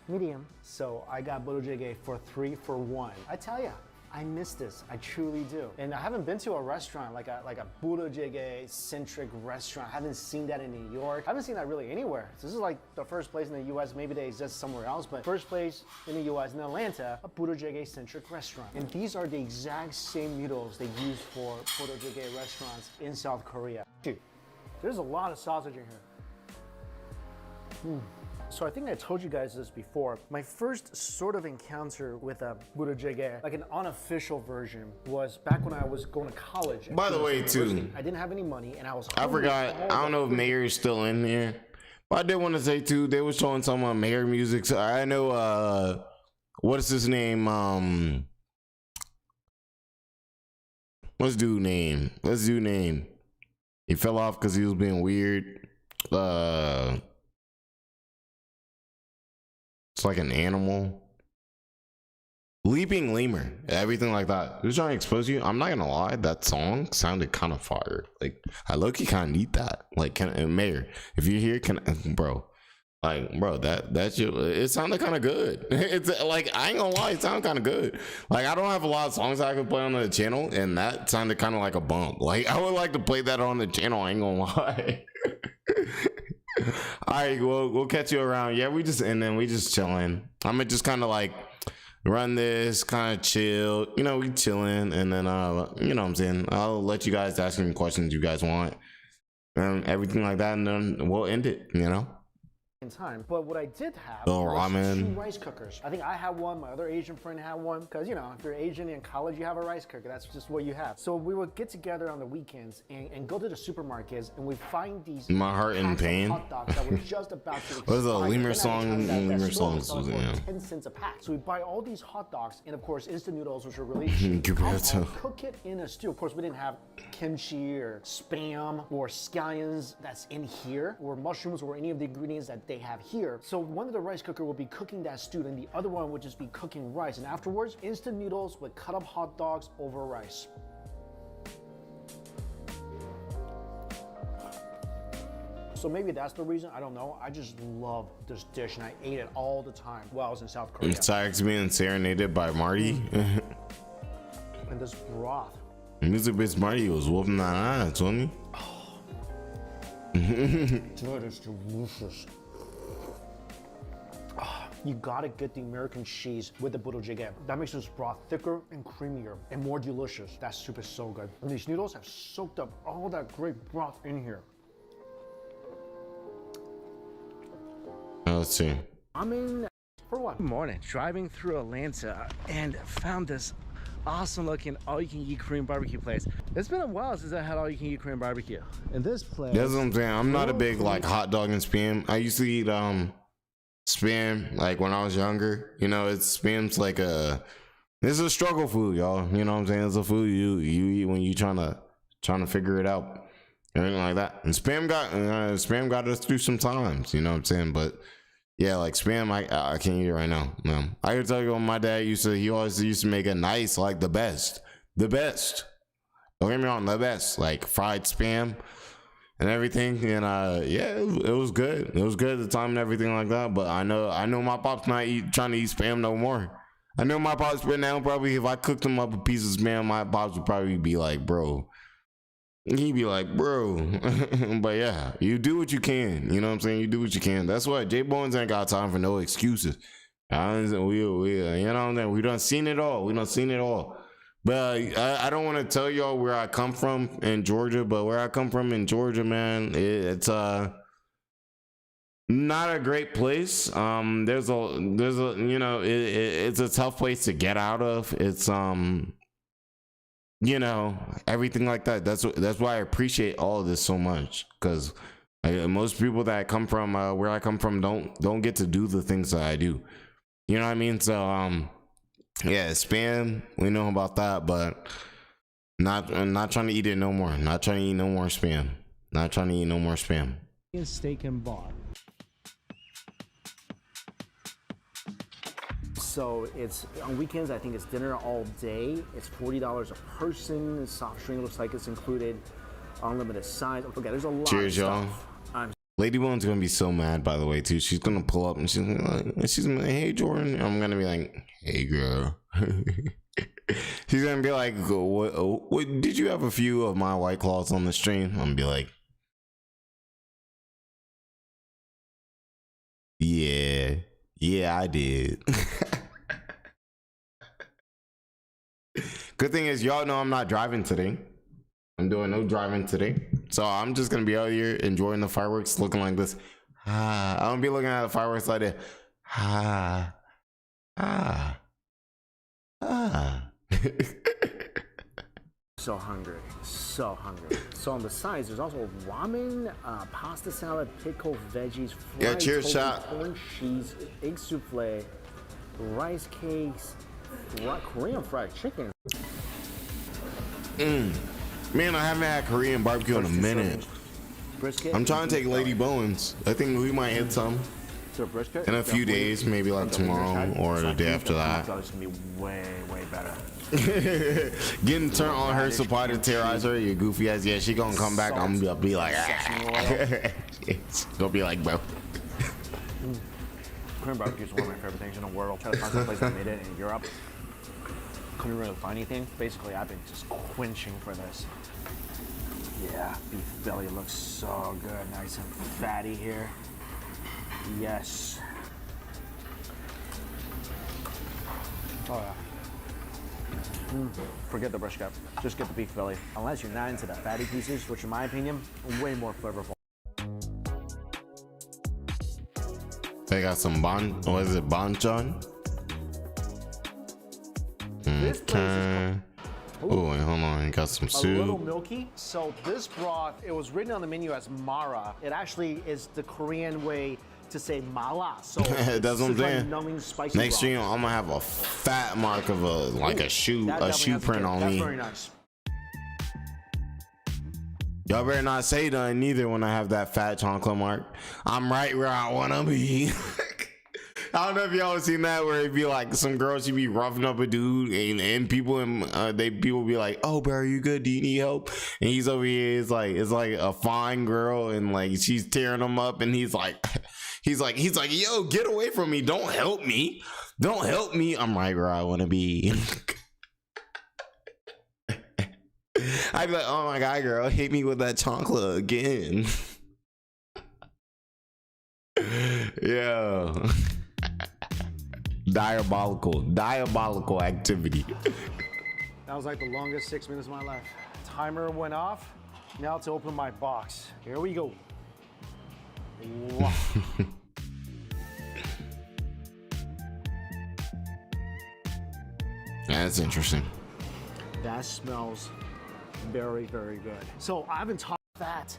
S9: medium. So I got budae for 3 for 1. I tell ya, I miss this. I truly do. And I haven't been to a restaurant like a budae centric restaurant. I haven't seen that in New York. I haven't seen that really anywhere. So this is like the first place in the US, maybe they exist somewhere else, but first place in the US, in Atlanta, a budae centric restaurant. And these are the exact same noodles they use for budae restaurants in South Korea. Dude, there's a lot of sausage in here. So I think I told you guys this before. My first sort of encounter with a budae, like an unofficial version, was back when I was going to college.
S1: By the way, too,
S9: I didn't have any money and I was
S1: I forgot. I don't know if Mayor is still in here, but I did want to say too, they was showing some Mayor music. So I know what is his name? Let's do name. He fell off because he was being weird. It's like an animal. Leaping lemur, everything like that. Who's trying to expose you? I'm not gonna lie, that song sounded kind of fire. Like, I low-key kind of need that. Like, Mayor, if you're here, bro, that shit, it sounded kind of good. It's like, I ain't gonna lie, it sounded kind of good. Like, I don't have a lot of songs I can play on the channel, and that sounded kind of like a bump. Like, I would like to play that on the channel, I ain't gonna lie. All right, we'll catch you around. Yeah, we just chilling. I'm gonna just kind of like run this, kind of chill, you know, we chilling, and then you know what I'm saying, I'll let you guys ask any questions you guys want and everything like that, and then we'll end it, you know.
S9: Time, but what I did have
S1: was
S9: ramen. 2 rice cookers. I think I had one, my other Asian friend had one, because you know, if you're Asian in college, you have a rice cooker. That's just what you have. So we would get together on the weekends and go to the supermarkets, and we find these
S1: My heart in pain.
S9: hot dogs that were just about to
S1: What is a lemur song? Lemur songs
S9: was 10 cents a pack. So we buy all these hot dogs, and of course instant noodles, which are really cheap. Cook it in a stew. Of course, we didn't have kimchi or spam or scallions that's in here, or mushrooms, or any of the ingredients that they have here. So one of the rice cooker will be cooking that stew, and the other one would just be cooking rice, and afterwards instant noodles with cut up hot dogs over rice. So maybe that's the reason, I don't know. I just love this dish, and I ate it all the time while I was in South Korea.
S1: It's being serenaded by Marty.
S9: And this broth.
S1: Music bitch Marty was whooping that ass, wasn't he?
S9: That is delicious. You gotta get the American cheese with the budoljjigae. That makes this broth thicker and creamier and more delicious. That soup is so good. And these noodles have soaked up all that great broth in here.
S1: Let's see.
S9: I'm in for what? Good morning, driving through Atlanta and found this awesome looking all-you-can-eat Korean barbecue place. It's been a while since I had all-you-can-eat Korean barbecue. And this place,
S1: that's what I'm saying. I'm not a big like hot dog and spam. I used to eat spam like when I was younger. You know, spam's like it's a struggle food, y'all. You know what I'm saying? It's a food you eat when you trying to figure it out, anything like that. And spam got us through some times. You know what I'm saying? But yeah, like spam, I can't eat it right now. No, I can tell you, my dad he always used to make it nice, like the best. Don't get me wrong, the best, like fried spam and everything. And yeah, it was good. It was good at the time and everything like that. But I know my pop's not trying to eat spam no more. I know my pops right now, probably if I cooked him up a piece of spam, my pops would probably be like, bro. He'd be like, bro. But yeah, you do what you can. You know what I'm saying? You do what you can. That's why JBowens ain't got time for no excuses. You know what I'm saying? We done seen it all. But I don't want to tell y'all where I come from in Georgia, but where I come from in Georgia, man, it's not a great place. There's a you know, it's a tough place to get out of. It's you know, everything like that. That's why I appreciate all of this so much, because most people that come from where I come from don't get to do the things that I do. You know what I mean? So yeah, spam, we know about that, but not trying to eat it no more. Not trying to eat no more spam.
S9: Steak and bar. So it's on weekends, I think it's dinner all day. It's $40 a person. Soft drink looks like it's included. Unlimited size. Okay, there's a lot.
S1: Cheers,
S9: of
S1: y'all.
S9: stuff.
S1: Lady Bone's gonna be so mad, by the way, too. She's gonna pull up and she's gonna be like, hey, Jordan. I'm gonna be like, hey, girl. She's gonna be like, what did you have a few of my White Claws on the stream? I'm gonna be like, yeah, I did. Good thing is, y'all know I'm not driving today. I'm doing no driving today. So I'm just gonna be out here enjoying the fireworks, looking like this. I'm gonna be looking at the fireworks like that.
S9: So hungry. So on the sides, there's also ramen, pasta salad, pickled veggies, fried
S1: cheers,
S9: tofu,
S1: shot.
S9: corn cheese, egg souffle, rice cakes, Korean fried chicken.
S1: Man, I haven't had Korean barbecue in a minute.
S9: Brisket.
S1: I'm trying to take JBowens. I think we might hit some
S9: So brisket
S1: in a few days, maybe like tomorrow or the day after that.
S9: It's gonna be way better.
S1: Getting turned on her supply to terrorize her, you goofy ass. Yeah, she gonna come back. I'm gonna be like, it's gonna be like, bro.
S9: Korean barbecue is one of my favorite things in the world. Try to find some place that made it in Europe. Couldn't really find anything. Basically, I've been just quenching for this. Yeah, beef belly looks so good, nice and fatty here. Yes. Oh yeah. Forget the brisket. Just get the beef belly. Unless you're not into the fatty pieces, which in my opinion, are way more flavorful.
S1: They got some what is it, banchan? Okay. Oh, wait, hold on. You got some soup.
S9: A little milky. So this broth, it was written on the menu as mara. It actually is the Korean way to say mala. So
S1: that's what I'm saying.
S9: Numbing, spicy
S1: Next
S9: broth.
S1: year, I'm gonna have a fat mark of a shoe print on me.
S9: That's very nice.
S1: Y'all better not say nothing neither when I have that fat chocolate mark. I'm right where I wanna be. I don't know if y'all seen that where it'd be like some girl, she'd be roughing up a dude and people people be like, oh bro, are you good? Do you need help? And he's over here, it's like a fine girl and like she's tearing him up and he's like, yo, get away from me. Don't help me. Don't help me. I'm right where I wanna be. I'd be like, oh my god, girl, hit me with that chocolate again. Yeah. Diabolical activity.
S9: That was like the longest 6 minutes of my life. Timer went off. Now to open my box. Here we go. Wow.
S1: That's interesting.
S9: That smells very good. So I haven't talked that.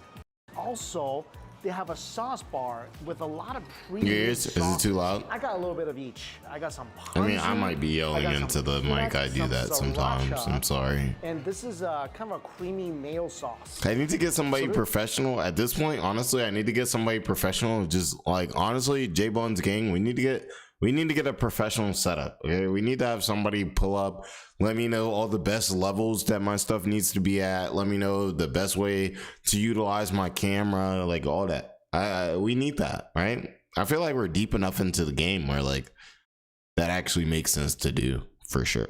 S9: Also, they have a sauce bar with a lot of premium
S1: Is it too loud?
S9: I got a little bit of each. I got some
S1: I mean, I might be yelling into the mic. I do that sometimes. I'm sorry.
S9: And this is kind of a creamy mayo sauce.
S1: I need to get somebody professional. At this point, honestly, I need to get somebody professional. Just like, honestly, JBowens gang, we need to get a professional setup. Okay, we need to have somebody pull up. Let me know all the best levels that my stuff needs to be at. Let me know the best way to utilize my camera, like all that. We need that, right? I feel like we're deep enough into the game where like that actually makes sense to do. For sure.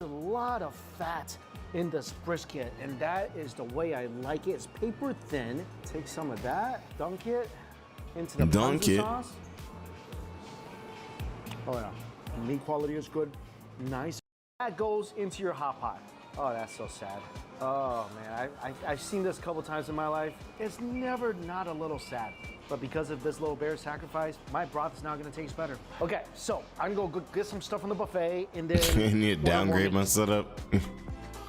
S9: A lot of fat in this brisket, and that is the way I like it. It's paper thin. Take some of that, dunk it into the ponzu sauce. Oh yeah, meat quality is good, nice. That goes into your hot pot. Oh, that's so sad. Oh man, I've seen this a couple times in my life. It's never not a little sad. But because of this little bear sacrifice, my broth is now gonna taste better. Okay, so I'm gonna go get some stuff from the buffet and then
S1: I need to downgrade my setup.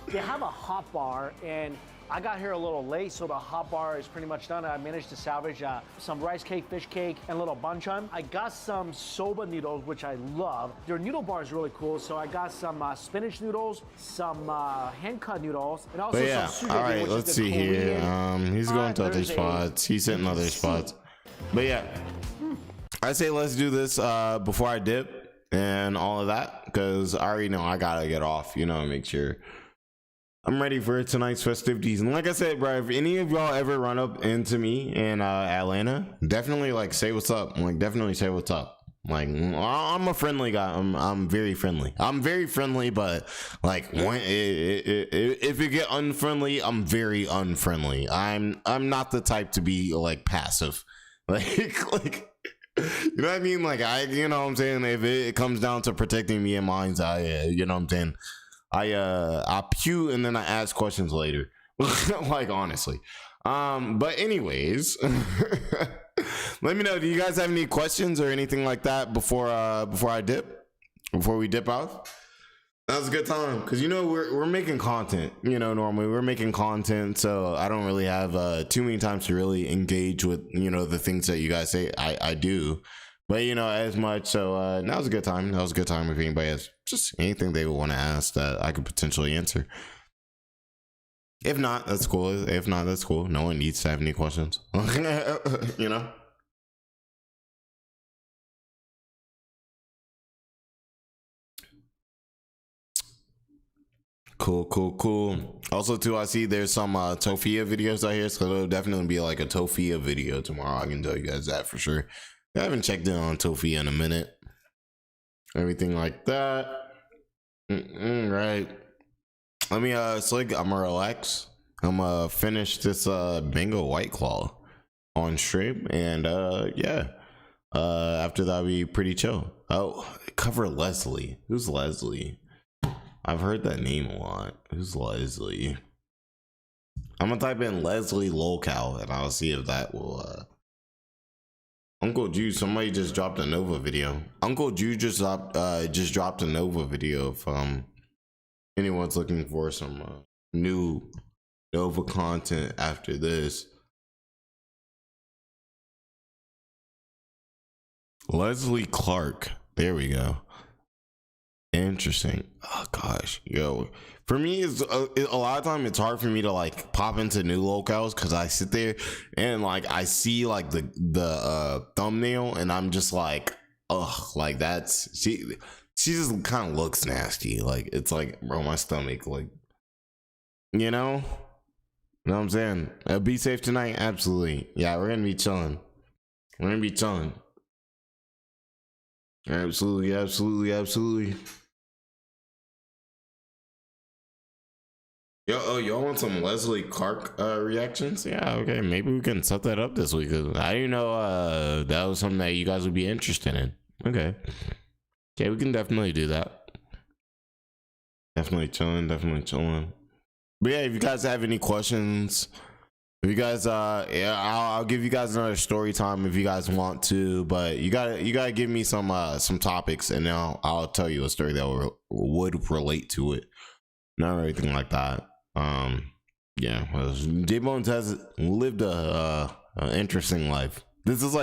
S9: They have a hot bar, and I got here a little late, so the hot bar is pretty much done. I managed to salvage some rice cake, fish cake, and a little banchan. I got some soba noodles, which I love. Their noodle bar is really cool, so I got some spinach noodles, some hand-cut noodles, and also some sushi.
S1: All right, let's see here. He's going to other spots. He's hitting other spots. But yeah, I say let's do this before I dip and all of that, because I already know I gotta get off, make sure I'm ready for tonight's festivities. And like I said, bro, if any of y'all ever run up into me in Atlanta, definitely like say what's up. Definitely say what's up. I'm a friendly guy. I'm very friendly. I'm very friendly, but like if you get unfriendly, I'm very unfriendly. I'm not the type to be like passive. Like you know what I mean? Like you know what I'm saying? If it comes down to protecting me and mine, you know what I'm saying? I pew and then I ask questions later. Like honestly. But anyways, let me know. Do you guys have any questions or anything like that before we dip out? That was a good time because we're making content. Normally we're making content, so I don't really have too many times to really engage with the things that you guys say. I do, but as much. So that was a good time. That was a good time. If anybody has just anything they would want to ask that I could potentially answer, If not, that's cool. If not, that's cool. No one needs to have any questions. You know? Cool. Also, too, I see there's some Tofia videos out here, so there'll definitely be like a Tofia video tomorrow. I can tell you guys that for sure. I haven't checked in on Tofia in a minute. Everything like that. Right. Let me Slick, I'm gonna relax. I'm gonna finish this bingo white claw on stream, and yeah. After that, be pretty chill. Oh, cover Leslie. Who's Leslie? I've heard that name a lot. Who's Leslie? I'm gonna type in Leslie Lolcow and I'll see if that will Uncle Jude, somebody just dropped a Nova video. Uncle Jude just dropped a Nova video if anyone's looking for some new Nova content after this. Leslie Clark. There we go. Interesting. Oh gosh, yo. For me, it's a lot of time it's hard for me to like pop into new locales because I sit there and like I see like the thumbnail and I'm just like, ugh, like that's she just kind of looks nasty. Like it's like, bro, my stomach, like, you know what I'm saying? Be safe tonight. Absolutely. Yeah, we're gonna be chilling. Absolutely. Y'all want some Leslie Clark reactions? Yeah, okay, maybe we can set that up this week. I didn't know that was something that you guys would be interested in. Okay, we can definitely do that. Definitely chilling. But yeah, if you guys have any questions, if you guys I'll give you guys another story time if you guys want to, but you gotta give me some topics and then I'll tell you a story that would relate to it. Not anything like that. Yeah, well, JBowens has lived a interesting life. This is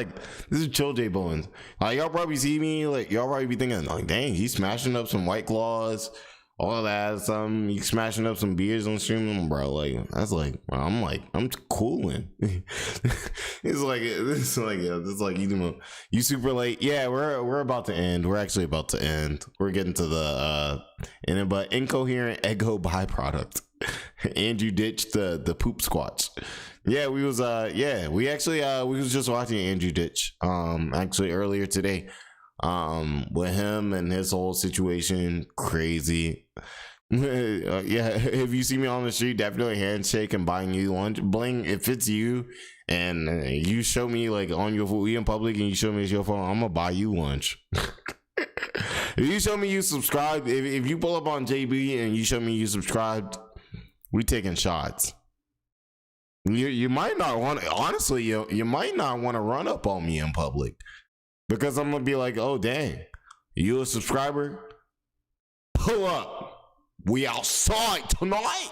S1: chill JBowens. Like y'all probably see me, like y'all probably be thinking, like, dang, he's smashing up some White Claws, all that, he's smashing up some beers on stream, bro. Like that's like, bro, I'm cooling. It's like you super late. Yeah, we're about to end. We're actually about to end. We're getting to the but incoherent ego byproduct. Andrew ditched the poop squats. Yeah, we was we was just watching Andrew ditch actually earlier today. With him and his whole situation, crazy. Yeah, if you see me on the street, definitely handshake and buying you lunch. Bling, if it's you and you show me like on your phone, we in public and you show me your phone, I'm gonna buy you lunch. If you show me you subscribed, if you pull up on JB and you show me you subscribed, we taking shots. You might not want, honestly, you might not want to run up on me in public. Because I'm gonna be like, oh dang, you a subscriber? Pull up. We outside tonight.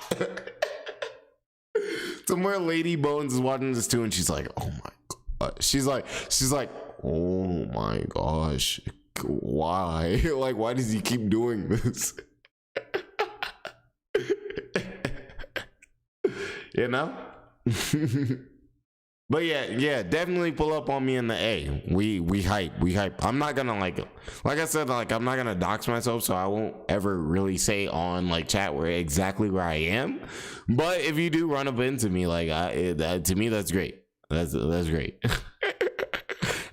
S1: Somewhere Lady Bones is watching this too, and she's like, oh my god. She's like, oh my gosh. Why? Like, why does he keep doing this? You know? But yeah, definitely pull up on me in the A. We hype. I'm not gonna like I said, like I'm not gonna dox myself, so I won't ever really say on like chat exactly where I am. But if you do run up into me, like to me that's great. That's great.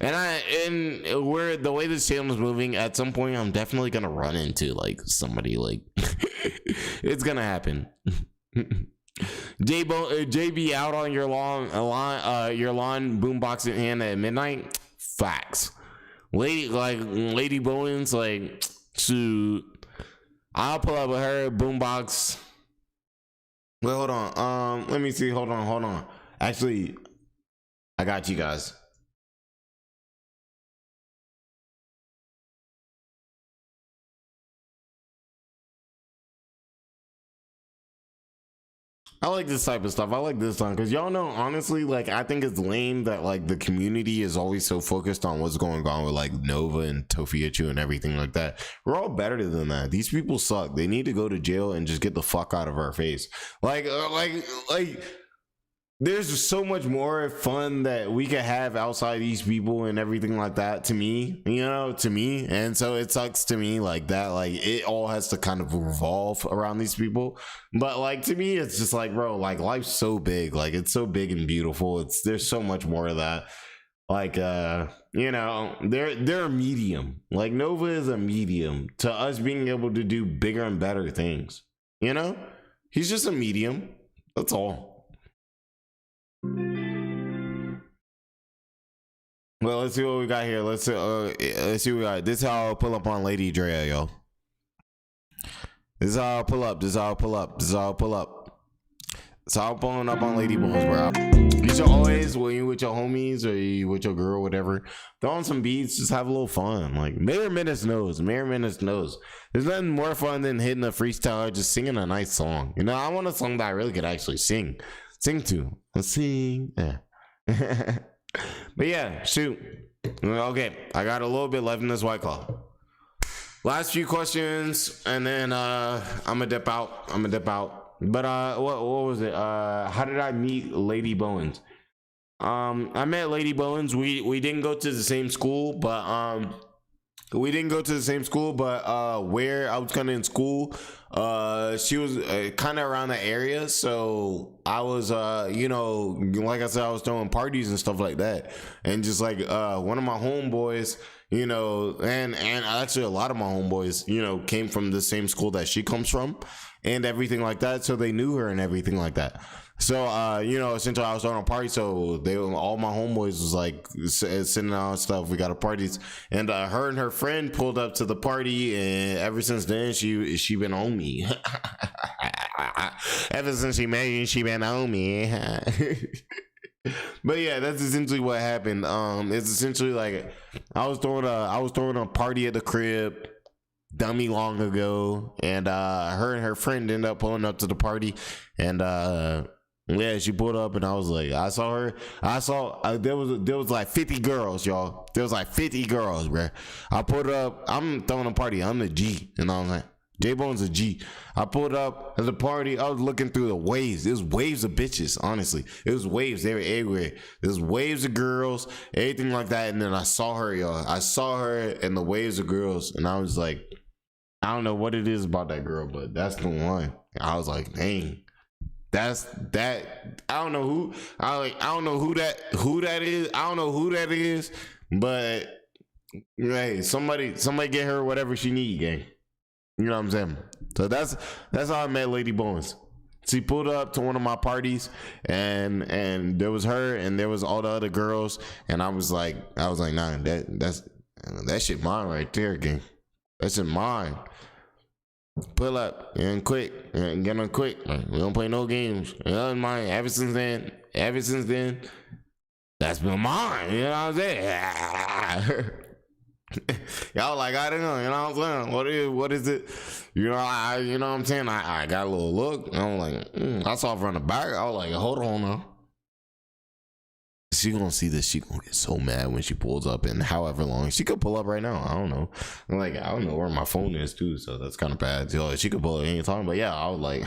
S1: And where the way this channel is moving, at some point I'm definitely gonna run into like somebody, like it's gonna happen. JB out on your lawn boombox in hand at midnight. Facts. Lady Bowens, like, shoot, I'll pull up with her boombox. Well, hold on. Let me see. Hold on. Actually, I got you guys. I like this type of stuff. I like this song because y'all know, honestly, like I think it's lame that like the community is always so focused on what's going on with like Nova and Tofiachu and everything like that. We're all better than that. These people suck. They need to go to jail and just get the fuck out of our face. Like there's so much more fun that we could have outside these people and everything like that, to me, you know, to me. And so it sucks to me like that, like it all has to kind of revolve around these people. But like to me, it's just like, bro, like life's so big, like it's so big and beautiful. There's so much more of that. Like you know, they're a medium. Like Nova is a medium to us being able to do bigger and better things. You know, he's just a medium. That's all. Well, let's see what we got here. Let's see what we got. This is how I'll pull up on Lady Drea, yo. This is how I'll pull up. This is how I'll pull up. This is how I'll pull up. So I'm pulling up on Lady Bones, bro. You should always, when you with your homies or you with your girl, whatever, throw on some beats, just have a little fun. Like Mayor Menace knows. Mayor Menace knows. There's nothing more fun than hitting a freestyle or just singing a nice song. You know, I want a song that I really could actually sing to. Let's sing. Yeah. But yeah, shoot. Okay, I got a little bit left in this White Claw. Last few questions, and then I'm gonna dip out. But what was it? How did I meet Lady Bowens? I met Lady Bowens. We didn't go to the same school, but where I was kind of in school, she was kind of around the area, so I was you know, like I said, I was throwing parties and stuff like that, and just like one of my homeboys, you know, and actually a lot of my homeboys, you know, came from the same school that she comes from and everything like that, so they knew her and everything like that. So, you know, essentially I was throwing a party, so all my homeboys was like sitting on stuff. We got a parties, and her and her friend pulled up to the party, and ever since then she been on me. Ever since she met you, she been on me. But yeah, that's essentially what happened. It's essentially like I was throwing a party at the crib dummy long ago, and her and her friend ended up pulling up to the party, and yeah, she pulled up, and I was like, I saw her. There was like 50 girls, y'all. There was like 50 girls, bro. I pulled up. I'm throwing a party. I'm the G, and I was like, JBowens a G. I pulled up at the party. I was looking through the waves. It was waves of bitches, honestly. It was waves. They were everywhere. There's waves of girls, everything like that. And then I saw her, y'all. I saw her in the waves of girls, and I was like, I don't know what it is about that girl, but that's the one. I was like, dang. That's that. I don't know who. I don't know who that is. I don't know who that is. But hey, somebody get her whatever she need, gang. You know what I'm saying? So that's how I met Lady Bowens. She pulled up to one of my parties, and there was her, and there was all the other girls, and I was like, nah, that shit mine right there, gang. That shit mine. Pull up and quick and get on quick. We don't play no games. You know, mine. Ever since then, that's been mine. You know what I'm saying? Y'all like, I don't know. You know what I'm saying? What is it? You know, you know what I'm saying? I got a little look. I'm like, I saw her from the back. I was like, hold on now. She gonna see this. She gonna get so mad when she pulls up, and however long she could pull up right now. I don't know. Like, I don't know where my phone is too, so that's kind of bad. Yo, she could pull up anytime. But yeah, I was like,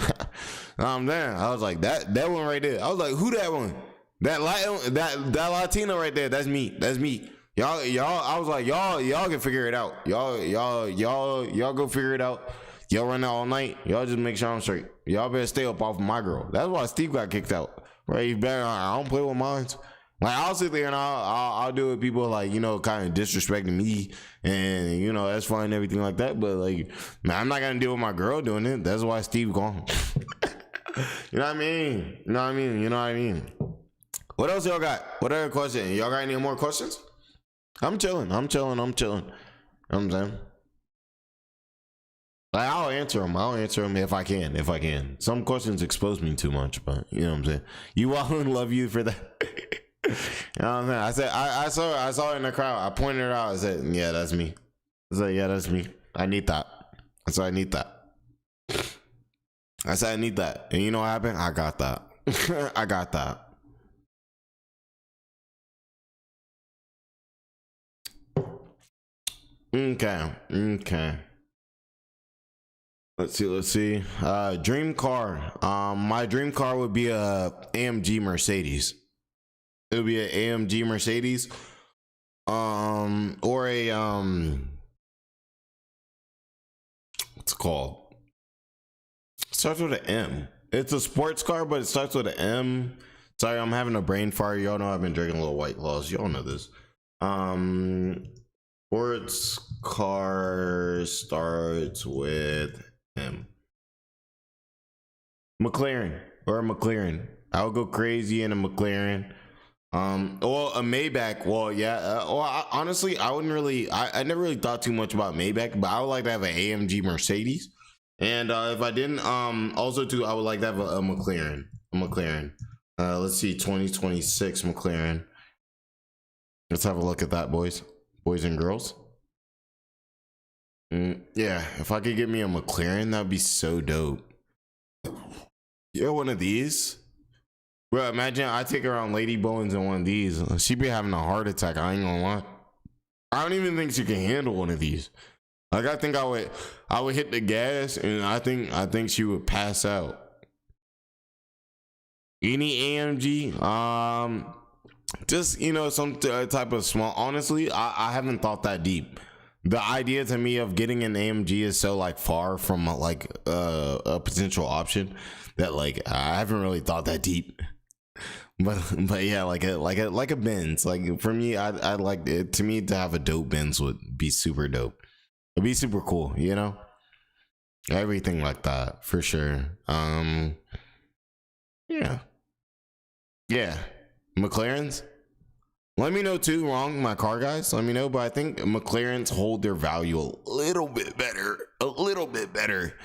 S1: I'm there. I was like, that one right there. I was like, who that one? That Latina right there. That's me. That's me. Y'all. I was like, y'all can figure it out. Y'all go figure it out. Y'all run out all night. Y'all just make sure I'm straight. Y'all better stay up off of my girl. That's why Steve got kicked out. Right? You better. I don't play with mine. Like, I'll sit there and I'll do it. People like, you know, kind of disrespecting me, and you know, that's fine and everything like that. But like, man, I'm not gonna deal with my girl doing it. That's why Steve gone. You know what I mean? You know what I mean? What else y'all got? What other question? Y'all got any more questions? I'm chilling. You know what I'm saying? Like, I'll answer them if I can. Some questions expose me too much, but you know what I'm saying? You all love you for that. You know what I'm saying? I saw her in the crowd. I pointed her out. I said, yeah, that's me. I said, yeah, that's me. I need that. So I need that. I said I need that, and you know what happened? I got that. I got that. Okay. Let's see. Dream car. My dream car would be a AMG Mercedes. It would be an AMG Mercedes. Or a what's it called? It starts with an M. It's a sports car, but it starts with an M. Sorry, I'm having a brain fire. Y'all know I've been drinking a little White Claws. Y'all know this. Sports car starts with M. McLaren or a McLaren. I would go crazy in a McLaren. Well, a Maybach. Well, yeah. Honestly, I wouldn't really. I never really thought too much about Maybach, but I would like to have an AMG Mercedes. And if I didn't, also too, I would like to have a McLaren. A McLaren. Let's see, 2026 McLaren. Let's have a look at that, boys and girls. Yeah, if I could get me a McLaren, that'd be so dope. Yeah, one of these. Bro, imagine I take her on Lady Bowens in one of these. She'd be having a heart attack. I ain't gonna lie. I don't even think she can handle one of these. Like, I think I would hit the gas, and I think she would pass out. Any AMG, just, you know, some type of small. Honestly, I haven't thought that deep. The idea to me of getting an AMG is so like far from like a potential option that like I haven't really thought that deep. But yeah, like a Benz. Like for me, I'd like it. To me, to have a dope Benz would be super dope. It'd be super cool, you know. Everything like that for sure. Yeah, McLarens. Let me know too, wrong, my car guys. Let me know, but I think McLarens hold their value a little bit better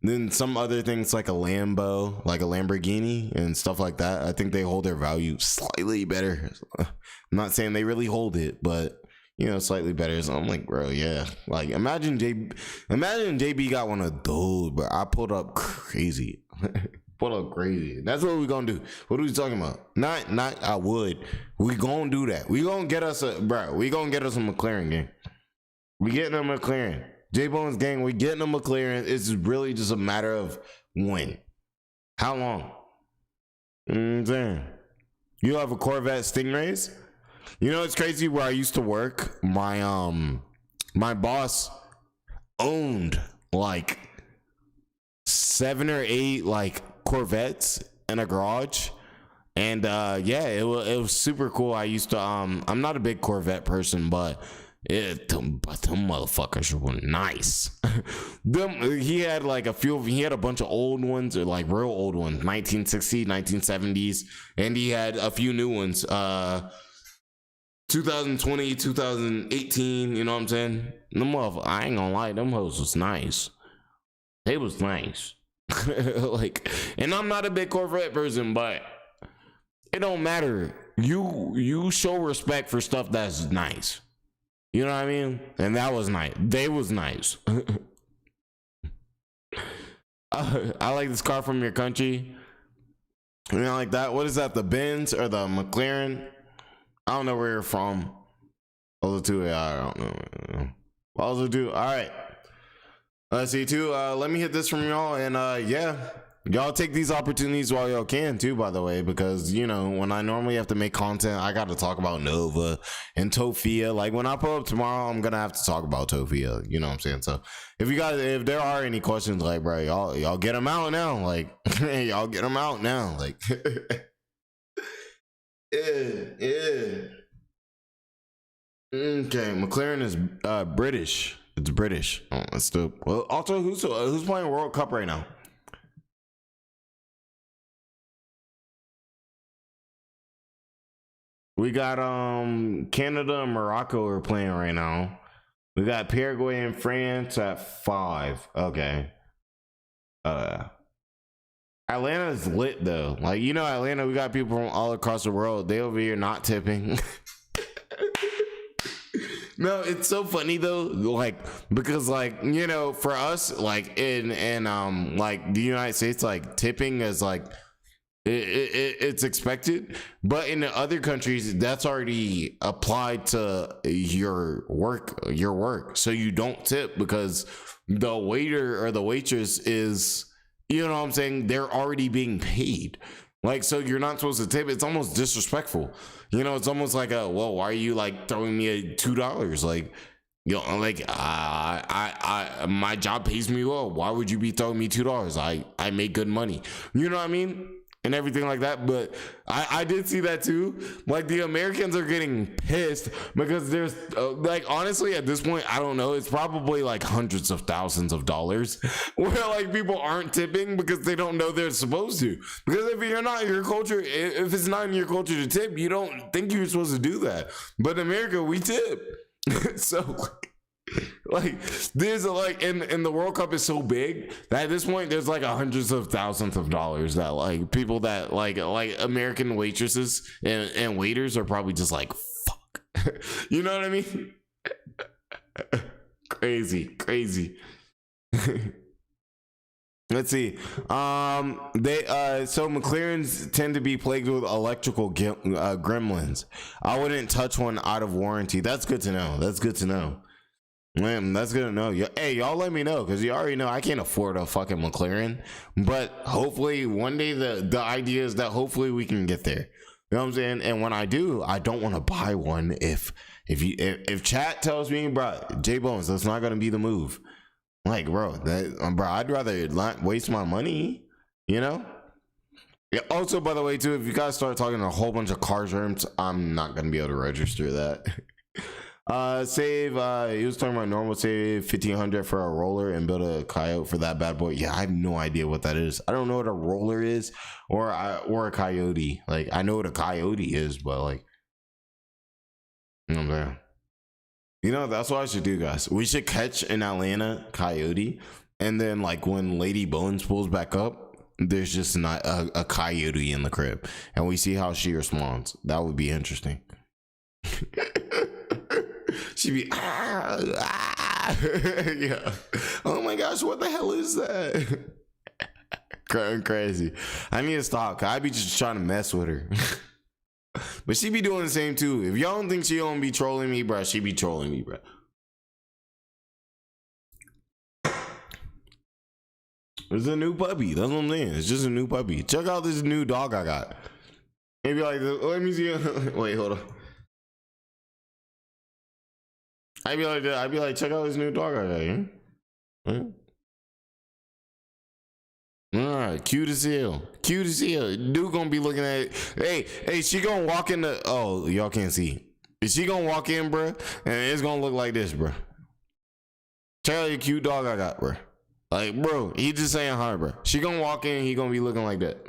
S1: than some other things like a Lambo, like a Lamborghini and stuff like that. I think they hold their value slightly better. I'm not saying they really hold it, but you know, slightly better. So I'm like, bro, yeah. Like imagine JB got one of those, but I pulled up crazy. That's what we gonna do. What are we talking about? Not I would. We gonna do that. We gonna get us a McLaren gang. We getting a McLaren. JBowens gang, we getting a McLaren. It's really just a matter of when. How long? Damn. You have a Corvette Stingrays? You know, it's crazy where I used to work. My boss owned like 7 or 8 like Corvettes in a garage, and yeah, it was super cool. I used to I'm not a big Corvette person, but them motherfuckers were nice. He had like he had a bunch of old ones, or like real old ones, 1960s, 1970s, and he had a few new ones, 2020, 2018, you know what I'm saying? I ain't gonna lie, them hoes was nice. They was nice. Like, and I'm not a big Corvette person, but it don't matter. You show respect for stuff that's nice. You know what I mean? And that was nice. They was nice. I like this car from your country. You know, like that. What is that? The Benz or the McLaren? I don't know where you're from. Those are two. Yeah, I don't know. Those are two. All right. Let's see too. Let me hit this from y'all, and yeah, y'all take these opportunities while y'all can too, by the way, because you know, when I normally have to make content, I got to talk about Nova and Tofia. Like when I pull up tomorrow, I'm gonna have to talk about Tofia. You know what I'm saying? So if there are any questions, like bro, y'all get them out now. Like y'all get them out now. Like yeah. Okay, McLaren is British. It's British. Oh, that's dope. Well, also, who's playing World Cup right now? We got Canada and Morocco are playing right now. We got Paraguay and France at 5. Okay. Atlanta's lit though. Like, you know, Atlanta, we got people from all across the world. They over here not tipping. No, it's so funny though, like because like you know, for us, like in like the United States, like tipping is like it's expected, but in the other countries, that's already applied to your work. So you don't tip because the waiter or the waitress is, you know what I'm saying, they're already being paid. Like, so you're not supposed to tip. It's almost disrespectful. You know, it's almost like a, well, why are you like throwing me a $2? Like, you know, like I my job pays me well. Why would you be throwing me $2? I make good money. You know what I mean? And everything like that. But I did see that too. Like the Americans are getting pissed because there's like, honestly, at this point, I don't know. It's probably like hundreds of thousands of dollars where like people aren't tipping because they don't know they're supposed to. Because if you're not in your culture, if it's not in your culture to tip, you don't think you're supposed to do that. But in America, we tip. So like there's a, like and the World Cup is so big that at this point there's like hundreds of thousands of dollars that like people that like American waitresses and waiters are probably just like, fuck. You know what I mean? Crazy. Let's see. They so McLarens tend to be plagued with electrical gremlins. I wouldn't touch one out of warranty. That's good to know. Man, that's good to know. Hey, y'all let me know, because you already know I can't afford a fucking McLaren. But hopefully one day the idea is that hopefully we can get there. You know what I'm saying? And when I do, I don't want to buy one if chat tells me, bro, JBowens, that's not gonna be the move. Like, bro, I'd rather not waste my money, you know? Yeah, also, by the way, too, if you guys start talking a whole bunch of car terms, I'm not gonna be able to register that. Save, he was talking about normal save $1,500 for a roller and build a coyote for that bad boy. Yeah, I have no idea what that is. I don't know what a roller is or a coyote. Like, I know what a coyote is, but like, you know what I'm saying? You know, that's what I should do, guys. We should catch an Atlanta coyote, and then like when Lady Bones pulls back up, there's just not a coyote in the crib, and we see how she responds. That would be interesting. She'd be yeah. Oh my gosh, what the hell is that? Crazy. I need to stop. I'd be just trying to mess with her. But she be doing the same too. If y'all don't think she don't be trolling me, bro, she be trolling me, bro. It's a new puppy. That's what I'm saying. It's just a new puppy. Check out this new dog I got. Maybe like, let me see. Wait, hold on. I'd be like, check out this new dog I got. Yeah? Alright, cute as hell. Dude gonna be looking at it. Hey, she gonna walk in the, oh, y'all can't see. She gonna walk in, bro, and it's gonna look like this, bro. Check out the cute dog I got, bro. Like, bro, he just saying hi, bro. She gonna walk in, he gonna be looking like that.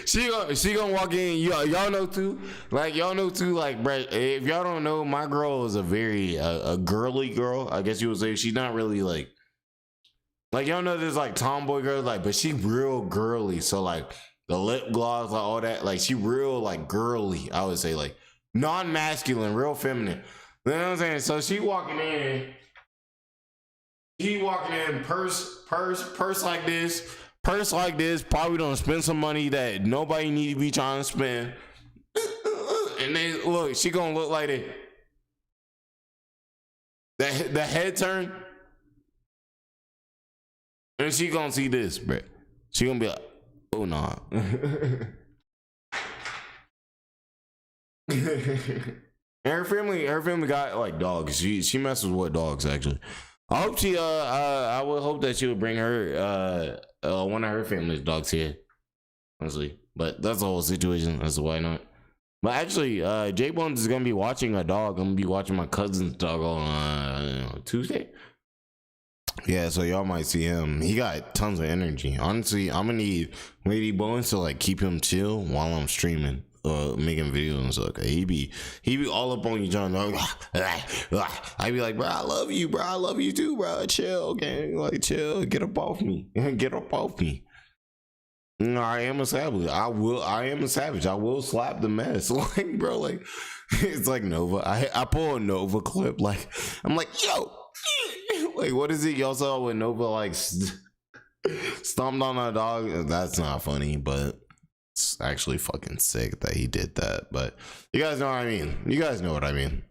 S1: she gonna walk in. Y'all know too. Like, bro. If y'all don't know, my girl is a very a girly girl. I guess you would say. She's not really like y'all know. There's like tomboy girls, like, but she real girly. So like the lip gloss, like all that. Like she real like girly. I would say like non-masculine, real feminine. You know what I'm saying? So she walking in. Purse like this. Purse like this, probably don't spend some money that nobody need to be trying to spend. And then look, she gonna look like it. The head turn, and she gonna see this, bro. She gonna be like, oh nah. And her family got like dogs. She messes with dogs actually. I hope I would hope that she would bring her one of her family's dogs here, honestly. But that's the whole situation. That's why not. But actually, JBowens is gonna be watching a dog. I'm gonna be watching my cousin's dog on Tuesday. Yeah, so y'all might see him. He got tons of energy. Honestly, I'm gonna need Lady Bones to like keep him chill while I'm streaming. Making videos and stuff. He be all up on you, John. I be like, bro, I love you, bro. I love you too, bro. Chill, okay? Like, chill. Get up off me. No, I am a savage. I am a savage. I will slap the mess. Like, bro, like, it's like Nova. I pull a Nova clip. Like, I'm like, yo, like, what is it y'all saw when Nova like stomped on a dog? That's not funny, but it's actually fucking sick that he did that. But you guys know what I mean. You guys know what I mean.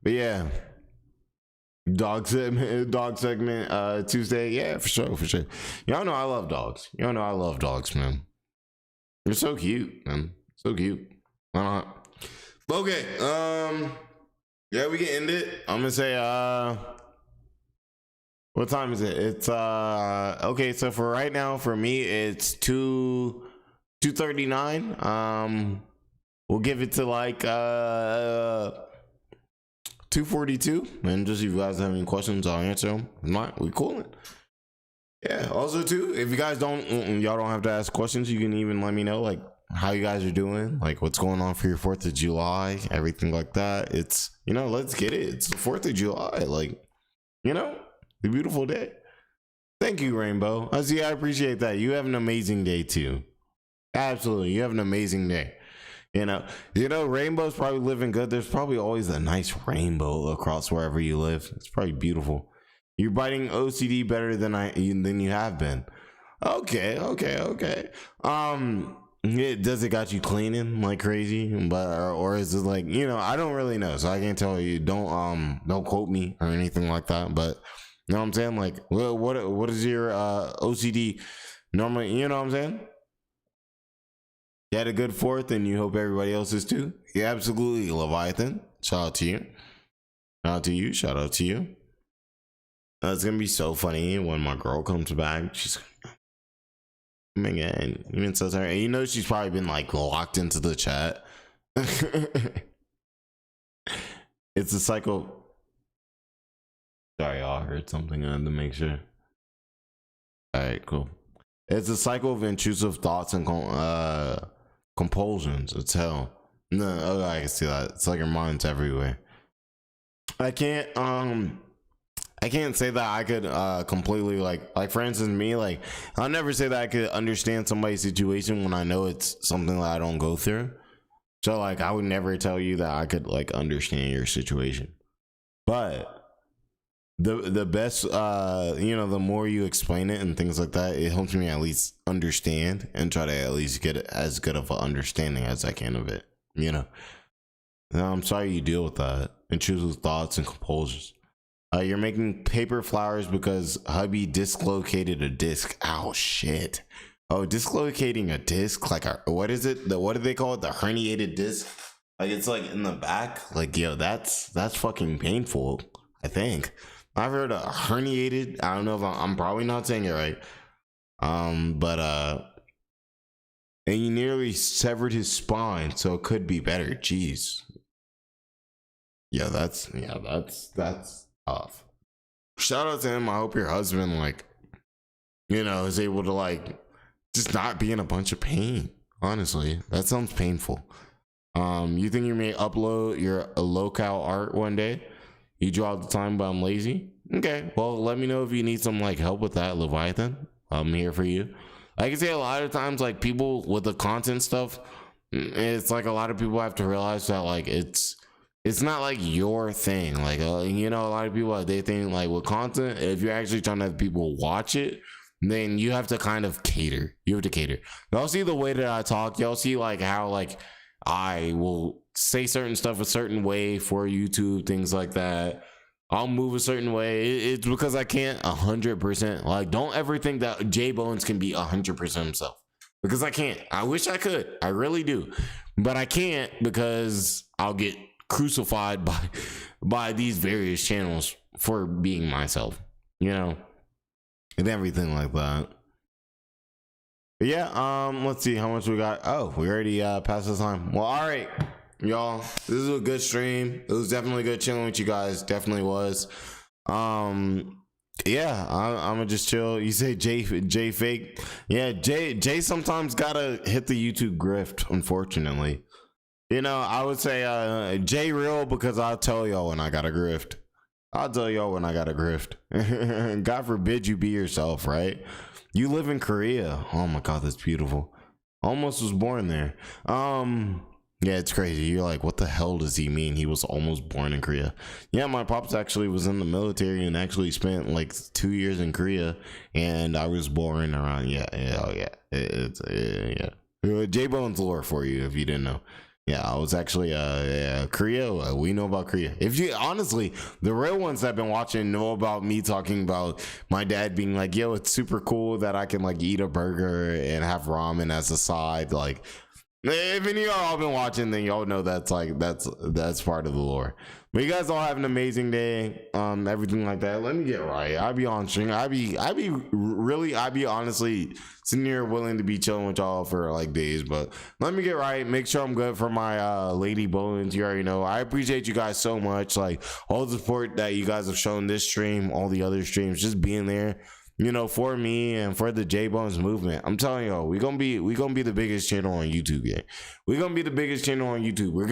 S1: But yeah. Dog segment Tuesday. Yeah, for sure. Y'all know I love dogs. Y'all know I love dogs, man. They're so cute, man. So cute. Why not? Okay. Yeah, we can end it. I'm gonna say what time is it? It's okay, so for right now, for me, it's 2:39. We'll give it to like 2:42, and just if you guys have any questions, I'll answer them. If not, we cool it. Yeah. Also, too, if you guys y'all don't have to ask questions, you can even let me know like how you guys are doing, like what's going on for your 4th of July, everything like that. It's, you know, let's get it. It's the 4th of July, like, you know, the beautiful day. Thank you, Rainbow. I appreciate that. You have an amazing day too. Absolutely, you have an amazing day. You know, Rainbow's probably living good. There's probably always a nice rainbow across wherever you live. It's probably beautiful. You're biting OCD better than you have been. Okay. Does it got you cleaning like crazy? But or is it like, you know, I don't really know, so I can't tell you. Don't quote me or anything like that. But you know what I'm saying? Like, what is your OCD normally? You know what I'm saying? You had a good 4th, and you hope everybody else is too. Yeah, absolutely, Leviathan. Shout out to you. Shout out to you. It's gonna be so funny when my girl comes back. She's again, even says her, and you know she's probably been like locked into the chat. It's a cycle. Sorry, y'all heard something. I had to make sure. All right, cool. It's a cycle of intrusive thoughts and compulsions. It's hell. No, okay, I can see that. It's like your mind's everywhere. I can't say that I could completely like for instance me, like I'll never say that I could understand somebody's situation when I know it's something that I don't go through. So like I would never tell you that I could like understand your situation. But the best you know, the more you explain it and things like that, it helps me at least understand and try to at least get as good of an understanding as I can of it, you know. And I'm sorry you deal with that. Intrusive thoughts and compulsions. You're making paper flowers because hubby dislocated a disc. Oh shit. Oh, dislocating a disc, like what is it? What do they call it? The herniated disc? Like it's like in the back. Like, yo, that's fucking painful, I think. I've heard of herniated. I don't know if I'm probably not saying it right. But and he nearly severed his spine, so it could be better. Jeez. Yeah, that's tough. Shout out to him. I hope your husband, like, you know, is able to like just not be in a bunch of pain. Honestly, that sounds painful. You think you may upload your local art one day? You draw the time, but I'm lazy. Okay, well, let me know if you need some like help with that, Leviathan. I'm here for you. I can say a lot of times, like people with the content stuff, it's like a lot of people have to realize that like it's not like your thing. Like you know, a lot of people they think like with content, if you're actually trying to have people watch it, then you have to kind of cater. You have to cater. Y'all see the way that I talk. Y'all see like how like I will say certain stuff a certain way for YouTube, things like that. I'll move a certain way. It's because I can't 100%. Like, don't ever think that JBowens can be 100% himself, because I can't. I wish I could. I really do, but I can't because I'll get crucified by these various channels for being myself, you know, and everything like that. But yeah, let's see how much we got. Oh, we already passed the time. Well, all right, y'all, this is a good stream. It was definitely good chilling with you guys. Definitely was. Yeah, I'm gonna just chill. You say Jay fake? Yeah, Jay sometimes gotta hit the YouTube grift, unfortunately. You know, I would say Jay real, because I'll tell y'all when I got a grift. I'll tell y'all when I got a grift. God forbid you be yourself, right? You live in Korea. Oh my God, that's beautiful. Almost was born there. Yeah, it's crazy. You're like, what the hell does he mean? He was almost born in Korea. Yeah, my pops actually was in the military and actually spent like 2 years in Korea, and I was born around. Yeah. JBowens lore for you if you didn't know. Yeah, I was actually Korea. We know about Korea. If you honestly, the real ones that have been watching know about me talking about my dad being like, yo, it's super cool that I can like eat a burger and have ramen as a side. Like, if any of y'all been watching, then y'all know that's part of the lore. But you guys all have an amazing day. Everything like that. Let me get right. I be on stream. I be honestly sitting here willing to be chilling with y'all for like days. But let me get right. Make sure I'm good for my Lady Bowens. You already know. I appreciate you guys so much. Like all the support that you guys have shown this stream, all the other streams, just being there. You know, for me and for the JBowens movement. I'm telling y'all, we gonna be the biggest channel on YouTube, yeah. We're gonna be the biggest channel on YouTube. We're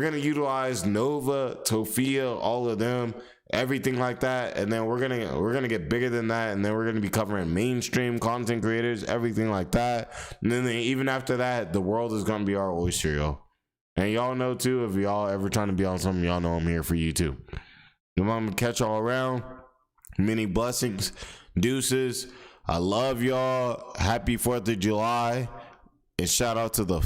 S1: gonna utilize Nova, Tofia, all of them, everything like that, and then we're gonna get bigger than that, and then we're gonna be covering mainstream content creators, everything like that. And then even after that, the world is gonna be our oyster, yo. And y'all know too, if y'all ever trying to be on something, y'all know I'm here for you too. I'm gonna catch y'all around. Many blessings. Deuces. I love y'all. Happy 4th of July. And shout out to the